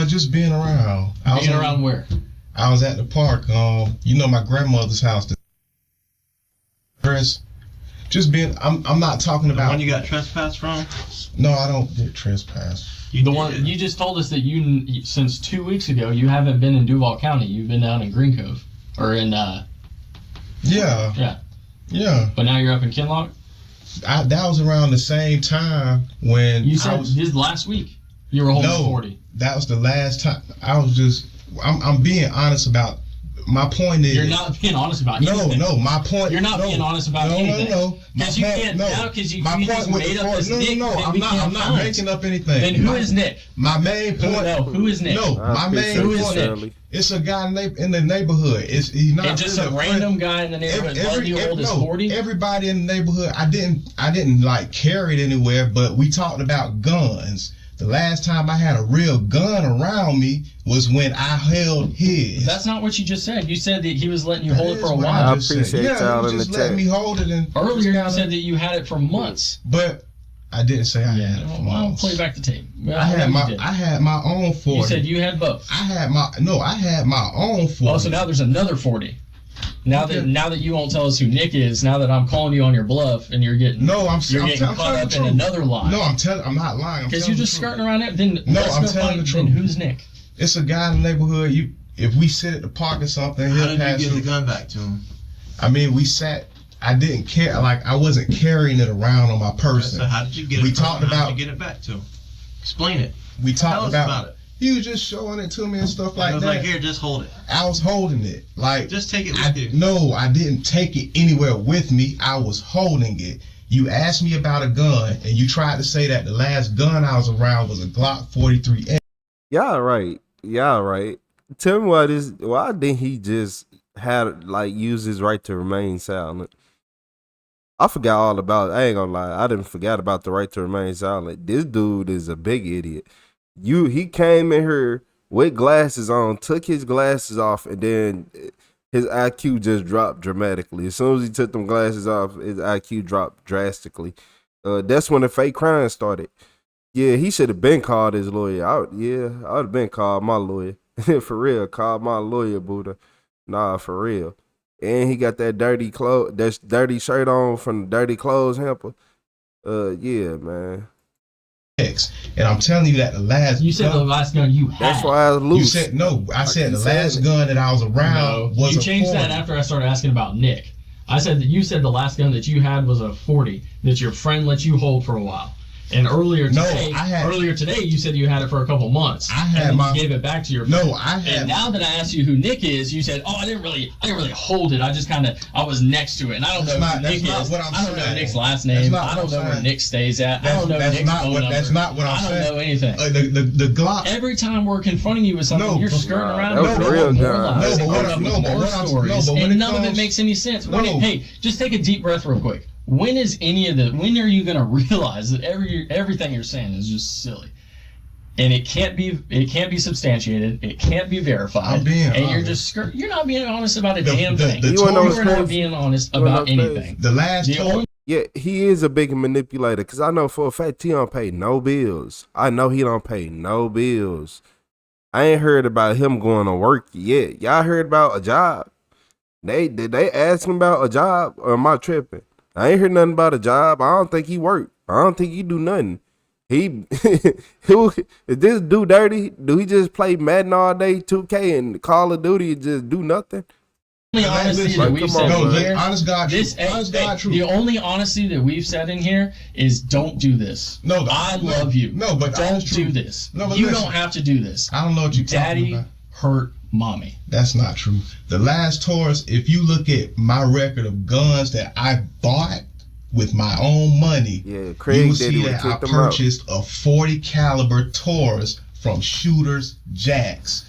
Just being around. Being around where? I was at the park. My grandmother's house. Chris. Just being, I'm not talking about the one you got trespassed from. No, I don't get trespassed. One you just told us that you since 2 weeks ago you haven't been in Duval County. You've been down in Green Cove or in. Yeah. But now you're up in Kinloch. That was around the same time when you said this last week you were holding 40. That was the last time. I was just. I'm being honest about. My point is... You're not being honest about anything. No, my point... You're not being honest about anything. No. Because you can't now, because you just made up this Nick I'm not making up anything. Then who is Nick? My main point... No, who is Nick? No, my main point... It's a guy in the neighborhood. He's not just a random guy in the neighborhood letting you hold his 40? Everybody in the neighborhood, I didn't like carry it anywhere, but we talked about guns. The last time I had a real gun around me was when I held his. That's not what you just said. You said that he was letting you hold it for a while. I appreciate y'all in the chat. Let me hold it. Earlier you said that you had it for months. But I didn't say I had it for months. I'll play back the tape. I had my own 40. You said you had both. I had my own 40. Oh, so now there's another 40. Now that you won't tell us who Nick is, now that I'm calling you on your bluff and you're getting getting caught up in another lie. No, I'm not lying. Because you're just skirting around it. Then no, I'm telling the truth. Then who's Nick? It's a guy in the neighborhood. If we sit at the park or something, how did you give the gun back to him? I mean, we sat. I didn't care. Like I wasn't carrying it around on my person. So how did you get it? We talked about. How did you get it back to him? Explain it. We talked about it. He was just showing it to me and stuff like that. I was like, here, just hold it. I was holding it. Like, just take it with you. No, I didn't take it anywhere with me. I was holding it. You asked me about a gun, and you tried to say that the last gun I was around was a Glock 43. Y'all right. Tell me why didn't he just use his right to remain silent? I forgot all about it. I ain't gonna lie. I didn't forget about the right to remain silent. This dude is a big idiot. He came in here with glasses on, took his glasses off, and then his IQ just dropped dramatically. As soon as he took them glasses off, his IQ dropped drastically. That's when the fake crime started. Yeah, he should have been called his lawyer. I would have been called my lawyer. For real, called my lawyer, Buddha. Nah, for real. And he got that dirty shirt on from the dirty clothes hamper. Yeah, man. And I'm telling you that the last the last gun you had. That's why I was loose. You said no. I said the last gun that I was around was you a changed 40. that after I started asking about Nick. I said that you said the last gun that you had was a 40 that your friend let you hold for a while. And earlier today, you said you had it for a couple months. You gave it back to your friend. And now that I asked you who Nick is, you said, "Oh, I didn't really hold it. I just I was next to it, and I don't know who Nick is. I don't know Nick's last name. I don't know where Nick stays at. I don't know Nick's phone number. That's not what I'm saying. I don't know anything. The Glock. Every time we're confronting you with something, you're skirting around. That was real, John. And none of it makes any sense. Hey, just take a deep breath real quick. When are you gonna realize that everything you're saying is just silly, and it can't be substantiated, it can't be verified, you're not being honest about a damn thing. You're not being honest about anything. Yeah, he is a big manipulator, because I know for a fact he don't pay no bills. I know he don't pay no bills. I ain't heard about him going to work yet. Y'all heard about a job? Did they ask him about a job, or am I tripping? I ain't heard nothing about a job. I don't think he worked. I don't think he do nothing. Is this dude dirty? Do he just play Madden all day, 2K, and Call of Duty and just do nothing? The honesty that we've said in here, honest God truth. The only honesty that we've said in here is don't do this. No, I love you. No, but don't do this. No, but you listen, don't have to do this. I don't know what you're talking about. Daddy hurt mommy. That's not true. The last Taurus, if you look at my record of guns that I bought with my own money, you will see that I purchased a 40 caliber Taurus from Shooters Jacks.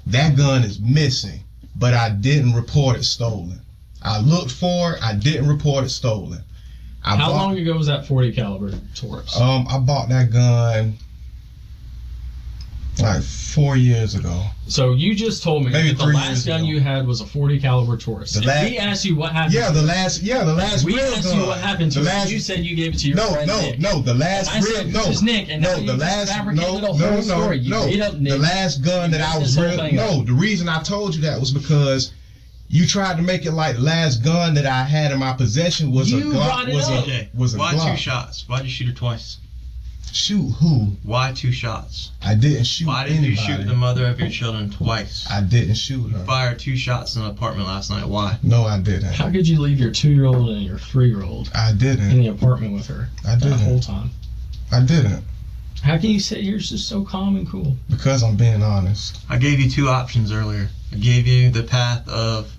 That gun is missing, but I didn't report it stolen. I looked for it. I didn't report it stolen. How long ago was that 40 caliber Taurus? I bought that gun like 4 years ago. So you just told me that the last gun you had was a 40 caliber Taurus. We asked you what happened. The last. We asked you what happened to it. You said you gave it to your friend Nick. The last. And I said, this is Nick, and now you fabricated a whole story. You made up Nick. The last gun that I was the reason I told you that was because you tried to make it like the last gun that I had in my possession was a Glock. Why 2 shots? Why'd you shoot her twice? Shoot who? Why 2 shots? I didn't shoot Why didn't anybody. you shoot the mother of your children twice? I didn't shoot her. You fired 2 shots in an apartment last night. Why? No, I didn't. How could you leave your 2-year-old and your 3-year-old I didn't. in the apartment with her that whole time? I didn't. How can you say you're just so calm and cool? Because I'm being honest. I gave you 2 options earlier. I gave you the path of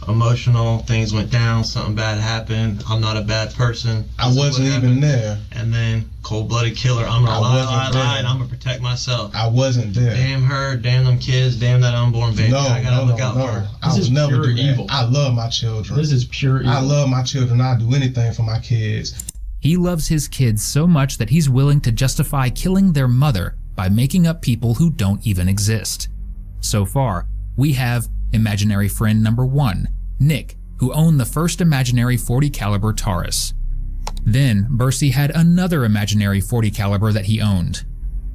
emotional, things went down, something bad happened, I'm not a bad person. I wasn't even there. And then cold-blooded killer, I'm gonna lie, and I'm gonna protect myself. I wasn't there. Damn her, damn them kids, damn that unborn baby. I gotta look out for her. I would never do that. I love my children. This is pure evil. I love my children. I'll do anything for my kids. He loves his kids so much that he's willing to justify killing their mother by making up people who don't even exist. So far, we have imaginary friend number 1, Nick, who owned the first imaginary 40 caliber Taurus. Then Bercy had another imaginary 40 caliber that he owned.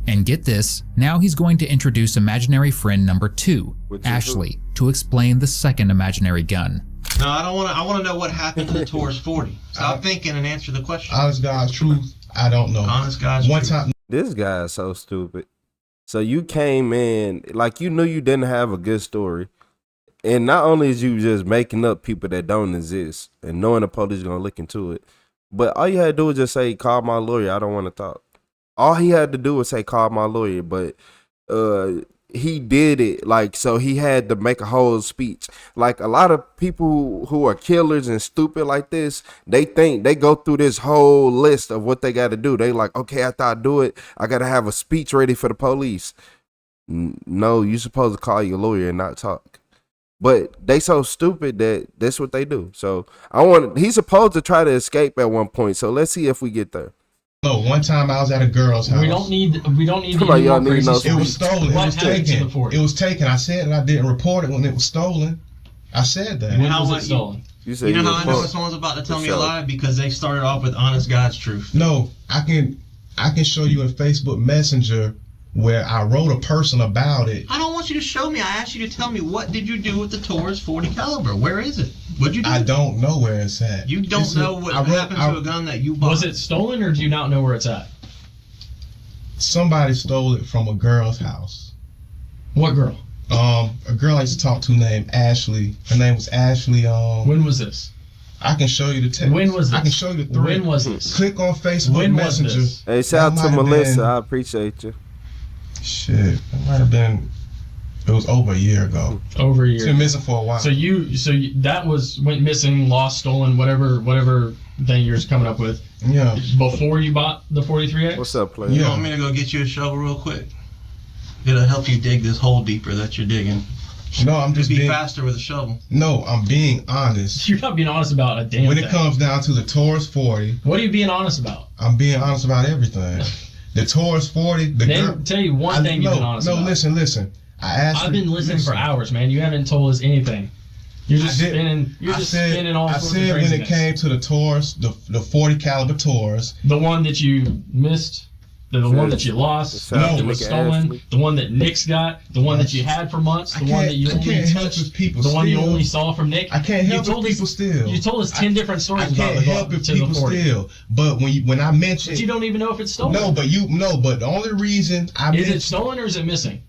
And get this, now he's going to introduce imaginary friend number 2, Ashley, to explain the second imaginary gun. No, I don't want to. I want to know what happened to the Taurus 40. Stop thinking and answer the question. Honest God's truth, I don't know. Honest God's truth. This guy is so stupid. So you came in like you knew you didn't have a good story, and not only is you just making up people that don't exist and knowing the police gonna look into it, but all you had to do was just say, "Call my lawyer. I don't want to talk." All he had to do was say, "Call my lawyer," but he did it like so. He had to make a whole speech. Like a lot of people who are killers and stupid like this, they think they go through this whole list of what they got to do. They like, okay, after I do it, I got to have a speech ready for the police. No, you supposed to call your lawyer and not talk. But they so stupid that that's what they do. So he's supposed to try to escape at one point. So let's see if we get there. No, one time I was at a girl's house. We don't need It was stolen. It was taken. I said that I didn't report it when it was stolen. I said that. When was it stolen? You know how I know when someone's about to tell me a lie? Because they started off with honest God's truth. No, I can show you in Facebook Messenger where I wrote a person about it. I don't want you to show me. I asked you to tell me what did you do with the Taurus 40 caliber? Where is it? What'd you do? I don't know where it's at. You don't know what happened to a gun that you bought? Was it stolen or do you not know where it's at? Somebody stole it from a girl's house. What girl? A girl I used to talk to named Ashley. Her name was Ashley. When was this? I can show you the text. When was this? I can show you the thread. When was this? Click on Facebook when Messenger. Was this? Hey, shout out to Melissa. I appreciate you. Shit, it might have been. It was over a year ago. Over a year. It's been missing for a while. So that went missing, lost, stolen, whatever thing you're coming up with. Yeah. Before you bought the 43X. What's up, player? You want me to go get you a shovel real quick? It'll help you dig this hole deeper that you're digging. No, I'm just being faster with a shovel. No, I'm being honest. You're not being honest about a damn When thing. it comes down to the Taurus 40. What are you being honest about? I'm being honest about everything. The Taurus 40. Tell you one thing you've been honest about. No, listen. I've been listening for hours, man. You haven't told us anything. You're just spinning. You're just spinning all sorts of craziness. I said when it came to the Taurus, the 40 caliber Taurus, the one that you missed, the one that you lost, the one that was stolen, the one that Nick's got, the one that you had for months, the one that you only touched, the one you only saw from Nick. I can't help it, people still. You told us 10 different stories about I can't help it, people still. But when I mentioned, but you don't even know if it's stolen. But the only reason is it stolen or is it missing?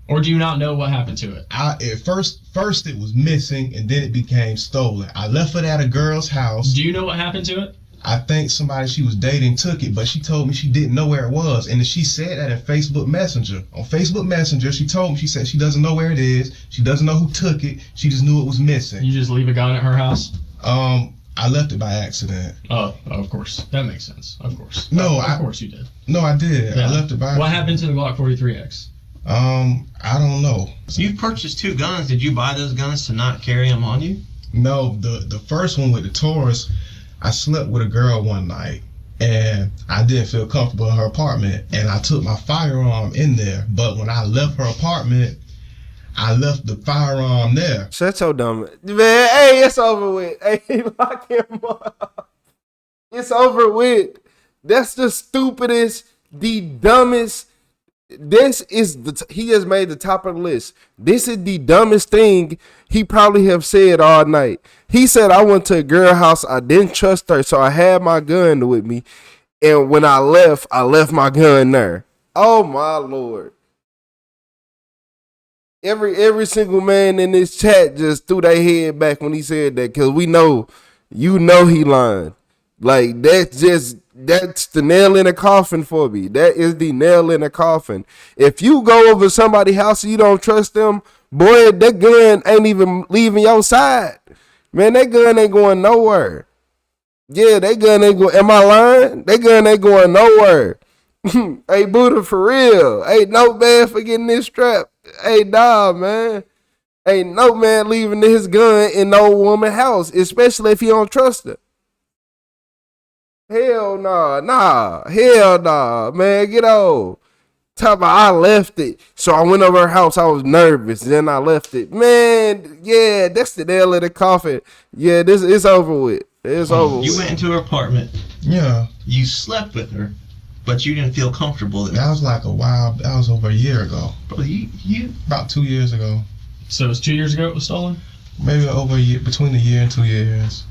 Or do you not know what happened to it? At first it was missing and then it became stolen. I left it at a girl's house. Do you know what happened to it? I think somebody she was dating took it, but she told me she didn't know where it was. And she said that in Facebook Messenger. On Facebook Messenger, she told me, she said she doesn't know where it is. She doesn't know who took it. She just knew it was missing. You just leave a gun at her house? I left it by accident. Oh, of course. That makes sense. Of course. No, of course you did. No, I did. Yeah. I left it by accident. What happened to the Glock 43X? I don't know. You've purchased 2 guns. Did you buy those guns to not carry them on you? No, the first one with the Taurus, I slept with a girl one night and I didn't feel comfortable in her apartment and I took my firearm in there. But when I left her apartment, I left the firearm there. Shut your dumb man. Hey, it's over with. Hey, lock him up. It's over with. That's the stupidest, the dumbest. This is he just made the top of the list. This is the dumbest thing he probably have said all night. He said, I went to a girl house. I didn't trust her, so I had my gun with me. And when I left my gun there. Oh my Lord. Every single man in this chat just threw their head back when he said that, because we know, he lying. Like that's the nail in the coffin for me. That is the nail in the coffin. If you go over somebody's house and you don't trust them, boy, that gun ain't even leaving your side. Man, that gun ain't going nowhere. Yeah, that gun ain't going. Am I lying? That gun ain't going nowhere. Hey, Buddha, for real. Ain't no man for getting this strap. Hey, nah, man. Ain't no man leaving his gun in no woman's house, especially if he don't trust her. Hell nah, man, get old. Talk about I left it, so I went over her house. I was nervous, then I left it. Man, yeah, that's the nail in the coffin. Yeah, it's over with. It's over. You went into her apartment. Yeah. You slept with her, but you didn't feel comfortable. That was like a while. That was over a year ago. Bro, you about 2 years ago. So it was 2 years ago it was stolen? Maybe over a year, between a year and 2 years.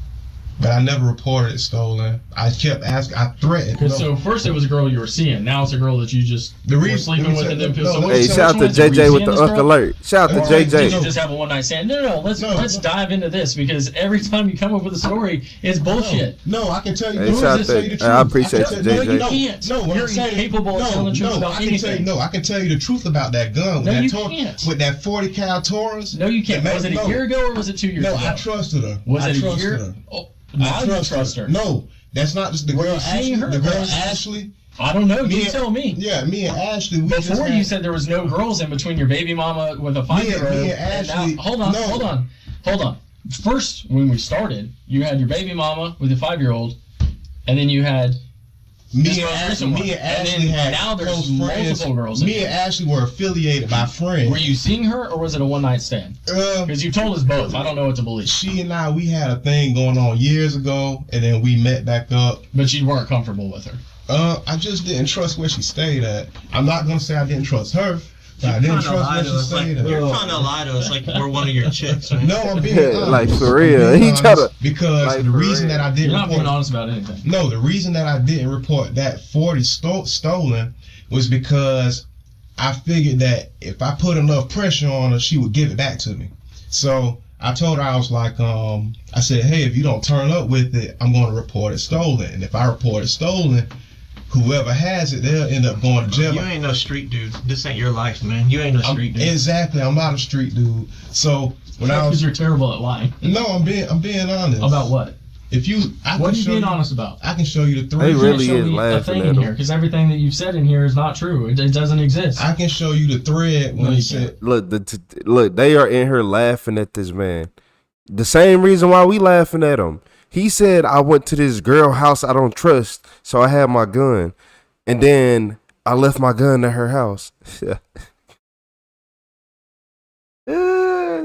But I never reported it stolen. I kept asking. I threatened. Because so first it was a girl you were seeing. Now it's a girl that you just were sleeping with and then feel so. Hey, shout out to JJ with the alert. Shout out to JJ. Did you just have a one night stand? No. Let's dive into this because every time you come up with a story, it's bullshit. No, I can tell you. Hey, I appreciate you, JJ. No, you can't. No, you're incapable of telling the truth about anything. I can tell you the truth about that gun. No, you can't. With that 40 cal Taurus. No, you can't. Was it a year ago or was it 2 years ago? No, I trusted her. Was it a year? Now you trust her. No, that's not just the girl Ashley. The girl Ashley. I don't know. You tell me. Yeah, me and Ashley. Before you said there was no girls in between your baby mama with a 5-year-old. Me and Ashley. Hold on. First, when we started, you had your baby mama with a 5-year-old, and then you had me and Ashley had now there's close friends. multiple girls. Me and Ashley were affiliated by friends. Were you seeing her, or was it a one-night stand? Because you told us both. I don't know what to believe. She and I, we had a thing going on years ago, and then we met back up. But you weren't comfortable with her. I just didn't trust where she stayed at. I'm not gonna say I didn't trust her. I didn't trust where she stayed at. You're trying to lie to us like we're one of your chicks, man. No, I'm being honest. Like for real. He tried to. Because like the reason that I didn't You're not being honest about anything. No, the reason that I didn't report that 40 stolen was because I figured that if I put enough pressure on her, she would give it back to me. So I told her, I was like, I said, hey, if you don't turn up with it, I'm going to report it stolen. And if I report it stolen, whoever has it, they'll end up going to jail. You ain't no street dude. This ain't your life, man. You ain't no street dude. Exactly. I'm not a street dude. So when I was, because you're terrible at lying. No, I'm being honest. About what? If you, what are you being honest about? I can show you the 3. They really show is me laughing a thing at in him. here because everything that you've said in here is not true. It doesn't exist. I can show you the thread when he said, look, they are in here laughing at this man. The same reason why we laughing at him. He said, I went to this girl house I don't trust, so I had my gun. And then I left my gun at her house.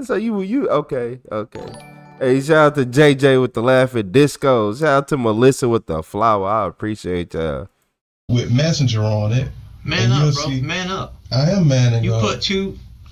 So you okay. Hey, shout out to JJ with the laughing disco. Shout out to Melissa with the flower. I appreciate y'all. With Messenger on it. Man up, bro. Man up. I am manning up. You put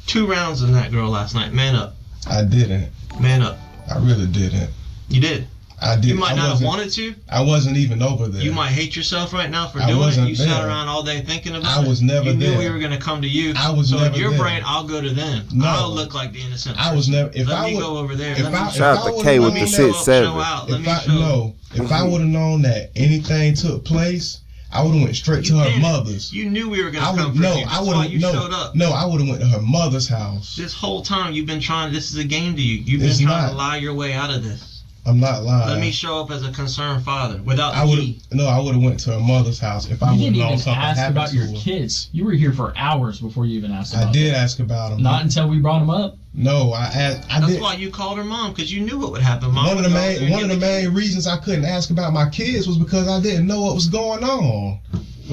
two rounds in that girl last night. Man up. I didn't. Man up. I really didn't. You did. I did. You might not have wanted to. I wasn't even over there. You might hate yourself right now for doing it. You sat around all day thinking about it. I was never there. You knew we were going to come to you. I was never there. So in your brain, I'll go to them. No. I'll look like the innocent person. I was never. Let me go over there. Shout out to K with the 6-7. If I would have known that anything took place, I would have went straight to her mother's. You knew we were going to come for you. That's why you showed up. No, I would have went to her mother's house. This whole time you've been trying. This is a game to you. You've been trying to lie your way out of this. I'm not lying. Let me show up as a concerned father without the key. No, I would have went to her mother's house if I would have known something happened about your kids. You were here for hours before you even asked about them. I did ask about them. Not until we brought them up. No, I did. That's why you called her mom, because you knew what would happen. Mom, one of the main reasons I couldn't ask about my kids was because I didn't know what was going on.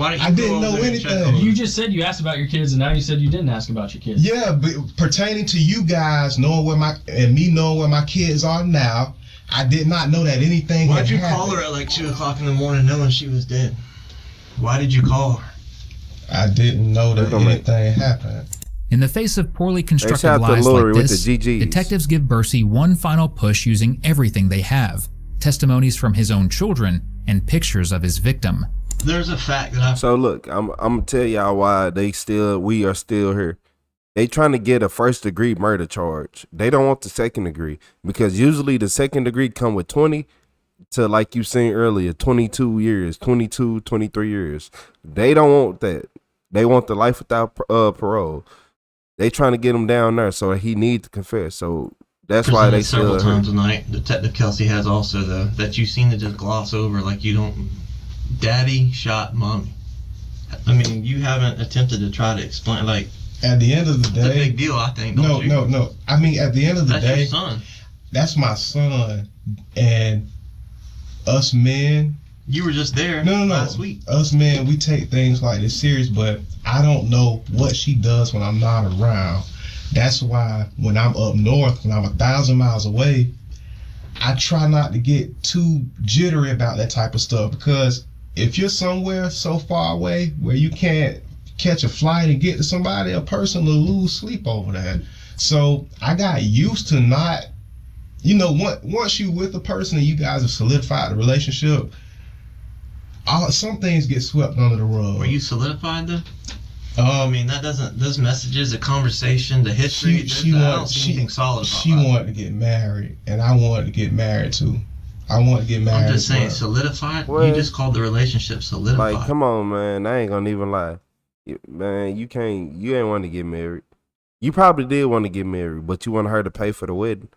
I didn't know anything. You just said you asked about your kids, and now you said you didn't ask about your kids. Yeah, but pertaining to you guys knowing where my kids are now, I did not know that anything had happened. Why'd you call her at like 2 o'clock in the morning knowing she was dead? Why did you call her? I didn't know that anything happened. In the face of poorly constructed lies like this, detectives give Bursey one final push using everything they have. Testimonies from his own children and pictures of his victim. There's a fact that So look, I'm gonna tell y'all why we are still here. They trying to get a 1st-degree murder charge. They don't want the 2nd degree because usually the 2nd degree come with 20 to, like you seen earlier, 22 years, 22, 23 years. They don't want that. They want the life without parole. They trying to get him down there, so he need to confess. So that's why they several times tonight. Detective Kelsey has also though that you seem to just gloss over, like you don't. Daddy shot mommy. I mean, you haven't attempted to try to explain like. At the end of the day, it's a big deal, I think. No. I mean, at the end of the day, that's your son. That's my son, and us men. You were just there. No. Last week. Us men, we take things like this serious, but I don't know what she does when I'm not around. That's why when I'm up north, when I'm 1,000 miles away, I try not to get too jittery about that type of stuff because if you're somewhere so far away where you can't catch a flight and get to somebody, a person will lose sleep over that. So I got used to not, once you with a person and you guys have solidified the relationship, some things get swept under the rug. Were you solidified though? I mean, those messages, the conversation, the history, I don't see anything solid about She wanted to get married, and I wanted to get married too. I wanted to get married. I'm just saying, solidified? What? You just called the relationship solidified. Like, come on, man. I ain't gonna even lie. Man, you ain't want to get married. You probably did want to get married, but you want her to pay for the wedding.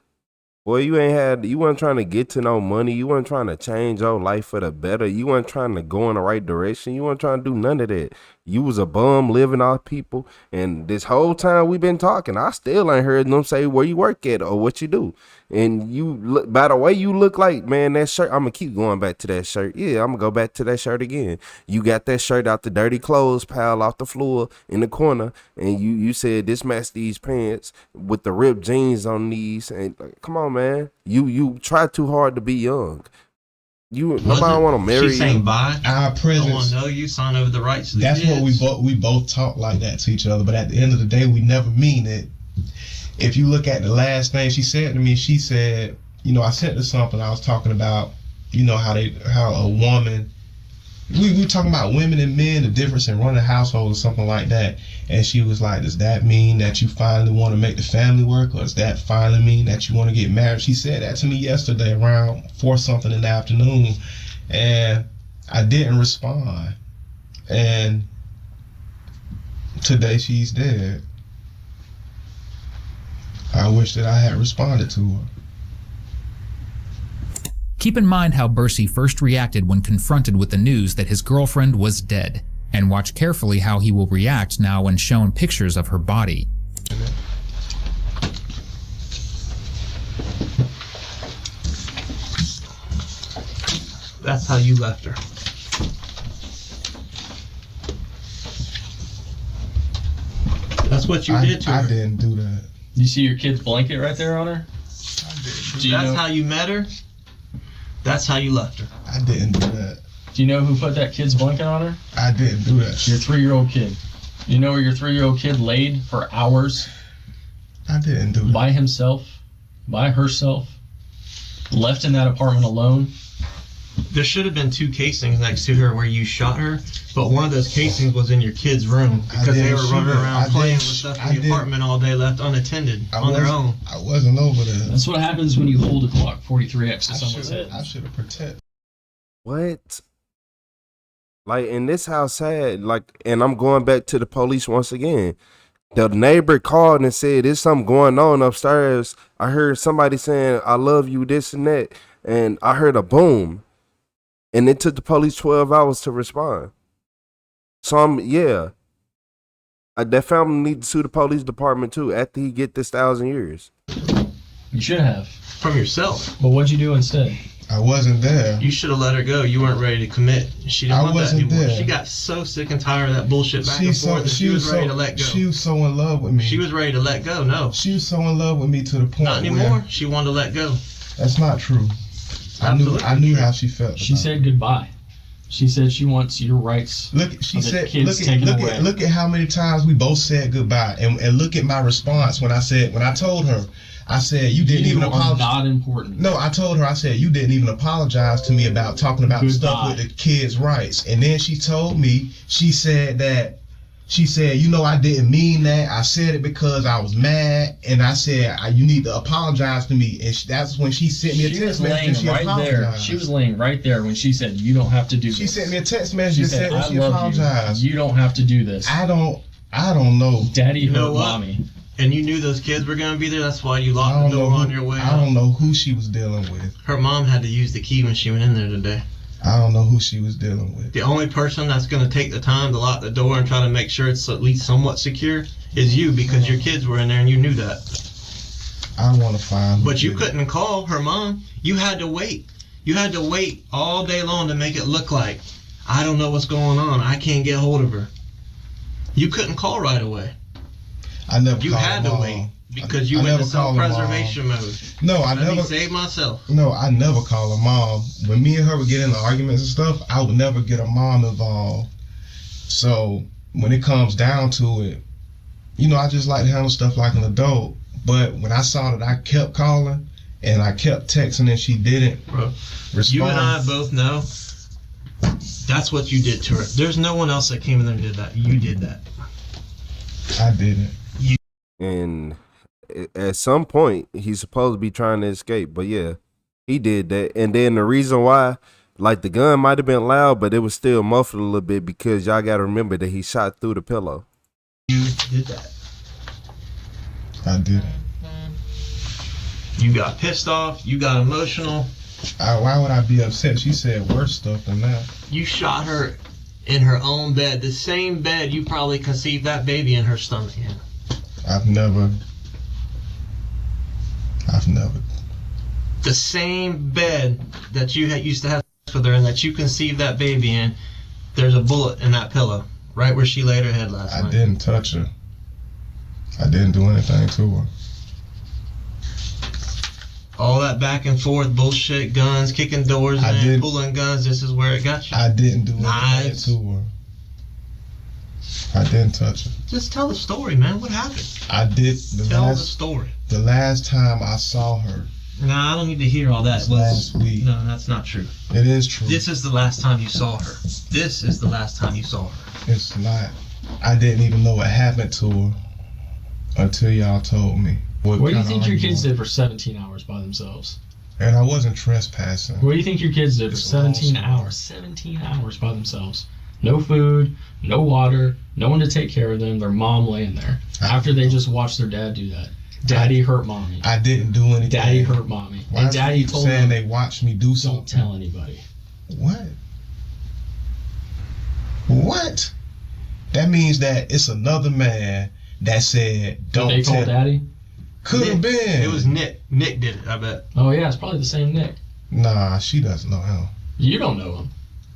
Boy, you weren't trying to get to no money. You weren't trying to change your life for the better. You weren't trying to go in the right direction. You weren't trying to do none of that. You was a bum living off people. And this whole time we been talking, I still ain't heard them say where you work at or what you do. And you look, by the way you look like, man, that shirt, I'm going to keep going back to that shirt. Yeah, I'm going to go back to that shirt again. You got that shirt out the dirty clothes pile off the floor in the corner. And you said this match these pants with the ripped jeans on these. And like, come on, man. You try too hard to be young. Nobody want to marry you. She's saying bye. Our presence. I want to know you, sign over the rights to the That's kids. what we both talk like that to each other. But at the end of the day, we never mean it. If you look at the last thing she said to me, she said, I sent her something. I was talking about, how a woman, we were talking about women and men, the difference in running a household or something like that. And she was like, does that mean that you finally want to make the family work? Or does that finally mean that you want to get married? She said that to me yesterday around 4-something in the afternoon. And I didn't respond. And today she's dead. I wish that I had responded to her. Keep in mind how Bercy first reacted when confronted with the news that his girlfriend was dead, and watch carefully how he will react now when shown pictures of her body. That's how you left her. That's what you did to her. I didn't do that. You see your kid's blanket right there on her? That's how you met her? That's how you left her. I didn't do that. Do you know who put that kid's blanket on her? I didn't do that. Your 3-year-old kid. You know where your 3-year-old kid laid for hours? I didn't do that. By himself, by herself, left in that apartment alone. There should have been 2 casings next to her where you shot her, but one of those casings was in your kid's room because they were running around playing with stuff in the apartment all day, left unattended on their own. I wasn't over there. That's what happens when you hold a Glock 43X to someone's head. I should have protected. What? Like, and this how sad, like, and I'm going back to the police once again. The neighbor called and said, there's something going on upstairs. I heard somebody saying, I love you, this and that. And I heard a boom. And it took the police 12 hours to respond. So that family needs to sue the police department too after he get this 1,000 years. You should have. From yourself. But what'd you do instead? I wasn't there. You should have let her go. You weren't ready to commit. She didn't want that anymore. There. She got so sick and tired of that bullshit back and forth that she was ready to let go. She was so in love with me. She was ready to let go. No. She was so in love with me to the point not anymore. She wanted to let go. That's not true. I knew how she felt. She said goodbye. She said she wants your rights. Look at how many times we both said goodbye, and look at my response when I told her, I said you didn't even apologize. Not important. No, I told her, I said you didn't even apologize to me about talking about stuff with the kids' rights, and then she told me, she said, I didn't mean that. I said it because I was mad, and I said you need to apologize to me. And that's when she sent me a text message. She right there. She was laying right there when she said, "You don't have to do this." She sent me a text message and said she apologized. You don't have to do this. I don't know. Daddy hurt mommy. And you knew those kids were going to be there. That's why you locked the door on your way out. I don't know who she was dealing with. Her mom had to use the key when she went in there today. I don't know who she was dealing with. The only person that's going to take the time to lock the door and try to make sure it's at least somewhat secure is you, because your kids were in there and you knew that. I want to find. But you couldn't call her mom. You had to wait. You had to wait all day long to make it look like, I don't know what's going on. I can't get hold of her. You couldn't call right away. I never. You had to wait because you went to self-preservation mode. No, I Let me never save myself. No, I never call her mom. When me and her would get into arguments and stuff, I would never get her mom involved. So when it comes down to it, I just like to handle stuff like an adult. But when I saw that I kept calling and I kept texting and she didn't respond. You and I both know that's what you did to her. There's no one else that came in there and did that. You did that. I didn't. And at some point, he's supposed to be trying to escape. But yeah, he did that. And then the reason why, like the gun might have been loud, but it was still muffled a little bit because y'all got to remember that he shot through the pillow. You did that. I didn't. You got pissed off. You got emotional. Why would I be upset? She said worse stuff than that. You shot her in her own bed. The same bed you probably conceived that baby in her stomach in. I've never. The same bed that you used to have sex with her and that you conceived that baby in, there's a bullet in that pillow, right where she laid her head last night. I didn't touch her. I didn't do anything to her. All that back and forth bullshit, guns, kicking doors, and pulling guns, this is where it got you. I didn't do anything to her. I didn't touch her. Just tell the story, man. What happened? I did. Tell the story. The last time I saw her. Nah, I don't need to hear all that. Last week. No, that's not true. It is true. This is the last time you saw her. This is the last time you saw her. It's not. I didn't even know what happened to her until y'all told me. What do you think your kids did for 17 hours by themselves? And I wasn't trespassing. What do you think your kids did for 17 hours? 17 hours by themselves. No food, no water, no one to take care of them, their mom laying there. After they just watched their dad do that. Daddy hurt mommy. I didn't do anything. Daddy hurt mommy. Why and daddy told them, they watched me do something? Don't tell anybody. What? What? That means that it's another man that said, don't they tell. call daddy? Could have been. It was Nick. Nick did it, I bet. Oh yeah, it's probably the same Nick. Nah, she doesn't know him. You don't know him.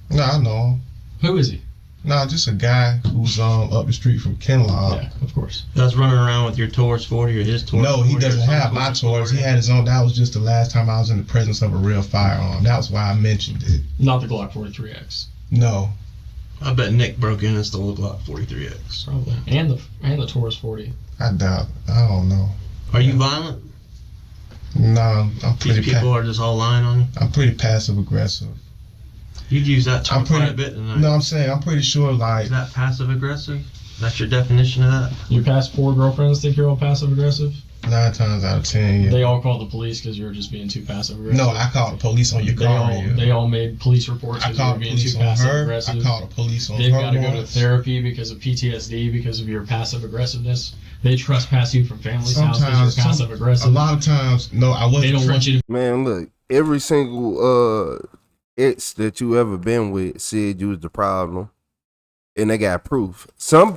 Nah, I know him. Who is he? Nah, just a guy who's up the street from Kenlock. Yeah, of course. That's running around with your Taurus 40 or his Taurus 40? No, he doesn't have my Taurus. He had his own. That was just the last time I was in the presence of a real firearm. That was why I mentioned it. Not the Glock 43X. No. I bet Nick broke in and stole the Glock 43X. Probably. And the Taurus 40. I doubt. I don't know. Are you violent? No, I'm pretty. These people are just all lying on you? I'm pretty passive aggressive. You'd use that term quite a bit tonight. No, I'm saying I'm pretty sure like. Is that passive aggressive? That's your definition of that? Your past 4 girlfriends think you're all passive aggressive? 9 times out of 10, yeah. They all called the police because you were just being too passive aggressive. No, I called the police on your car. They all made police reports because you were being too passive aggressive. I called the police on her. They've got to go to therapy because of PTSD because of your passive aggressiveness. They trespass you from family's house because you're passive aggressive. A lot of times, no, I wasn't. They don't want you to. Man, look, every single ex that you ever been with said you was the problem, and they got proof. Some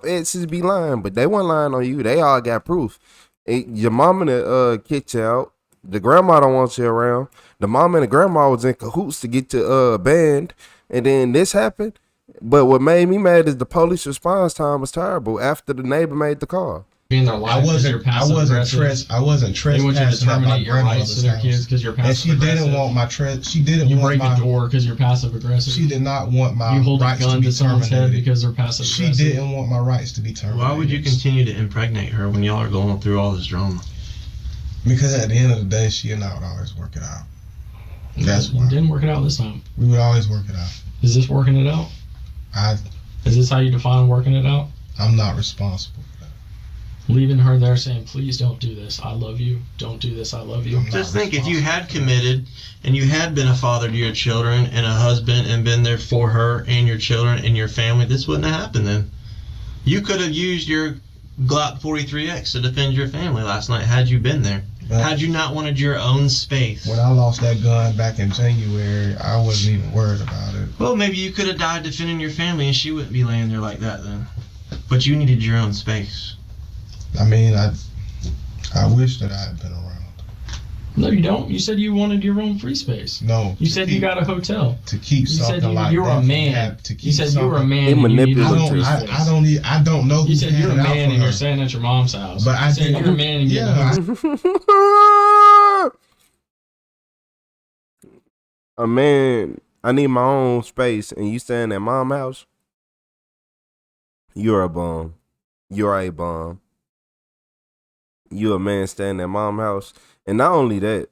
exes be lying, but they weren't lying on you. They all got proof. Your mom and the kicked you out. The grandma don't want you around. The mom and the grandma was in cahoots to get you banned, and then this happened. But what made me mad is the police response time was terrible after the neighbor made the call. In their life, I wasn't trespassing. They want you to terminate your rights to their kids because you're passive aggressive. And she didn't want my She didn't want my. You break a door because you're passive aggressive. She did not want my. You hold rights a gun to someone's head because they're passive aggressive. She didn't want my rights to be terminated. Why would you continue to impregnate her when y'all are going through all this drama? Because at the end of the day, she and I would always work it out. That's why. You didn't work it out this time. We would always work it out. Is this working it out? Is this how you define working it out? I'm not responsible for that. Leaving her there saying, please don't do this, I love you. Don't do this, I love you. Just think, if you had committed and you had been a father to your children and a husband and been there for her and your children and your family, this wouldn't have happened then. You could have used your Glock 43X to defend your family last night had you been there. Had you not wanted your own space. When I lost that gun back in January, I wasn't even worried about it. Well, maybe you could have died defending your family and she wouldn't be laying there like that then. But you needed your own space. I mean, I wish that I had been around. No, you don't. You said you wanted your own free space. No. You said you got a hotel. To keep You something said like you were that. a man. You said you were a man. He and you needed manipulative. a free space. I don't know who You said you're a handed out man for and you're her. staying at your mom's house. But I you said did. you're a man and A man, I need my own space, and you staying at mom's house? You're a bum. You're a bum. You a man staying at mom's house. And not only that,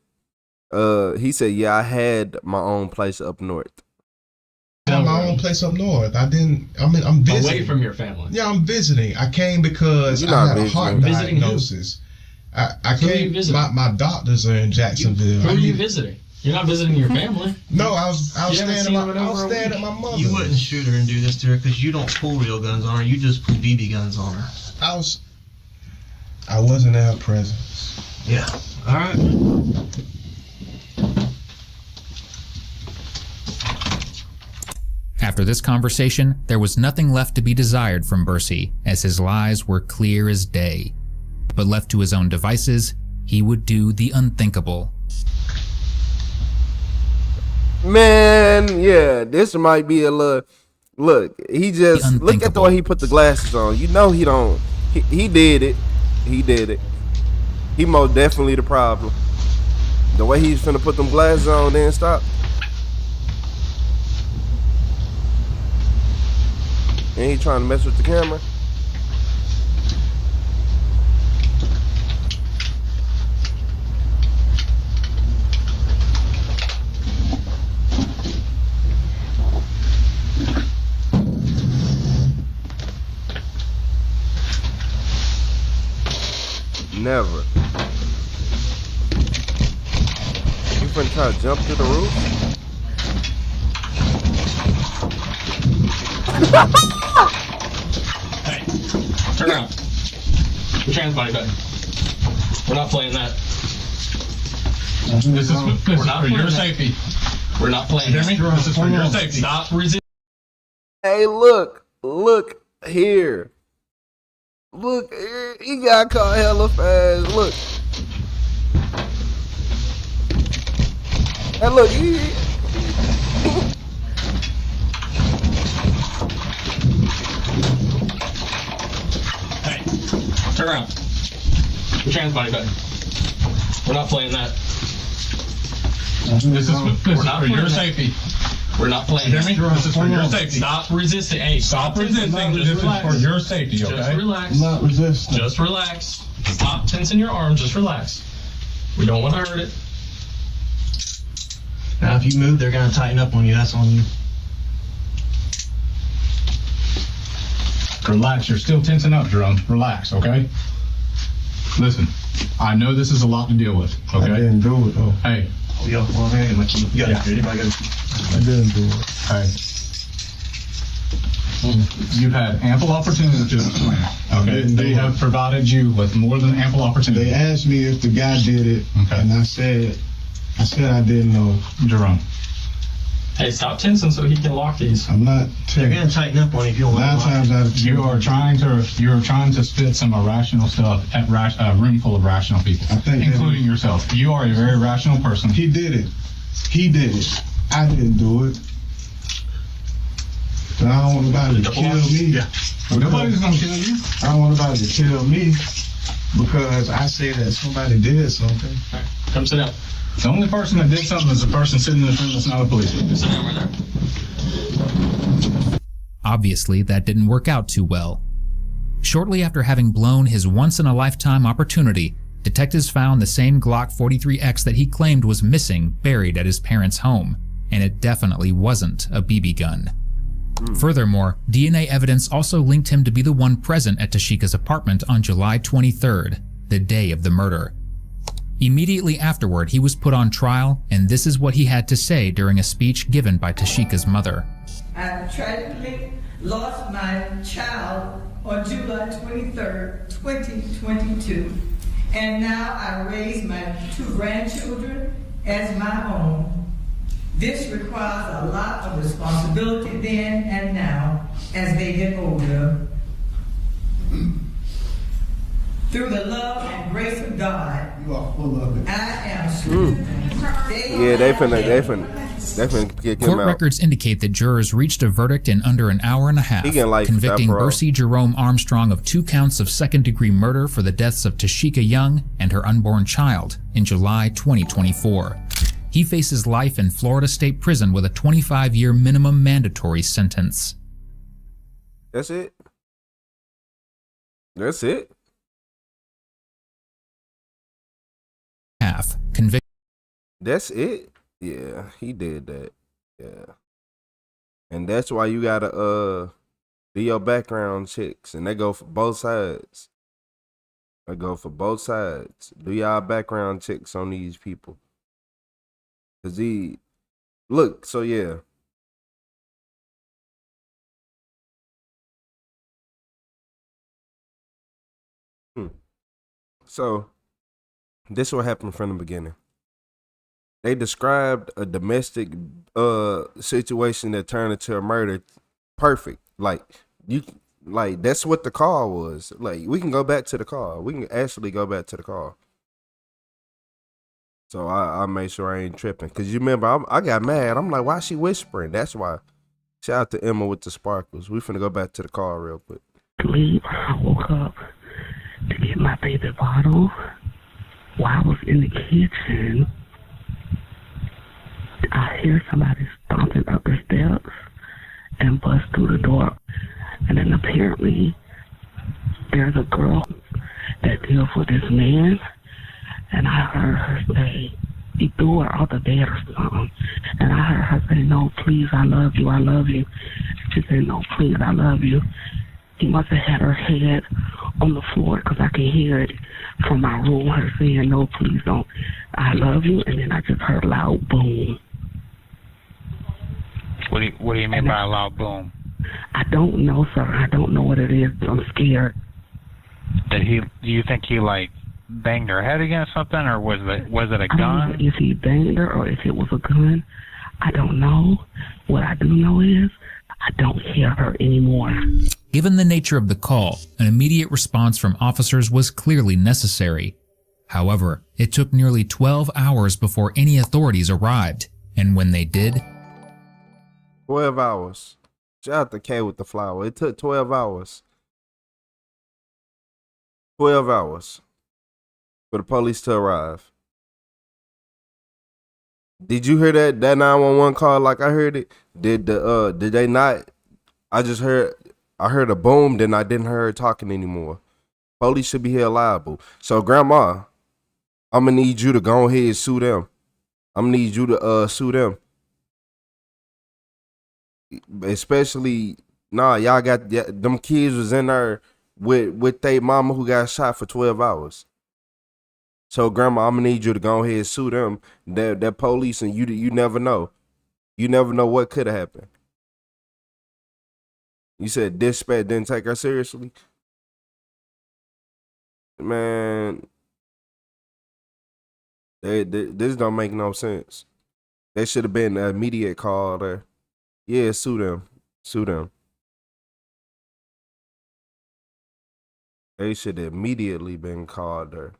he said, yeah, I had my own place up north. I had my own place up north. I'm visiting. Away from your family. Yeah, I'm visiting. I came because You're I not had a visiting. heart Visiting who? diagnosis. I Who are you came. visiting? My doctors are in Jacksonville. Who are you visiting? You're not visiting your family. No, I was You haven't staying seen at them my in over a week. my mother. You wouldn't shoot her and do this to her because you don't pull real guns on her. You just pull BB guns on her. I wasn't in her presence. Yeah. All right. After this conversation, there was nothing left to be desired from Bursey, as his lies were clear as day. But left to his own devices, he would do the unthinkable. Man, yeah, this might be a little. Look, he just look at the way he put the glasses on. You know he don't. He did it. He did it. He most definitely the problem. The way he's finna put them glasses on, then stop. And he trying to mess with the camera. Never. You finna try to jump to the roof? Hey, turn around. Put your hands behind your back. We're not playing that. This is for your safety. We're not playing You hear me? This is for your safety. Stop resisting. Hey, look here. Look here. He got caught hella fast. Look. Hey, look. Hey, turn around. Put your hands behind your back. We're not playing that. This is for your safety. We're not playing You hear me? This is for your safety. Stop resisting. Hey, Stop resisting. This is for your safety, okay? Just relax. I'm not resisting. Just relax. Stop tensing your arms. Just relax. We don't want to hurt it. Now, if you move, they're going to tighten up on you. That's on you. Relax. You're still tensing up, Jerome. Relax, okay? Listen, I know this is a lot to deal with, okay? I didn't do it though. Hey. Oh, yo, well, hey, my key. You got it. Anybody got it? I didn't do it. Hey. You've had ample opportunity to explain. Okay, they have provided you with more than ample opportunity. They asked me if the guy did it, and I said I didn't know. Jerome. Hey, stop tensing so he can lock these. I'm not. They're going to tighten up on you if you don't want 9 times out of 10. You are trying to spit some irrational stuff at a room full of rational people, including yourself. You are a very rational person. He did it. He did it. I didn't do it. But I don't want nobody to kill me. Yeah. Nobody's gonna kill you. I don't want nobody to kill me because I say that somebody did something. All right, come sit down. The only person that did something is the person sitting in this room that's not a police officer. Sit down right there. Obviously, that didn't work out too well. Shortly after having blown his once-in-a-lifetime opportunity, detectives found the same Glock 43X that he claimed was missing buried at his parents' home, and it definitely wasn't a BB gun. Furthermore, DNA evidence also linked him to be the one present at Tashika's apartment on July 23rd, the day of the murder. Immediately afterward, he was put on trial, and this is what he had to say during a speech given by Tashika's mother. I tragically lost my child on July 23rd, 2022, and now I raise my 2 grandchildren as my own. This requires a lot of responsibility then and now as they get older. Through the love and grace of God, You are full of it. I am. Yeah, they finna kick him Court out. records indicate that jurors reached a verdict in under an hour and a half, He getting life convicting without parole. Bercy Jerome Armstrong of 2 counts of second-degree murder for the deaths of Tashika Young and her unborn child in July 2024. He faces life in Florida State Prison with a 25-year minimum mandatory sentence. That's it. That's it. That's it. Yeah, he did that. Yeah, and that's why you gotta do your background checks, and they go for both sides. They go for both sides. Do y'all background checks on these people? Cause look. So yeah. So, this what happened from the beginning. They described a domestic situation that turned into a murder. Perfect. Like that's what the call was. Like, we can go back to the call. We can actually go back to the call. So I made sure I ain't tripping. Cause you remember I got mad. I'm like, why is she whispering? That's why. Shout out to Emma with the sparkles. We finna go back to the call real quick. I woke up to get my baby bottle. While I was in the kitchen, I hear somebody stomping up the steps and bust through the door. And then apparently there's a girl that deals with this man, and I heard her say, he threw her off the bed or something. And I heard her say, no, please, I love you, I love you. She said, no, please, I love you. He must have had her head on the floor because I can hear it from my room, her saying, no, please don't, I love you. And then I just heard a loud boom. What do you mean by a loud boom? I don't know, sir. I don't know what it is. I'm scared. Do you think he like banged her head against something, or was it a gun? I don't know if he banged her or if it was a gun. I don't know. What I do know is I don't hear her anymore. Given the nature of the call, an immediate response from officers was clearly necessary. However, it took nearly 12 hours before any authorities arrived, and when they did, 12 hours. Shout out to K with the flower. It took 12 hours. 12 hours for the police to arrive. Did you hear that 911 call like I heard it? Did they not? I heard a boom, then I didn't hear her talking anymore. Police should be held liable. So grandma, I'm gonna need you to go ahead and sue them. I'm gonna need you to sue them. Especially, y'all got them kids was in there with their mama who got shot for 12 hours. So grandma, I'm gonna need you to go ahead and sue them. That police, and you never know. You never know what could have happened. You said dispatch didn't take her seriously? Man, this don't make no sense. They should have been an immediate call there. Yeah, sue them. Sue them. They should have immediately been called there.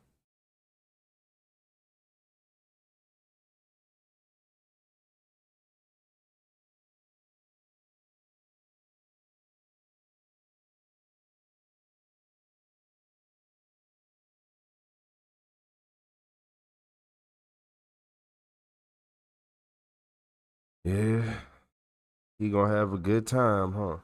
Yeah. He gonna have a good time, huh?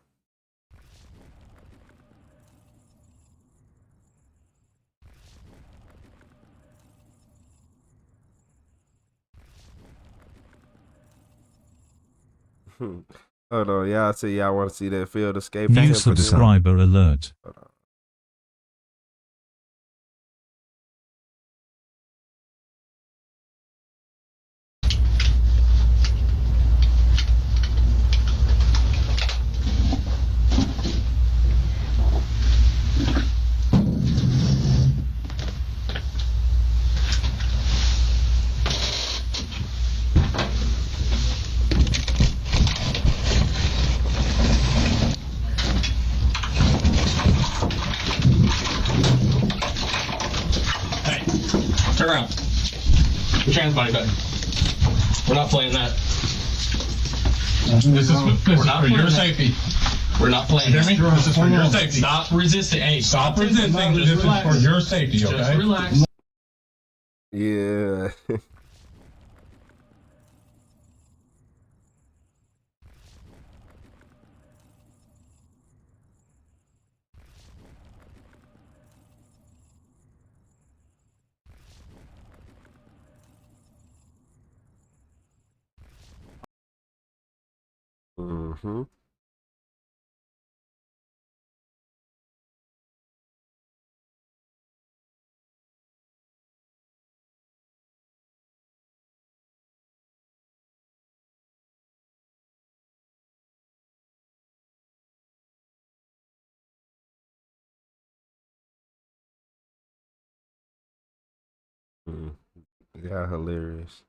Hold on, y'all see, y'all want to see that field escape? New subscriber alert. Turn around. Put your hands behind your back. We're not playing that. This is for your safety. We're not playing. Hear me? This is for your safety. Stop resisting. Hey, stop resisting. This is for your safety, okay? Just relax. Yeah. Mm-hmm. Yeah, hilarious.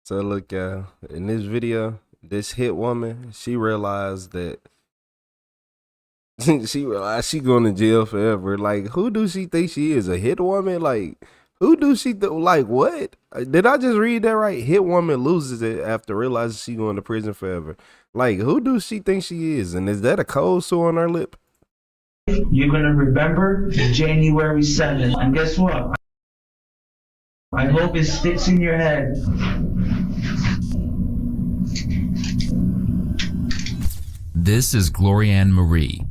So look, in this video, this hit woman, she realized that she realized she going to jail forever. Like, who do she think she is? A hit woman? Like, who do she like? What? Did I just read that right? Hit woman loses it after realizing she going to prison forever. Like, who do she think she is? And is that a cold sore on her lip? You're gonna remember January 7th, and guess what? I hope it sticks in your head. This is Gloria Ann Marie.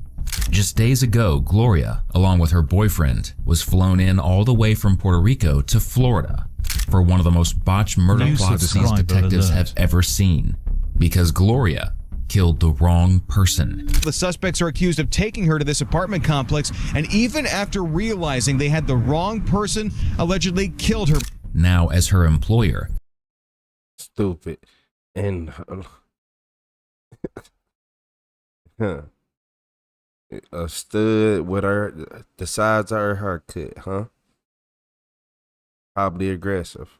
Just days ago, Gloria, along with her boyfriend, was flown in all the way from Puerto Rico to Florida for one of the most botched murder plots these detectives have ever seen. Because Gloria killed the wrong person. The suspects are accused of taking her to this apartment complex, and even after realizing they had the wrong person, allegedly killed her. Now, as her employer. Stupid. And a stud with the sides of her haircut, huh? Probably aggressive.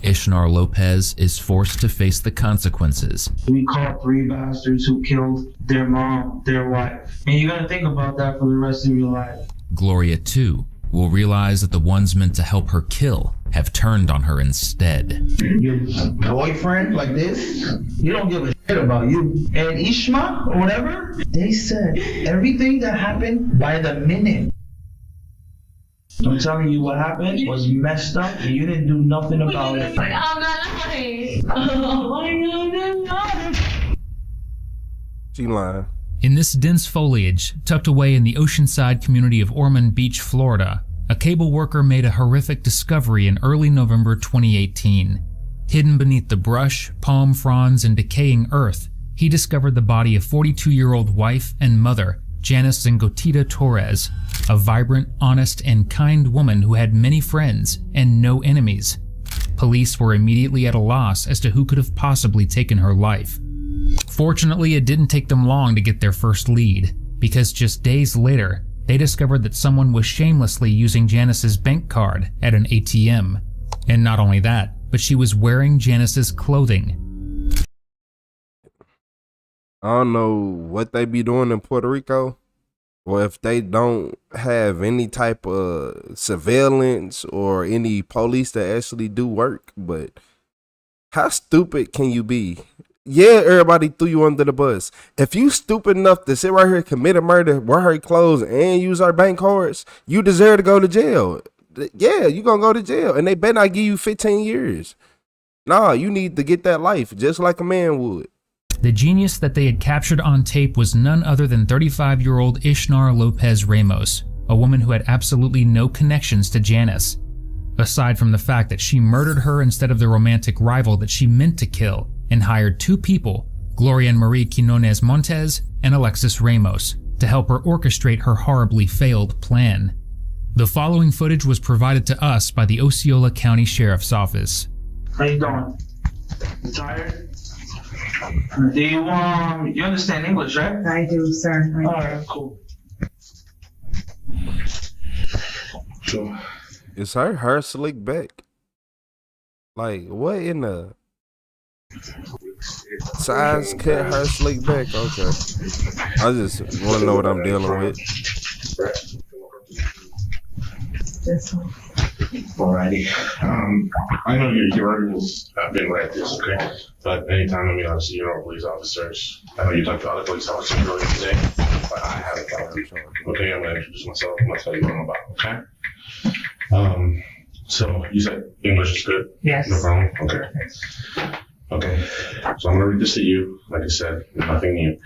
Ishnar Lopez is forced to face the consequences. We caught 3 bastards who killed their mom, their wife. And you gotta think about that for the rest of your life. Gloria, too, will realize that the ones meant to help her kill have turned on her instead. Your boyfriend like this, you don't give a shit about you. And Ishma, or whatever, they said everything that happened by the minute. I'm telling you, what happened was messed up and you didn't do nothing about it. I'm not lying. Oh my God. She lying. In this dense foliage, tucked away in the oceanside community of Ormond Beach, Florida, a cable worker made a horrific discovery in early November 2018. Hidden beneath the brush, palm fronds, and decaying earth, he discovered the body of 42-year-old wife and mother, Janice Zingotita Torres, a vibrant, honest, and kind woman who had many friends and no enemies. Police were immediately at a loss as to who could have possibly taken her life. Fortunately, it didn't take them long to get their first lead, because just days later, they discovered that someone was shamelessly using Janice's bank card at an ATM. And not only that, but she was wearing Janice's clothing. I don't know what they be doing in Puerto Rico, or if they don't have any type of surveillance or any police that actually do work, but how stupid can you be? Yeah, everybody threw you under the bus. If you stupid enough to sit right here, commit a murder, wear her clothes, and use our bank cards, you deserve to go to jail. Yeah, you gonna go to jail, and they better not give you 15 years. Nah, you need to get that life, just like a man would. The genius that they had captured on tape was none other than 35-year-old Ishnar Lopez Ramos, a woman who had absolutely no connections to Janice, aside from the fact that she murdered her instead of the romantic rival that she meant to kill, and hired 2 people, Gloria and Marie Quinones Montes and Alexis Ramos, to help her orchestrate her horribly failed plan. The following footage was provided to us by the Osceola County Sheriff's Office. How you doing? You tired? Do you understand English, right? I do, sir. All right, cool. Is her hair slicked back? Like, what in the... Size, cut, hair, slick back. Okay. I just want to know what I'm dealing with. This one. Alrighty. I know your articles have been read this, okay? But anytime, obviously, police officers. I know you talked to other police officers earlier today, but I haven't got them. Okay, I'm going to introduce myself. I'm going to tell you what I'm about, okay? So you said English is good? Yes. No problem? Okay. Okay. So I'm going to read this to you. Like I said, nothing new.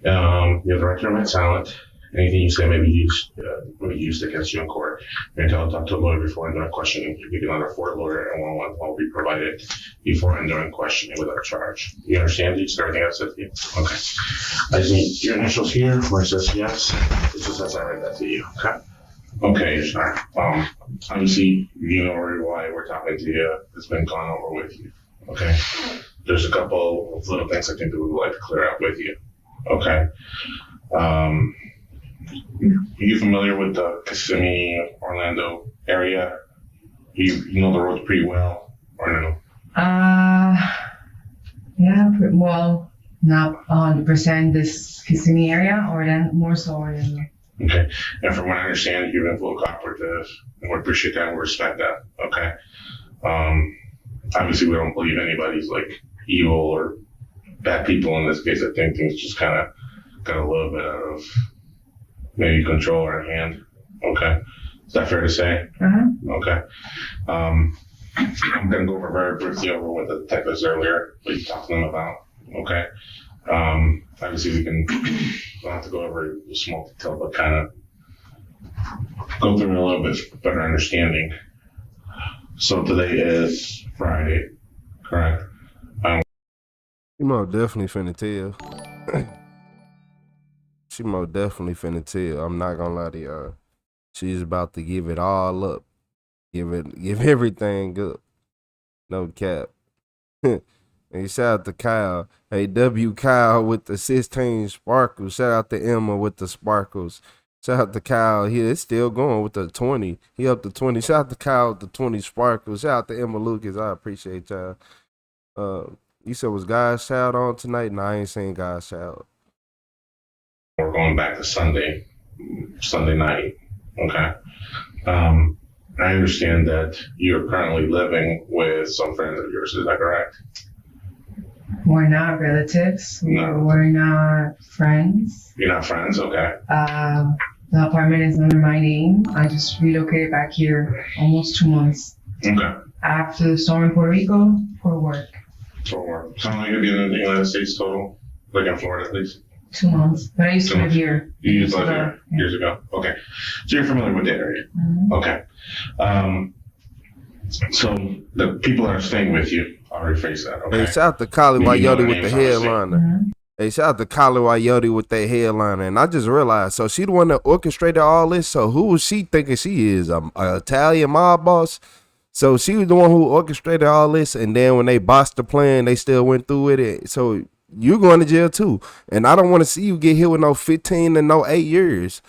You're the director of my talent. Anything you say may be used against you in court. You're entitled to talk to a lawyer before and during questioning. You can either afford a lawyer and one will be provided before and during questioning without charge. You understand everything I said to you? Okay. I just need your initials here where it says yes. It just says I read that to you. Okay? Okay, Ishnar. Obviously, you know why we're talking to you. It's been gone over with you. Okay? There's a couple of little things I think that we would like to clear up with you. Okay? Are you familiar with the Kissimmee, Orlando area? You know the roads pretty well, or no? Yeah, well, not 100% this Kissimmee area, or then more so Orlando. Okay, and from what I understand, you've been full cooperative, and we appreciate that and we respect that. Okay. Obviously, we don't believe anybody's evil or bad people in this case. I think things just kind of got a little bit out of maybe control or hand. Okay. Is that fair to say? Okay. I'm going to go very briefly over what the detectives earlier, what you talked to them about. Okay. Obviously, we don't have to go over the small detail, but kind of go through a little bit better understanding. So today is Friday, correct? She most definitely finna tell. She most definitely finna tell. I'm not gonna lie to y'all. She's about to give it all up. Give everything up. No cap. And shout out to Kyle. Hey, W Kyle with the 16 sparkles. Shout out to Emma with the sparkles. Shout out to Kyle. It's still going with the 20. He up to 20. Shout out to Kyle with the 20 sparkles. Shout out to Emma Lucas. I appreciate y'all. You said was God's Child on tonight? No, I ain't seen God's Child. We're going back to Sunday night. Okay. I understand that you're currently living with some friends of yours. Is that correct? We're not relatives. No. We're not friends. You're not friends? Okay. The apartment is under my name. I just relocated back here almost 2 months. Okay. After the storm in Puerto Rico for work. For work. So how long have you been in the United States total? Like in Florida at least? 2 months. But I used to live here. You used to live here years ago? Okay. So you're familiar with the area? Mm-hmm. Okay. So the people that are staying with you, I'll rephrase that, okay? Hey, shout out to Kali Wayoti with the headliner. Mm-hmm. Hey, shout out to Kali Wayoti with that headliner. And I just realized, so she the one that orchestrated all this. So who was she thinking she is? An Italian mob boss? So she was the one who orchestrated all this. And then when they bossed the plan, they still went through with it. So you're going to jail too. And I don't want to see you get hit with no 15 and no 8 years.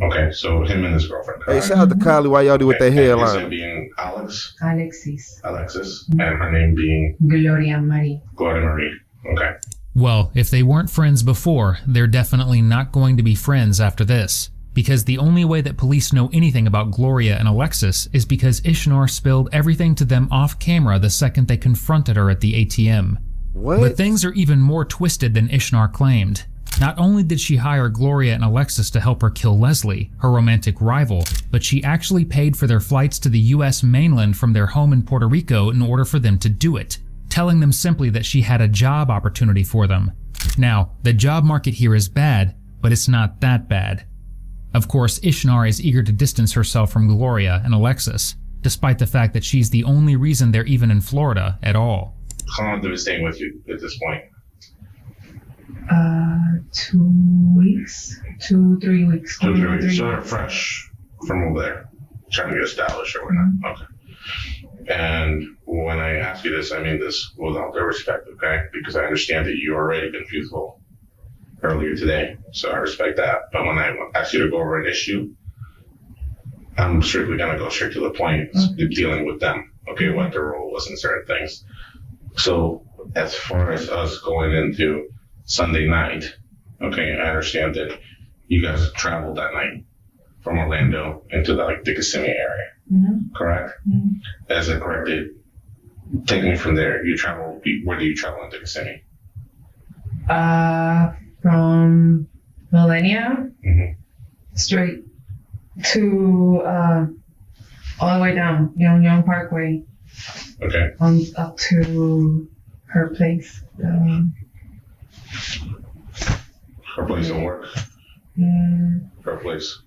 Okay, so him and his girlfriend, correct? Hey, shout out to Kali Wayoti with that headliner. His name being Alex? Alexis. Mm-hmm. And her name being? Gloria Marie. Gloria Marie, okay. Well, if they weren't friends before, they're definitely not going to be friends after this. Because the only way that police know anything about Gloria and Alexis is because Ishnar spilled everything to them off camera the second they confronted her at the ATM. What? But things are even more twisted than Ishnar claimed. Not only did she hire Gloria and Alexis to help her kill Leslie, her romantic rival, but she actually paid for their flights to the US mainland from their home in Puerto Rico in order for them to do it, telling them simply that she had a job opportunity for them. Now, the job market here is bad, but it's not that bad. Of course, Ishnar is eager to distance herself from Gloria and Alexis, despite the fact that she's the only reason they're even in Florida at all. How long have they been staying with you at this point? 2 weeks, 3 weeks. 2 or 3 weeks. So they're fresh from over there, trying to get established or whatnot. Mm-hmm. Okay. And when I ask you this, I mean this with all due respect, okay? Because I understand that you already been truthful earlier today, so I respect that. But when I ask you to go over an issue, I'm strictly going to go straight to the point, dealing with them, okay, what their role was in certain things. So as far as us going into Sunday night, okay, I understand that you guys traveled that night from Orlando into the Kissimmee area, correct? As I corrected, take me from there. Where do you travel into Kissimmee? From Millennia straight to all the way down Young Parkway. Okay. Up to her place. Her place of work. Her place.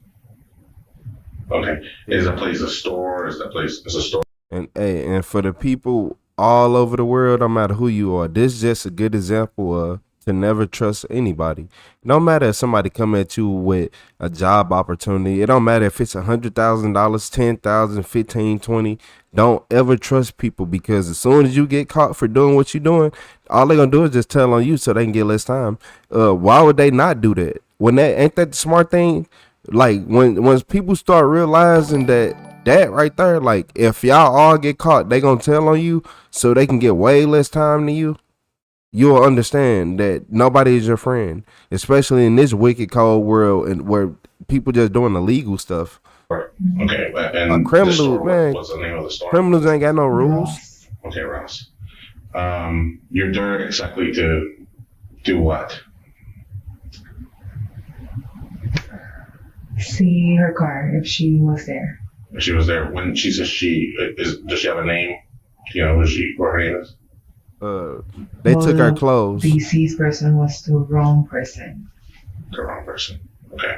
Okay. Is that place a store? Is a store? And for the people all over the world, no matter who you are, this is just a good example of to never trust anybody. No matter if somebody come at you with a job opportunity, it don't matter if it's $100,000, $10,000, $15,000, $20,000. Don't ever trust people, because as soon as you get caught for doing what you're doing, all they're gonna do is just tell on you so they can get less time. Why would they not do that? Ain't that the smart thing? Like when people start realizing that right there, like if y'all all get caught, they gonna tell on you so they can get way less time than you. You'll understand that nobody is your friend, especially in this wicked cold world and where people just doing illegal stuff. Right. Okay. And criminals, man. What's the name of the store? Criminals ain't got no rules. Okay, Ross. You're there exactly to do what? See her car if she was there. If she was there. When she says does she have a name? Do you know what her name is? They took her clothes. The deceased person was the wrong person. The wrong person. Okay.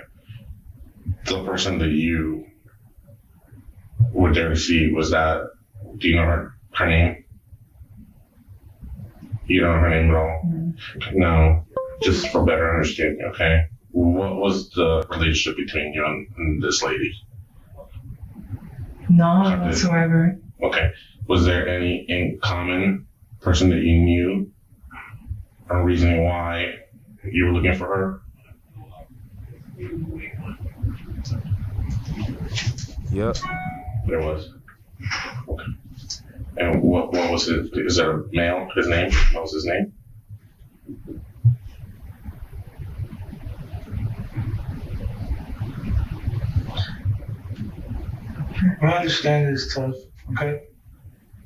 The person that you were there to see, do you know her name? You don't know her name at all? No. Just for better understanding, okay? What was the relationship between you and this lady? None whatsoever. Okay. Was there any in common person that you knew or reasoning why you were looking for her? Yep. There was. Okay. And what was it? Is there a male? His name? What was his name? I understand it's tough, okay?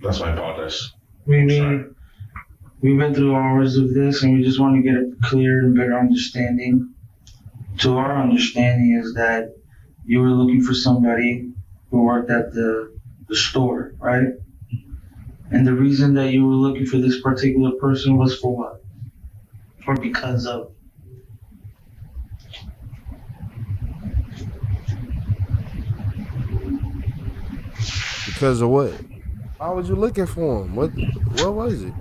That's why I apologize. We've been through hours of this, and we just want to get a clear and better understanding. To our understanding is that you were looking for somebody who worked at the store, right? And the reason that you were looking for this particular person was for what? Or because of? Because of what? Why was you looking for him? What was it?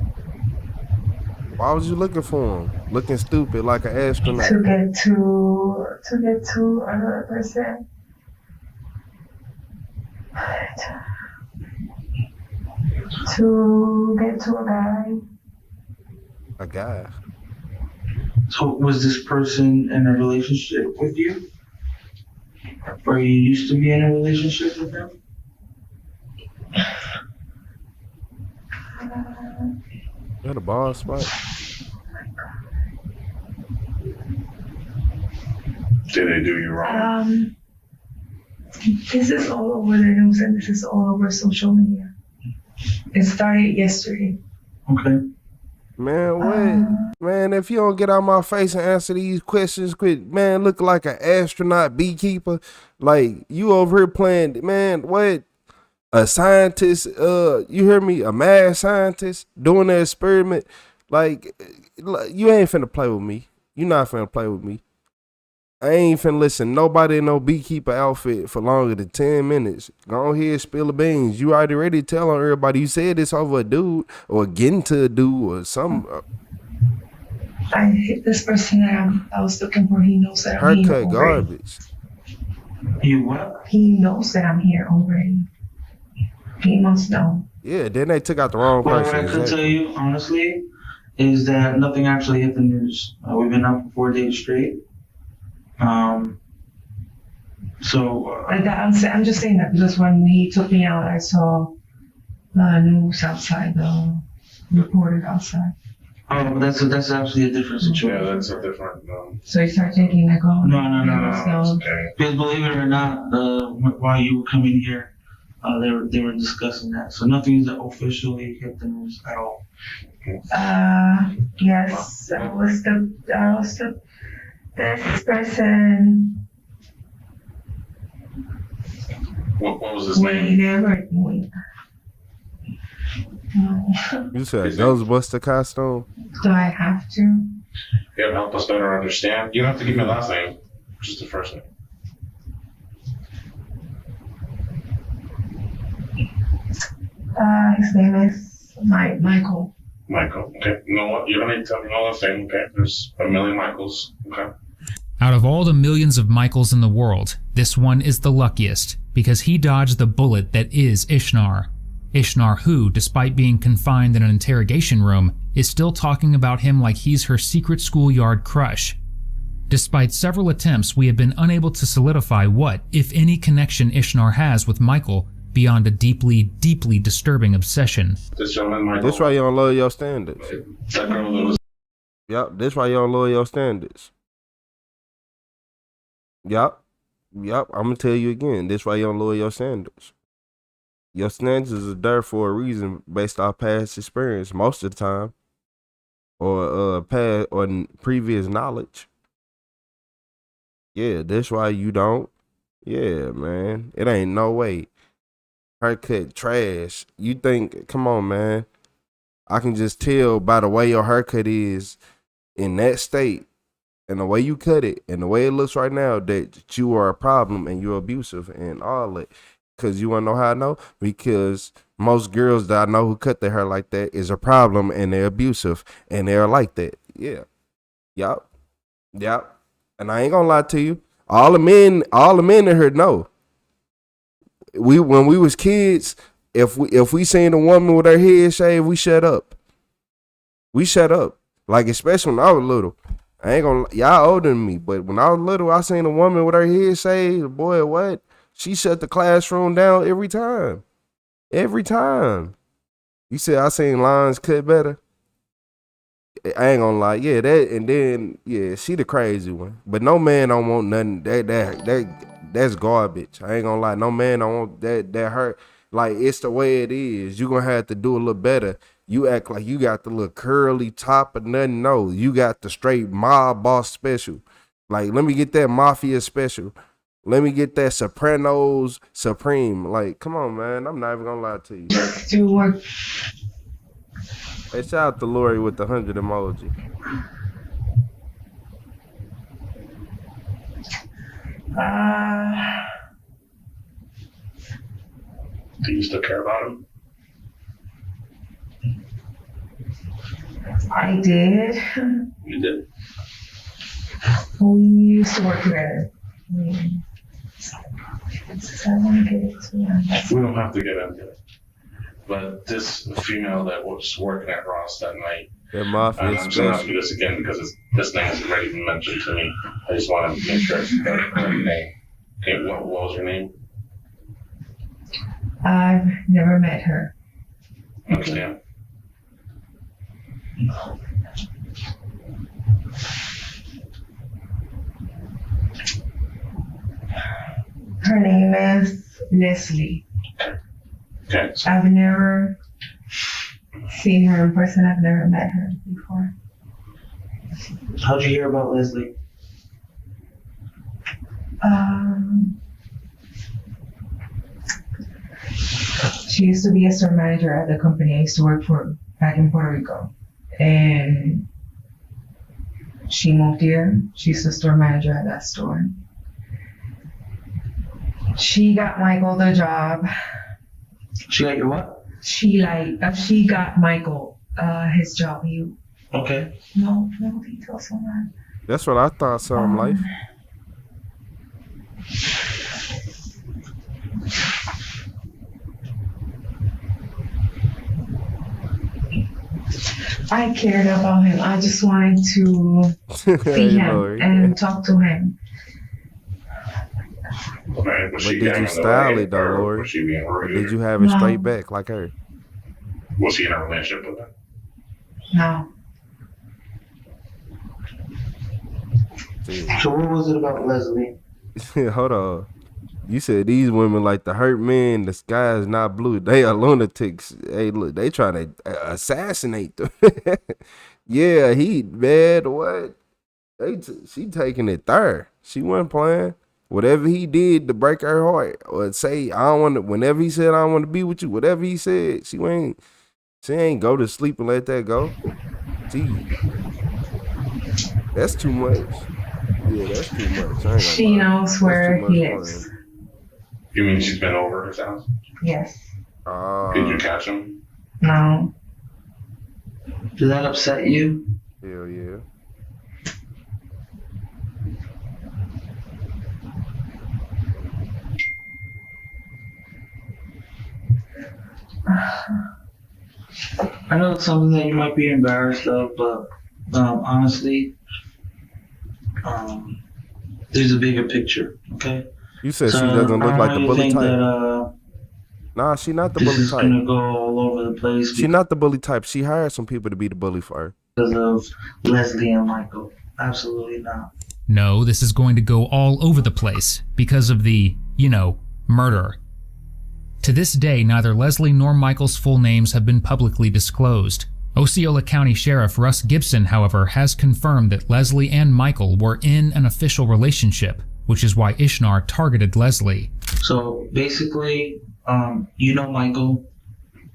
Why was you looking for him? Looking stupid like an astronaut. To get to another person. To get to a guy. A guy. So was this person in a relationship with you? Or you used to be in a relationship with them? Got a ball spot. Did they do you wrong? This is all over the news and this is all over social media. It started yesterday. Okay. Man, what? Man, if you don't get out my face and answer these questions quick, man, look like an astronaut beekeeper. Like, you over here playing, man, what? A scientist, you hear me? A mad scientist doing an experiment. Like, you ain't finna play with me. You not finna play with me. I ain't finna listen nobody in no beekeeper outfit for longer than 10 minutes. Go ahead, spill the beans. You already ready to tell on everybody. You said this over a dude or getting to a dude or something. I hit this person that I was looking for. He knows that I'm here Haircut garbage. You what? He knows that I'm here already. He must know. Yeah, then they took out the wrong person. What I can tell you, honestly, is that nothing actually hit the news. We've been up for 4 days straight. I'm just saying that because when he took me out, I saw the news outside reported outside. Oh, but that's actually a different situation. Yeah, that's a different. So you start taking like, oh, No. Okay. Because believe it or not, while you were coming here, they were discussing that. So nothing is officially hit the news at all. Yes, I was the best person. What was his name? You said Ghostbuster costume? Do I have to? Yeah, help us better understand. You don't have to give me the last name, just the first name. His name is Michael. Michael. Okay. No, you don't need to tell me the last name. Okay. There's a million Michaels. Okay. Out of all the millions of Michaels in the world, this one is the luckiest because he dodged the bullet that is Ishnar. Ishnar who, despite being confined in an interrogation room, is still talking about him like he's her secret schoolyard crush. Despite several attempts, we have been unable to solidify what, if any, connection Ishnar has with Michael beyond a deeply, deeply disturbing obsession. This gentleman, Michael. This why you don't lower your standards. That girl that was. Yep, this why you don't lower your standards. Yep, I'm gonna tell you again. This why you don't lower your standards. Your standards are there for a reason based off past experience most of the time, or past or previous knowledge. Yeah, that's why you don't. Yeah, man, it ain't no way. Haircut trash. You think? Come on, man. I can just tell by the way your haircut is in that state, and the way you cut it, and the way it looks right now, that you are a problem and you're abusive and all that. Cause you wanna know how I know? Because most girls that I know who cut their hair like that is a problem and they're abusive and they're like that. Yeah. Yup. And I ain't gonna lie to you. All the men in here know. When we was kids, if we seen a woman with her head shaved, we shut up. Like especially when I was little. I ain't gonna, y'all older than me, but when I was little, I seen a woman with her head shaved. Boy, what? She shut the classroom down every time. Every time. You said I seen lines cut better. I ain't gonna lie, yeah, that, and then yeah, she the crazy one. But no man don't want nothing. That's garbage. I ain't gonna lie, no man don't want that hurt. Like it's the way it is. You gonna have to do a little better. You act like you got the little curly top or nothing. No, you got the straight mob boss special. Like let me get that mafia special. Let me get that Sopranos Supreme. Like, come on, man. I'm not even gonna lie to you. Do work. Hey, shout out to Lori with the 100 emoji. Do you still care about him? I did. You did. We used to work together. I want to get into it. We don't have to get into it. But this female that was working at Ross that night, I'm just gonna ask you this again because this name has already been mentioned to me. I just want to make sure it's the correct name. Okay, what was her name? I've never met her. Understand? Her name is Leslie. Okay. I've never seen her in person. I've never met her before. How'd you hear about Leslie? She used to be a store manager at the company I used to work for back in Puerto Rico. And she moved here. She's the store manager at that store. She got Michael the job. She got your what? She got Michael his job. Okay. No details on that. That's what I thought, Some Life. I cared about him. I just wanted to see him and talk to him. Okay, But did you style it though, Lori? Did you have it straight back like her? Was he in a relationship with her? No. So what was it about Leslie? Hold on. You said these women like to hurt men. The sky is not blue. They are lunatics. Hey, look, they trying to assassinate them. Yeah, he bad. What? She taking it there. She wasn't playing. Whatever he did to break her heart, or say I don't want to. Whenever he said I don't want to be with you, whatever he said, she ain't go to sleep and let that go. That's too much. Yeah, that's too much. She knows where he lives. You mean she's been over his house? Yes. Did you catch him? No. Did that upset you? Hell yeah. I know it's something that you might be embarrassed of, but honestly, there's a bigger picture, okay? You said she doesn't look like the bully type. Nah, she not the bully this is type. gonna go all over the place She not the bully type. She hired some people to be the bully for her. because of Leslie and Michael. Absolutely not. No, this is going to go all over the place because of the, murder. To this day, neither Leslie nor Michael's full names have been publicly disclosed. Osceola County Sheriff Russ Gibson, however, has confirmed that Leslie and Michael were in an official relationship, which is why Ishnar targeted Leslie. So basically, you know Michael,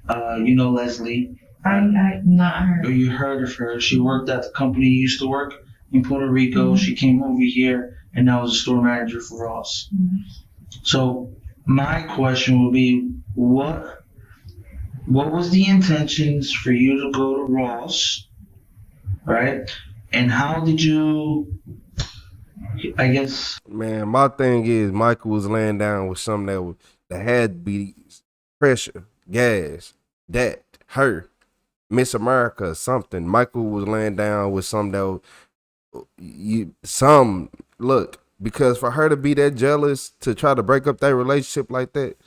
you know Leslie. I not her. Or you heard of her. She worked at the company you used to work in Puerto Rico. Mm-hmm. She came over here and now is a store manager for Ross. Mm-hmm. So my question would be, what was the intentions for you to go to Ross, right? And how did you, I guess... Man, my thing is Michael was laying down with something that had to be pressure, gas, that, her, Miss America, something. Michael was laying down with something that look, because for her to be that jealous, to try to break up that relationship like that,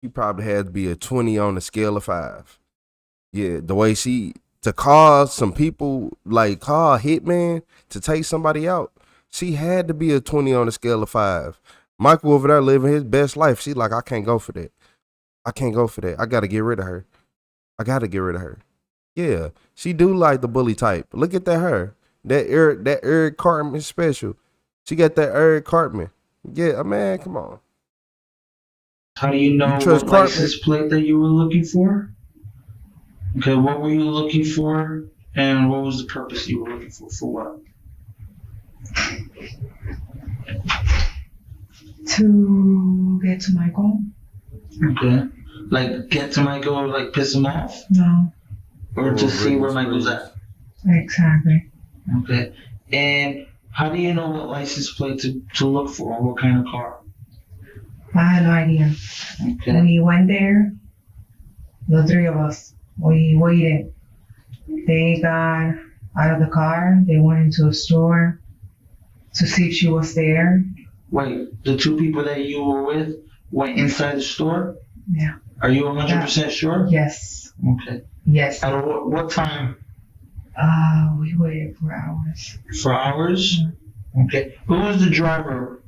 he probably had to be a 20 on a scale of 5. Yeah, the way to call some people, like call Hitman to take somebody out, she had to be a 20 on a scale of 5. Michael over there living his best life. She like, I can't go for that. I can't go for that. I got to get rid of her. Yeah, she do like the bully type. Look at that That Eric Cartman special. She got that Eric Cartman. Yeah, man, come on. How do you know what license plate that you were looking for? Okay, what were you looking for? And what was the purpose you were looking for? For what? To get to Michael. Okay. Like, get to Michael, like piss him off? No. Or to see where Michael's at? Exactly. Okay. And how do you know what license plate to look for? What kind of car? I had no idea. Okay. When we went there, the three of us, we waited. They got out of the car. They went into a store to see if she was there. Wait, the two people that you were with went inside the store? Yeah. Are you 100% sure? Yes. Okay. Yes. At what time? We waited for hours. For hours? Yeah. Okay. Who was the driver?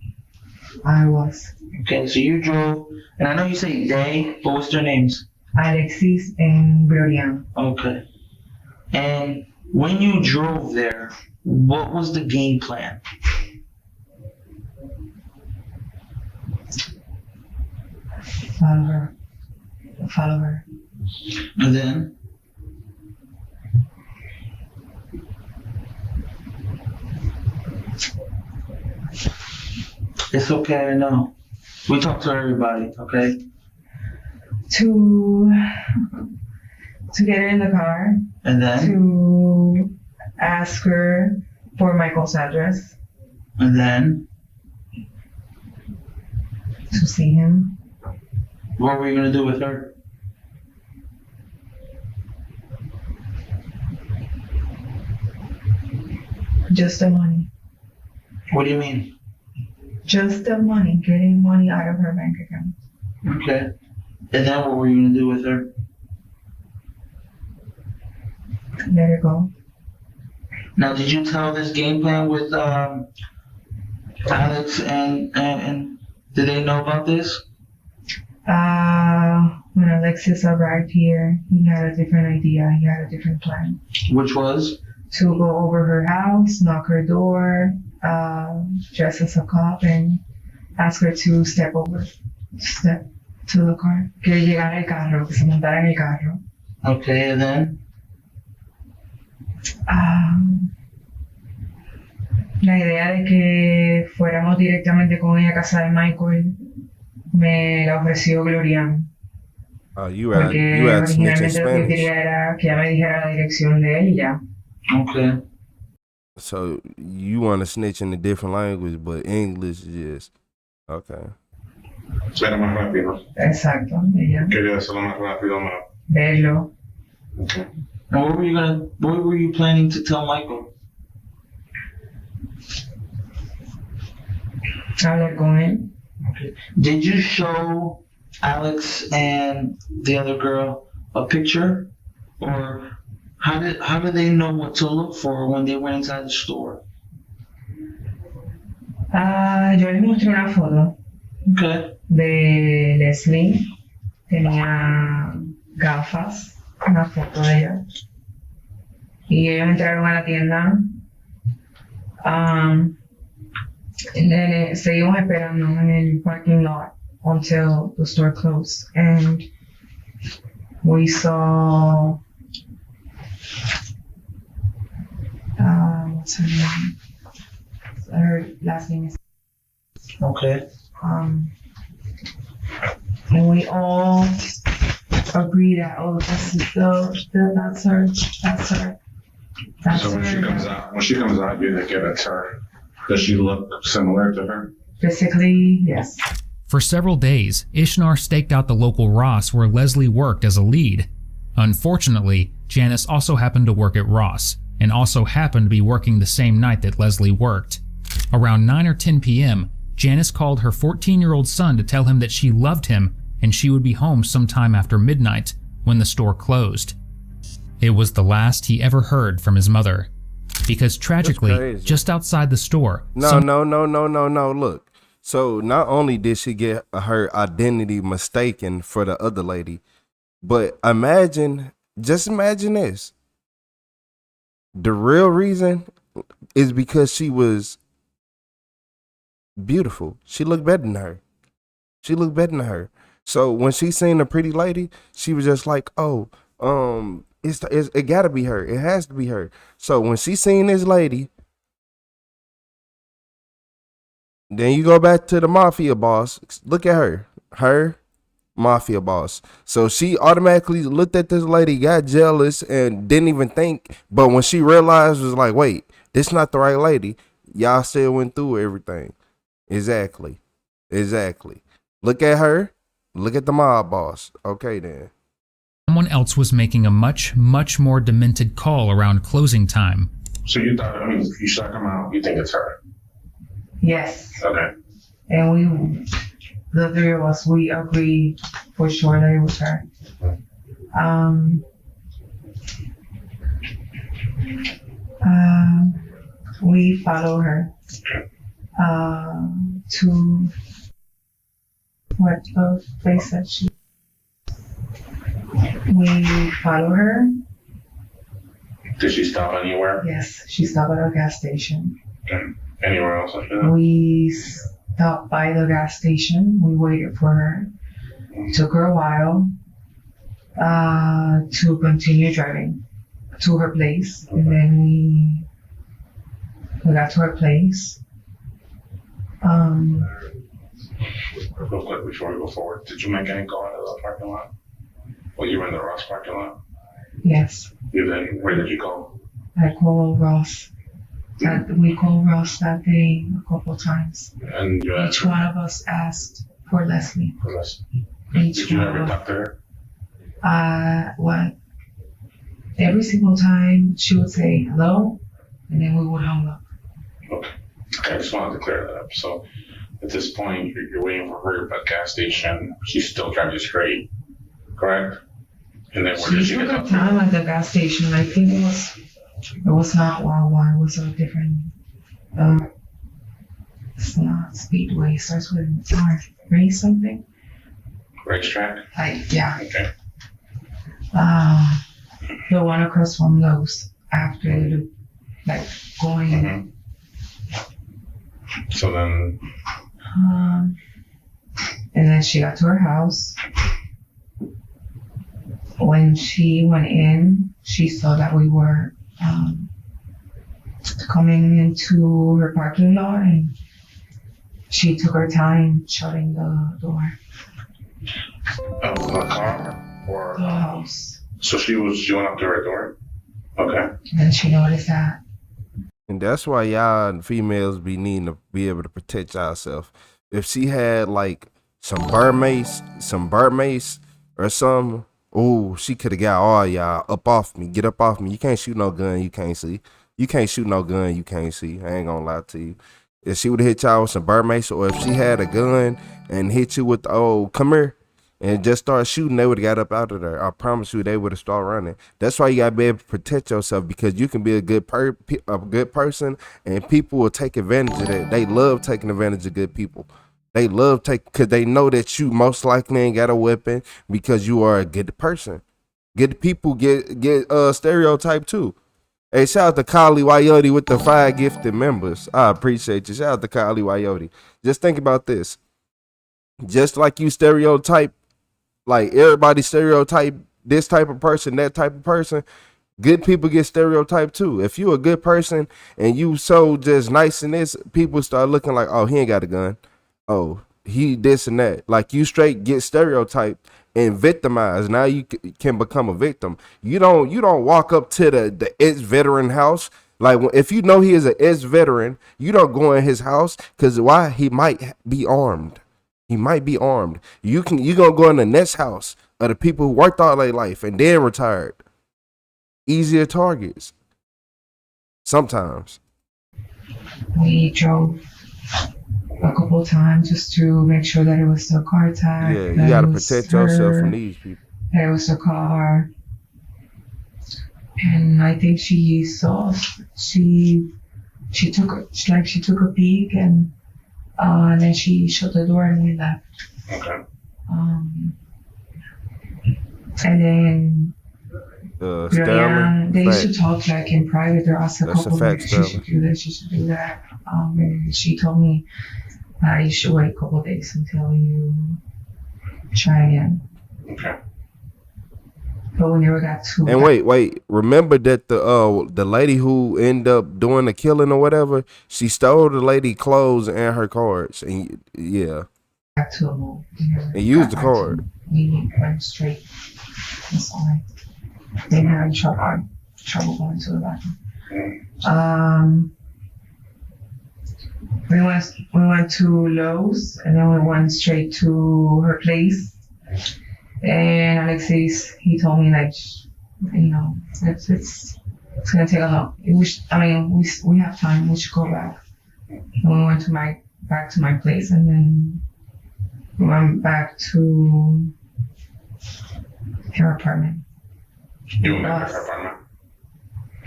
I was. Okay, so you drove, and I know you say they, but what's their names? Alexis and Brian. Okay. And when you drove there, what was the game plan? Follow her. And then? It's okay, I know. We talk to everybody, okay? To get her in the car. And then? To ask her for Michael's address. And then? To see him. What were you going to do with her? Just the money. What do you mean? Just the money. Getting money out of her bank account. Okay. And then what were you going to do with her? let it go. Now, did you tell this game plan with Alex and did they know about this? When Alexis arrived here, he had a different idea. He had a different plan. Which was? To go over her house, knock her door, dress as a cop, and ask her to step to the car. Que llegara el carro, que se montara en el carro. Okay, and then? La idea de que fuéramos directamente con ella a casa de Michael me la ofreció Glorian. You Porque had snitch in originalmente lo que Spanish. quería era que ella me dijera la dirección de él y ya. Okay. So you want to snitch in a different language, but English is okay. Era más rápido. Exacto, ella. Quería hacerlo más rápido, más. Verlo. Okay. And what were you planning to tell Michael? Hablar con él. Okay. Did you show Alex and the other girl a picture? Or how did they know what to look for when they went inside the store? Yo les mostré una foto. Okay. De Leslie. Tenía gafas. Una foto de ella. Y ellos entraron a la tienda. Seguimos esperando en el parking lot until the store closed. And we saw what's her name? Her last name is Okay. and we all agree that that's her. That's So when she comes out, you think it's her. Does she look similar to her? Physically, yes. For several days, Ishnar staked out the local Ross where Leslie worked as a lead. Unfortunately, Janice also happened to work at Ross, and also happened to be working the same night that Leslie worked. Around 9 or 10 p.m., Janice called her 14-year-old son to tell him that she loved him and she would be home sometime after midnight when the store closed. It was the last he ever heard from his mother. Because tragically, just outside the store... No. Look. So not only did she get her identity mistaken for the other lady, but just imagine this. The real reason is because she was beautiful. She looked better than her. So when she seen a pretty lady, she was just like, oh, it gotta be her. It has to be her. So when she seen this lady, then you go back to the mafia boss. Look at her mafia boss. So she automatically looked at this lady, got jealous, and didn't even think. But when she realized, was like, wait, this not the right lady. Y'all still went through everything. Exactly. Look at her. Look at the mob boss. Okay, then. Someone else was making a much, much more demented call around closing time. So you thought, you saw her come out, you think it's her? Yes. Okay. And the three of us, we agree for sure that it was her. We follow her to what place that she. We follow her. Did she stop anywhere? Yes, she stopped at a gas station. Okay. Anywhere else after that? We stopped by the gas station. We waited for her. Took her a while to continue driving to her place. Okay. And then we got to her place. Real quick before we go forward, did you make any call out of the parking lot? Well, you were in the Ross parking lot? Yes. Where did you go? I called Ross. We called Ross that day a couple times. And each one of us asked for Leslie. Did you ever talk to her? What? Every single time she would say hello, and then we would hang up. Okay. I just wanted to clear that up. So at this point, you're waiting for her at the gas station. She's still driving straight, correct? And then where did she took get her up? time at the gas station. I think it was not Wawa. It was a different. It's not Speedway. It starts with R. Race something. Racetrack? Yeah. Okay. The one across from Lowe's after the, like going. So then, And then she got to her house. When she went in, she saw that we were coming into her parking lot, and she took her time shutting the door. oh, the car or The house. so she went up to her door. Okay. And she noticed that. And that's why y'all females be needing to be able to protect yourself. If she had like some burn mace or something, oh, she could have got all y'all up off me. Get up off me. You can't shoot no gun you can't see. You can't shoot no gun you can't see. I ain't gonna lie to you. If she would have hit y'all with some burn mace, or if she had a gun and hit you with the old come here and just start shooting, they would have got up out of there. I promise you, they would have started running. That's why you gotta be able to protect yourself, because you can be a good person, and people will take advantage of that. They love taking advantage of good people. They love because they know that you most likely ain't got a weapon because you are a good person. Good people get stereotyped too. Hey, shout out to Kali Wayote with the 5 gifted members. I appreciate you. Shout out to Kali Wayote. Just think about this. Just like you stereotype, like everybody stereotype this type of person, that type of person, good people get stereotyped too. If you a good person and you so just nice in this, people start looking like, oh, he ain't got a gun. Oh, he this and that. Like you straight get stereotyped and victimized. Now you can become a victim. You don't walk up to the ex-veteran house. Like if you know he is an ex-veteran, you don't go in his house, because why? He might be armed. He might be armed. You gonna go in the next house of the people who worked all their life and then retired. Easier targets. Sometimes. We drove a couple times just to make sure that it was the car tag. Yeah, you gotta protect yourself from these people. That it was the car. And I think she took a peek, and then she shut the door and we left. Okay. And then Sterling, they used to talk like in private. They asked a That's couple a fact, of she should do this, she should do that. And she told me you should wait a couple of days until you try again. Okay. But we never got to. And wait. Remember that the lady who ended up doing the killing or whatever, she stole the lady clothes and her cards, and yeah, back to him. and used the card. We went straight. That's all right. They didn't have trouble going to the bathroom. We went to Lowe's, and then we went straight to her place. And Alexis, he told me like, it's gonna take a lot. We have time. We should go back. And we went back to my place, and then we went back to her apartment. You went back to her apartment?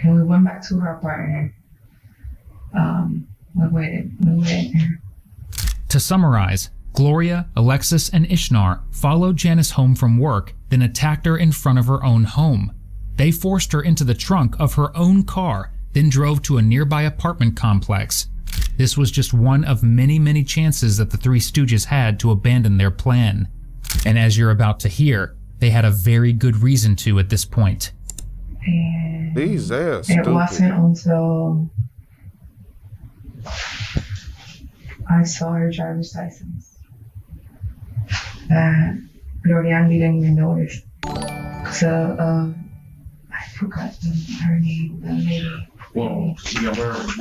And we went back to her apartment. We waited there. To summarize, Gloria, Alexis, and Ishnar followed Janice home from work, then attacked her in front of her own home. They forced her into the trunk of her own car, then drove to a nearby apartment complex. This was just one of many, many chances that the Three Stooges had to abandon their plan. And as you're about to hear, they had a very good reason to at this point. And these ass it wasn't until I saw her driver's license that Gloria didn't even notice. So I forgot her name, the lady. Well,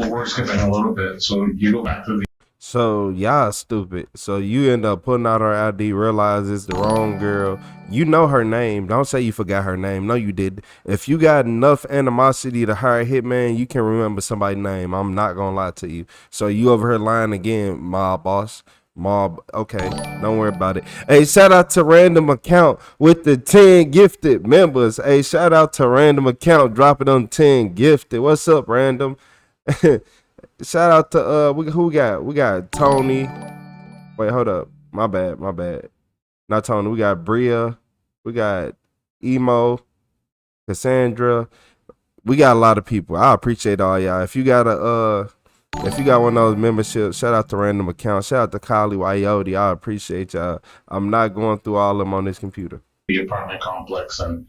we're skipping a little bit, so you go back to the. So y'all stupid. So you end up putting out her ID, realize it's the wrong girl. You know her name. Don't say you forgot her name. No, you did. If you got enough animosity to hire a hitman, you can remember somebody's name. I'm not gonna lie to you. So you over here lying again, my boss. Mob. Okay, don't worry about it. Hey, shout out to Random Account with the 10 gifted members. Hey, shout out to Random Account dropping on 10 gifted. What's up, Random? Shout out to who we got? We got Tony. Wait, hold up. My bad. Not Tony. We got Bria. We got Emo, Cassandra. We got a lot of people. I appreciate all y'all. If you got one of those memberships, shout out to Random Account. Shout out to Kylie Wyote. I appreciate y'all. I'm not going through all of them on this computer. The apartment complex, and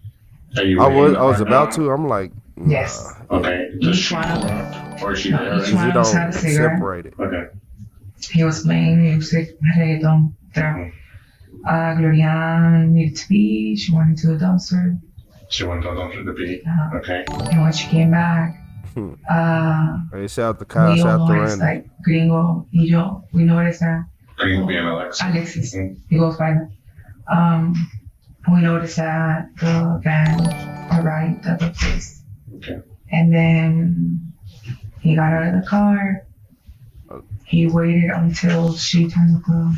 are you I was about to. I'm like, yes. Okay. Each one or is she there? Each one of us had a cigarette. Separate it. Okay. He was playing music, reggaeton. Gloria needed to pee. She went into the dumpster. She went to the dumpster to pee. Okay. And when she came back, hey, shout out to Kyle. Shout out to Random. Like Gringo y yo, we noticed that. Gringo being Alexis. He goes by that. We noticed that the van arrived at the place. Okay. And then he got out of the car. He waited until she turned the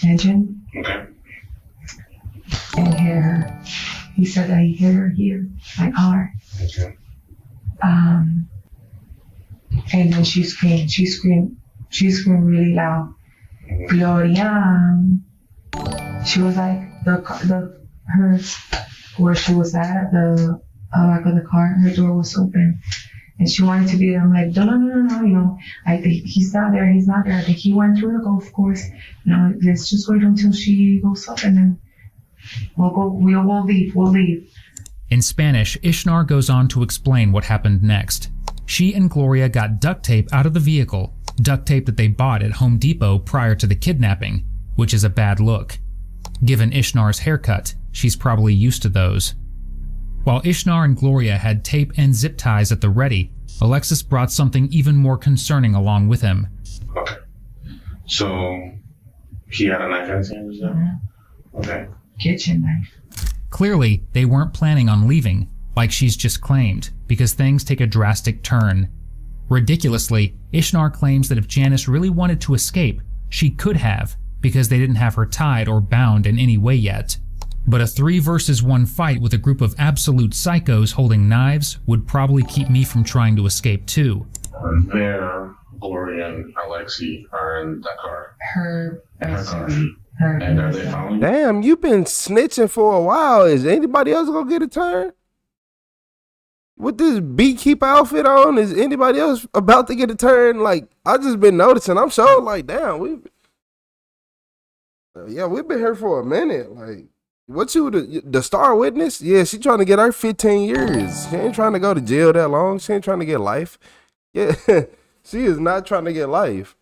engine. Okay. And he said that he hit her here, like hard. Okay. And then she screamed really loud. Gloria. She was like where she was at, the back of the car, her door was open. And she wanted to be there. I'm like, no, I think he's not there. I think he went through the golf course. Let's just wait until she goes up and then we'll leave. In Spanish, Ishnar goes on to explain what happened next. She and Gloria got duct tape out of the vehicle, duct tape that they bought at Home Depot prior to the kidnapping, which is a bad look. Given Ishnar's haircut, she's probably used to those. While Ishnar and Gloria had tape and zip ties at the ready, Alexis brought something even more concerning along with him. Okay. So, he had a knife in his hand, is that? Okay. Kitchen knife. Clearly, they weren't planning on leaving, like she's just claimed, because things take a drastic turn. Ridiculously, Ishnar claims that if Janice really wanted to escape, she could have, because they didn't have her tied or bound in any way yet. But a 3 versus 1 fight with a group of absolute psychos holding knives would probably keep me from trying to escape too. There, Gloria and Alexi are in that car. Her car. And are they following? Damn, you've been snitching for a while. Is anybody else gonna get a turn? With this beekeeper outfit on, is anybody else about to get a turn? Like, I just been noticing. I'm sure, like, damn, we've been here for a minute. Like, what you the star witness? Yeah, she trying to get her 15 years. She ain't trying to go to jail that long. She ain't trying to get life. Yeah, she is not trying to get life.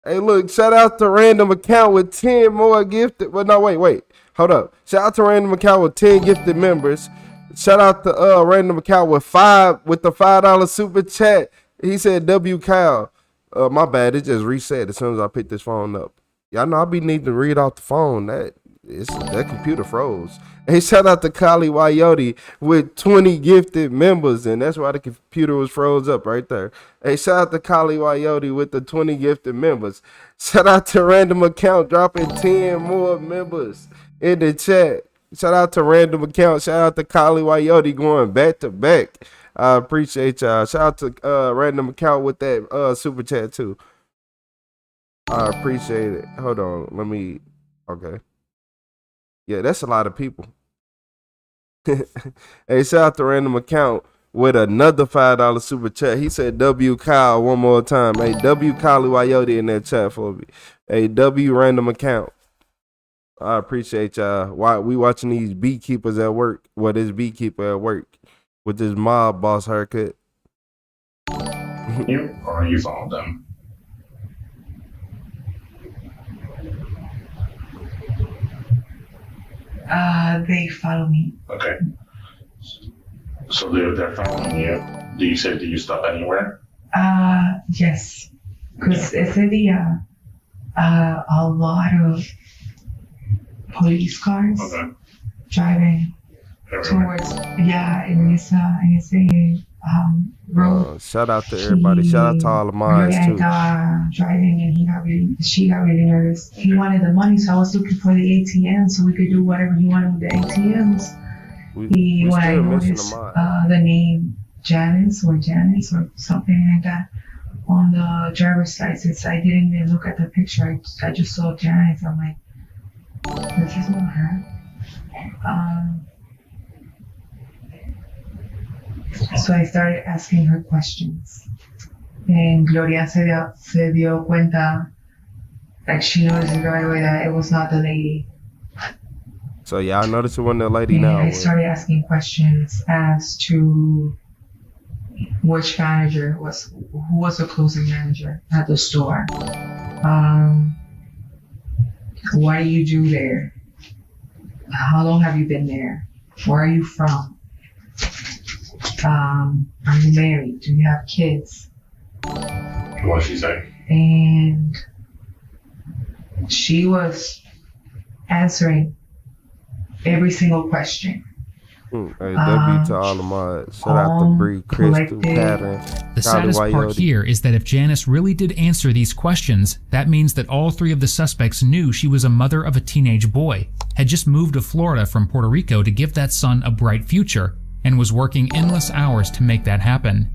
Hey, look, shout out to Random Account with 10 more gifted. Well, no, wait. Hold up. Shout out to Random Account with 10 gifted members. Shout out to Random Account with the $5 super chat. He said W Kyle. My bad, it just reset as soon as I picked this phone up. Y'all know I be needing to read off the phone. That computer froze. Hey, shout out to Kylie Wyote with 20 gifted members, and that's why the computer was froze up right there. Hey, shout out to Kylie Wyote with the 20 gifted members. Shout out to Random Account dropping 10 more members in the chat. Shout out to Random Account. Shout out to Kylie Wyote going back to back. I appreciate y'all. Shout out to Random Account with that super chat too. I appreciate it. Hold on. Okay. Yeah, that's a lot of people. Hey, shout out to Random Account with another $5 super chat. He said W Kyle one more time. Hey, W Kylie Wyote in that chat for me. Hey, W Random Account. I appreciate y'all. Why we watching these beekeepers at work? Well, this beekeeper at work with this mob boss haircut. You or you followed them? They follow me. Okay. So they're following you. Do you stop anywhere? Yes. Because ese día, a lot of police cars driving towards, in ese Shout out to everybody. Shout out to all the mods too. Driving and she got really nervous. He wanted the money, so I was looking for the ATM so we could do whatever he wanted with the ATMs. When I noticed the name Janice or something like that on the driver's license, I didn't even look at the picture. I just saw Janice. I'm like, this is not her. So I started asking her questions. And Gloria se dio cuenta, like she noticed right away that it was not the lady. So y'all notice it wasn't the lady And now. I started asking questions as to which manager who was the closing manager at the store. What do you do there? How long have you been there? Where are you from? Are you married? Do you have kids? What did she say? And she was answering every single question. Hey, W to all the mods. Shout out to Bree, Crystal, Pattern. The saddest part here is that if Janice really did answer these questions, that means that all three of the suspects knew she was a mother of a teenage boy, had just moved to Florida from Puerto Rico to give that son a bright future, and was working endless hours to make that happen.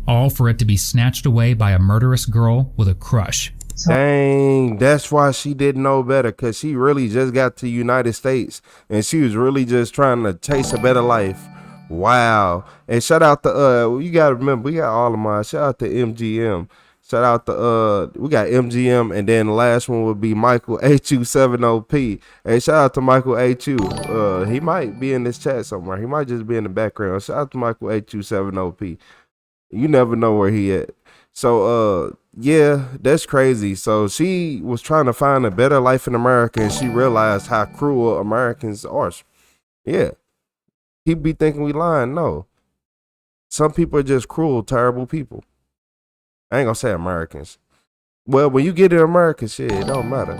All for it to be snatched away by a murderous girl with a crush. Dang, that's why she didn't know better, because she really just got to the United States and she was really just trying to chase a better life. Wow. And shout out to you gotta remember, we got all of mine. Shout out to MGM. Shout out to we got MGM, and then the last one would be Michael HU70P. Hey, shout out to Michael HU. He might be in this chat somewhere. He might just be in the background. Shout out to Michael HU70P. You never know where he at. So yeah, that's crazy. So she was trying to find a better life in America, and she realized how cruel Americans are. Yeah. People be thinking we lying. No. Some people are just cruel, terrible people. I ain't gonna say Americans. Well, when you get in America, shit, it don't matter.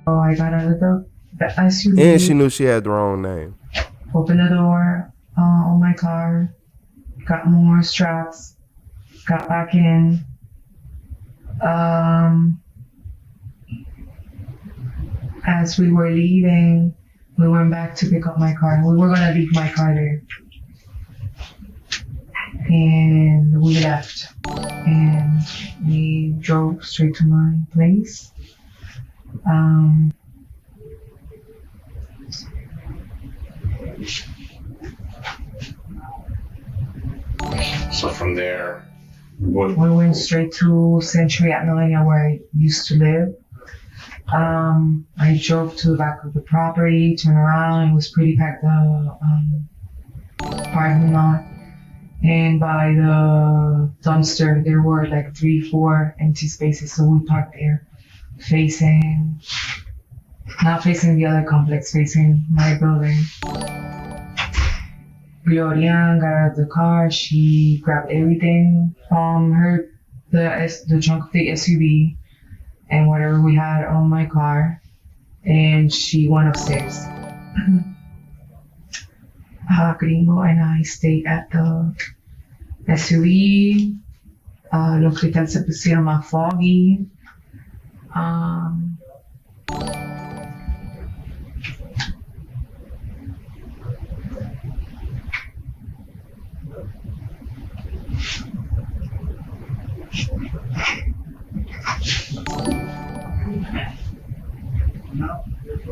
Oh, I got out of the SUV. And she knew she had the wrong name. Opened the door on my car, got more straps, got back in. As we were leaving, we went back to pick up my car. We were gonna leave my car there. And we left. And we drove straight to my place. So from there, we went straight to Century at Millennia, where I used to live. I drove to the back of the property, turned around. It was pretty packed, the parking lot. And by the dumpster, there were like 3-4 empty spaces. So we parked there, not facing the other complex, facing my building. Gloria got out of the car. She grabbed everything from the trunk of the SUV and whatever we had on my car, and she went upstairs. Gringo and I stayed at the SUV. Los cristales se pusieron más foggy.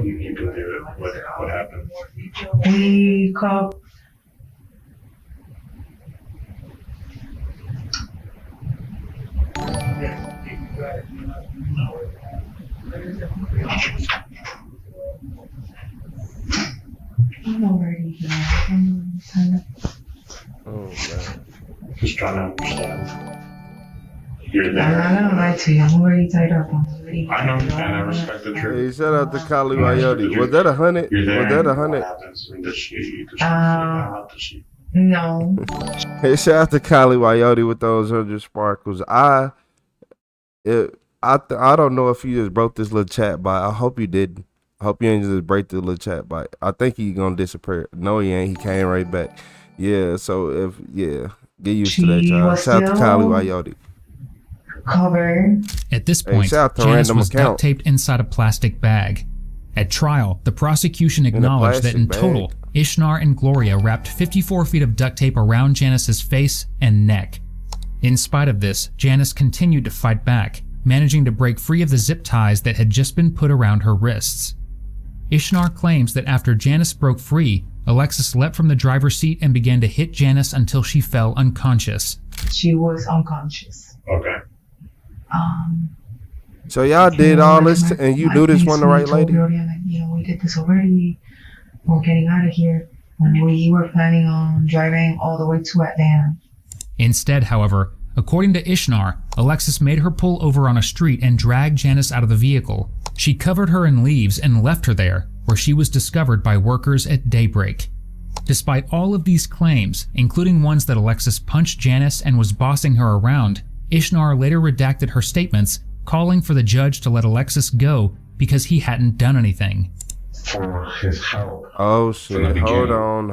you can do it. What happened? We called. I'm already here. Oh man. Just trying to understand. You're there. I'm not gonna lie to you. I'm already tied up. I know, and I respect the truth. Hey, shout out to Kali Wayote. Was that 100? You're there. Was that 100? What happens? Does she No. Hey, shout out to Kali Wayote with those 100 sparkles. I don't know if you just broke this little chat bot. I hope you didn't. I hope you didn't just break the little chat bot. I think he's gonna disappear. No, he ain't. He came right back. Yeah. So Get used to that, y'all. Shout out to Kylie Wayoti. Covered. At this point, Janice was duct taped inside a plastic bag. At trial, the prosecution acknowledged that in total, Ishnar and Gloria wrapped 54 feet of duct tape around Janice's face and neck. In spite of this, Janice continued to fight back, managing to break free of the zip ties that had just been put around her wrists. Ishnar claims that after Janice broke free, Alexis leapt from the driver's seat and began to hit Janice until she fell unconscious. She was unconscious. Okay. So y'all did all this, and you knew this wasn't the right lady? We did this already. We're getting out of here. And we were planning on driving all the way to Atlanta. Instead, however, according to Ishnar, Alexis made her pull over on a street and dragged Janice out of the vehicle. She covered her in leaves and left her there, where she was discovered by workers at daybreak. Despite all of these claims, including ones that Alexis punched Janice and was bossing her around, Ishnar later redacted her statements, calling for the judge to let Alexis go because he hadn't done anything. For his help. Oh shit, hold on.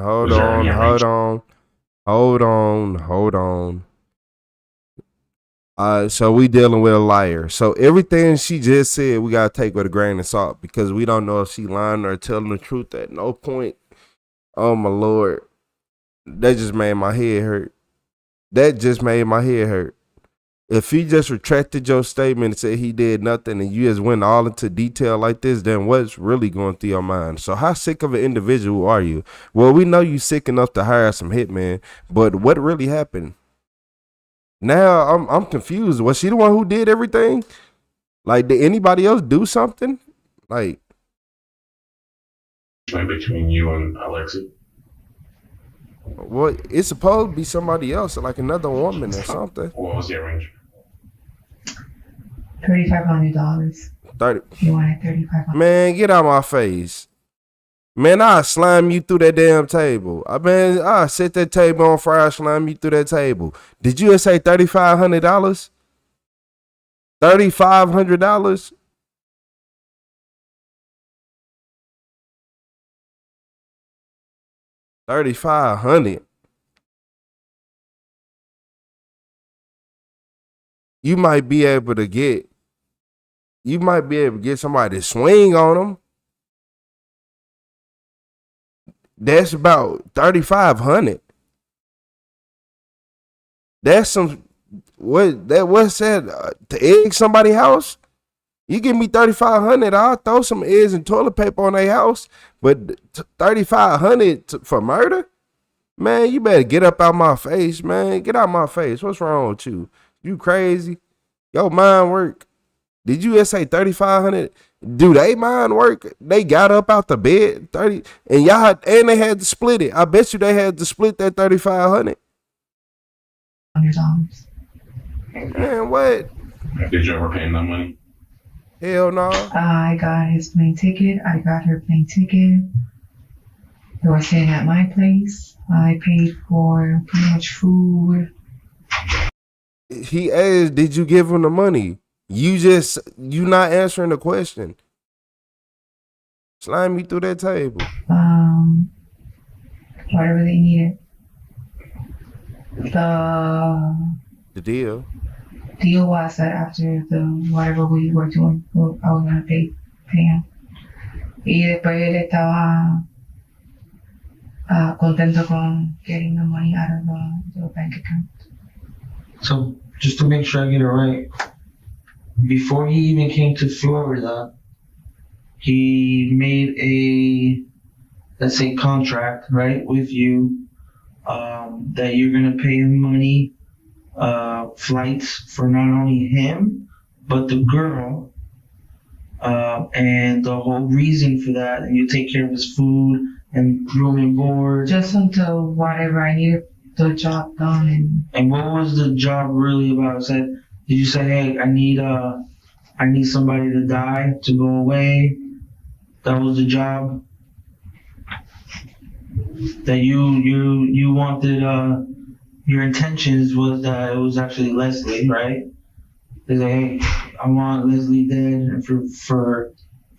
So we dealing with a liar. So everything she just said, we gotta take with a grain of salt because we don't know if she lying or telling the truth at no point. Oh my Lord. That just made my head hurt. If he just retracted your statement and said he did nothing and you just went all into detail like this, then what's really going through your mind? So how sick of an individual are you? Well, we know you sick enough to hire some hitmen, but what really happened? Now I'm confused. Was she the one who did everything? Like, did anybody else do something? Like, between you and Alexi? Well, it's supposed to be somebody else, like another woman or something. What was the arrangement? $3,500. 30. You wanted $3,500. Man, get out my face. Man, I'll slime you through that damn table. I'll set that table on fire, slime you through that table. Did you just say $3,500? $3,500? $3,500. You might be able to get somebody to swing on them. That's about $3,500. That's some what's that to egg somebody's house? You give me $3,500, I'll throw some eggs and toilet paper on their house. But $3,500 for murder? Man, you better get up out my face, man. Get out my face. What's wrong with you? You crazy? Your mind work. Did you just say $3,500? Do they mind work? They got up out the bed, 30, and they had to split it. I bet you they had to split that $3,500. $100. Man, what? Did you ever pay him that money? Hell no. I got his plane ticket. I got her plane ticket. They were staying at my place. I paid for pretty much food. He asked, did you give him the money? You not answering the question. Slime me through that table. Whatever they needed. The deal was that after whatever we were doing, I was gonna pay him. Y después él estaba contento con getting the money out of the bank account. So just to make sure I get it right, before he even came to Florida, he made a, let's say, contract, right, with you, that you're gonna pay him money, flights for not only him, but the girl, and the whole reason for that, and you take care of his food and room and board. Just until whatever I needed the job done. And what was the job really about? Did you say, hey, I need somebody to die to go away? That was the job that you wanted. Your intentions was that it was actually Leslie, right? They say, hey, I want Leslie dead, and for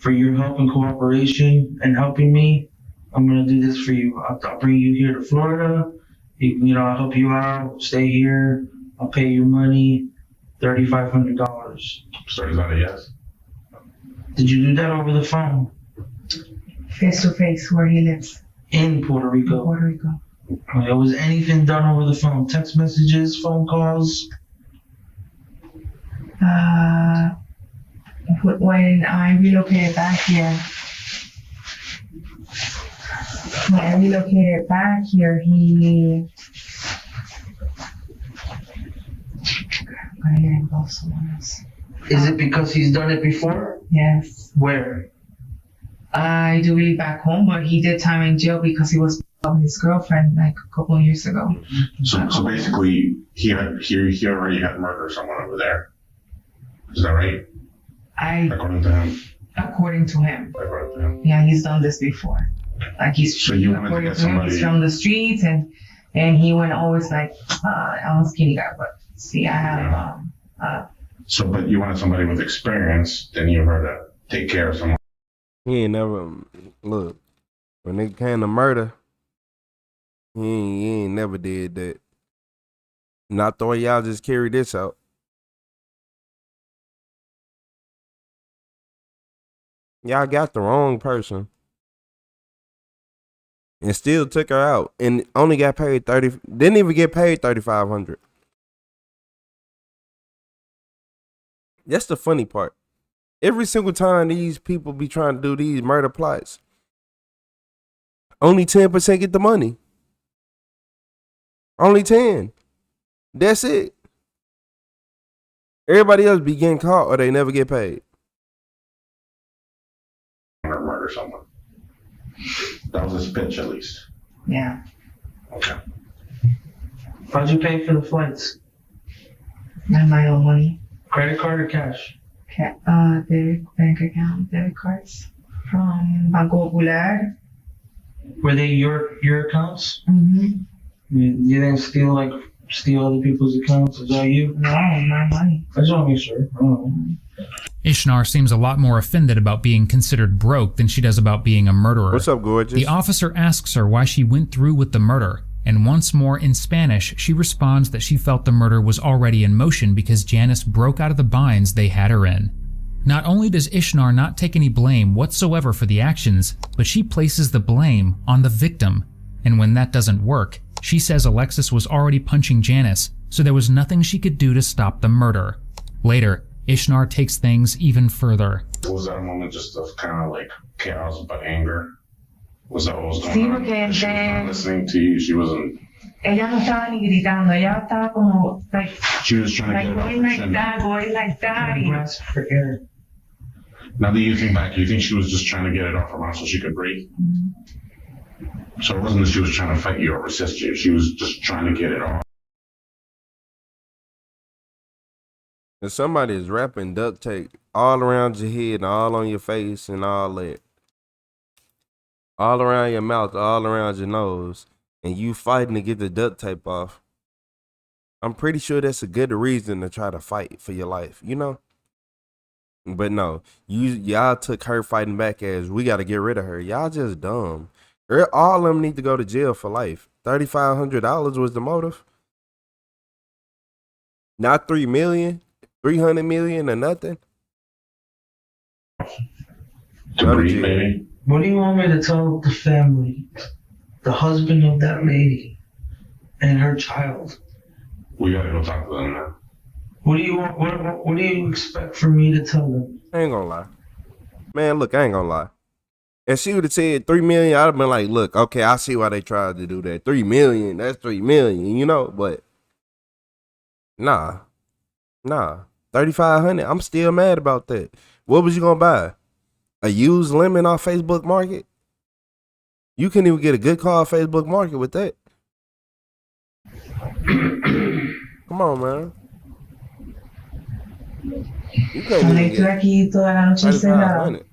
your help and cooperation and helping me, I'm gonna do this for you. I'll bring you here to Florida. You know, I'll help you out. Stay here. I'll pay you money. $3,500. So is that a yes? Did you do that over the phone? Face to face, where he lives. In Puerto Rico. Puerto Rico. Was anything done over the phone? Text messages, phone calls? When I relocated back here, he. I'm gonna get involved someone else. Is it because he's done it before? Yes. Where? I do believe back home, but he did time in jail because he was with his girlfriend like a couple of years ago. So basically, he already had murdered someone over there. Is that right? According to him. According to him. According to him. Yeah, he's done this before. Like he's according to him, he's from the streets, and he went always like I'm a skinny guy, but see, I have So, but you wanted somebody with experience, then you were to take care of someone. He ain't never look when it came to murder. He ain't never did that. Not the way y'all just carried this out. Y'all got the wrong person. And still took her out. And only got paid didn't even get paid $3,500. That's the funny part. Every single time these people be trying to do these murder plots, only 10% get the money. Only 10. That's it. Everybody else be getting caught or they never get paid. Murder someone. That was his pitch, at least. Yeah. Okay. How'd you pay for the flights? Not my own money. Credit card or cash? Debit bank account, debit cards from Banco Popular. Were they your accounts? Mm-hmm. You didn't steal other people's accounts? Is that you? No, my money. I just want to make sure. Ishnar seems a lot more offended about being considered broke than she does about being a murderer. What's up, gorgeous? The officer asks her why she went through with the murder, and once more in Spanish, she responds that she felt the murder was already in motion because Janice broke out of the binds they had her in. Not only does Ishnar not take any blame whatsoever for the actions, but she places the blame on the victim. And when that doesn't work, she says Alexis was already punching Janice, so there was nothing she could do to stop the murder. Later, Ishnar takes things even further. Was that a moment just of kind of like chaos but anger? Was that what was going Sí, on? porque She was not listening to you. She wasn't. Ella no estaba ni gritando. Ella estaba como like. She was trying to get it off her chin. Going like that. Grasp for air. Now that you think back, you think she was just trying to get it off her mouth so she could breathe? Mm-hmm. So it wasn't that she was trying to fight you or resist you. She was just trying to get it off. If somebody is wrapping duct tape all around your head and all on your face and all that, all around your mouth, all around your nose, and you fighting to get the duct tape off, I'm pretty sure that's a good reason to try to fight for your life, you know? But no, y'all took her fighting back as we got to get rid of her. Y'all just dumb. All of them need to go to jail for life. $3,500 was the motive. Not $3 million, $300 million or nothing. What do you want me to tell the family, the husband of that lady, and her child? We gotta go talk to them now. What do you want? What do you expect for me to tell them? I ain't gonna lie, man. Look, I ain't gonna lie. If she would have said $3 million, I'd have been like, look, okay, I see why they tried to do that. $3 million, that's $3 million, you know. But nah, $3,500. I'm still mad about that. What was you gonna buy? A used lemon off Facebook Market? You couldn't even get a good car off Facebook Market with that. Come on, man. You can't Cuando even estuve get aquí toda la noche encerrada, $3,500.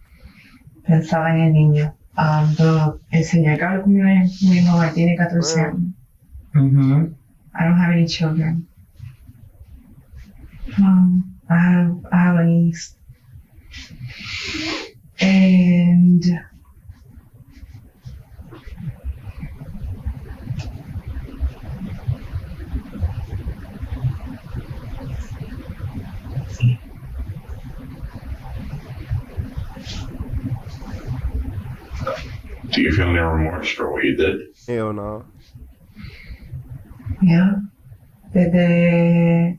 pensaba en el niño. Pero el señor que habló conmigo, mi mamá tiene 14 años. Mm-hmm. I don't have any children. I have a niece. And Do you feel any remorse for what you did? Hell no. Yeah. Desde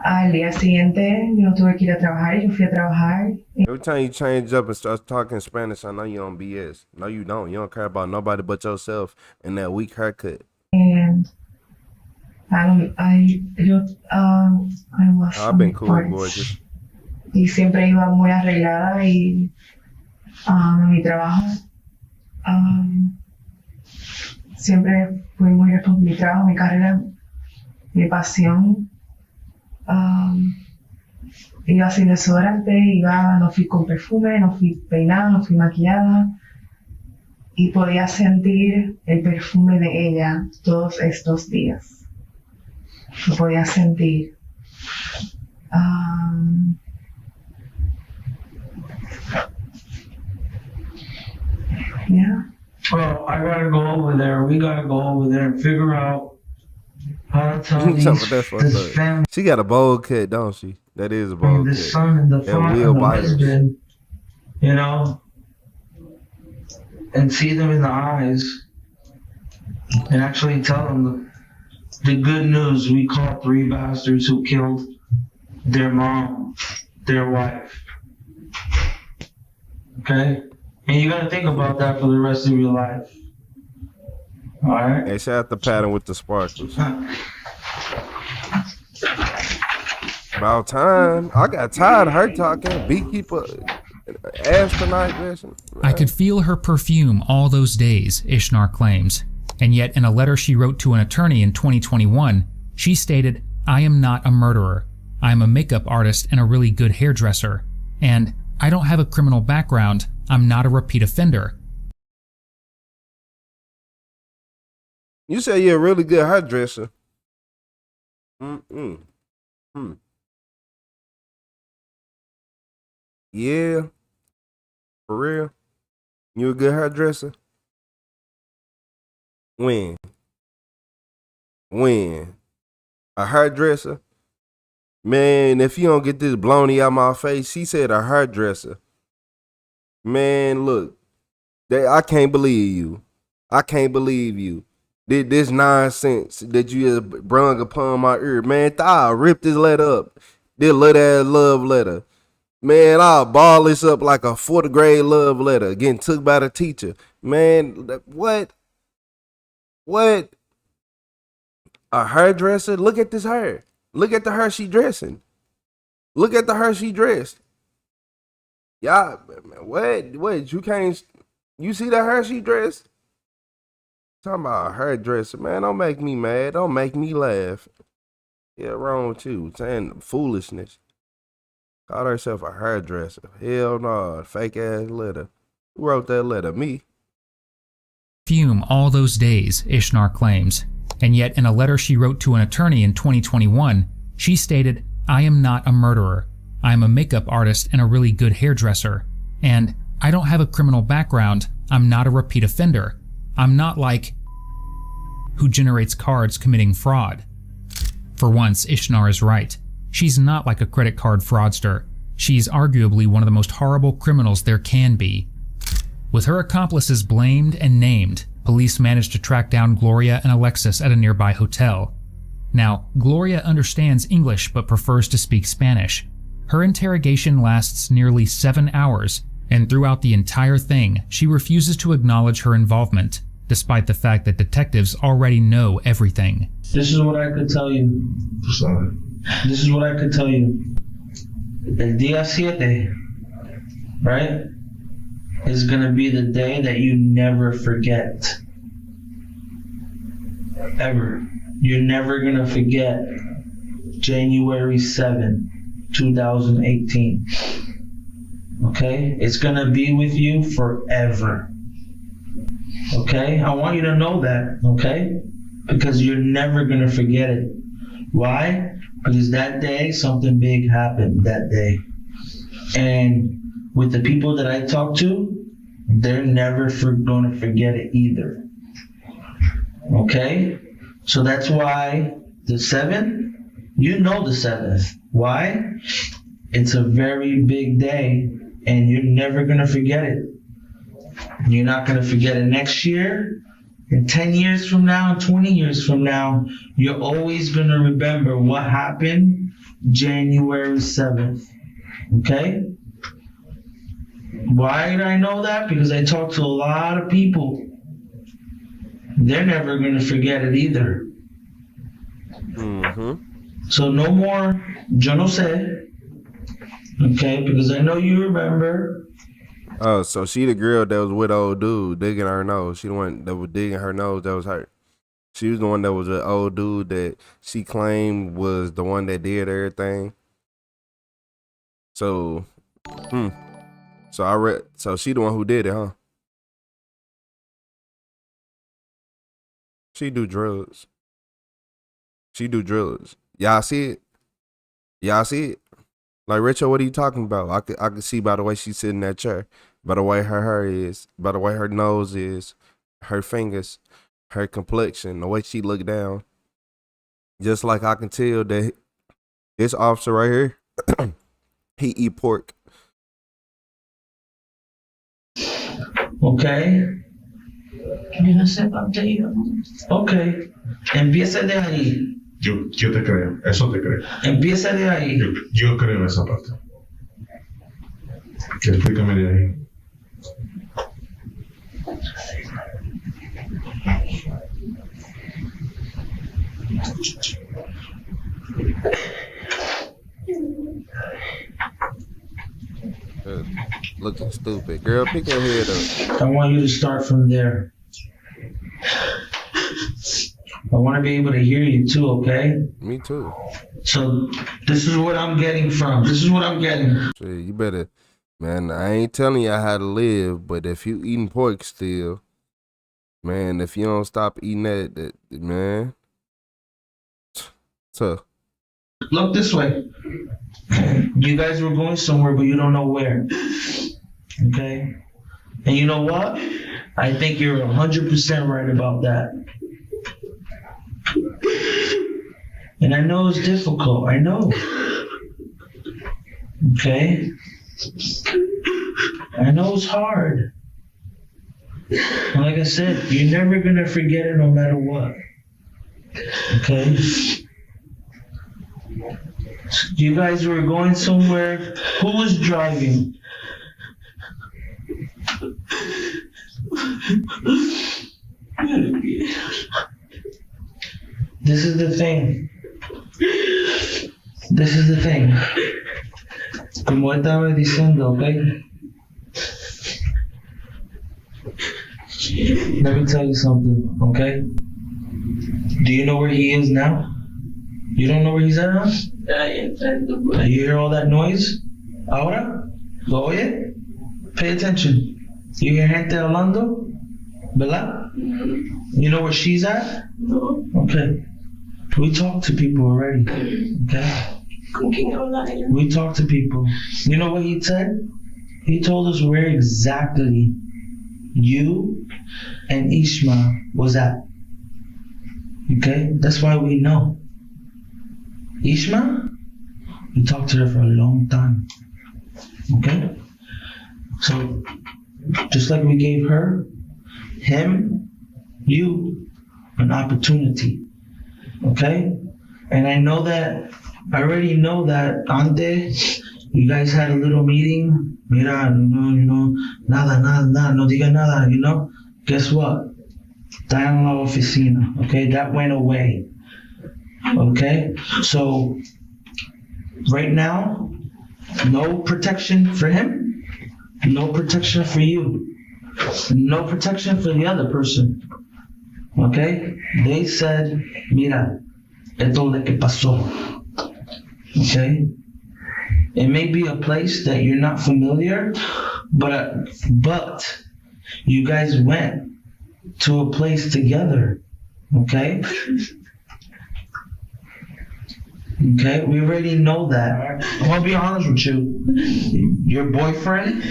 al día siguiente yo tuve que ir a trabajar y yo fui a trabajar. Every time you change up and start talking Spanish, I know you on BS. No, you don't. You don't care about nobody but yourself and that weak haircut. And I was I've been cool, gorgeous. Y siempre iba muy arreglada y a mi trabajo. Siempre fui muy responsable. Mi trabajo, mi carrera, mi pasión. Iba sin desodorante, no fui con perfume, no fui peinada, no fui maquillada. Y podía sentir el perfume de ella todos estos días. Lo podía sentir. Yeah. Well, I gotta go over there. We gotta go over there and figure out how to tell this family. She got a bold cut, don't she? That is a bold cut. The son and the father and the husband, you know, and see them in the eyes and actually tell them the good news. We caught 3 bastards who killed their mom, their wife. Okay? And you gotta think about that for the rest of your life. Alright? Hey, shout out the pattern with the sparkles. About time. I got tired of her talking. Beekeeper, astronaut dressing. I could feel her perfume all those days, Ishnar claims. And yet in a letter she wrote to an attorney in 2021, she stated, "I am not a murderer. I am a makeup artist and a really good hairdresser. And I don't have a criminal background. I'm not a repeat offender." You say you're a really good hairdresser. Yeah. For real? You a good hairdresser? When? A hairdresser? Man, if you don't get this blonde out my face, she said a hairdresser. Man, look. I can't believe you. I can't believe you. This nonsense that you just brung upon my ear. Man, I'll rip this letter up. This little ass love letter. Man, I'll ball this up like a 4th grade love letter getting took by the teacher. Man, what? A hairdresser? Look at this hair. Look at the hair she dressing. Look at the hair she dressed. Y'all, what? You see the hair she dressed? Talking about a hairdresser, man. Don't make me mad. Don't make me laugh. Yeah, wrong with you. Saying foolishness. Called herself a hairdresser. Hell no. Fake ass letter. Who wrote that letter? Me. Perfume all those days, Ishnar claims. And yet in a letter she wrote to an attorney in 2021, she stated, "I am not a murderer. I am a makeup artist and a really good hairdresser. And I don't have a criminal background. I'm not a repeat offender. I'm not like who generates cards committing fraud." For once, Ishnar is right. She's not like a credit card fraudster. She's arguably one of the most horrible criminals there can be. With her accomplices blamed and named, police managed to track down Gloria and Alexis at a nearby hotel. Now, Gloria understands English but prefers to speak Spanish. Her interrogation lasts nearly 7 hours, and throughout the entire thing, she refuses to acknowledge her involvement, despite the fact that detectives already know everything. This is what I could tell you. This is what I could tell you. El día 7, right, is going to be the day that you never forget. Ever. You're never going to forget January 7, 2018. Okay? It's going to be with you forever. Okay? I want you to know that, okay? Because you're never going to forget it. Why? Because that day, something big happened that day. And with the people that I talk to, they're never going to forget it either. Okay? So that's why the 7th, you know the 7th. Why? It's a very big day, and you're never going to forget it. You're not gonna forget it next year. And 10 years from now, 20 years from now, you're always gonna remember what happened January 7th. Okay? Why did I know that? Because I talked to a lot of people. They're never gonna forget it either. So no more, yo no sé. Okay? Because I know you remember. Oh, so she the girl that was with old dude digging her nose. She the one that was digging her nose that was her. She was the one that was an old dude that she claimed was the one that did everything. So, so she the one who did it, huh? She do drugs. She do drugs. Y'all see it? Y'all see it? Like, Richo, what are you talking about? I could see by the way she's sitting in that chair, by the way her hair is, by the way her nose is, her fingers, her complexion, the way she look down. Just like I can tell that this officer right here, he eat pork. Okay. Okay. Empieza de ahí. Yo te creo, eso te creo. Empieza de ahí. Yo creo esa parte. Explícame de ahí. Looking stupid. Girl, pick your head up. I want you to start from there. I want to be able to hear you too, okay? Me too. So this is what I'm getting from. This is what I'm getting. Shit, you better, man, I ain't telling you how to live, but if you eating pork still, man, if you don't stop eating that man, tough. Look this way. You guys were going somewhere, but you don't know where. Okay? And you know what? I think you're 100% right about that. And I know it's difficult. I know. Okay? I know it's hard. And like I said, you're never going to forget it no matter what. Okay? You guys were going somewhere. Who was driving? This is the thing. This is the thing. Como estaba diciendo, okay? Let me tell you something, okay? Do you know where he is now? You don't know where he's at now? You hear all that noise? Ahora? ¿Lo oye? Pay attention. You hear gente hablando? ¿Verdad? You know where she's at? No. Okay. We talked to people already. Okay? We talked to people. You know what he said? He told us where exactly you and Ishma was at. Okay? That's why we know. Ishma, we talked to her for a long time. Okay? So, just like we gave her, him, you, an opportunity. Okay? And I already know that Ante, you guys had a little meeting. Mira, nada, no diga nada, Guess what? Está en la oficina. Okay? That went away. Okay? So, right now, no protection for him, no protection for you, no protection for the other person. Okay? They said, mira, esto es lo que pasó. Okay? It may be a place that you're not familiar, but you guys went to a place together. Okay? Okay, we already know that. I want to be honest with you. Your boyfriend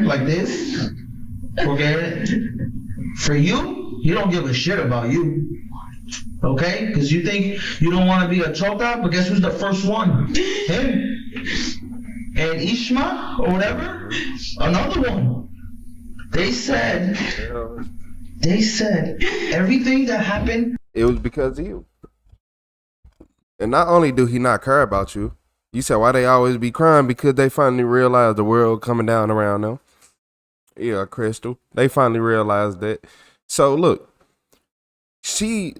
like this, forget it. For you, he don't give a shit about you. Okay? Because you think you don't want to be a chota, but guess who's the first one? Him. And Ishma, or whatever, another one. They said everything that happened. It was because of you. And not only do he not care about you, you said why they always be crying because they finally realized the world coming down around them. Yeah, Crystal. They finally realized that. So look, she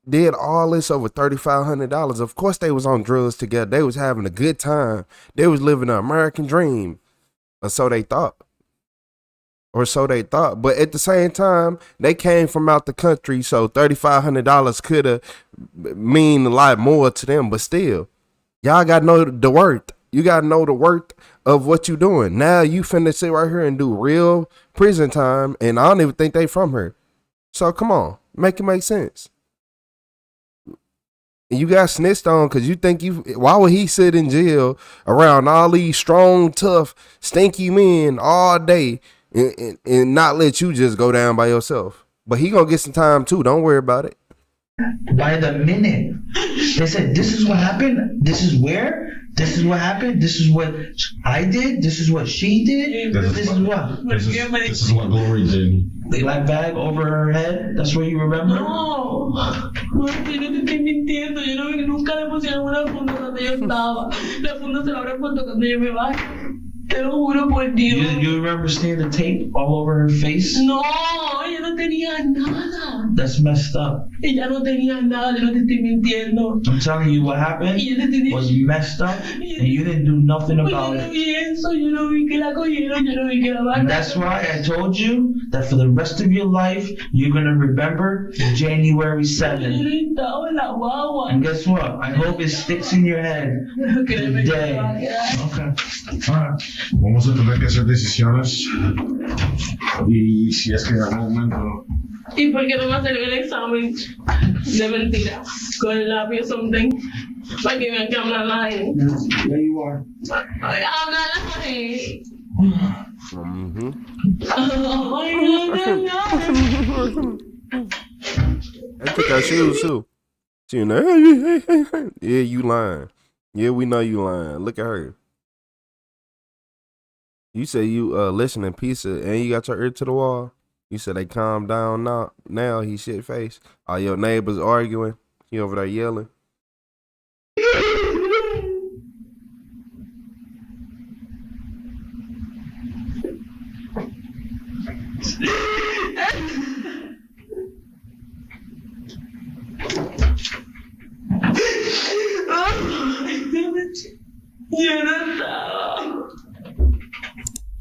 did all this over $3,500. Of course they was on drugs together. They was having a good time. They was living an American dream. Or so they thought. But at the same time, they came from out the country, so $3,500 could have mean a lot more to them. But still, y'all gotta know the worth. You gotta know the worth of what you doing. Now you finna sit right here and do real prison time, and I don't even think they from her. So come on, make it make sense. And you got snitched on because you think why would he sit in jail around all these strong, tough, stinky men all day and not let you just go down by yourself? But he gonna get some time too. Don't worry about it. By the minute. They said, this is what happened. This is where. This is what happened. This is what I did. This is what she did. This is what. This is what Glory did. They like bag over her head. That's what you remember? No. Porque yo te estoy mintiendo. Yo no, nunca le pusieron una funda donde yo estaba. La funda se la habrán puesto cuando yo me vaya. Te lo juro por Dios. You remember seeing the tape all over her face? No, ella no tenía nada. That's messed up. Ella no tenía nada, yo no te estoy mintiendo. I'm telling you what happened was messed up and you didn't do nothing about it. And that's why I told you that for the rest of your life, you're going to remember January 7th. And guess what? I hope it sticks in your head today. Okay. Alright. Vamos a tener que hacer decisiones. Y si es que en algún momento. ¿Y por qué no me hacer el examen de mentira con el lápiz o something? Para que vean que I'm not lying. There you are. I'm not lying. They took our shoes too. She in there, yeah, you lying. Yeah, we know you lying. Look at her. You say you listening pizza and you got your ear to the wall. You said they calm down now. Now he shit face. All your neighbors arguing. He over there yelling.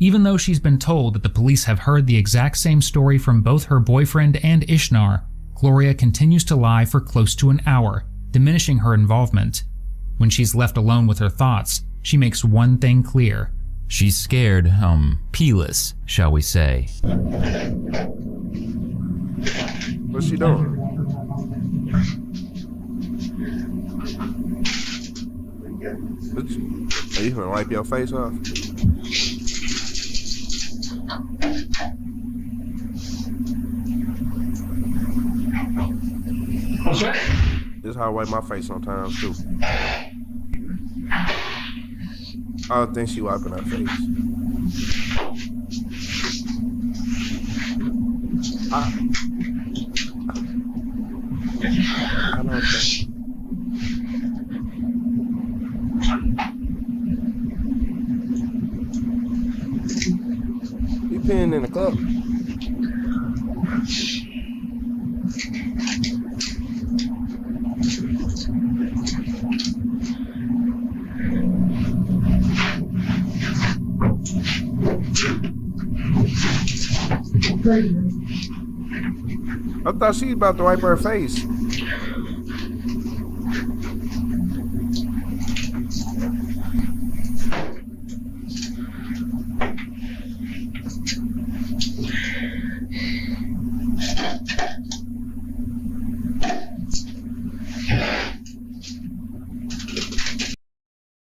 Even though she's been told that the police have heard the exact same story from both her boyfriend and Ishnar, Gloria continues to lie for close to an hour, diminishing her involvement. When she's left alone with her thoughts, she makes one thing clear. She's scared, peeless, shall we say. What's she doing? Are you gonna wipe your face off? That's right. This is how I wipe my face sometimes too. I don't think she wiping her face. I don't think. You peeing in the cup? I thought she was about to wipe her face.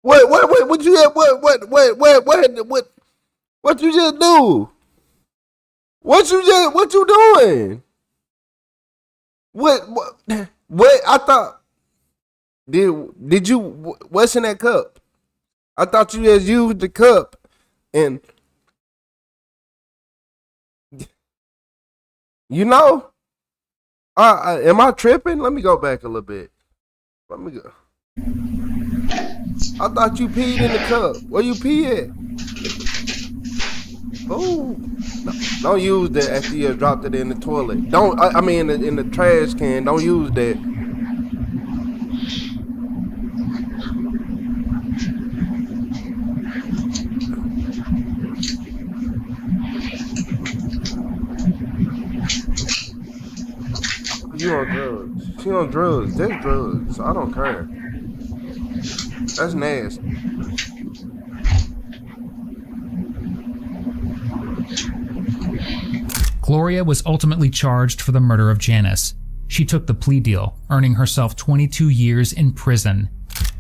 What you what you just do? What you doing? What I thought did you what's in that cup? I thought you just used the cup and You know? Am I tripping? Let me go back a little bit. Let me go. I thought you peed in the cup. Where you pee at? Oh, no, don't use that after you dropped it in the toilet. Don't. I mean, in the trash can. Don't use that. You on drugs? She on drugs. That's drugs. I don't care. That's nasty. Gloria was ultimately charged for the murder of Janice. She took the plea deal, earning herself 22 years in prison.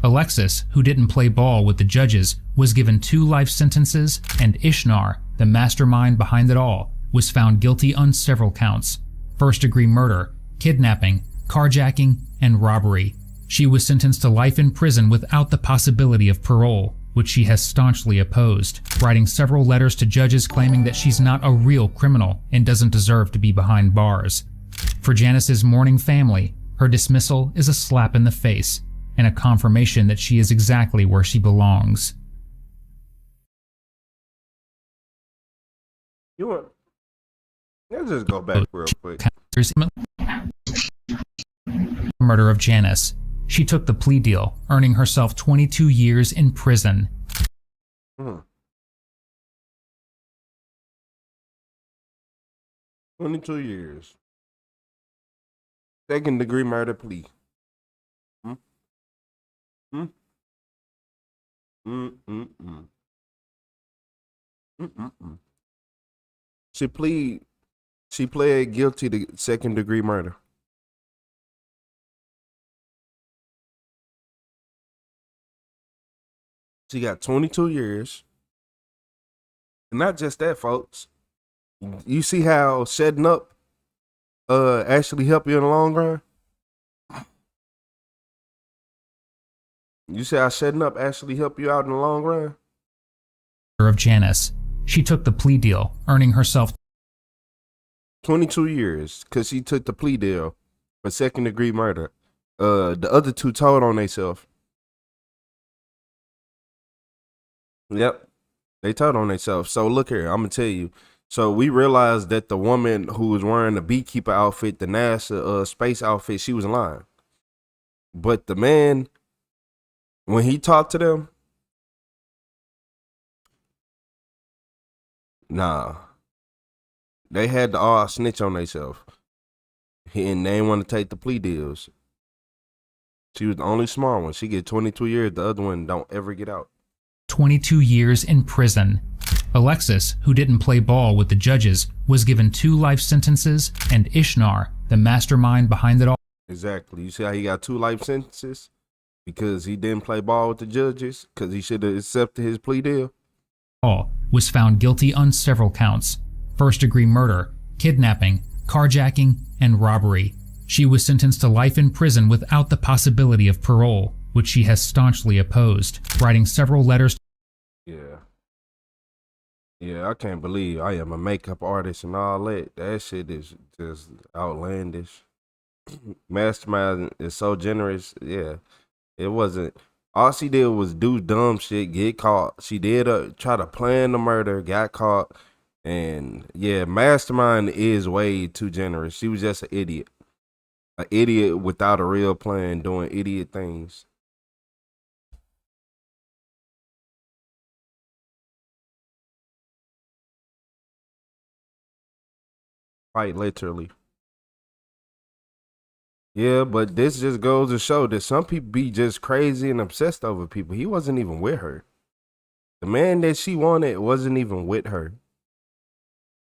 Alexis, who didn't play ball with the judges, was given 2 life sentences, and Ishnar, the mastermind behind it all, was found guilty on several counts: first-degree murder, kidnapping, carjacking, and robbery. She was sentenced to life in prison without the possibility of parole, which she has staunchly opposed, writing several letters to judges claiming that she's not a real criminal and doesn't deserve to be behind bars. For Janice's mourning family, her dismissal is a slap in the face and a confirmation that she is exactly where she belongs. You want? Let's just go back real quick. Murder of Janice. She took the plea deal, earning herself 22 years in prison. 22 years. Second-degree murder plea. She pled guilty to second-degree murder. She got 22 years. And not just that, folks. You see how setting up actually help you in the long run? You see how setting up actually help you out in the long run? Of Janice. She took the plea deal, earning herself 22 years because she took the plea deal for second-degree murder. The other 2 told on themselves. Yep, they told on themselves. So look here, I'm gonna tell you. So we realized that the woman who was wearing the beekeeper outfit, the NASA space outfit, she was lying. But the man, when he talked to them, nah, they had to all snitch on themselves. And they didn't want to take the plea deals. She was the only smart one. She get 22 years. The other one don't ever get out. 22 years in prison. Alexis, who didn't play ball with the judges, was given 2 life sentences, and Ishnar, the mastermind behind it all. Exactly. You see how he got 2 life sentences? Because he didn't play ball with the judges? Because he should have accepted his plea deal? Was found guilty on several counts: first-degree murder, kidnapping, carjacking, and robbery. She was sentenced to life in prison without the possibility of parole, which she has staunchly opposed, writing several letters. Yeah, I can't believe I am a makeup artist and all that. That shit is just outlandish. Mastermind is so generous. Yeah, it wasn't. All she did was do dumb shit, get caught. She did try to plan the murder, got caught. And yeah, Mastermind is way too generous. She was just an idiot. An idiot without a real plan, doing idiot things. Quite literally. Yeah, but this just goes to show that some people be just crazy and obsessed over people. He wasn't even with her. The man that she wanted wasn't even with her.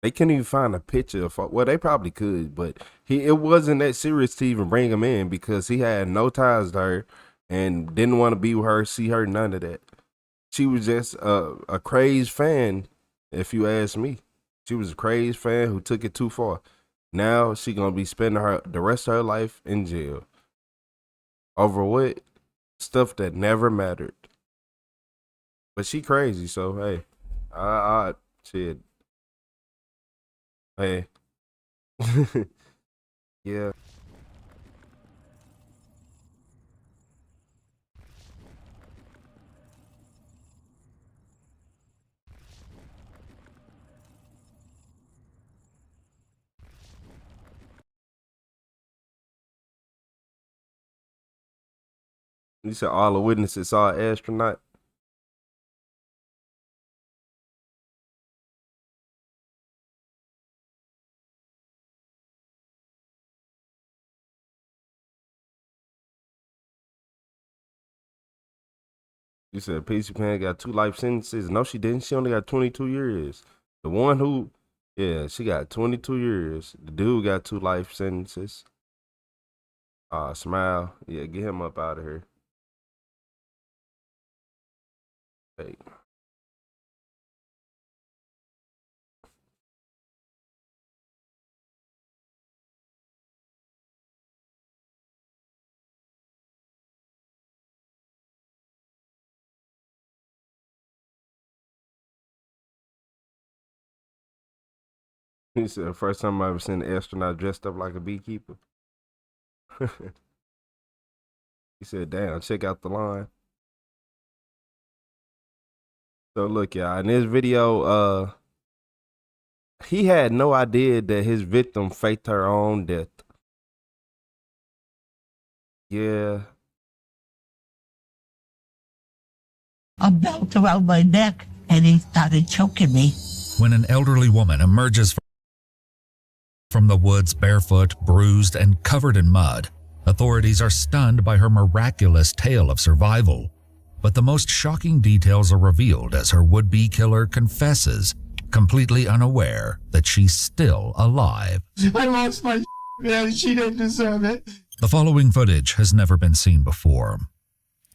They couldn't even find a picture of, well, they probably could, but it wasn't that serious to even bring him in because he had no ties to her and didn't want to be with her, see her, none of that. She was just a crazed fan, if you ask me. She was a crazed fan who took it too far. Now she gonna be spending the rest of her life in jail. Over what? Stuff that never mattered. But she crazy, so hey, shit. Hey, Yeah. You said all the witnesses saw an astronaut. You said Peachy Pan got 2 life sentences. No, she didn't. She only got 22 years. The one who, yeah, she got 22 years. The dude got 2 life sentences. Smile. Yeah, get him up out of here. Hey. He said the first time I ever seen an astronaut dressed up like a beekeeper. He said, damn, check out the line. So look, y'all, in this video, he had no idea that his victim faked her own death. Yeah. A belt around my neck, and he started choking me. When an elderly woman emerges from the woods barefoot, bruised, and covered in mud, authorities are stunned by her miraculous tale of survival. But the most shocking details are revealed as her would-be killer confesses, completely unaware that she's still alive. I lost my man. She didn't deserve it. The following footage has never been seen before.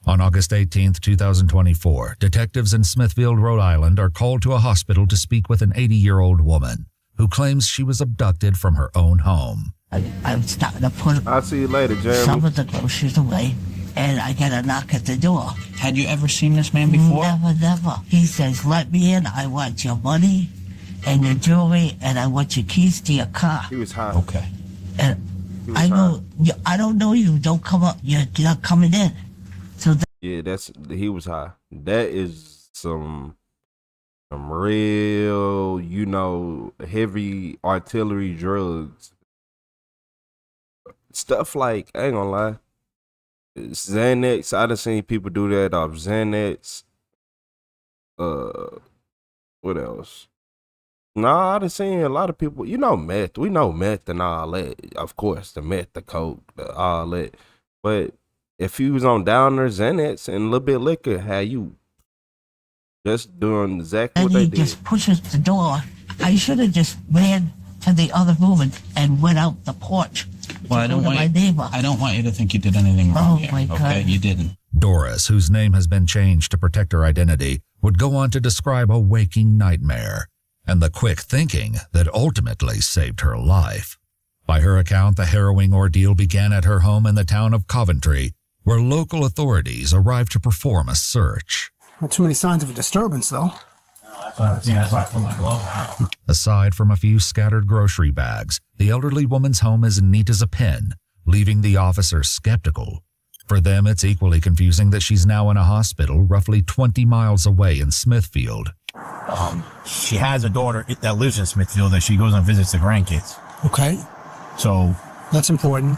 On August 18th, 2024, detectives in Smithfield, Rhode Island are called to a hospital to speak with an 80-year-old woman who claims she was abducted from her own home. I'm starting to put I'll see you later, Jeremy. some of the groceries away, and I get a knock at the door. Had you ever seen this man before? Never. He says, let me in. I want your money and your jewelry, and I want your keys to your car. He was high. Okay. And I go, I don't know you. Don't come up. You're not coming in. So Yeah, he was high. That is some real, heavy artillery drugs. Stuff like, I ain't gonna lie, Xanax. I done seen people do that off Xanax. What else? Nah, I done seen a lot of people, meth. We know meth and all that. Of course, the meth, the coke, all that. But if you was on downers, Xanax, and a little bit of liquor, how you just doing exactly what they he did. just pushes the door. I should have just ran to the other room and went out the porch. Well, I don't want you to think you did anything wrong here. My God. Okay, you didn't. Doris, whose name has been changed to protect her identity, would go on to describe a waking nightmare and the quick thinking that ultimately saved her life. By her account, the harrowing ordeal began at her home in the town of Coventry, where local authorities arrived to perform a search. Not too many signs of a disturbance, though. That's why I put my glove on. Aside from a few scattered grocery bags, the elderly woman's home is neat as a pin, leaving the officers skeptical. For them, it's equally confusing that she's now in a hospital roughly 20 miles away in Smithfield. She has a daughter that lives in Smithfield that she goes and visits the grandkids. Okay. So that's important.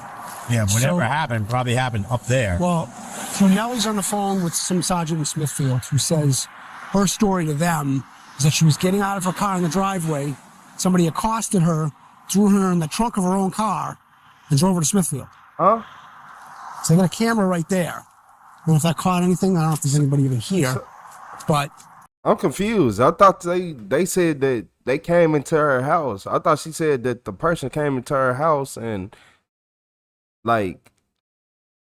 Yeah, whatever happened probably happened up there. Well, so Nellie's on the phone with some sergeant in Smithfield who says her story to them is that she was getting out of her car in the driveway. Somebody accosted her, threw her in the trunk of her own car, and drove her to Smithfield. Huh? So they got a camera right there. I don't know if that caught anything. I don't know if there's anybody even here. But I'm confused. I thought they said that they came into her house. I thought she said that the person came into her house and, like,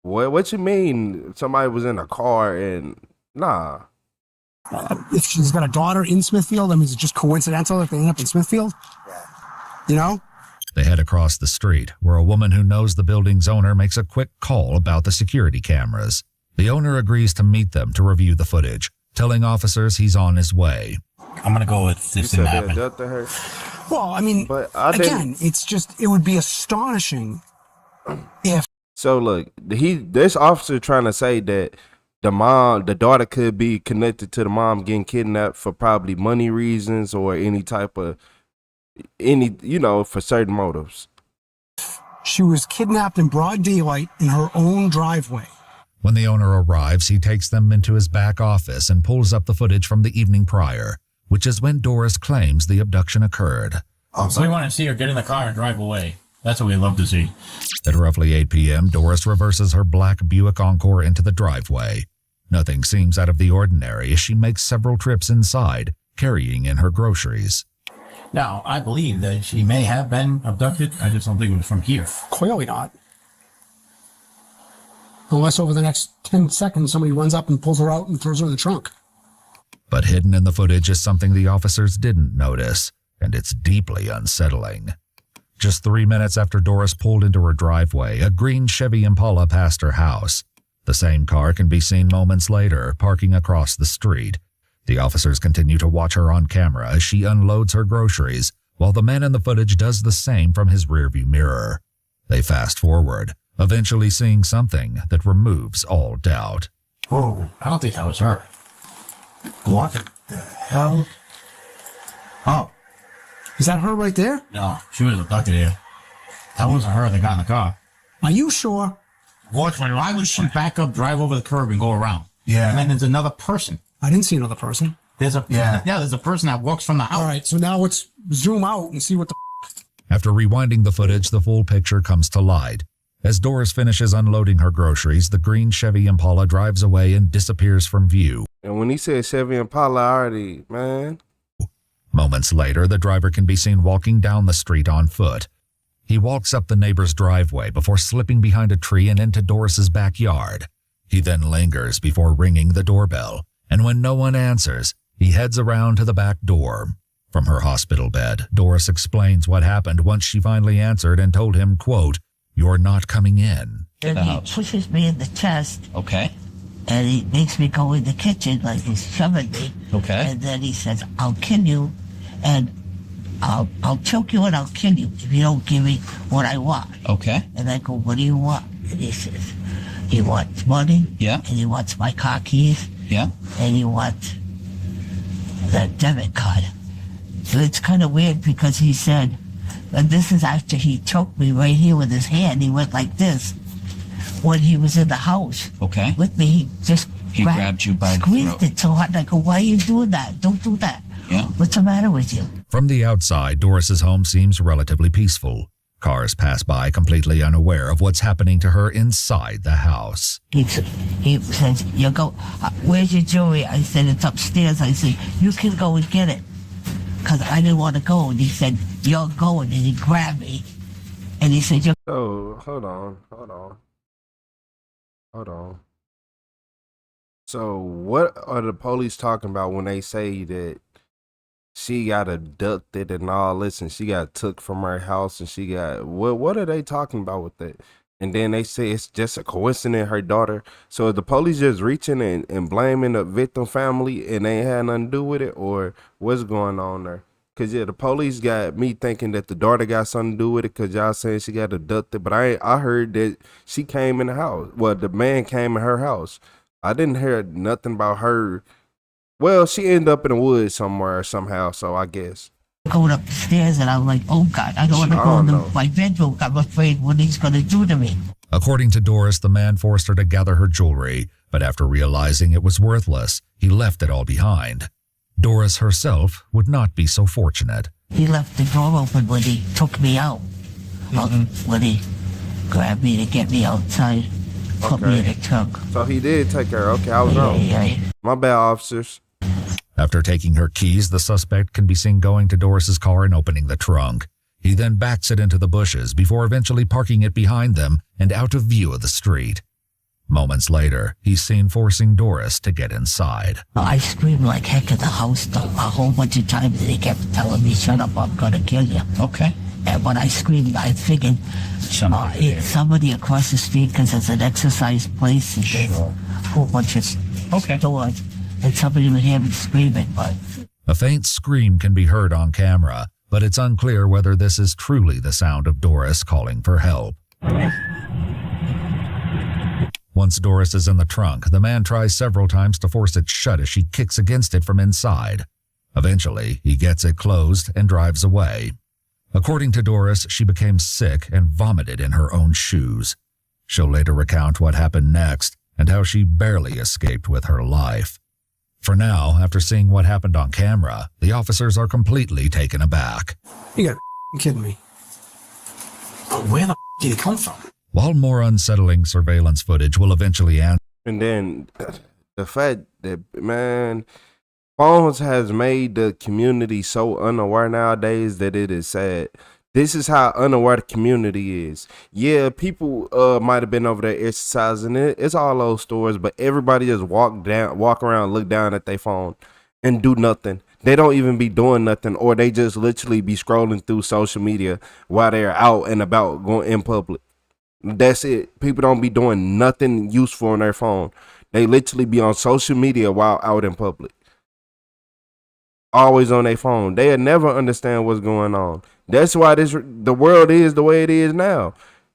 what you mean somebody was in a car and, nah. If she's got a daughter in Smithfield, I mean, is it just coincidental that they end up in Smithfield? You know? They head across the street, where a woman who knows the building's owner makes a quick call about the security cameras. The owner agrees to meet them to review the footage, telling officers he's on his way. I'm going to go with this didn't happen. Well, I mean, again, it's just, it would be astonishing if. So look, this officer trying to say that the daughter could be connected to the mom getting kidnapped for probably money reasons or any type of, for certain motives. She was kidnapped in broad daylight in her own driveway. When the owner arrives, he takes them into his back office and pulls up the footage from the evening prior, which is when Doris claims the abduction occurred. So we want to see her get in the car and drive away. That's what we love to see. At roughly 8 p.m., Doris reverses her black Buick Encore into the driveway. Nothing seems out of the ordinary as she makes several trips inside, carrying in her groceries. Now, I believe that she may have been abducted. I just don't think it was from here. Clearly not. Unless over the next 10 seconds, somebody runs up and pulls her out and throws her in the trunk. But hidden in the footage is something the officers didn't notice, and it's deeply unsettling. Just 3 minutes after Doris pulled into her driveway, a green Chevy Impala passed her house. The same car can be seen moments later, parking across the street. The officers continue to watch her on camera as she unloads her groceries, while the man in the footage does the same from his rearview mirror. They fast forward, eventually seeing something that removes all doubt. Whoa, I don't think that was her. What the hell? Oh. Is that her right there? No, she was abducted here. That wasn't her that got in the car. Are you sure? Why would she back up, drive over the curb, and go around? Yeah. And then there's another person. I didn't see another person. There's a person that walks from the house. All right, so now let's zoom out and see what the. After rewinding the footage, the full picture comes to light. As Doris finishes unloading her groceries, the green Chevy Impala drives away and disappears from view. And when he said Chevy Impala, man. Moments later, the driver can be seen walking down the street on foot. He walks up the neighbor's driveway before slipping behind a tree and into Doris's backyard. He then lingers before ringing the doorbell, and when no one answers, he heads around to the back door. From her hospital bed, Doris explains what happened once she finally answered and told him, quote, "You're not coming in." And he pushes me in the chest. Okay. And he makes me go in the kitchen like he's shoving me. Okay. And then he says, "I'll kill you, and I'll choke you and I'll kill you if you don't give me what I want." Okay. And I go, "What do you want?" And he says, he wants money. Yeah. And he wants my car keys. Yeah. And he wants the debit card. So it's kind of weird because he said, and this is after he choked me right here with his hand. He went like this when he was in the house. Okay. With me, he grabbed you by the squeezed throat. it so hard. I go, "Why are you doing that? Don't do that." Yeah. What's the matter with you? From the outside, Doris's home seems relatively peaceful. Cars pass by completely unaware of what's happening to her inside the house. He says, "You go, where's your jewelry?" I said, "It's upstairs." I said, "You can go and get it." Because I didn't want to go. And he said, "You're going." And he grabbed me. And he said, Oh, hold on. So what are the police talking about when they say that she got abducted and all this and she got took from her house and she got, what are they talking about with that? And then they say it's just a coincidence, her daughter. So is the police just reaching and blaming the victim family and they ain't had nothing to do with it, or what's going on there? Cause the police got me thinking that the daughter got something to do with it, cause y'all saying she got abducted, but I heard that she came in the house. Well, the man came in her house. I didn't hear nothing about her. Well, she ended up in the woods somewhere somehow, so I guess. Going up the stairs, and I'm like, "Oh God, I don't want to go into my bedroom. I'm afraid what he's going to do to me." According to Doris, the man forced her to gather her jewelry, but after realizing it was worthless, he left it all behind. Doris herself would not be so fortunate. He left the door open when he took me out. When he grabbed me to get me outside, put me in the trunk. So he did take her. Okay, I was wrong. Yeah. My bad, officers. After taking her keys, the suspect can be seen going to Doris's car and opening the trunk. He then backs it into the bushes before eventually parking it behind them and out of view of the street. Moments later, he's seen forcing Doris to get inside. I screamed like heck at the house a whole bunch of times, and he kept telling me, "Shut up, I'm going to kill you." Okay. And when I screamed, I figured it's somebody across the street, because it's an exercise place and there's a whole bunch of stores, and somebody would hear me screaming. But a faint scream can be heard on camera, but it's unclear whether this is truly the sound of Doris calling for help. Once Doris is in the trunk, the man tries several times to force it shut as she kicks against it from inside. Eventually, he gets it closed and drives away. According to Doris, she became sick and vomited in her own shoes. She'll later recount what happened next and how she barely escaped with her life. For now, after seeing what happened on camera, the officers are completely taken aback. You gotta kidding me. Where the did it come from? While more unsettling surveillance footage will eventually answer. And then the fact that, man, phones has made the community so unaware nowadays that it is sad. This is how unaware the community is. Yeah, people might have been over there exercising it. It's all those stores, but everybody just walk around, look down at their phone and do nothing. They don't even be doing nothing, or they just literally be scrolling through social media while they're out and about going in public. That's it. People don't be doing nothing useful on their phone. They literally be on social media while out in public. Always on their phone. They'll never understand what's going on. That's why the world is the way it is now.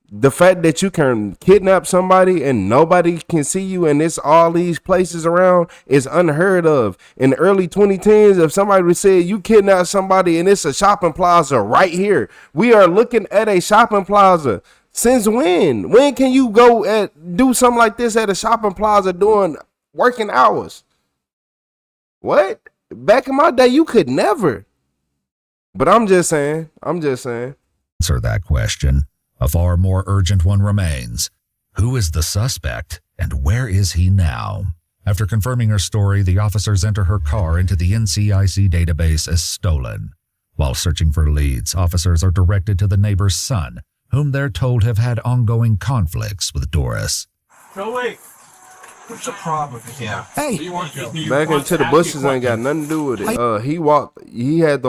The fact that you can kidnap somebody and nobody can see you, and it's all these places around, is unheard of. In the early 2010s, if somebody would say you kidnap somebody and it's a shopping plaza right here, we are looking at a shopping plaza. Since when? When can you go and do something like this at a shopping plaza during working hours? What? Back in my day, you could never. But I'm just saying. Answer that question. A far more urgent one remains. Who is the suspect and where is he now? After confirming her story, the officers enter her car into the NCIC database as stolen. While searching for leads, officers are directed to the neighbor's son, whom they're told have had ongoing conflicts with Doris. No, wait. What's the problem here? Hey, back into the bushes ain't got nothing to do with it. He walked. He had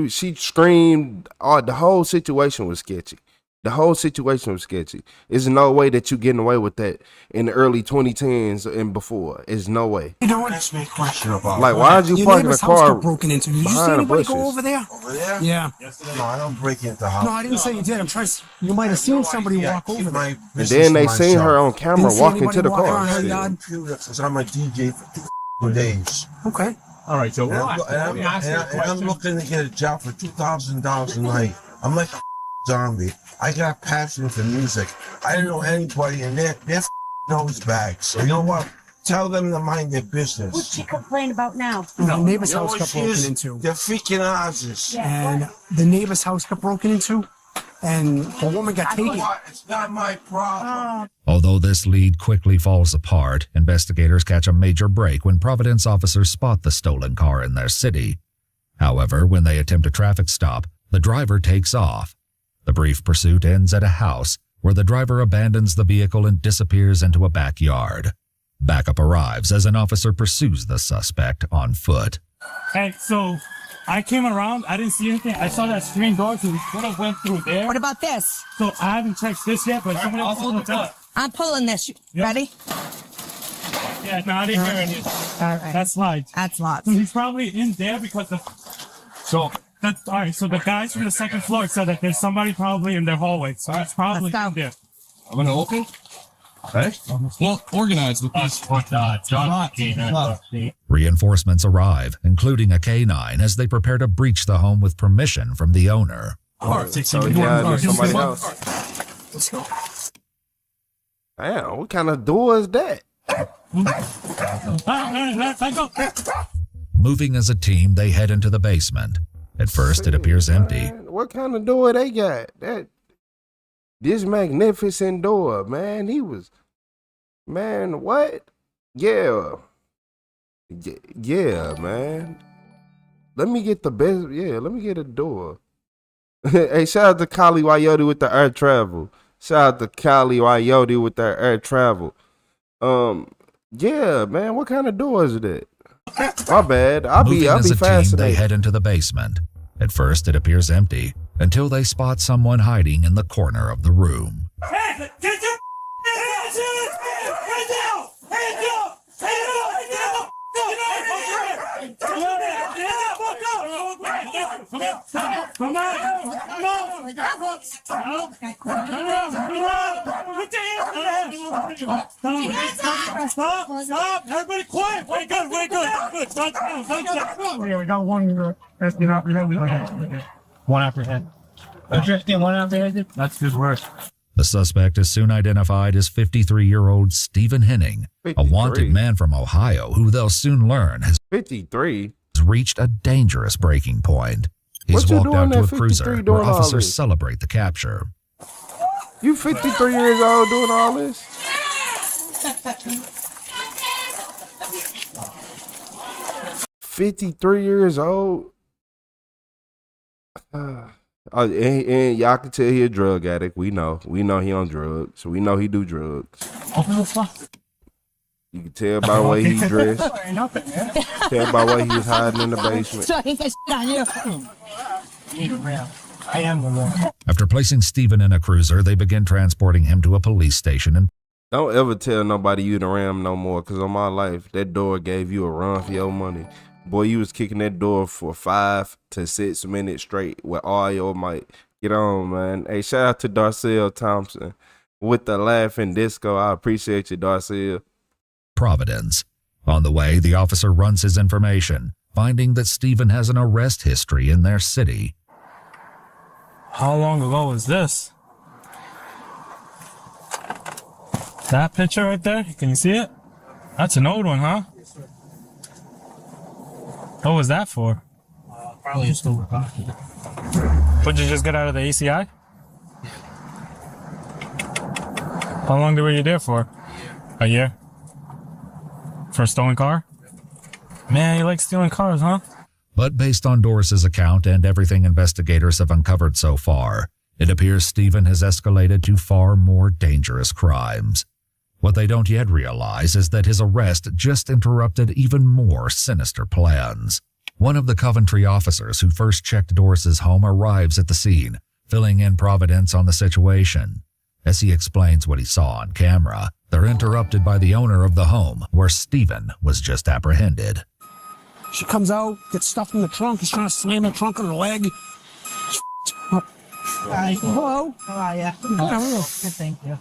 she screamed. The whole situation was sketchy. There's no way that you getting away with that in the early 2010s and before. There's no way. You know what? Ask me a question about. Like, why did you park in the car broken into? Did you see anybody go over there? Over there? Yeah. No, I don't break into houses. No, I didn't say you did. I'm trying. You might have seen somebody walk over there. And then they seen her on camera walking to the car. Because I'm a DJ for 2 days. Okay. All right, so I'm looking to get a job for $2,000 a night. I'm like a zombie. I got a passion for music. I don't know anybody, and they're nose bags. So you know what? Tell them to mind their business. What's she complain about now? The neighbor's house got broken into. They're freaking houses. And the neighbor's house got broken into, and the woman got taken. It's not my problem. Although this lead quickly falls apart, investigators catch a major break when Providence officers spot the stolen car in their city. However, when they attempt a traffic stop, the driver takes off. The brief pursuit ends at a house where the driver abandons the vehicle and disappears into a backyard. Backup arrives as an officer pursues the suspect on foot. Hey, so I came around. I didn't see anything. I saw that screen door, so we could have went through there. What about this? So I haven't checked this yet, but somebody else will tell. I'm pulling this. Ready? Yeah, no, I didn't hear anything. All right. That's locked. That's locked. So he's probably in there because all right, so the guys from the second floor said that there's somebody probably in their hallway. So it's probably in there. I'm gonna open. Okay. Well, organized with these. Reinforcements arrive, including a K-9, as they prepare to breach the home with permission from the owner. Somebody else. Let's go. Damn, what kind of door is that? Moving as a team, they head into the basement. At first, it appears empty. What kind of door they got? This magnificent door, man. Man, what? Yeah, man. Let me get the best. Yeah, let me get a door. Hey, shout out to Kali Wayoti with the air travel. Shout out to Kali Wayoti with their air travel. Yeah, man. What kind of door is that? My bad. I'll be fascinated. They head into the basement. At first, it appears empty until they spot someone hiding in the corner of the room. Hey, get your hands down! Hands down! Come on! Stop! Everybody quiet! We're good, we're good. Yeah, we got one. That's not one apprehended. One apprehended? That's his worst. The suspect is soon identified as 53-year-old Stephen Henning, 53. A wanted man from Ohio who they'll soon learn has 53 reached a dangerous breaking point. He's walked out to a cruiser where officers celebrate the capture. You 53 years old doing all this? 53 years old? And y'all can tell he a drug addict. We know he on drugs. So we know he do drugs. You can tell by the way he dressed. Tell by the way he was hiding in the basement. I am the one. After placing Stephen in a cruiser, they begin transporting him to a police station. And don't ever tell nobody you the ram no more, because on my life, that door gave you a run for your money. Boy, you was kicking that door for 5 to 6 minutes straight with all your might. Get on, man. Hey, shout out to Darcel Thompson with the laughing disco. I appreciate you, Darcel. Providence. On the way, the officer runs his information, finding that Stephen has an arrest history in their city. How long ago was this? That picture right there? Can you see it? That's an old one, huh? What was that for? Probably a stolen car. Would you just get out of the ACI? How long were you there for? A year. For a stolen car? Man, you like stealing cars, huh? But based on Doris's account and everything investigators have uncovered so far, it appears Stephen has escalated to far more dangerous crimes. What they don't yet realize is that his arrest just interrupted even more sinister plans. One of the Coventry officers who first checked Doris's home arrives at the scene, filling in Providence on the situation. As he explains what he saw on camera, they're interrupted by the owner of the home, where Stephen was just apprehended. She comes out, gets stuffed in the trunk. He's trying to slam the trunk on her leg. Hi. Hello. How are you? Good, thank you.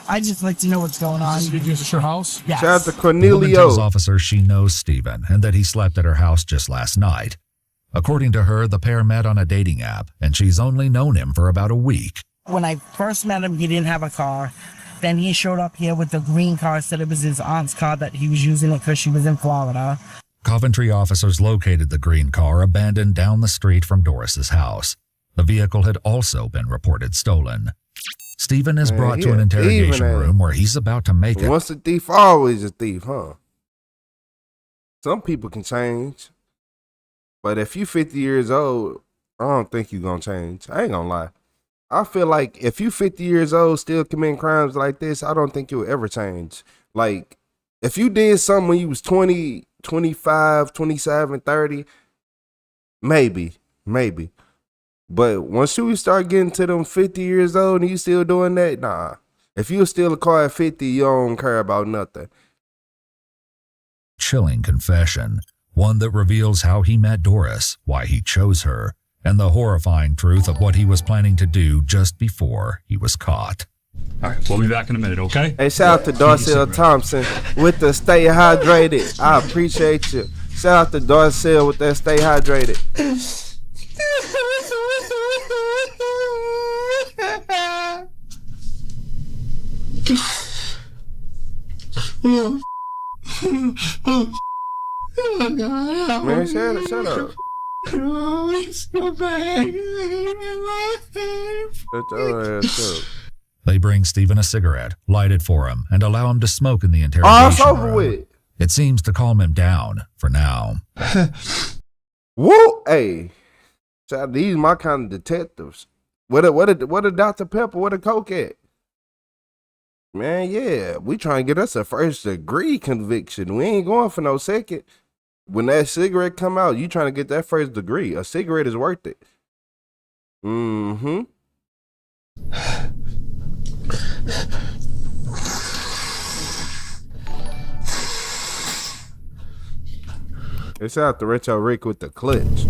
I'd just like to know what's going on. Is this your house? Yes. Shout out to The woman Cornelio. tells officers she knows Stephen and that he slept at her house just last night. According to her, the pair met on a dating app, and she's only known him for about a week. When I first met him, he didn't have a car. Then he showed up here with the green car, said it was his aunt's car, that he was using it because she was in Florida. Coventry officers located the green car abandoned down the street from Doris's house. The vehicle had also been reported stolen. Stephen is brought to an interrogation room where he's about to make it. Once a thief, always a thief, huh? Some people can change. But if you 50 years old, I don't think you're going to change. I ain't going to lie. I feel like if you 50 years old still committing crimes like this, I don't think you'll ever change. Like, if you did something when you was 20, 25, 27, 30, maybe. But once you start getting to them 50 years old and you still doing that, nah. If you steal a car at 50, you don't care about nothing. Chilling confession, one that reveals how he met Doris, why he chose her, and the horrifying truth of what he was planning to do just before he was caught. All right, we'll be back in a minute, okay? Hey, shout out to Darcel Thompson with the Stay Hydrated. I appreciate you. Shout out to Darcel with that Stay Hydrated. Man, shut up. It's so bad. Shut your ass up. They bring Stephen a cigarette, light it for him, and allow him to smoke in the Oh, interrogation it's over room. with. It seems to calm him down for now. Woo! Hey, these my kind of detectives. What a Dr. Pepper? What a Coke at? Man, yeah, we trying to get us a first degree conviction. We ain't going for no second. When that cigarette come out, you trying to get that first degree. A cigarette is worth it. Mm-hmm. It's out to Retro Rick with the clutch.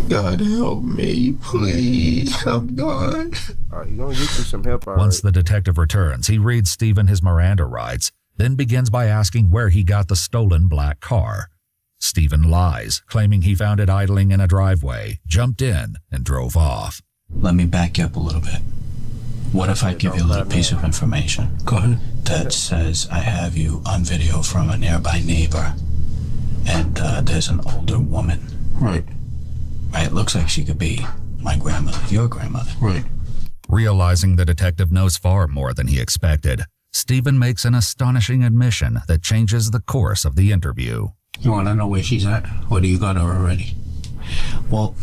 God help me, please. I'm gone. You gonna get you some help. Once the detective returns, he reads Stephen his Miranda rights, then begins by asking where he got the stolen black car. Stephen lies, claiming he found it idling in a driveway, jumped in, and drove off. Let me back you up a little bit. What if I give you a little piece of information? Go ahead. That says I have you on video from a nearby neighbor, and there's an older woman. Right. Right, looks like she could be my grandmother, your grandmother. Right. Realizing the detective knows far more than he expected, Stephen makes an astonishing admission that changes the course of the interview. You want to know where she's at? Or do you got her already? Well,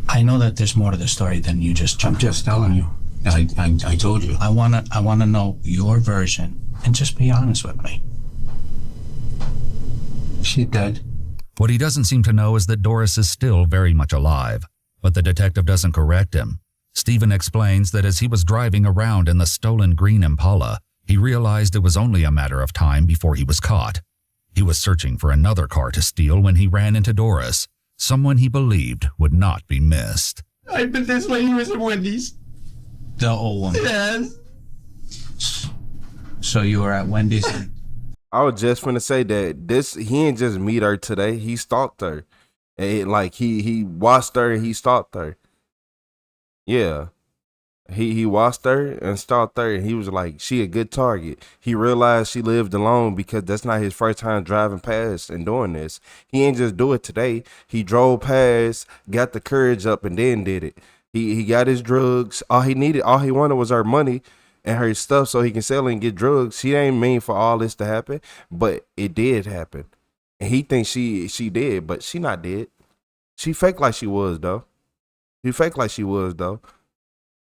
I know that there's more to the story than you just jumped. I'm just telling you. I told you. I wanna know your version, and just be honest with me. She's dead. What he doesn't seem to know is that Doris is still very much alive, but the detective doesn't correct him. Stephen explains that as he was driving around in the stolen green Impala, he realized it was only a matter of time before he was caught. He was searching for another car to steal when he ran into Doris, someone he believed would not be missed. This lady was at Wendy's. The old woman. Yes. So you were at Wendy's? I was just finna say that he ain't just meet her today. He stalked her. And like he watched her and he stalked her. Yeah. He watched her and stalked her, and he was like, she a good target. He realized she lived alone because that's not his first time driving past and doing this. He ain't just do it today. He drove past, got the courage up, and then did it. He got his drugs. All he wanted was her money and her stuff so he can sell it and get drugs. She ain't mean for all this to happen, but it did happen. And he thinks she did, but she not dead. She fake like she was, though.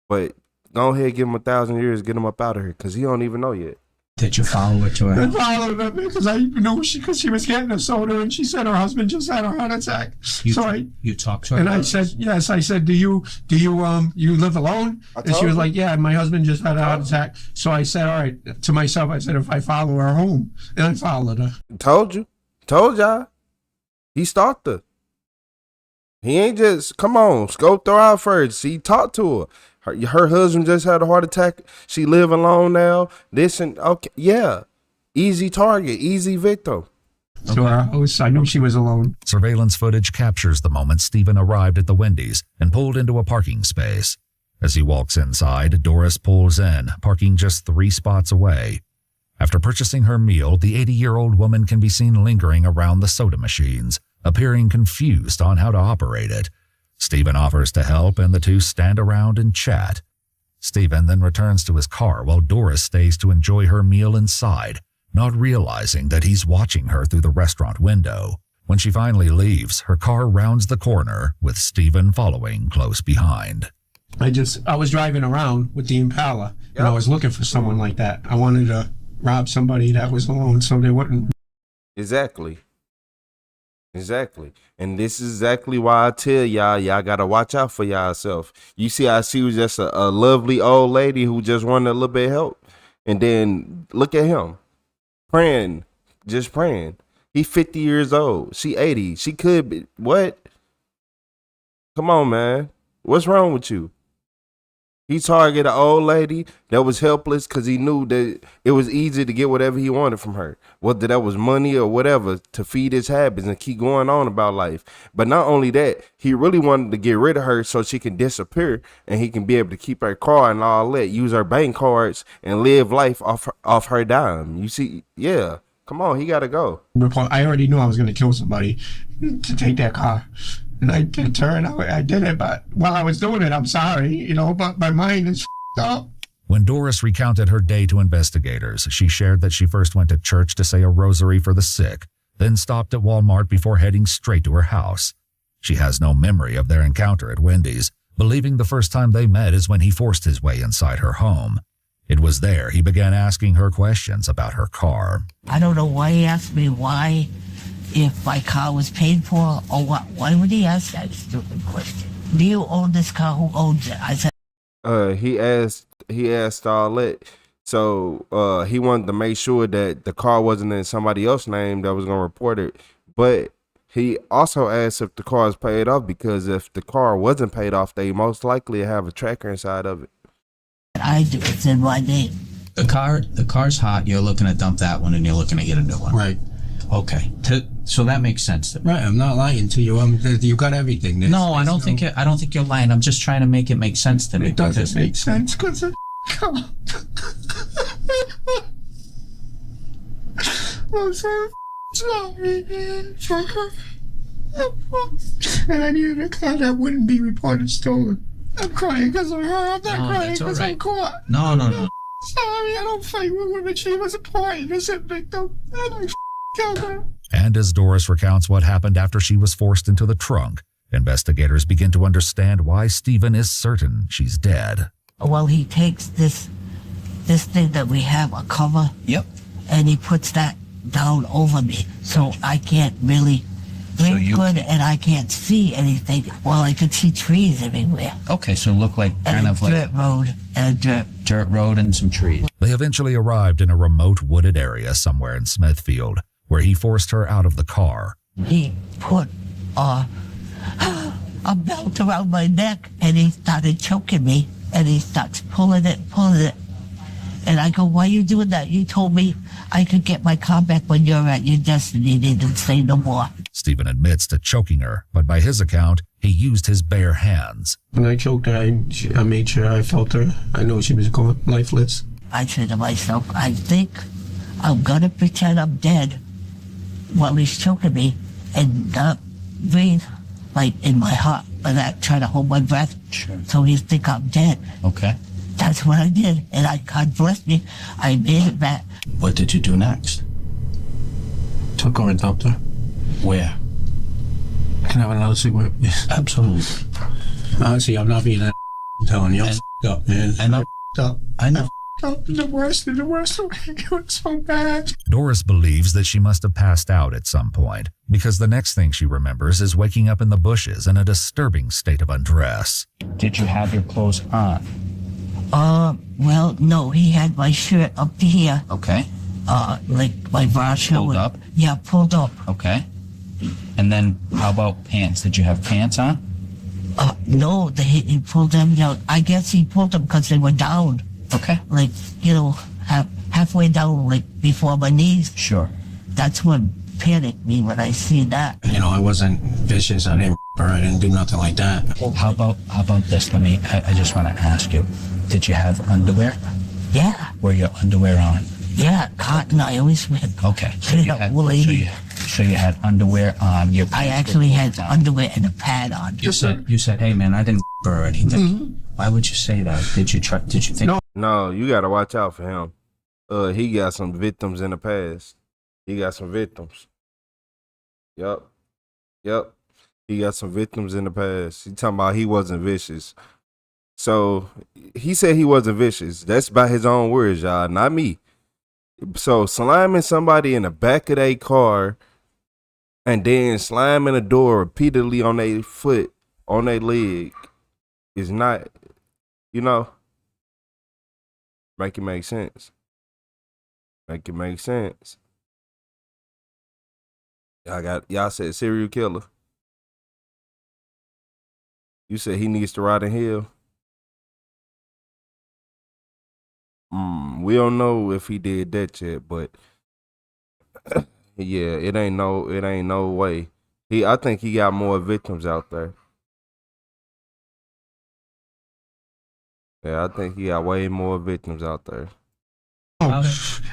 But go ahead, give him 1,000 years, get him up out of here, because he don't even know yet. Did you follow her to her house? I followed her because I knew because she was getting a soda and she said her husband just had a heart attack. You talked to her? And I said, yes. I said, do you live alone? And she was like, yeah, my husband just had a heart attack. So I said, all right, to myself, I said, if I follow her home, and I followed her. Told y'all. He stalked her. He ain't just, come on, scope her out first. He talked to her. Her husband just had a heart attack. She live alone now. This and okay, yeah. Easy target, easy victim. To our house, I knew she was alone. Surveillance footage captures the moment Stephen arrived at the Wendy's and pulled into a parking space. As he walks inside, Doris pulls in, parking just 3 spots away. After purchasing her meal, the 80-year-old woman can be seen lingering around the soda machines, appearing confused on how to operate it. Stephen offers to help, and the two stand around and chat. Stephen then returns to his car while Doris stays to enjoy her meal inside, not realizing that he's watching her through the restaurant window. When she finally leaves, her car rounds the corner, with Stephen following close behind. I was driving around with the Impala, and I was looking for someone like that. I wanted to rob somebody that was alone so they wouldn't. Exactly. And this is exactly why I tell y'all gotta watch out for y'allself. You see, she was just a lovely old lady who just wanted a little bit of help. And then look at him. Praying. He 50 years old. She 80. She could be. What? Come on, man. What's wrong with you? He targeted an old lady that was helpless because he knew that it was easy to get whatever he wanted from her, whether that was money or whatever, to feed his habits and keep going on about life. But not only that, he really wanted to get rid of her so she can disappear and he can be able to keep her car and all that, use her bank cards and live life off her dime. You see, yeah. Come on, he got to go. I already knew I was going to kill somebody to take that car. And I did turn. I did it, but while I was doing it, I'm sorry, but my mind is up. When Doris recounted her day to investigators, she shared that she first went to church to say a rosary for the sick, then stopped at Walmart before heading straight to her house. She has no memory of their encounter at Wendy's, believing the first time they met is when he forced his way inside her home. It was there he began asking her questions about her car. I don't know why he asked me why, if my car was paid for or what. Why would he ask that stupid question? Do you own this car? Who owns it? I said, he asked all that. So he wanted to make sure that the car wasn't in somebody else's name that was going to report it. But He also asked if the car is paid off, because if the car wasn't paid off, they most likely have a tracker inside of it. I do. It's in my name. The car's hot. You're looking to dump that one, and you're looking to get a new one. Right. Okay. So that makes sense to me. Right. I'm not lying to you. You got everything. No, I don't think you're lying. I'm just trying to make it make sense to me. It doesn't make sense because I'm so sorry, man. And I needed a car that wouldn't be reported stolen. I'm crying because of her. I'm not crying because I'm caught. No. Sorry, I don't fight with women. She was a poor innocent victim, and I killed her. And as Doris recounts what happened after she was forced into the trunk, investigators begin to understand why Stephen is certain she's dead. Well, he takes this thing that we have, a cover. Yep. And he puts that down over me, so I can't really breathe good, and I can't see anything. Well, I could see trees everywhere. Okay, so look like kind of like dirt road and dirt road and some trees. They eventually arrived in a remote wooded area somewhere in Smithfield, where he forced her out of the car. He put a belt around my neck, and he started choking me, and he starts pulling it. And I go, why are you doing that? You told me I could get my car back when you're at your destiny. He didn't say no more. Stephen admits to choking her, but by his account, he used his bare hands. When I choked her, I made sure I felt her. I know she was going lifeless. I said to myself, I think I'm gonna pretend I'm dead while he's choking me and not breathe, like in my heart, and I try to hold my breath. Sure. So he think I'm dead. Okay. That's what I did, and God bless me, I made it back. What did you do next? Took her and dumped her. Where? Can I have another cigarette, please? Absolutely. Honestly, I'm not being I'm telling you, I'm up, man. I know. Up. I know. The worst way. It was so bad. Doris believes that she must have passed out at some point, because the next thing she remembers is waking up in the bushes in a disturbing state of undress. Did you have your clothes on? Well, no, he had my shirt up to here. Okay. Like my bra showing. Pulled up? Yeah, pulled up. Okay. And then how about pants? Did you have pants on? No, he pulled them down. I guess he pulled them because they were down. Okay. Like, halfway down, like before my knees. Sure. That's what panicked me when I seen that. You know, I wasn't vicious. I didn't her. I didn't do nothing like that. Well, how about this? I just want to ask you. Did you have underwear? Yeah. Were your underwear on? Yeah, cotton. I always wear. Okay. So you had underwear on. I actually had underwear and a pad on. You said, hey man, I didn't her or anything. Mm-hmm. Why would you say that? Did you think? No, you gotta watch out for him. He got some victims in the past. He got some victims. Yep. He got some victims in the past. He talking about he wasn't vicious. So he said he wasn't vicious. That's by his own words, y'all, not me. So slamming somebody in the back of their car and then slamming a door repeatedly on their foot, on their leg, is not, make it make sense. Make it make sense. Y'all said serial killer. You said he needs to rot in hell. We don't know if he did that yet, but yeah, it ain't no way. I think he got more victims out there. Yeah, I think he got way more victims out there. Oh,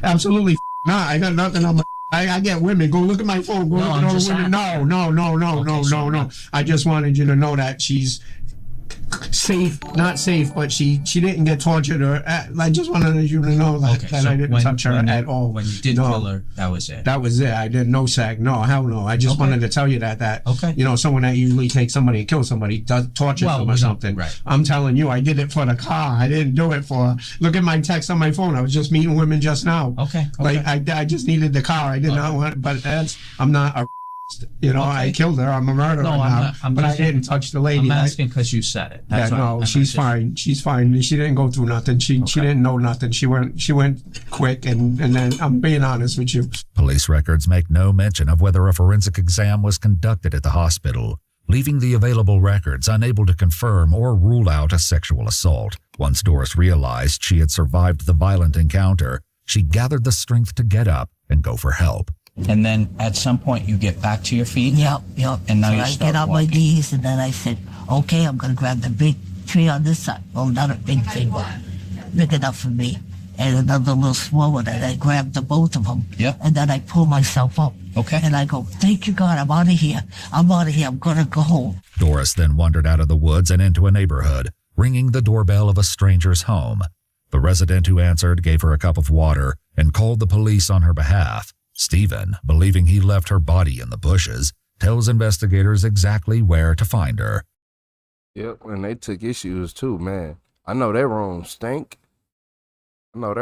absolutely not. I got nothing on my. I get women. Go look at my phone. Go look at all the women. No. I just wanted you to know that she's safe, not safe, but she didn't get tortured or. I just wanted you to know that I didn't touch her at all. When you did kill her, that was it. That was it. I did no sack. No, hell no. I just wanted to tell you that. Someone that usually takes somebody and kills somebody does torture them or something. Right. I'm telling you, I did it for the car. I didn't do it for. Look at my text on my phone. I was just meeting women just now. Okay. Like I just needed the car. I did not want, but I'm not a You know, I killed her. I'm a murderer No, now. I'm but just- I didn't touch the lady. I'm asking because you said it. That's Yeah, all. no, she's fine. She's fine. She didn't go through nothing. She didn't know nothing. She went quick, and then I'm being honest with you. Police records make no mention of whether a forensic exam was conducted at the hospital, leaving the available records unable to confirm or rule out a sexual assault. Once Doris realized she had survived the violent encounter, she gathered the strength to get up and go for help. And then at some point you get back to your feet? Yep. And now So you I start get on walking. my knees, and then I said, okay, I'm going to grab the big tree on this side. Well, not a big tree, but big enough for me. And another little small one, and I grabbed the both of them. Yeah. And then I pull myself up. Okay. And I go, thank you, God, I'm out of here. I'm out of here. I'm going to go home. Doris then wandered out of the woods and into a neighborhood, ringing the doorbell of a stranger's home. The resident who answered gave her a cup of water and called the police on her behalf. Stephen, believing he left her body in the bushes, tells investigators exactly where to find her. Yep, and they took issues too, man. I know their room stink. But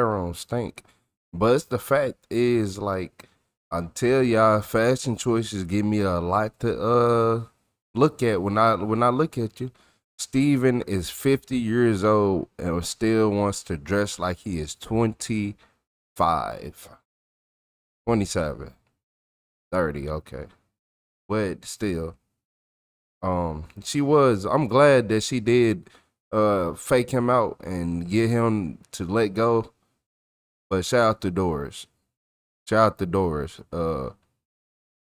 it's the fact is, like, until y'all fashion choices give me a lot to look at when I look at you. Steven is 50 years old and still wants to dress like he is 25. 27, 30, okay. But still, I'm glad that she did fake him out and get him to let go. But shout out to Doris.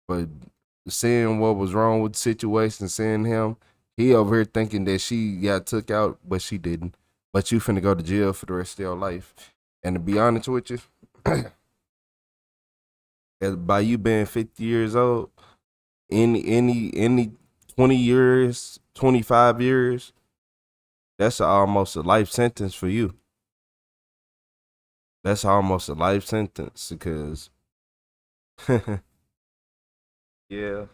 But seeing what was wrong with the situation, seeing him, he over here thinking that she got took out, but she didn't. But you finna go to jail for the rest of your life. And to be honest with you, by you being 50 years old, any 20 years, 25 years, that's almost a life sentence for you. That's almost a life sentence because, yeah.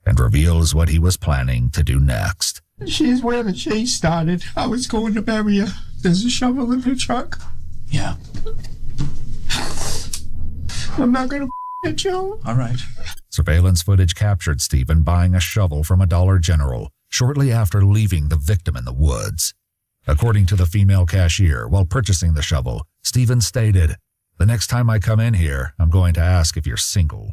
And reveals what he was planning to do next. She's where the chase started. I was going to bury her. There's a shovel in the truck. Yeah. I'm not going to hit you. All right. Surveillance footage captured Stephen buying a shovel from a Dollar General shortly after leaving the victim in the woods. According to the female cashier, while purchasing the shovel, Stephen stated, "The next time I come in here, I'm going to ask if you're single."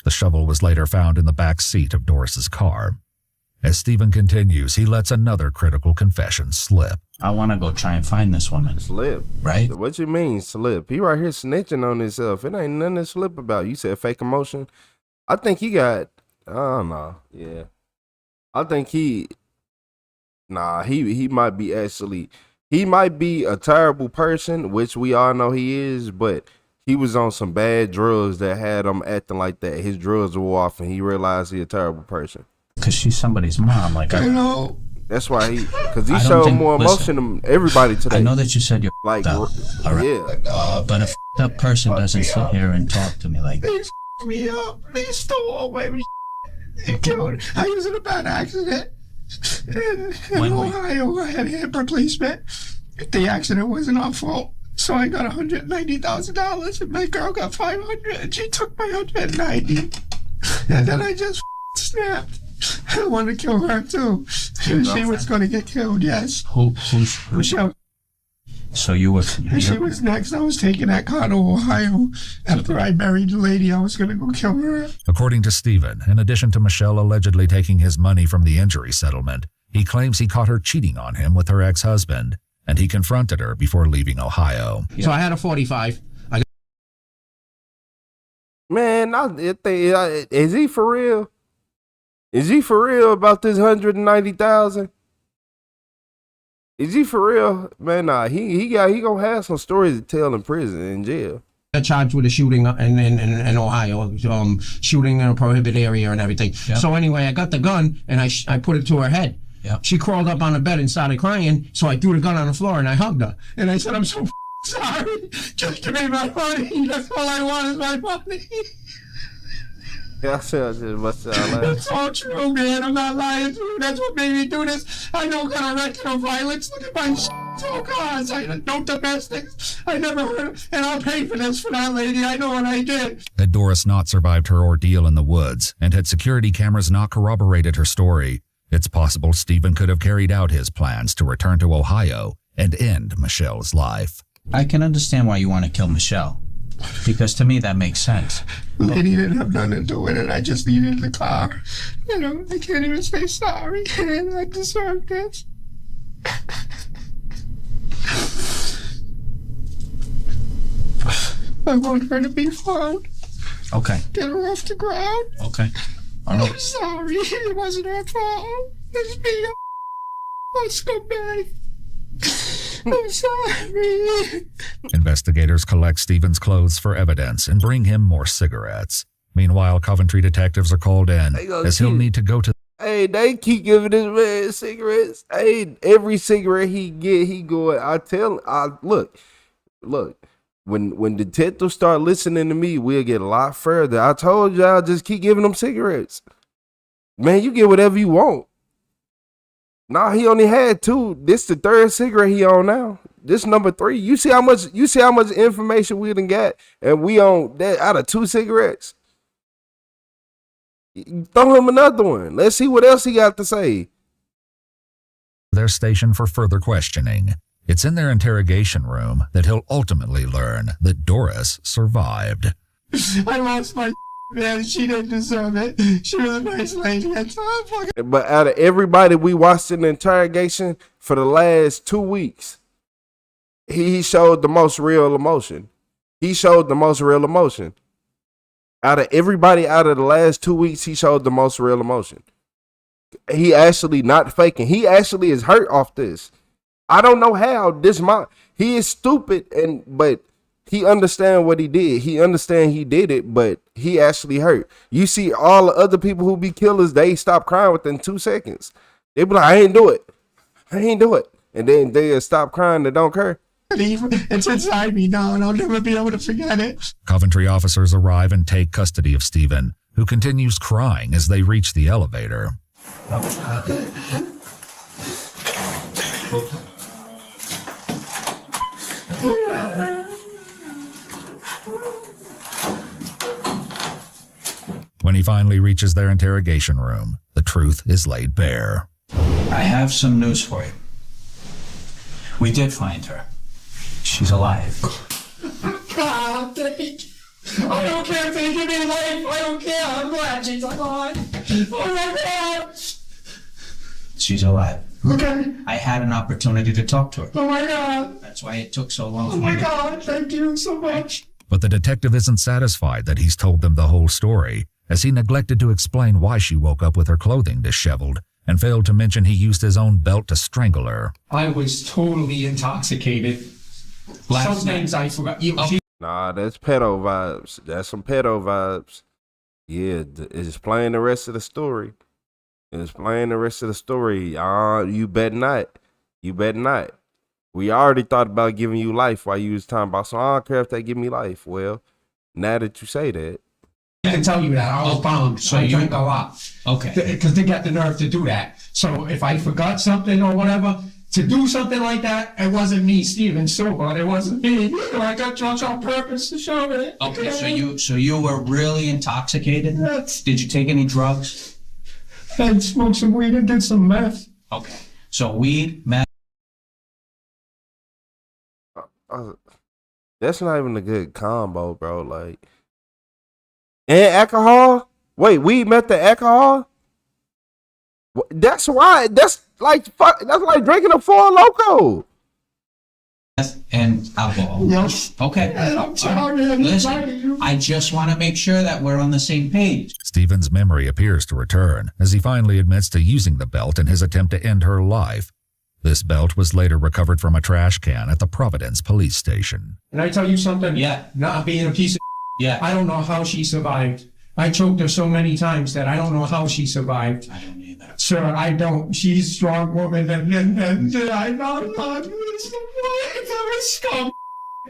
The shovel was later found in the back seat of Doris's car. As Stephen continues, he lets another critical confession slip. I want to go try and find this woman. Slip? Right? What you mean slip? He right here snitching on himself. It ain't nothing to slip about. You said fake emotion. I think he got, I don't know. Yeah. I think he might be a terrible person, which we all know he is, but he was on some bad drugs that had him acting like that. His drugs wore off and he realized he's a terrible person. Because she's somebody's mom. Like, You know, That's why because he I don't showed think- more listen, emotion than everybody today. I know that you said you're like, up, all right? yeah. But a up person doesn't sit here and talk to me like they f***ed me up. They stole all my and killed. I was in a bad accident in Ohio. I had hip replacement. The accident wasn't our fault. So I got $190,000 and my girl got $500 and she took my $190. And then I just snapped. I wanted to kill her too. She was going to get killed, yes. who's Michelle. So you were. And she was next. I was taking that car to Ohio. After I buried the lady, I was going to go kill her. According to Stephen, in addition to Michelle allegedly taking his money from the injury settlement, he claims he caught her cheating on him with her ex-husband, and he confronted her before leaving Ohio. So I had a 45. Man, is he for real? Is he for real about this 190,000? Is he for real? Man, nah, he gonna have some stories to tell in prison, in jail. Got charged with a shooting in Ohio, shooting in a prohibited area and everything. Yep. So anyway, I got the gun and I put it to her head. Yep. She crawled up on the bed and started crying, so I threw the gun on the floor and I hugged her. And I said, "I'm so sorry. Just give me my money. That's all I want is my money." Yeah, I said That's all true, man. I'm not lying to you. That's what made me do this. I know kind of record of violence. Look at my 2 cars. I had no domestics. I never heard, and I'll pay for this for that lady. I know what I did. Had Doris not survived her ordeal in the woods, and had security cameras not corroborated her story, it's possible Stephen could have carried out his plans to return to Ohio and end Michelle's life. I can understand why you want to kill Michelle, because to me that makes sense. The lady didn't have nothing to do with it. I just needed the car. You know, I can't even say sorry. And I deserve this. I want her to be found. Okay. Get her off the ground. Okay. I'm sorry. It wasn't her fault. It's me. Let's go back. I'm sorry. Investigators collect Stephen's clothes for evidence and bring him more cigarettes. Meanwhile, Coventry detectives are called in, as he'll need to go to... Hey, they keep giving this man cigarettes. Hey, every cigarette he get, he going. Look. When detectives start listening to me, we'll get a lot further. I told y'all, just keep giving them cigarettes. Man, you get whatever you want. Nah, he only had 2. This the 3rd cigarette he on now. This number 3. You see how much information we done got, and we on that out of 2 cigarettes. Throw him another one. Let's see what else he got to say. Their station for further questioning. It's in their interrogation room that he'll ultimately learn that Doris survived. I lost my man. She didn't deserve it. She was a nice lady. But out of everybody we watched in the interrogation for the last 2 weeks, he showed the most real emotion. Out of everybody out of the last 2 weeks, he showed the most real emotion. He actually not faking. He actually is hurt off this. I don't know how he is stupid, but he understand what he did. He understand he did it, but he actually hurt. You see all the other people who be killers, they stop crying within 2 seconds. They be like, I ain't do it. And then they stop crying, they don't care. It's inside me now, and I'll never be able to forget it. Coventry officers arrive and take custody of Stephen, who continues crying as they reach the elevator. When he finally reaches their interrogation room, the truth is laid bare. I have some news for you. We did find her. She's alive. God, thank you. I don't care if they give me life. I don't care. I'm glad she's alive. Oh my God. She's alive. Okay. I had an opportunity to talk to her. Oh my God. That's why it took so long. Oh my God, thank you so much. But the detective isn't satisfied that he's told them the whole story, as he neglected to explain why she woke up with her clothing disheveled and failed to mention he used his own belt to strangle her. I was totally intoxicated. Some things I forgot. Nah, that's pedo vibes. That's some pedo vibes. Yeah, it's playing the rest of the story. You bet not. We already thought about giving you life while you was talking about, so I don't care if they give me life. Well, now that you say that. I can tell you that. I was bound. So I drank a lot. Okay. Because they got the nerve to do that. So if I forgot something or whatever, to do something like that, it wasn't me, Steven Silva. It wasn't me. I got drunk on purpose to show it. Okay, so you were really intoxicated? Yes. Did you take any drugs? I smoked some weed and did some meth. Okay. So weed, meth. That's not even a good combo, bro. Like, and alcohol? Wait, weed, meth, and alcohol? That's why. That's like drinking a Four Loko. And alcohol. Yes. Okay. I'm sorry. Listen, I just want to make sure that we're on the same page. Stephen's memory appears to return as he finally admits to using the belt in his attempt to end her life. This belt was later recovered from a trash can at the Providence police station. Can I tell you something? Yeah. Not being a piece of yeah. I don't know how she survived. I choked her so many times that I don't know how she survived. I don't either. Sir, I don't. She's a strong woman, and I'm not allowed. I was scum.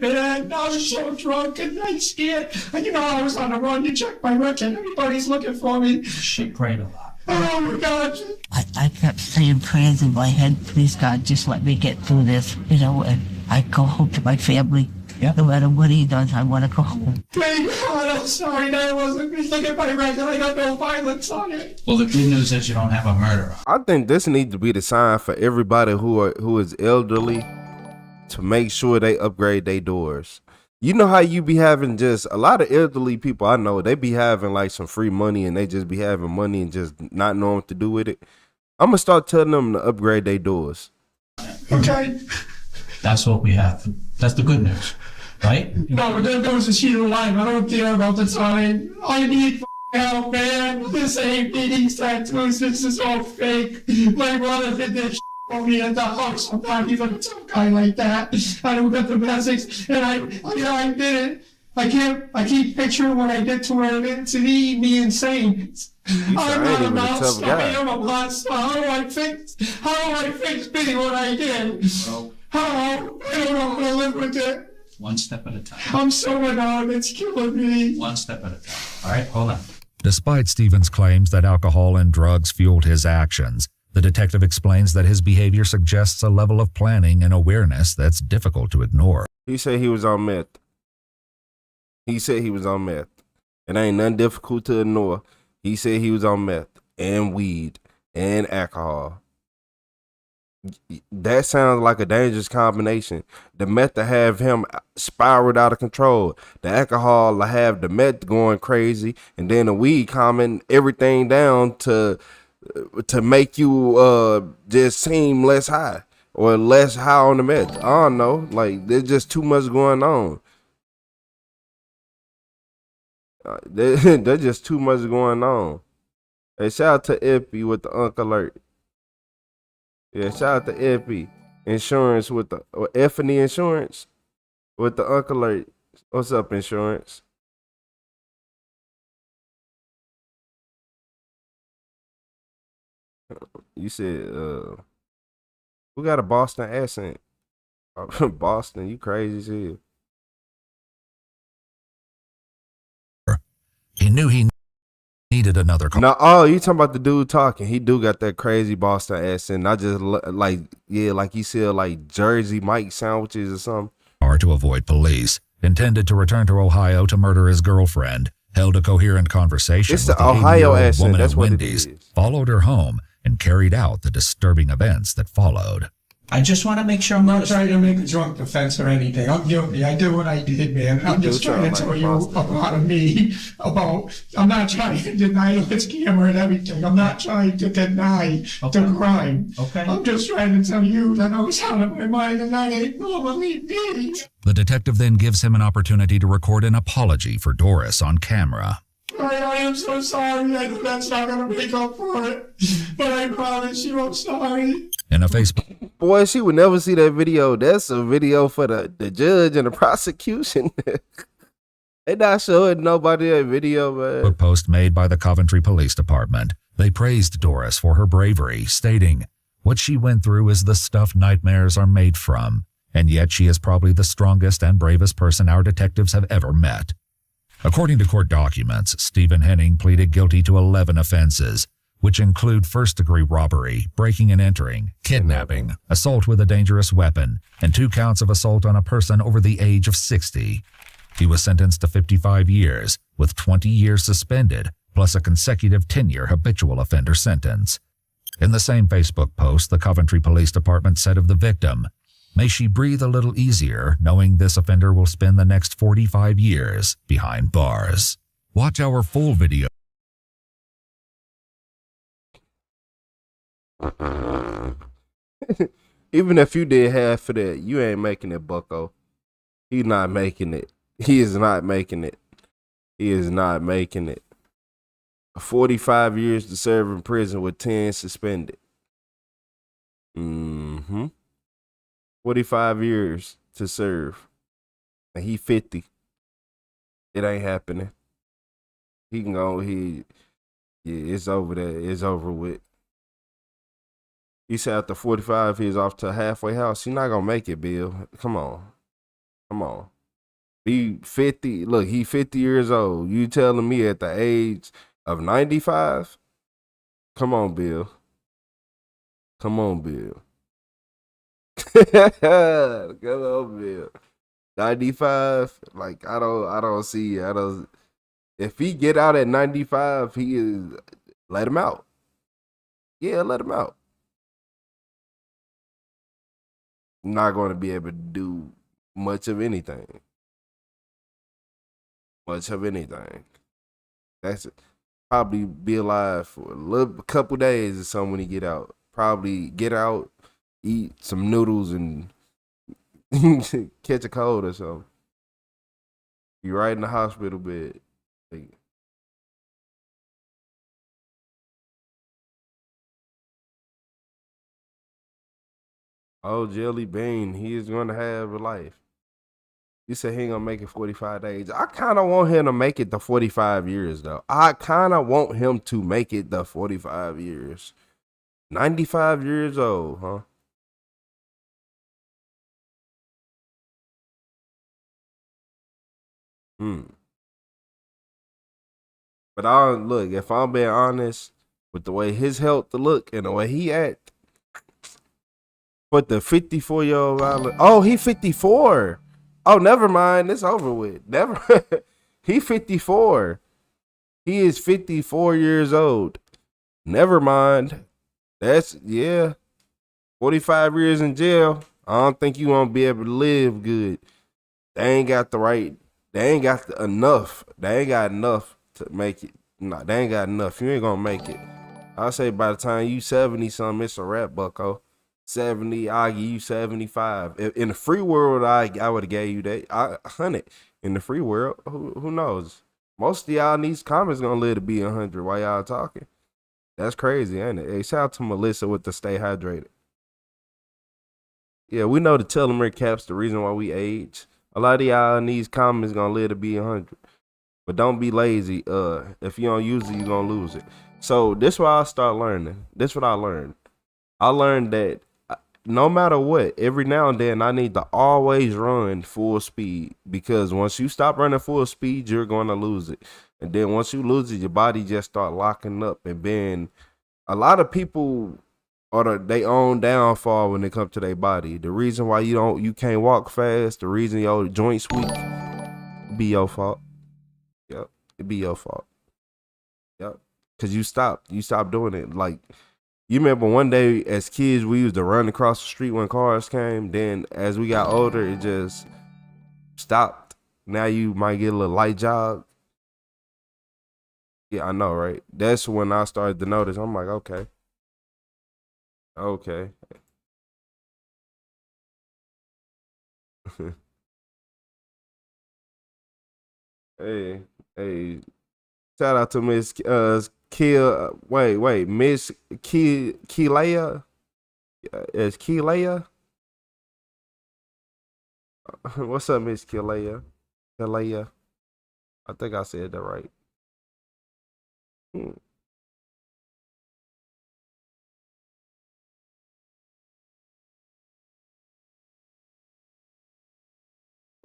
Man, I was so drunk and I scared. And you know, I was on the run. You check my record. Everybody's looking for me. She prayed a lot. Oh my God. I kept saying prayers in my head, please God, just let me get through this, you know, and I go home to my family. Yeah. No matter what he does, I want to go home. Thank God, I'm sorry that I wasn't. Look at my record, I got no violence on it. Well, the good news is you don't have a murderer. I think this needs to be the sign for everybody who is elderly to make sure they upgrade their doors. You know how you be having just a lot of elderly people I know, they be having like some free money and they just be having money and just not knowing what to do with it. I'm going to start telling them to upgrade their doors. Okay. That's what we have. That's the good news, right? No, but there goes the sheet of life. I don't care about the time. I need help, man. This ain't me. These tattoos. This is all fake. My brother did this for me at the house. I'm not even some guy like that. I don't get the basics, and I did it. I keep picturing what I did to her, and it's me insane. I'm not a monster. I'm a monster. How do I fix me what I did? How? I don't know how to live with it. One step at a time. I'm so annoyed. It's killing me. One step at a time. All right, hold on. Despite Stevens' claims that alcohol and drugs fueled his actions, the detective explains that his behavior suggests a level of planning and awareness that's difficult to ignore. He said he was on meth. He said he was on meth. It ain't nothing difficult to ignore. He said he was on meth and weed and alcohol. That sounds like a dangerous combination. The meth to have him spiraled out of control. The alcohol to have the meth going crazy, and then the weed calming everything down to make you just seem less high or less high on the meth. I don't know. Like, there's just too much going on. There's just too much going on. Hey, shout out to Epi with the Unk Alert. Yeah, shout out to Epi Insurance with the Effany Insurance with the Unk Alert. What's up, Insurance? You said who got a Boston accent? Boston, you crazy as hell. He knew he needed another call. No, oh, you talking about the dude talking? He do got that crazy Boston accent. Not just like he said like Jersey Mike sandwiches or something. Or to avoid police, intended to return to Ohio to murder his girlfriend, held a coherent conversation It's with the the Ohio 80-year-old accent. woman That's at what it Wendy's, is. followed her home, and carried out the disturbing events that followed. I just want to make sure I'm not trying to make a drunk defense or anything. I'm guilty. I did what I did, man. I'm just trying to tell you about me. I'm not trying to deny this camera and everything. I'm not trying to deny the crime. Okay. I'm just trying to tell you that I was out of my mind and I ain't normally me. The detective then gives him an opportunity to record an apology for Doris on camera. I am so sorry. I know that's not going to make up for it. But I promise you I'm sorry. In a Facebook Boy, she would never see that video. That's a video for the judge and the prosecution. They not showing nobody that video, man. post made by the Coventry Police Department, they praised Doris for her bravery, stating, "What she went through is the stuff nightmares are made from, and yet she is probably the strongest and bravest person our detectives have ever met." According to court documents, Stephen Henning pleaded guilty to 11 offenses, which include first-degree robbery, breaking and entering, kidnapping, assault with a dangerous weapon, and 2 counts of assault on a person over the age of 60. He was sentenced to 55 years, with 20 years suspended, plus a consecutive 10-year habitual offender sentence. In the same Facebook post, the Coventry Police Department said of the victim, "May she breathe a little easier, knowing this offender will spend the next 45 years behind bars." Watch our full video. Even if you did half of that, you ain't making it, bucko. He's not making it. He is not making it. He is not making it. 45 years to serve in prison with 10 suspended. 45 years to serve. And he 50. It ain't happening. He can go, it's over there. It's over with. He said after 45, he's off to a halfway house. He's not going to make it, Bill. Come on. Come on. He 50. Look, he 50 years old. You telling me at the age of 95? Come on, Bill. Come on, Bill. Come on, Bill. 95. Like I don't see. I don't. If he get out at 95, he is. Let him out. Yeah, let him out. Not going to be able to do much of anything. Much of anything. That's it. Probably be alive for a couple days or something when he get out. Probably get out, eat some noodles, and catch a cold or something. Be right in the hospital bed. Like, oh, Jelly Bean, he is going to have a life. You said he ain't gonna make it 45 days. I kind of want him to make it the 45 years, though. I kind of want him to make it the 45 years. 95 years old, huh? But I look, if I'm being honest, with the way his health to look and the way he act, but the 54-year-old Island, oh, he 54. Oh, never mind. It's over with. Never. He 54. He is 54 years old. Never mind. That's, yeah. 45 years in jail. I don't think you won't be able to live good. They ain't got the right. They ain't got enough. They ain't got enough to make it. Nah, they ain't got enough. You ain't gonna make it. I'll say by the time you 70 something, it's a wrap, bucko. 70, I'll give you 75. In the free world, I would have gave you that 100. In the free world, who knows? Most of y'all in these comments gonna live to be 100 while y'all talking. That's crazy, ain't it? Hey, shout out to Melissa with the stay hydrated. Yeah, we know the telomere cap's the reason why we age. A lot of y'all in these comments gonna live to be 100. But don't be lazy. If you don't use it, you gonna lose it. So this is what I start learning. This is what I learned. I learned that no matter what, every now and then I need to always run full speed, because once you stop running full speed, you're going to lose it. And then once you lose it, your body just start locking up and being. A lot of people are their own downfall when it comes to their body. The reason why you can't walk fast, the reason your joints weak, it be your fault. Yep, it be your fault. Yep, because you stopped doing it. Like, you remember one day as kids, we used to run across the street when cars came. Then as we got older, it just stopped. Now you might get a little light jog. Yeah, I know, right? That's when I started to notice. I'm like, okay. Hey, shout out to Miss Miss Keelaya. Is Keelaya? What's up, Miss Keelaya? Keelaya. I think I said that right.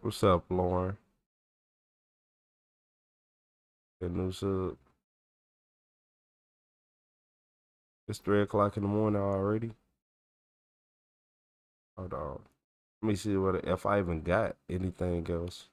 What's up, Lauren? Good new sub. It's 3 o'clock in the morning already. Hold on. Let me see if I even got anything else.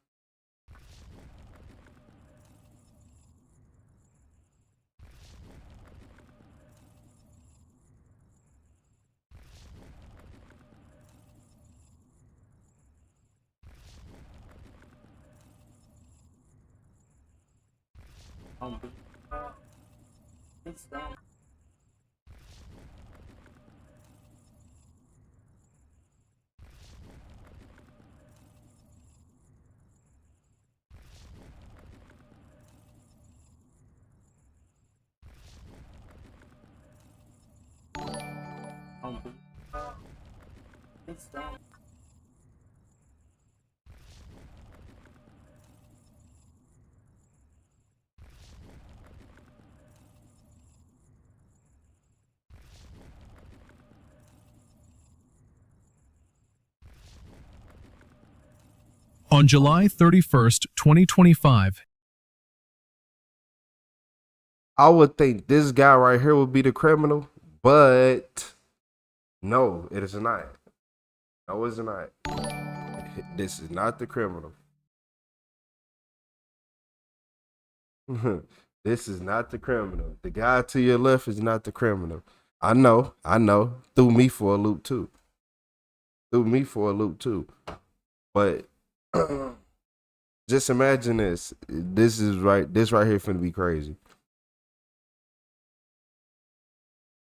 On July 31st, 2025. I would think this guy right here would be the criminal, but No, it is not. No, it's not. This is not the criminal. This is not the criminal. The guy to your left is not the criminal. I know. Threw me for a loop too. But just imagine this. This right here finna be crazy.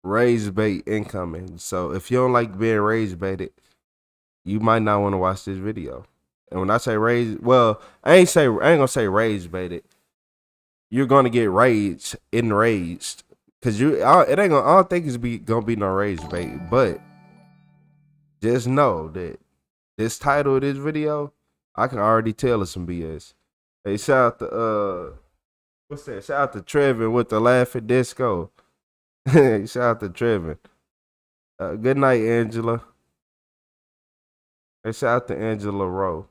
Rage bait incoming. So if you don't like being rage baited, you might not want to watch this video. And when I say rage, well, I ain't gonna say rage baited. You're gonna get enraged, cause I don't think it's gonna be no rage bait. But just know that this title of this video, I can already tell it's some BS. Hey, shout out to what's that? Shout out to Trevin with the laughing disco. Shout out to Trevin. Good night, Angela. Hey, shout out to Angela Rowe.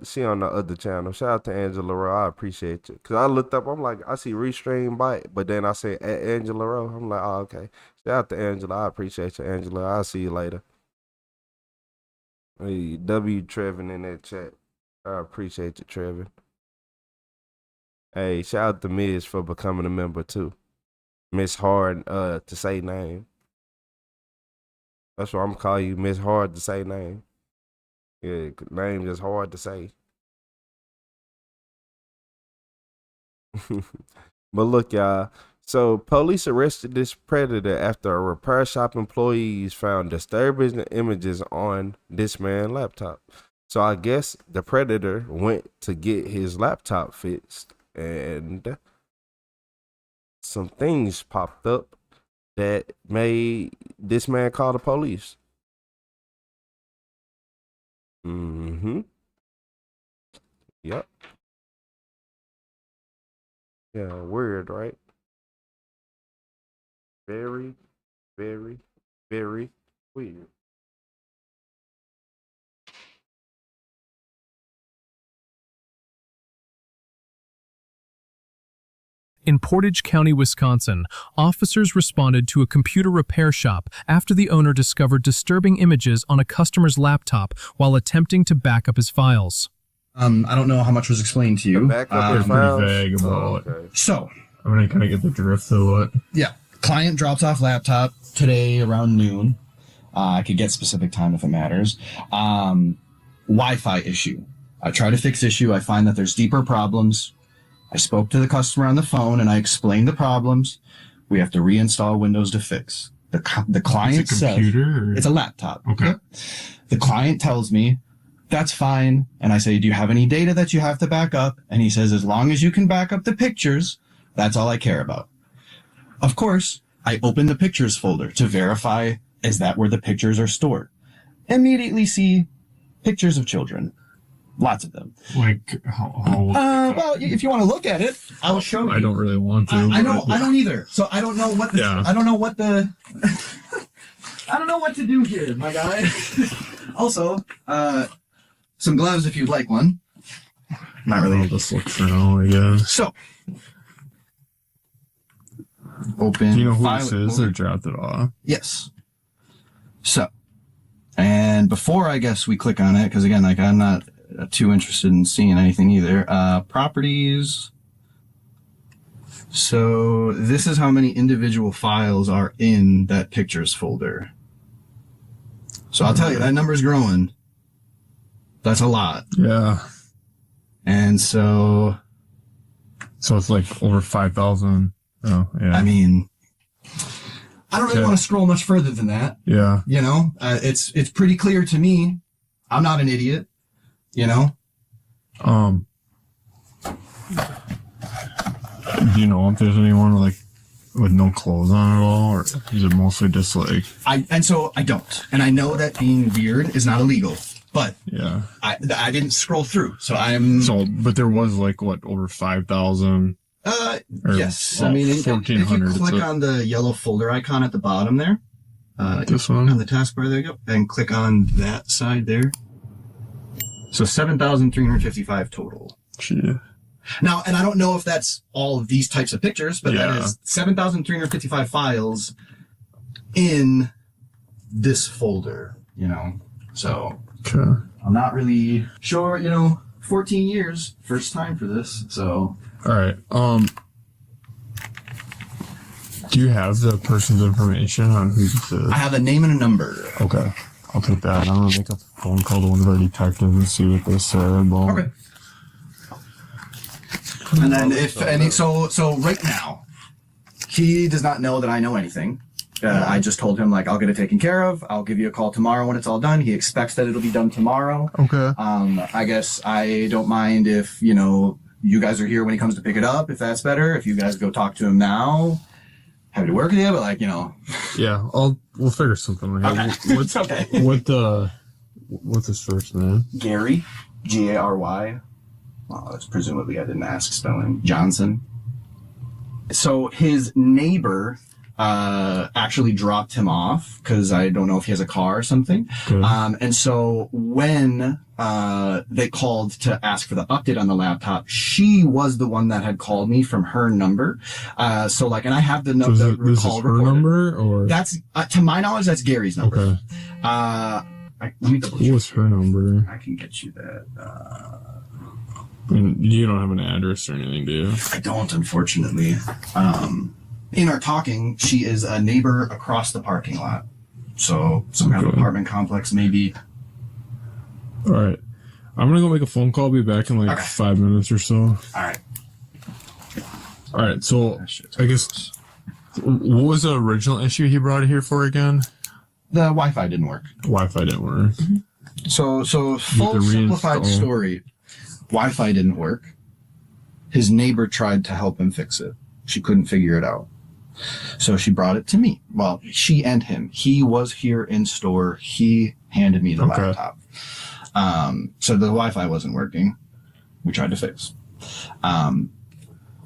She on the other channel. Shout out to Angela Rowe. I appreciate you. Cause I looked up, I'm like, I see Restream Bite, but then I say at Angela Rowe. I'm like, oh, okay. Shout out to Angela. I appreciate you, Angela. I'll see you later. Hey, W Trevin in that chat. I appreciate you, Trevin. Hey, shout out to Miz for becoming a member too. Miss Hard to say name. That's what I'm gonna call you, Miss Hard to say name. Yeah, name is hard to say. But look, y'all. So police arrested this predator after a repair shop employees found disturbing images on this man's laptop. So I guess the predator went to get his laptop fixed, and some things popped up that made this man call the police. Yep. Yeah, weird, right? Very, very, very weird. In Portage County, Wisconsin, officers responded to a computer repair shop after the owner discovered disturbing images on a customer's laptop while attempting to back up his files. I don't know how much was explained to you. Back up his files? Pretty vague about it. So, I'm gonna kind of get the drift of it. Yeah, client drops off laptop today around noon. I could get specific time if it matters. Wi-Fi issue. I try to fix issue. I find that there's deeper problems. I spoke to the customer on the phone and I explained the problems. We have to reinstall Windows to fix. The client It's a computer, says it's a laptop. Okay. Yep. The client tells me that's fine. And I say, do you have any data that you have to back up? And he says, as long as you can back up the pictures, that's all I care about. Of course, I open the pictures folder to verify, is that where the pictures are stored? Immediately see pictures of children. Lots of them. Like how well, if you want to look at it, I will show you. I don't really want to. I don't either. So I don't know what the, I don't know what the, I don't know what to do here, my guy. Also, some gloves if you'd like one. Not really. I'll just look for now, I guess. So, open. Do you know who file this is folder. or dropped it off? Yes. So, and before I guess we click on it, because again, like I'm not too interested in seeing anything either. Properties. So this is how many individual files are in that pictures folder. So I'll tell you, that number's growing. That's a lot. Yeah. And so it's like over 5,000. Oh, yeah. I mean, I don't really want to scroll much further than that. Yeah. You know, it's pretty clear to me. I'm not an idiot. You know. Do you know if there's anyone like with no clothes on at all, or is it mostly just like? So I don't, and I know that being weird is not illegal, but yeah, I didn't scroll through, so I'm. So, but there was like what, over 5,000. Yes. I mean, if you 1,400. click on the yellow folder icon at the bottom there, this one on the taskbar, there you go, and click on that side there. So 7,355 total. Gee. Now, and I don't know if that's all of these types of pictures, but that is 7,355 files in this folder, you know. So Okay. I'm not really sure, you know, 14 years, first time for this. So All right. Do you have the person's information on who this is? I have a name and a number. Okay. I'll take that. I'm gonna make a phone call to one of our detectives and see what they said. Well, Okay. And then if any, so right now, he does not know that I know anything. I just told him, like, I'll get it taken care of. I'll give you a call tomorrow when it's all done. He expects that it'll be done tomorrow. Okay. I guess I don't mind if, you know, you guys are here when he comes to pick it up, if that's better. If you guys go talk to him now, happy to work with you, but like, you know. Yeah, we'll figure something out. Okay. What's Okay. What's his first name? Gary, Gary. Well, that's presumably I didn't ask spelling. Johnson. So his neighbor actually dropped him off because I don't know if he has a car or something. Okay. And so when they called to ask for the update on the laptop, she was the one that had called me from her number. So like, and I have the number. So this is her number, or that's to my knowledge, that's Gary's number. Okay. Let me double check. What's her number? I can get you that. And you don't have an address or anything, do you? I don't, unfortunately. In our talking, she is a neighbor across the parking lot. So some kind of apartment complex, maybe. All right. I'm gonna go make a phone call. I'll be back in like 5 minutes or so. All right. All right. So I guess what was the original issue he brought it here for again? The Wi-Fi didn't work. Wi-Fi didn't work. So full simplified story. Wi-Fi didn't work. His neighbor tried to help him fix it. She couldn't figure it out. So she brought it to me. Well, she and him. He was here in store. He handed me the laptop. So the Wi-Fi wasn't working. We tried to fix.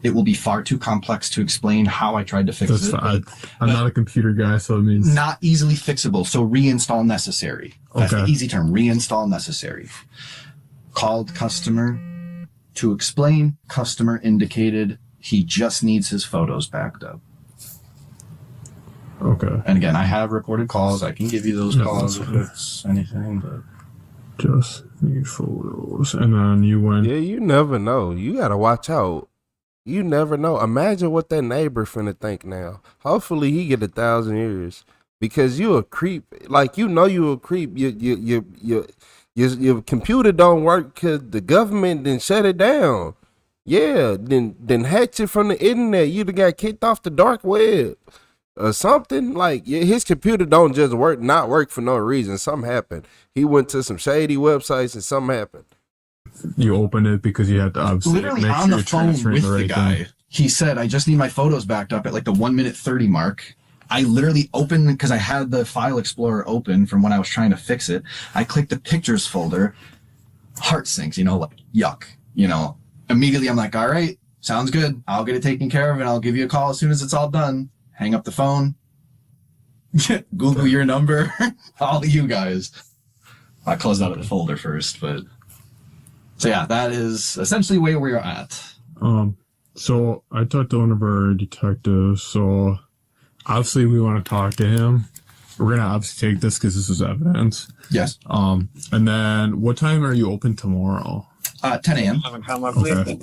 It will be far too complex to explain how I tried to fix That's it. fine. I'm not a computer guy, so it means not easily fixable. So reinstall necessary. That's the easy term. Reinstall necessary. Called customer to explain. Customer indicated he just needs his photos backed up. Okay. And again, I have recorded calls. I can give you those calls if it's anything, but just need photos. And then you went. Yeah, you never know. You gotta watch out. You never know. Imagine what that neighbor finna think now. Hopefully he get 1,000 years because you a creep. Like you know you a creep. Your computer don't work because the government didn't shut it down. Yeah, then hacked you from the internet. You'd have got kicked off the dark web or something. Like his computer don't just not work for no reason. Something happened. He went to some shady websites and something happened. You opened it because you had to obviously literally make on sure the phone with the right guy. thing. He said, I just need my photos backed up at like the 1:30 mark. I literally opened because I had the file explorer open from when I was trying to fix it. I clicked the pictures folder. Heart sinks, like yuck, Immediately I'm like, all right, sounds good. I'll get it taken care of and I'll give you a call as soon as it's all done. Hang up the phone. Google your number. All you guys. I closed out of the folder first, but so yeah, that is essentially where we're at. So I talked to one of our detectives. So obviously we want to talk to him. We're gonna obviously take this because this is evidence. Yes. And then what time are you open tomorrow? 10 a.m. Okay.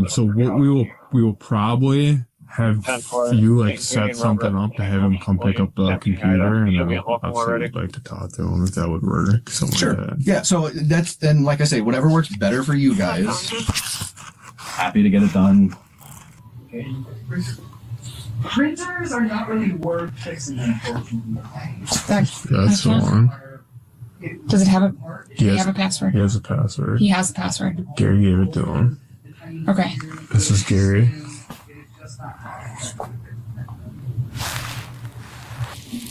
So what we will probably have you like set something up to have him come pick up the computer, and then I'd like to talk to him if that would work. Sure. Like that. Yeah. So that's then, like I say, whatever works better for you guys. Happy to get it done. Printers are not really worth fixing, unfortunately. That's the one. Does it have a? Does he have a password? He has a password. He has a password. Gary gave it to him. Okay. This is Gary.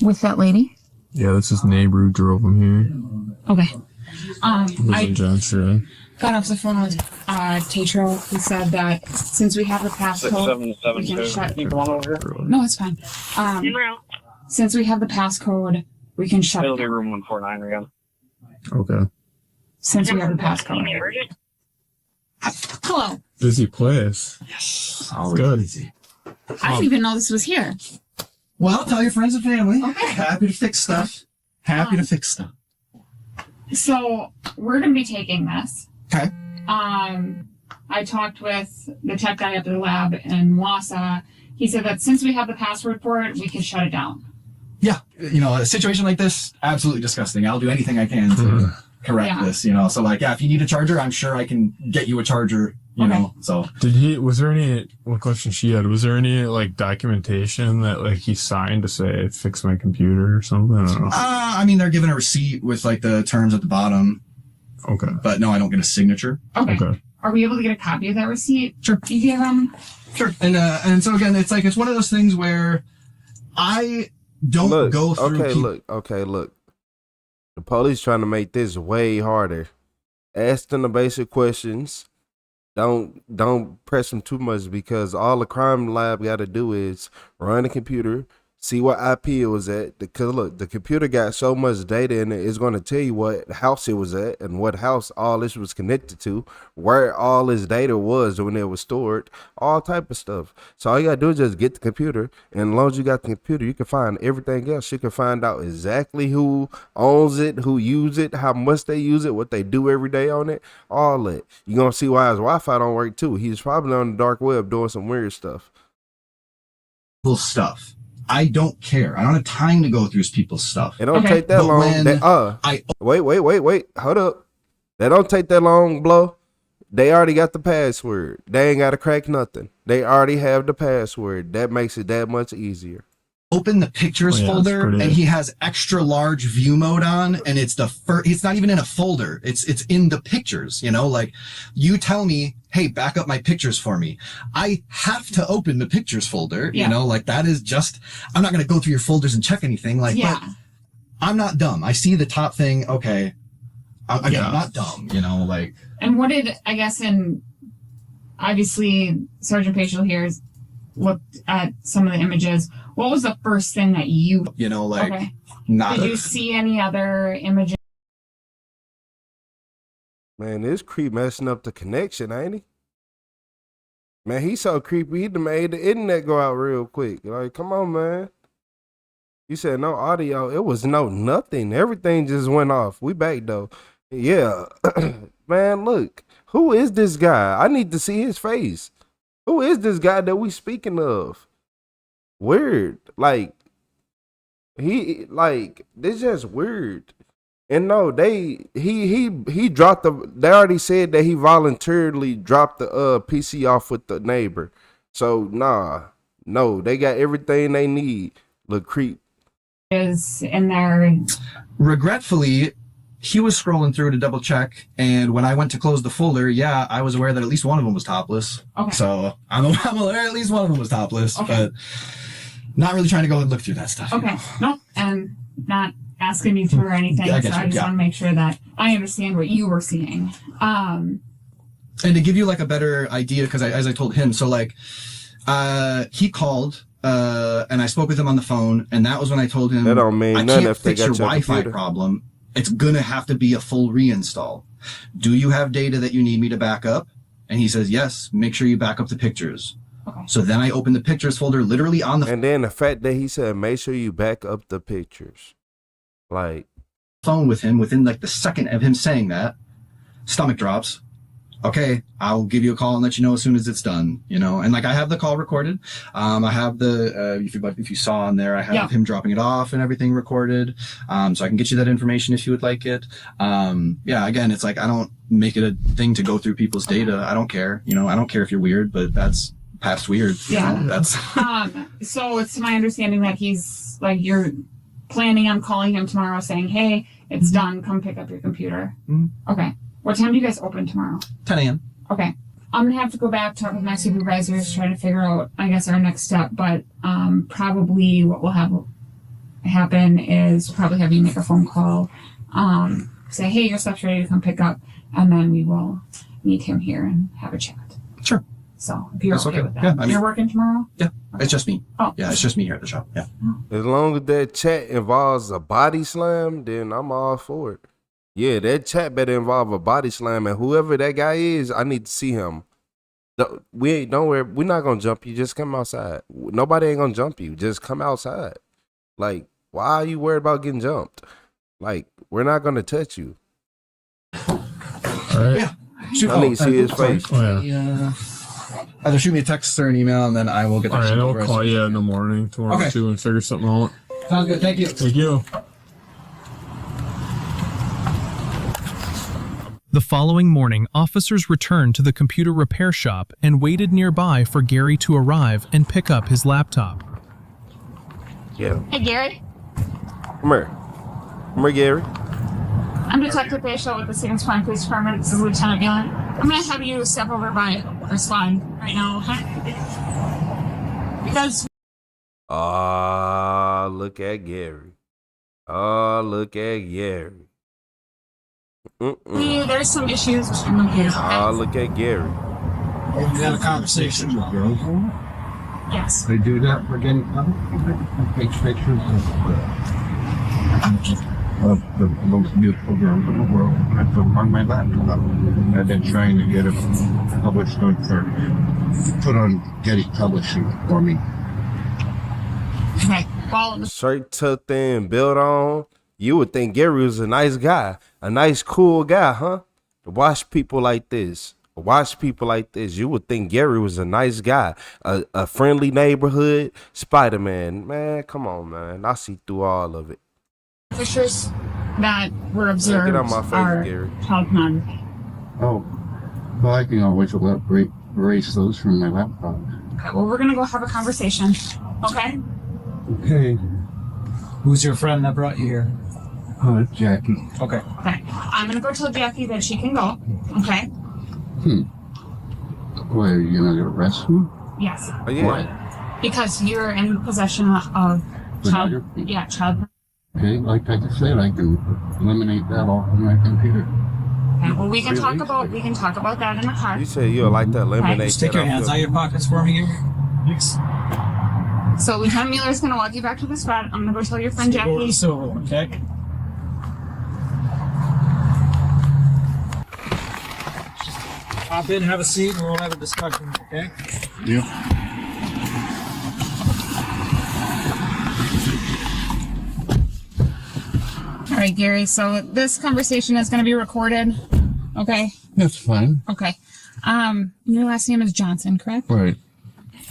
With that lady? Yeah, that's his neighbor who drove him here. Okay. I got off the phone with Tatro. He said that since we have the passcode, we can shut. No, it's fine. Since we have the passcode, we can shut. Building room 149 again. Okay. Since we have the passcode. Hello. Busy place. Yes. Good. I didn't even know this was here. Well, tell your friends and family. Okay. Happy to fix stuff. Happy to fix stuff. So we're going to be taking this. Okay. I talked with the tech guy up at the lab in Wausau. He said that since we have the password for it, we can shut it down. Yeah. You know, a situation like this, absolutely disgusting. I'll do anything I can to correct this, you know. So, like, yeah, if you need a charger, I'm sure I can get you a charger, you know. So, was there any, one question she had, was there any, like, documentation that, like, he signed to say, fix my computer or something? I don't know. I mean, they're given a receipt with, like, the terms at the bottom. Okay. But no, I don't get a signature. Okay. Are we able to get a copy of that receipt? Sure. You give them? Sure. And so again, it's like, it's one of those things where I don't go through. Look. The police trying to make this way harder. Ask them the basic questions. Don't press them too much, because all the crime lab got to do is run the computer, see what IP it was at. Because look, the computer got so much data in it, it's going to tell you what house it was at and what house all this was connected to, where all this data was when it was stored, all type of stuff. So all you got to do is just get the computer, and as long as you got the computer, you can find everything else. You can find out exactly who owns it, who use it, how much they use it, what they do every day on it, all that. You're going to see why his Wi-Fi don't work too. He's probably on the dark web doing some weird stuff. Cool stuff. I don't care. I don't have time to go through people's stuff. It don't take that long. Wait. Hold up. That don't take that long, blow. They already got the password. They ain't got to crack nothing. They already have the password. That makes it that much easier. Open the pictures folder, and he has extra large view mode on, and it's the first. It's not even in a folder. It's in the pictures. You know, like, you tell me, hey, back up my pictures for me. I have to open the pictures folder. You know, like, that is just. I'm not gonna go through your folders and check anything. Like, but I'm not dumb. I see the top thing. Okay, I'm not dumb. You know, like. And what did, I guess, obviously Sergeant Paschal here has looked at some of the images. What was the first thing that you know, like, did you see any other images? Man, this creep messing up the connection, ain't he? Man, he's so creepy. He done made the internet go out real quick. Like, come on, man. You said no audio. It was nothing. Everything just went off. We back though. Yeah. Man, look. Who is this guy? I need to see his face. Who is this guy that we speaking of? Weird. Like, this just weird. And no, he dropped they already said that he voluntarily dropped the PC off with the neighbor. So no, they got everything they need. Look, creep. Is in there. Regretfully, he was scrolling through to double check, and when I went to close the folder, I was aware that at least one of them was topless. Okay. So I'm aware at least one of them was topless, but not really trying to go and look through that stuff. Okay. No, and not asking you to or anything. I just want to make sure that I understand what you were seeing. And to give you like a better idea, because as I told him, so like he called and I spoke with him on the phone, and that was when I told him, that don't mean nothing if they fix your got your Wi-Fi computer problem. It's gonna have to be a full reinstall. Do you have data that you need me to back up? And he says, yes, make sure you back up the pictures. Okay. So then I opened the pictures folder literally on the and then the fact that he said, make sure you back up the pictures. Like, phone with him within like the second of him saying that, stomach drops. Okay, I'll give you a call and let you know as soon as it's done, you know. And like, I have the call recorded. I have the if you saw on there, I have him dropping it off and everything recorded. So I can get you that information if you would like it. Again, it's like, I don't make it a thing to go through people's data. I don't care, you know. I don't care if you're weird, but that's past weird. You know? That's so it's my understanding that he's like, you're planning on calling him tomorrow saying, hey, it's done, come pick up your computer. Okay. What time do you guys open tomorrow? 10 a.m. Okay. I'm going to have to go back, talk with my supervisors, try to figure out, I guess, our next step. But probably what will happen is probably have you make a phone call, say, hey, your stuff's ready to come pick up. And then we will meet him here and have a chat. Sure. So if you're okay with that. Yeah, you're working tomorrow? Yeah. It's just me. Oh. Yeah, it's just me here at the shop. Yeah. As long as that chat involves a body slam, then I'm all for it. Yeah, that chat better involve a body slam, and whoever that guy is, I need to see him. Don't worry. We're not gonna jump you. Just come outside. Nobody ain't gonna jump you. Just come outside. Like, why are you worried about getting jumped? Like, we're not gonna touch you. All right. Yeah. I need to see his face. Either shoot me a text or an email, and then I will get that. All right, I'll call you in the morning tomorrow too and figure something out. Sounds good. Thank you. Thank you. The following morning, officers returned to the computer repair shop and waited nearby for Gary to arrive and pick up his laptop. Yeah. Hey, Gary. Come here. Come here, Gary. I'm Detective Facial with the Stevens Point Police Department. This is Lieutenant Mueller. I'm going to have you step over by our squad right now, okay? Because... Oh, look at Gary. Oh, look at Gary. There's some issues between them here, okay? Oh, look at Gary. You had a conversation with girls? Yes. They do that for getting takes pictures of the most beautiful girls in the world. I put them on my laptop. I've been trying to get it published on put on Getty Publishing for me. Okay. Well, Shirt tucked in, built on. You would think Gary was a nice guy, a nice, cool guy, huh? To watch people like this. Watch people like this. You would think Gary was a nice guy, a friendly neighborhood Spider-Man. Man, come on, man. I see through all of it. pictures that were observed Get on my face, are Gary. child pornography. Oh, well, I can always erase those from my laptop. Okay, well, we're going to go have a conversation, okay? Okay. Who's your friend that brought you here? Jackie. Okay. Okay. I'm going to go tell Jackie that she can go, okay? Why, are you going to arrest me? Yes. Oh, yeah. Why? Because you're in possession of child, child. Okay, like I said, I can eliminate that off of my computer. Okay, well, we can talk about that in the car. You said you'll like to eliminate Just take your hands out of your pockets for me here. Yes. So Lieutenant Mueller's going to walk you back to the spot. I'm going to go tell your friend Jackie. Okay. Hop in, have a seat, and we'll have a discussion, okay? Yeah. All right, Gary, so this conversation is going to be recorded, okay? That's fine. Okay. Your last name is Johnson, correct? Right.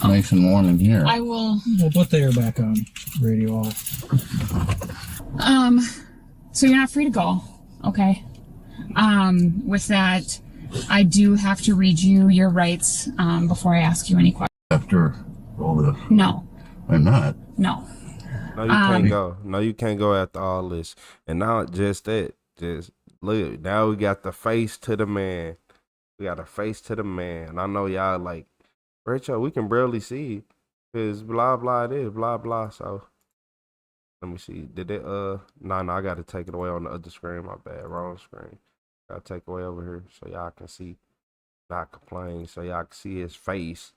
Nice and warm in here. I will... We'll put the air back on. Radio off. So you're not free to go, okay? With that, I do have to read you your rights before I ask you any questions. After all this? No. I'm not. No. No, you can't go. No, you can't go after all this. And not just that. Just look. Now we got the face to the man. We got a face to the man. I know y'all like, Rachel, we can barely see because blah blah this, blah blah. So let me see. Did it no, I gotta take it away on the other screen. My bad. Wrong screen. Gotta take away over here so y'all can see. Not complain, so y'all can see his face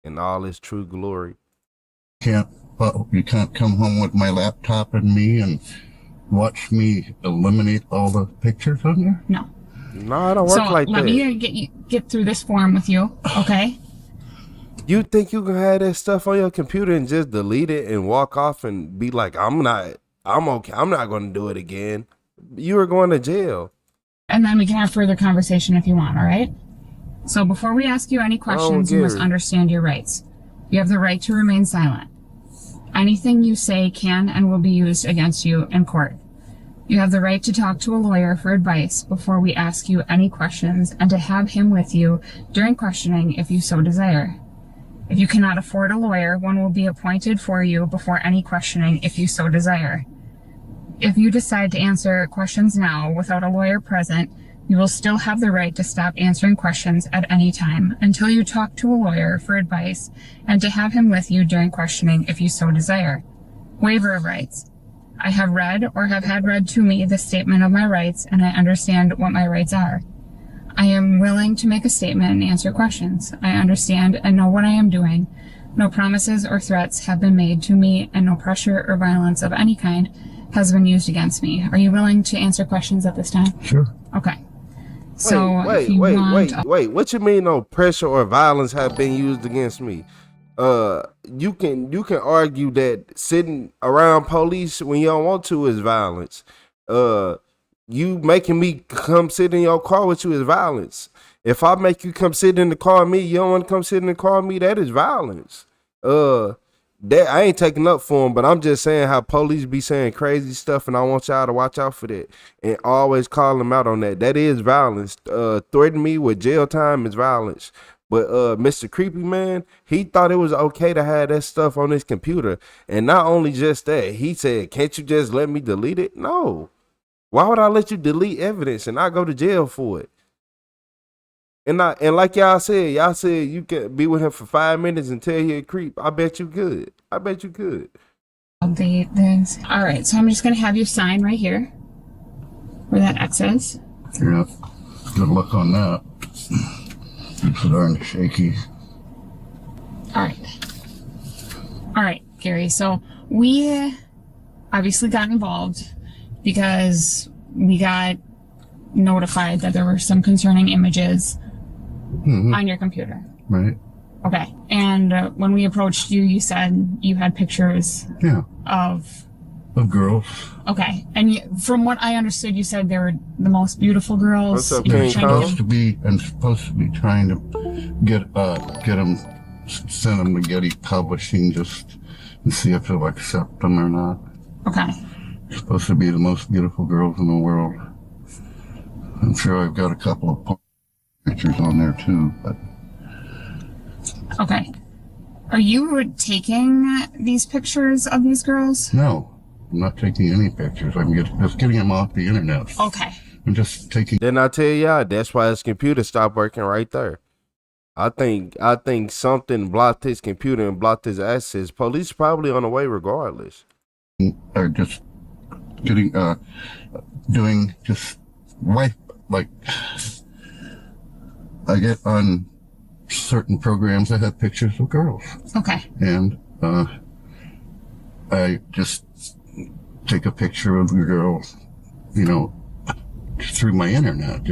in all his true glory. You can't come home with my laptop and me and watch me eliminate all the pictures on there? No. No, I don't work like that. Let me get through this form with you, okay? You think you can have that stuff on your computer and just delete it and walk off and be like, I'm okay. I'm not going to do it again. You are going to jail. And then we can have further conversation if you want, all right? So before we ask you any questions, you must understand your rights. You have the right to remain silent. Anything you say can and will be used against you in court. You have the right to talk to a lawyer for advice before we ask you any questions and to have him with you during questioning if you so desire. If you cannot afford a lawyer, one will be appointed for you before any questioning if you so desire. If you decide to answer questions now without a lawyer present, you will still have the right to stop answering questions at any time until you talk to a lawyer for advice and to have him with you during questioning if you so desire. Waiver of rights. I have read or have had read to me the statement of my rights, and I understand what my rights are. I am willing to make a statement and answer questions. I understand and know what I am doing. No promises or threats have been made to me, and no pressure or violence of any kind has been used against me. Are you willing to answer questions at this time? Sure. Okay. So wait. What you mean no pressure or violence have been used against me? You can argue that sitting around police when you don't want to is violence. You making me come sit in your car with you is violence. If I make you come sit in the car with me, you don't want to come sit in the car with me, that is violence. That I ain't taking up for them, but I'm just saying how police be saying crazy stuff, and I want y'all to watch out for that and always call them out on that. That is violence. Threatening me with jail time is violence. But Mr. Creepy Man, he thought it was okay to have that stuff on his computer, and not only just that, he said, "Can't you just let me delete it?" No. Why would I let you delete evidence and I go to jail for it? And like y'all said you could be with him for 5 minutes and tell he a creep. I bet you could. All right, so I'm just gonna have you sign right here where that X is. Yeah, good luck on that. It's darn shaky. All right, Gary. So we obviously got involved because we got notified that there were some concerning images on your computer. Right. Okay. And when we approached you, you said you had pictures of girls. Okay. And from what I understood, you said they were the most beautiful girls. What's up, King Kong? Supposed to be trying to get them, send them to Getty Publishing just and see if they'll accept them or not. Okay. Supposed to be the most beautiful girls in the world. I'm sure I've got a couple of pictures on there too, but. Okay. Are you taking these pictures of these girls? No, I'm not taking any pictures. I'm just getting them off the internet. Okay. I'm just taking. Didn't I tell y'all that's why his computer stopped working right there? I think something blocked his computer and blocked his access. Police probably on the way regardless. Or just getting doing just wipe like I get on certain programs that have pictures of girls. Okay. And I just take a picture of the girl, through my internet.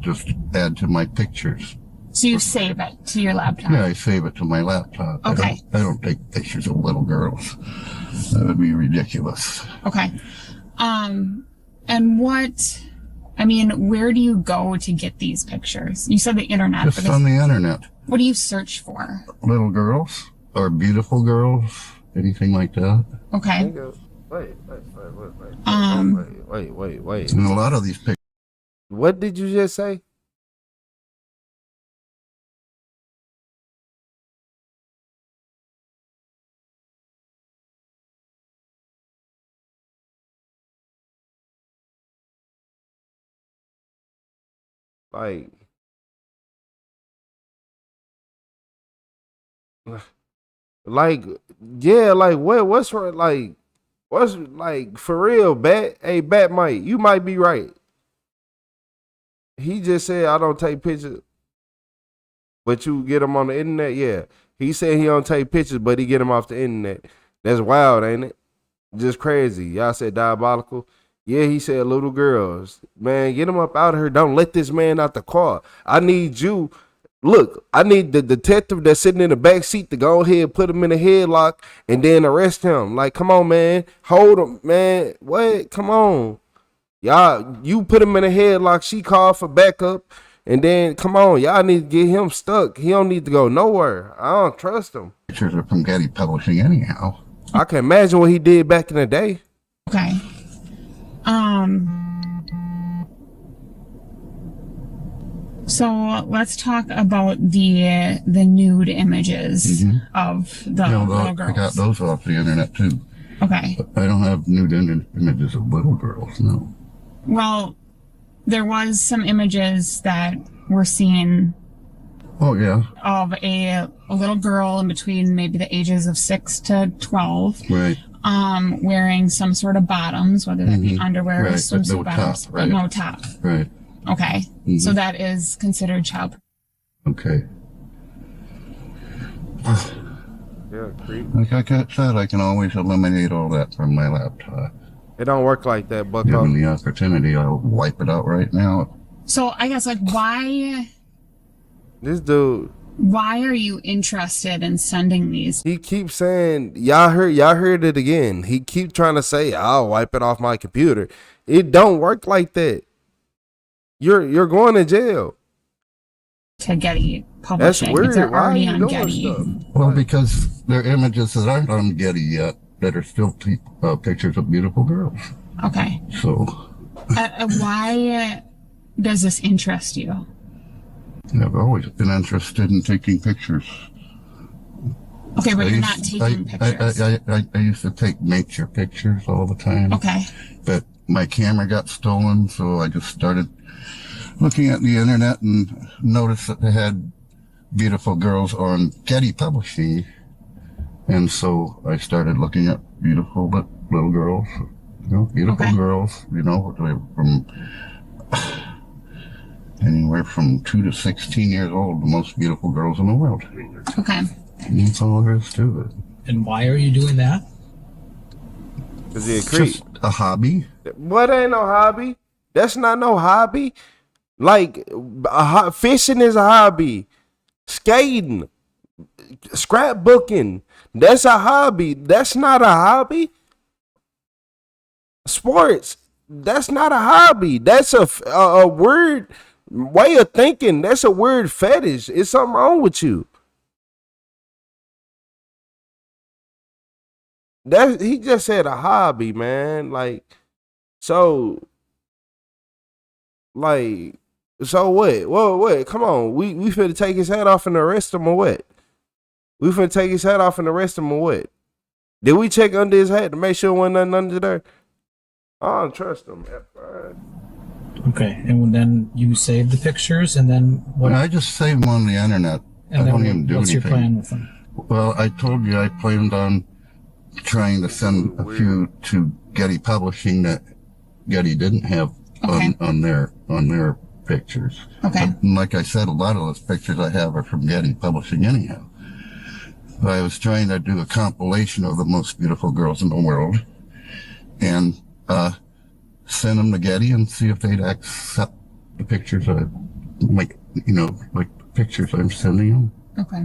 Just add to my pictures. So you save it to your laptop? Yeah, I save it to my laptop. Okay. I don't take pictures of little girls. That would be ridiculous. Okay. And where do you go to get these pictures? You said the internet. Just on the internet. What do you search for? Little girls or beautiful girls, anything like that. Okay. Wait. And a lot of these pictures. What did you just say? What's for real, Bat? Hey, Bat Mike, you might be right. He just said I don't take pictures, but you get them on the internet. Yeah, he said he don't take pictures, but he get them off the internet. That's wild, ain't it? Just crazy. Y'all said diabolical. Yeah, he said little girls. Man, get him up out of here. Don't let this man out the car. I need you. Look, I need the detective that's sitting in the back seat to go ahead, put him in a headlock, and then arrest him. Like, come on, man. Hold him, man. What? Come on. Y'all, you put him in a headlock. She called for backup. And then, come on. Y'all need to get him stuck. He don't need to go nowhere. I don't trust him. Pictures are from Getty Publishing anyhow. I can imagine what he did back in the day. Okay. So let's talk about the nude images of the little girls. I got those off the internet too. Okay. But I don't have nude images of little girls, no. Well, there was some images that were seen. Oh yeah. Of a little girl in between maybe the ages of 6 to 12. Right. Wearing some sort of bottoms, whether that be underwear or swimsuit bottoms, but no top. Right. Okay. So that is considered child. Okay. Yeah, creep. Like I said, I can always eliminate all that from my laptop. It don't work like that, Bucko. Given the opportunity, I'll wipe it out right now. So I guess like why This dude, are you interested in sending these? he keeps saying, y'all heard it again. He keep trying to say, I'll wipe it off my computer. It don't work like that. You're going to jail. To Getty Publishing. That's weird. If they're Why are already you on doing Getty. stuff? Well, because they're images that aren't on Getty yet, that are still pictures of beautiful girls. Okay. So, why does this interest you? I've always been interested in taking pictures. Okay, but you're not taking pictures. I used to take nature pictures all the time. Okay. But my camera got stolen, so I just started looking at the internet and noticed that they had beautiful girls on Getty Publishing. And so I started looking at beautiful little girls, beautiful girls, from anywhere from 2 to 16 years old, the most beautiful girls in the world. Okay. And that's all there is to it. And why are you doing that? Is he a creep? Just a hobby. What ain't no hobby? That's not no hobby. Like fishing is a hobby. Skating, scrapbooking, that's a hobby. That's not a hobby. Sports, that's not a hobby. That's a weird way of thinking. That's a weird fetish. It's something wrong with you. He just said a hobby, man. So what? What? Come on. We finna take his head off and arrest him or what? We finna take his head off and arrest him or what? Did we check under his head to make sure there wasn't nothing under there? I don't trust him. Okay, and then you save the pictures, and then what? I just save them on the internet. And I then don't even do what's anything. your plan with them? Well, I told you I planned on trying to send a few to Getty Publishing that Getty didn't have on their pictures. Okay. But like I said, a lot of those pictures I have are from Getty Publishing anyhow. But I was trying to do a compilation of the most beautiful girls in the world and send them to Getty and see if they'd accept the pictures like pictures I'm sending them. Okay.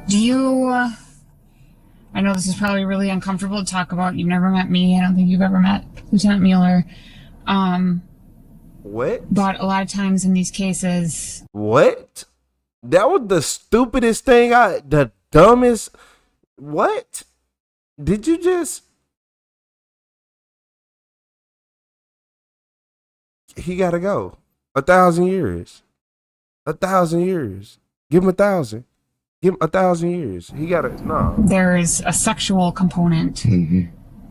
Do you, I know this is probably really uncomfortable to talk about. You've never met me. I don't think you've ever met Lieutenant Mueller. What? But a lot of times in these cases. What? That was the stupidest thing the dumbest. What? Did you just? He gotta go. 1,000 years. 1,000 years. Give him 1,000. Give him 1,000 years. He gotta no. There's a sexual component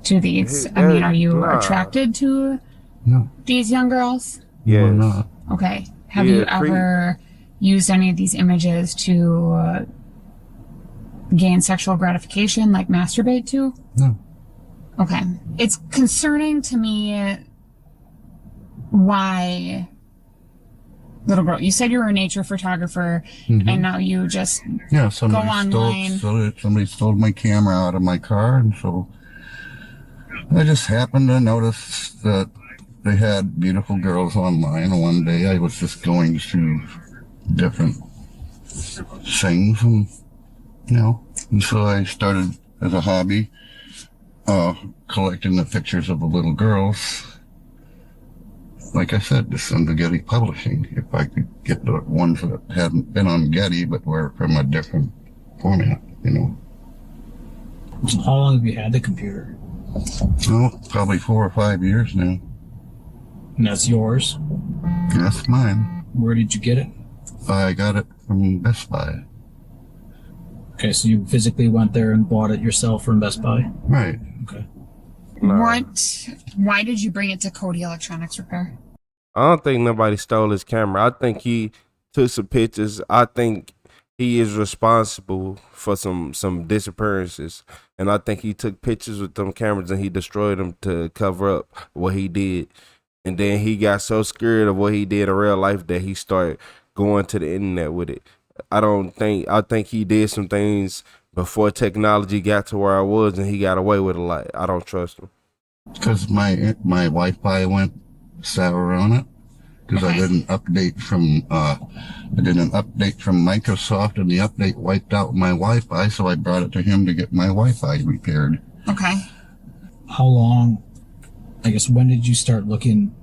to these. Are you attracted to these young girls? Yeah. Not. Okay. Have you ever used any of these images to gain sexual gratification, like masturbate to? No. Okay. It's concerning to me why, little girl, you said you were a nature photographer and now you just go online. Somebody stole my camera out of my car, and so I just happened to notice that they had beautiful girls online. And one day I was just going through different things, and so I started as a hobby collecting the pictures of the little girls. Like I said, to send to Getty Publishing. If I could get the ones that hadn't been on Getty but were from a different format, So how long have you had the computer? Oh, probably 4 or 5 years now. And that's yours? That's mine. Where did you get it? I got it from Best Buy. Okay, so you physically went there and bought it yourself from Best Buy? Right. Okay. Why did you bring it to Cody Electronics Repair? I don't think nobody stole his camera. I think he took some pictures. I think he is responsible for some disappearances. And I think he took pictures with them cameras and he destroyed them to cover up what he did. And then he got so scared of what he did in real life that he started going to the internet with it. I think he did some things before technology got to where I was and he got away with a lot. I don't trust him. Because my Wi-Fi went sour on it, because I did an update from Microsoft, and the update wiped out my Wi-Fi, so I brought it to him to get my Wi-Fi repaired. Okay. How long, I guess, when did you start looking?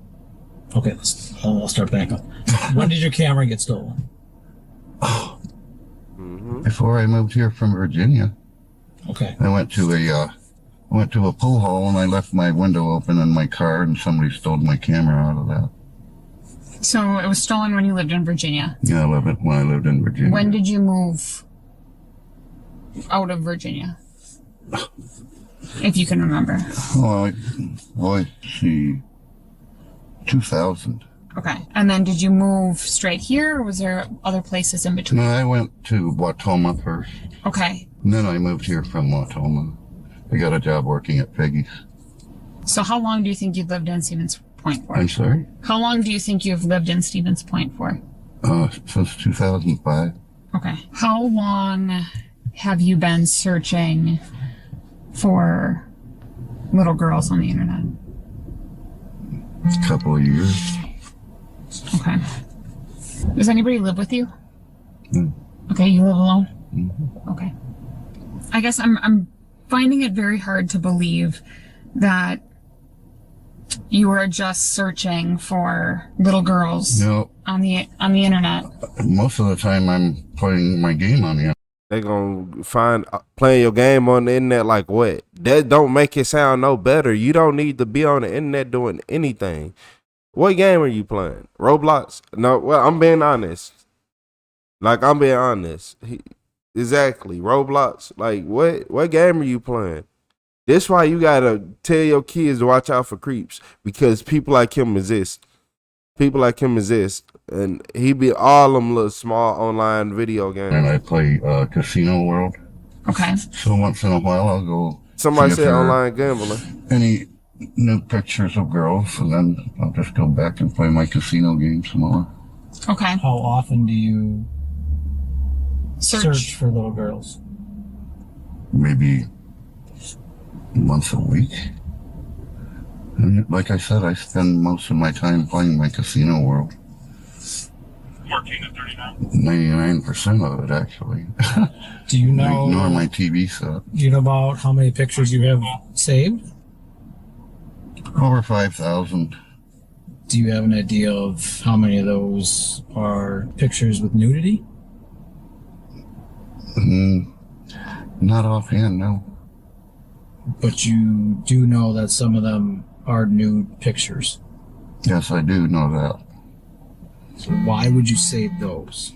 Okay, I'll start back up. When did your camera get stolen? Before I moved here from Virginia. Okay. I went to a pool hall, and I left my window open in my car, and somebody stole my camera out of that. So it was stolen when you lived in Virginia? Yeah, I love it when I lived in Virginia. When did you move out of Virginia? If you can remember. Oh, let's see, 2000. Okay. And then did you move straight here, or was there other places in between? No, I went to Watoma first. Okay. And then I moved here from Watoma. I got a job working at Peggy's. So how long do you think you've lived in Stevens Point for? I'm sorry? How long do you think you've lived in Stevens Point for? Since 2005. Okay. How long have you been searching for little girls on the internet? A couple of years. Okay. Does anybody live with you? Mm. Okay, you live alone? Mm-hmm. Okay. I guess I'm finding it very hard to believe that you are just searching for little girls on the internet. Most of the time I'm playing my game on the internet. They gonna find playing your game on the internet like what? That don't make it sound no better. You don't need to be on the internet doing anything. What game are you playing? Roblox? No, well, I'm being honest. Like, I'm being honest. Exactly. Roblox. Like, what game are you playing? This why you gotta tell your kids to watch out for creeps, because people like him exist. People like him exist. And he be all them little small online video games. And I play Casino World. Okay. So once in a while I'll go. Somebody see if said there are online gambling. Any new pictures of girls, and then I'll just go back and play my casino game some more. Okay. How often do you search for little girls? Maybe once a week. And like I said, I spend most of my time playing my Casino World. 14 to 39. 99% of it, actually. Do you know? Ignore my TV set. Do you know about how many pictures you have saved? Over 5,000. Do you have an idea of how many of those are pictures with nudity? Not offhand, no. But you do know that some of them are nude pictures. Yes, I do know that. So why would you save those?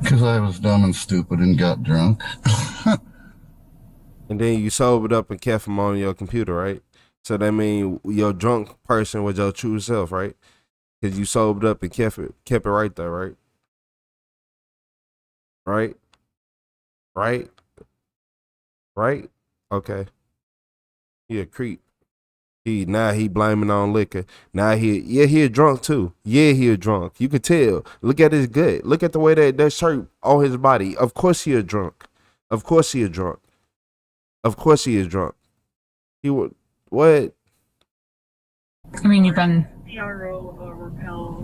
Because I was dumb and stupid and got drunk. And then you sobered up and kept them on your computer, right? So that means your drunk person was your true self, right? Because you sobered up and kept it right there, right? Right? Right? Right? Okay. He a creep. Now he blaming on liquor. Now he a drunk too. Yeah, he a drunk. You could tell. Look at his gut. Look at the way that shirt on his body. Of course he a drunk. Of course he a drunk. Of course he is drunk. He would what? I mean, you've been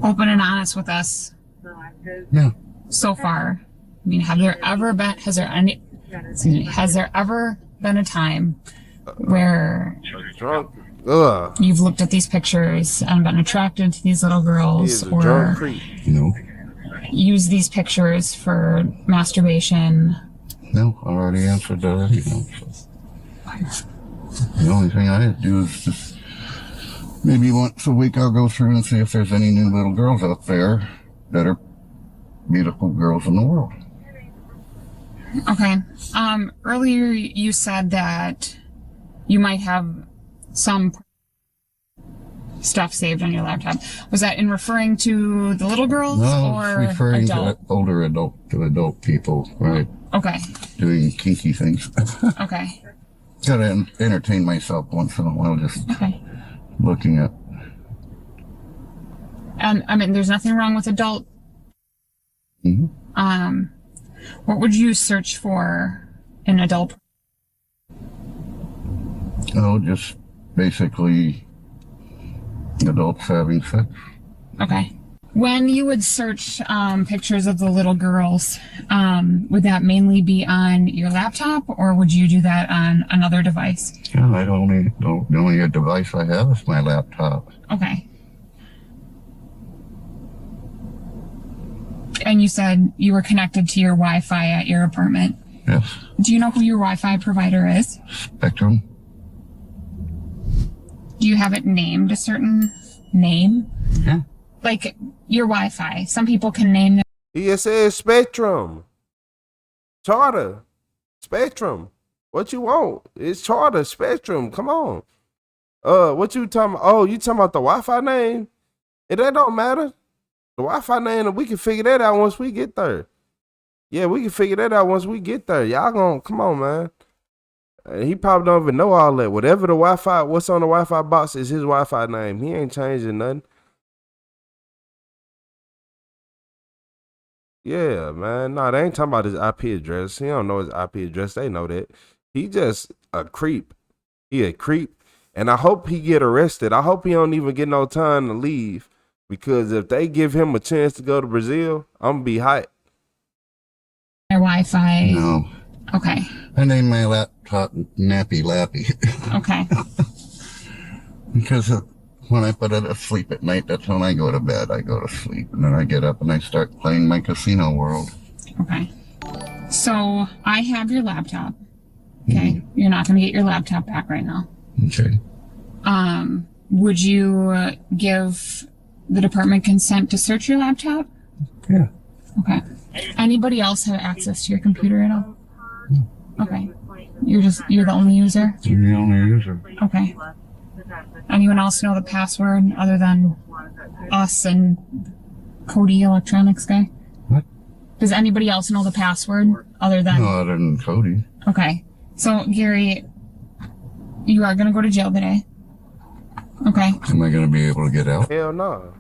open and honest with us. Yeah. So far. I mean, has there ever been a time where drunk? You've looked at these pictures and been attracted to these little girls, or use these pictures for masturbation? No, I already answered that anyway. The only thing I do is just maybe once a week I'll go through and see if there's any new little girls out there that are beautiful girls in the world. Okay. Earlier you said that you might have some stuff saved on your laptop. Was that in referring to the little girls or referring adult? to older adult people, right? Okay. Doing kinky things. Okay. Gotta entertain myself once in a while, just looking at. And I mean, there's nothing wrong with adult. Mm-hmm. What would you search for in adult? Oh, just basically adults having sex. Okay. When you would search pictures of the little girls, would that mainly be on your laptop, or would you do that on another device? Yeah, the only device I have is my laptop. Okay. And you said you were connected to your Wi-Fi at your apartment. Yes. Do you know who your Wi-Fi provider is? Spectrum. Do you have it named a certain name? Yeah. Like your Wi-Fi. Some people can name them. He says Spectrum. Charter. Spectrum. What you want? It's Charter, Spectrum. Come on. What you talking about? Oh, you talking about the Wi-Fi name? That don't matter. The Wi-Fi name, we can figure that out once we get there. Yeah, we can figure that out once we get there. Y'all gonna, come on, man. He probably don't even know all that. Whatever the Wi-Fi, what's on the Wi-Fi box is his Wi-Fi name. He ain't changing nothing. Yeah, man. No, they ain't talking about his IP address. He don't know his IP address. They know that. He just a creep. He a creep. And I hope he get arrested. I hope he don't even get no time to leave. Because if they give him a chance to go to Brazil, I'm gonna be hyped. Their Wi-Fi. No. Okay. I named my laptop Nappy Lappy. Okay. Because when I put it to sleep at night, that's when I go to bed. I go to sleep. And then I get up and I start playing my Casino World. Okay. So I have your laptop. Okay. You're not going to get your laptop back right now. Okay. Would you give the department consent to search your laptop? Yeah. Okay. Anybody else have access to your computer at all? Okay. You're the only user? I'm the only user. Okay. Anyone else know the password other than us and Cody Electronics guy? What? Does anybody else know the password other than? No, other than Cody. Okay. So, Gary, you are going to go to jail today. Okay. Am I going to be able to get out? Hell no.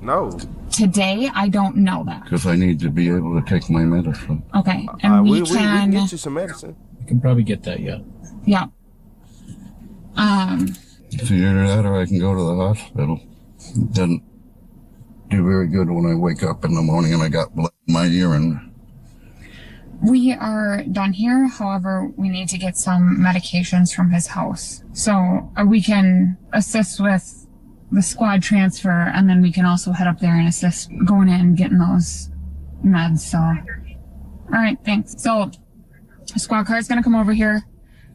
No. Today, I don't know that. Because I need to be able to take my medicine. Okay. And we can get you some medicine. You can probably get that yet. Yeah. It's either that or I can go to the hospital. It doesn't do very good when I wake up in the morning and I got blood in my urine. We are done here. However, we need to get some medications from his house. So we can assist with the squad transfer, and then we can also head up there and assist going in and getting those meds. So, all right, thanks. So, a squad car is going to come over here.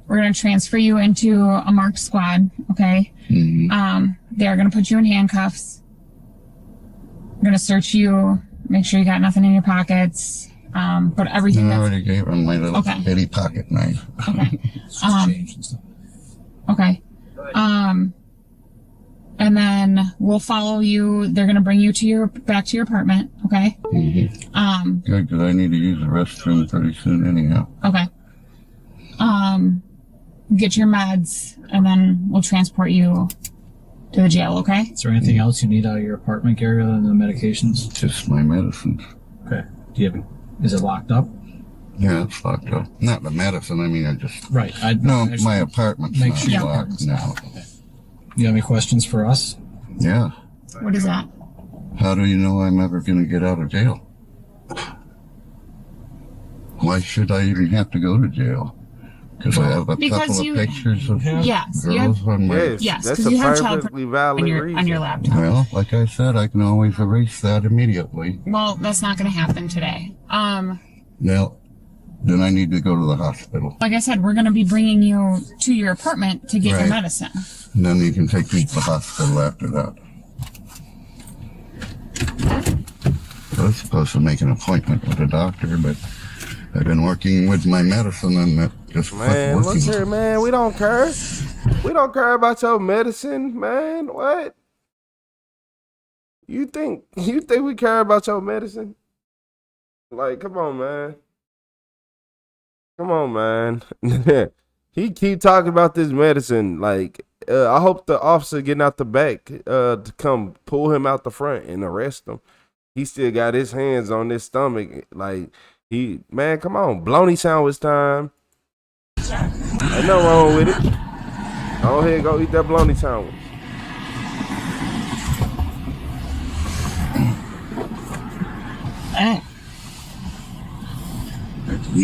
We're going to transfer you into a marked squad, okay? Mm-hmm. They're going to put you in handcuffs. We're going to search you, make sure you got nothing in your pockets. But everything I already gave him my little bitty pocket knife. Okay. Okay. And then we'll follow you. They're going to bring you back to your apartment, okay? Mm-hmm. Good, because I need to use the restroom pretty soon anyhow. Okay. Get your meds, and then we'll transport you to the jail, okay? Is there anything else you need out of your apartment, Gary, other than the medications? Just my medicines. Okay. Do you have? Is it locked up? Yeah, it's locked up. Not the medicine. I mean, I just right. No, my apartment's make not sure locked now. Okay. You have any questions for us? Yeah. What is that? How do you know I'm ever going to get out of jail? Why should I even have to go to jail? Because I have a couple of pictures of girls on my... Yes, because you have child valid reason. On your laptop. Well, like I said, I can always erase that immediately. Well, that's not going to happen today. Well, then I need to go to the hospital. Like I said, we're going to be bringing you to your apartment to get your medicine. And then you can take me to the hospital after that. I was supposed to make an appointment with a doctor, but I've been working with my medicine and that just man, working. Look here, man. We don't care. We don't care about your medicine, man. What? You think we care about your medicine? Like, come on, man. Come on, man. He keep talking about this medicine. Like, I hope the officer getting out the back to come pull him out the front and arrest him. He still got his hands on his stomach. Like, man, come on. Bologna sandwich time. Ain't nothing wrong with it. Go ahead, go eat that bologna sandwich.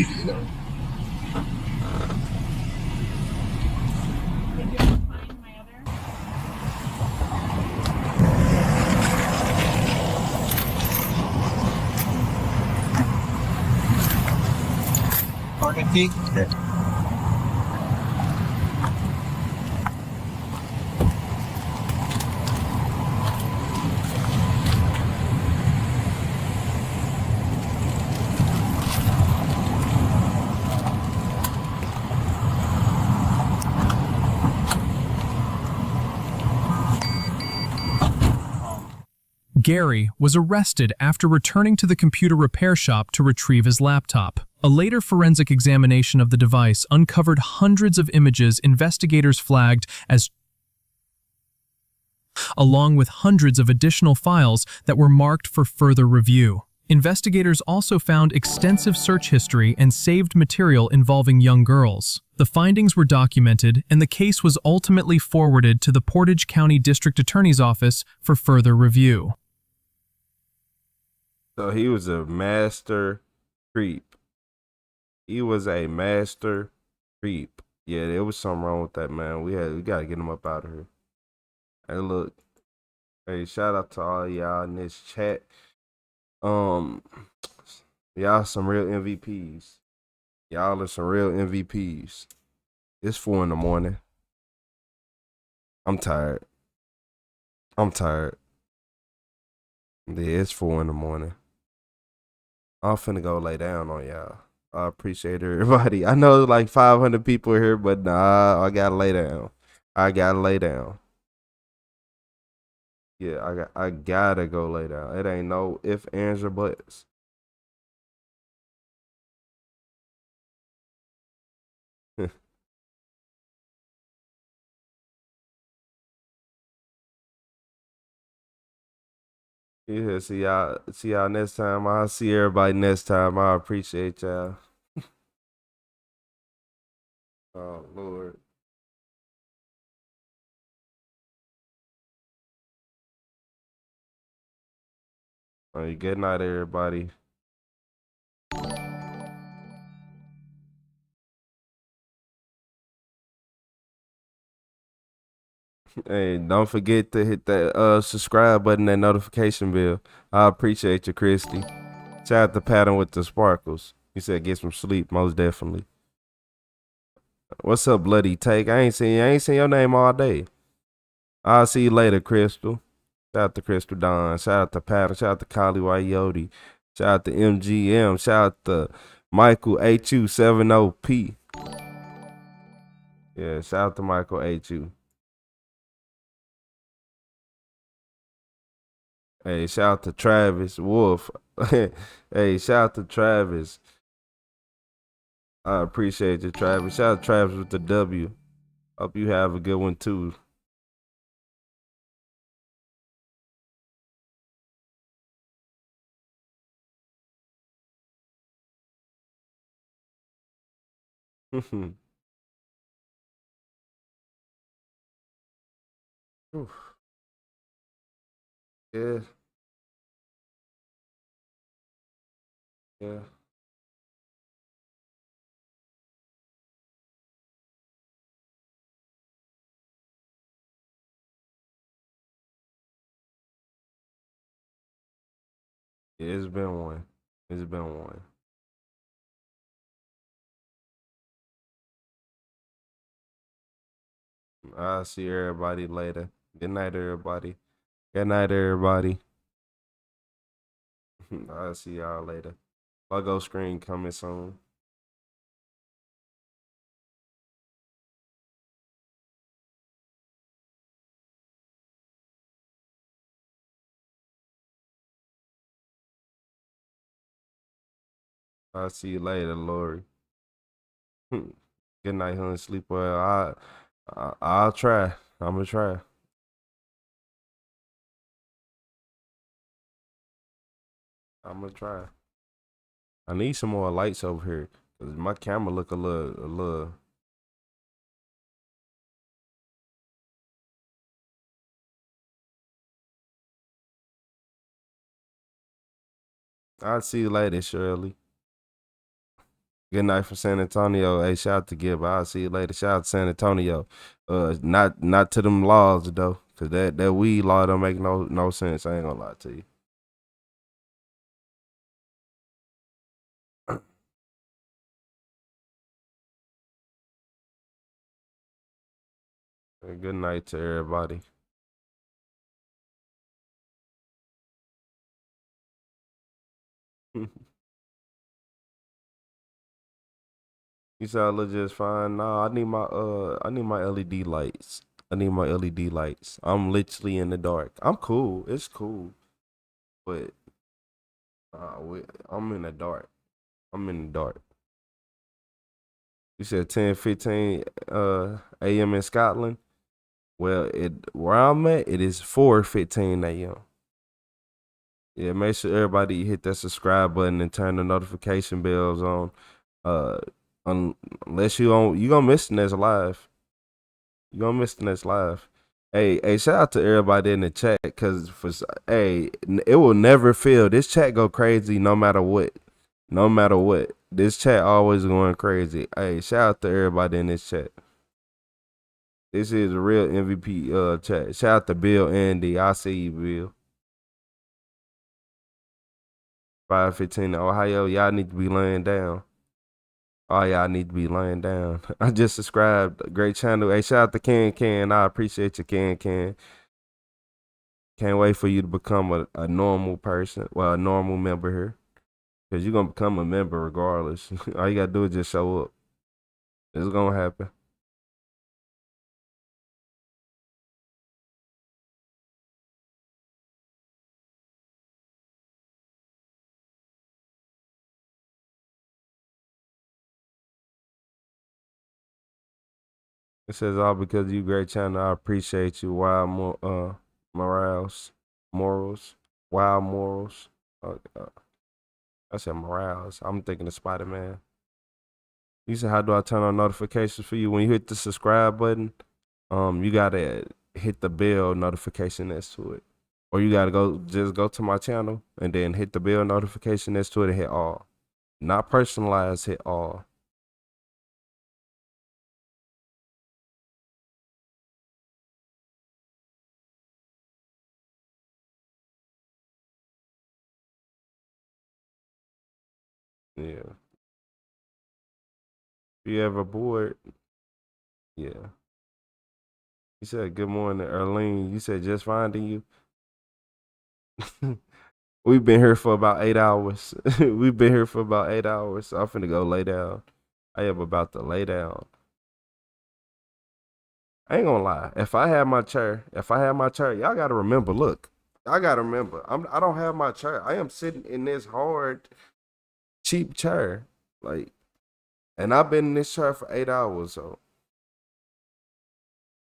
easy though. Yeah. Gary was arrested after returning to the computer repair shop to retrieve his laptop. A later forensic examination of the device uncovered hundreds of images investigators flagged as, along with hundreds of additional files that were marked for further review. Investigators also found extensive search history and saved material involving young girls. The findings were documented, and the case was ultimately forwarded to the Portage County District Attorney's Office for further review. So he was a master creep. He was a master creep. Yeah, there was something wrong with that, man. We gotta get him up out of here. Hey, look. Hey, shout out to all y'all in this chat. Y'all some real MVPs. Y'all are some real MVPs. It's 4 in the morning. I'm tired. Yeah, it's 4 in the morning. I'm finna go lay down on y'all. I appreciate everybody. I know like 500 people here, but nah, I gotta lay down. Yeah, I gotta go lay down. It ain't no ifs, ands, or buts. Yeah, see y'all next time. I'll see everybody next time. I appreciate y'all. Oh Lord. All right, good night, everybody. Hey, don't forget to hit that subscribe button, that notification bell. I appreciate you, Christy. Shout out to Pattern with the Sparkles. He said get some sleep, most definitely. What's up, Bloody Take? I ain't seen your name all day. I'll see you later, Crystal. Shout out to Crystal Dawn. Shout out to Pattern. Shout out to Kali Wayoti. Shout out to MGM. Shout out to Michael HU70P. Yeah, shout out to Michael HU. Hey, shout out to Travis Wolf. Hey, shout out to Travis. I appreciate you, Travis. Shout out to Travis with the W. Hope you have a good one too. Oof. Yeah. Yeah. Yeah, it's been one. It's been one. I'll see everybody later. Good night, everybody. Good night, everybody. I'll see y'all later. Logo screen coming soon. I'll see you later, Lori. Good night, honey. Sleep well. I'll try. I'm gonna try. I'm gonna try. I need some more lights over here because my camera look a little. I'll see you later, Shirley. Good night from San Antonio. Hey, shout out to Gib. I'll see you later. Shout out to San Antonio. Not to them laws though, cause that weed law don't make no sense. I ain't gonna lie to you. Good night to everybody. You said I look just fine. Nah, I need my LED lights. I need my LED lights. I'm literally in the dark. I'm cool. It's cool, but I'm in the dark. I'm in the dark. You said 10:15 a.m. in Scotland. Well, where I'm at, it is 4:15 a.m. Yeah, make sure everybody hit that subscribe button and turn the notification bells on. Unless you gonna miss the next live. You gonna miss the next live. Hey, shout out to everybody in the chat, cause it will never fail. This chat go crazy no matter what. No matter what. This chat always going crazy. Hey, shout out to everybody in this chat. This is a real MVP chat. Shout out to Bill Andy. I see you, Bill. 5:15 Ohio. Y'all need to be laying down. Oh, y'all need to be laying down. I just subscribed. Great channel. Hey, shout out to Can. I appreciate you, Can. Can't wait for you to become a normal person. Well, a normal member here. Because you're going to become a member regardless. All you got to do is just show up. It's going to happen. It says all because of you, great channel. I appreciate you. Wild morals. Wild morals. I said morals. I'm thinking of Spider-Man. You said, how do I turn on notifications for you? When you hit the subscribe button, you gotta hit the bell notification next to it. Or you gotta go to my channel and then hit the bell notification next to it and hit all. Not personalized, hit all. Yeah. If you ever bored, yeah. You said, good morning, Erlene. You said, just finding you. We've been here for about 8 hours. We've been here for about 8 hours. So I'm finna go lay down. I am about to lay down. I ain't gonna lie. If I had my chair, y'all gotta remember, look. I gotta remember. I don't have my chair. I am sitting in this hard, cheap chair. Like, and I've been in this chair for 8 hours, so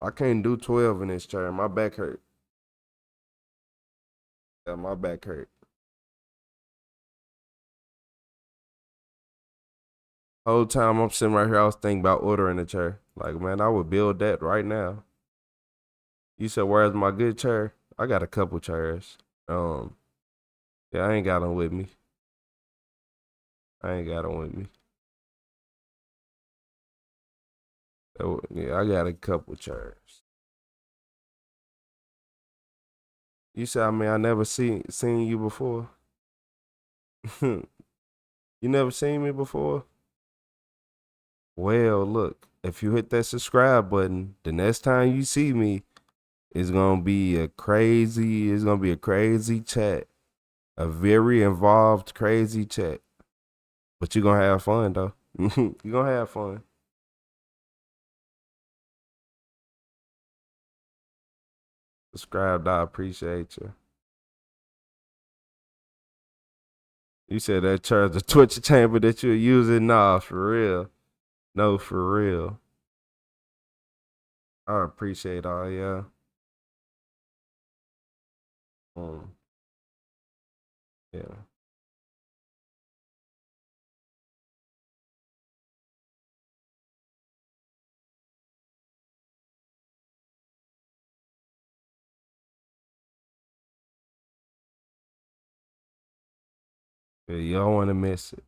I can't do 12 in this chair. My back hurt. Yeah, my back hurt. Whole time I'm sitting right here, I was thinking about ordering a chair. Like, man, I would build that right now. You said, where's my good chair? I got a couple chairs. Yeah, I ain't got them with me. Yeah, I got a couple chairs. You said, I mean, I never seen you before. You never seen me before? Well, look, if you hit that subscribe button, the next time you see me, it's gonna be a crazy chat. A very involved, crazy chat. But you're gonna have fun though. You're gonna have fun. Subscribed, I appreciate you. You said that chair's the torture chamber that you're using? Nah, for real. No, for real. I appreciate all y'all. Yeah. Yeah, you don't want to miss it.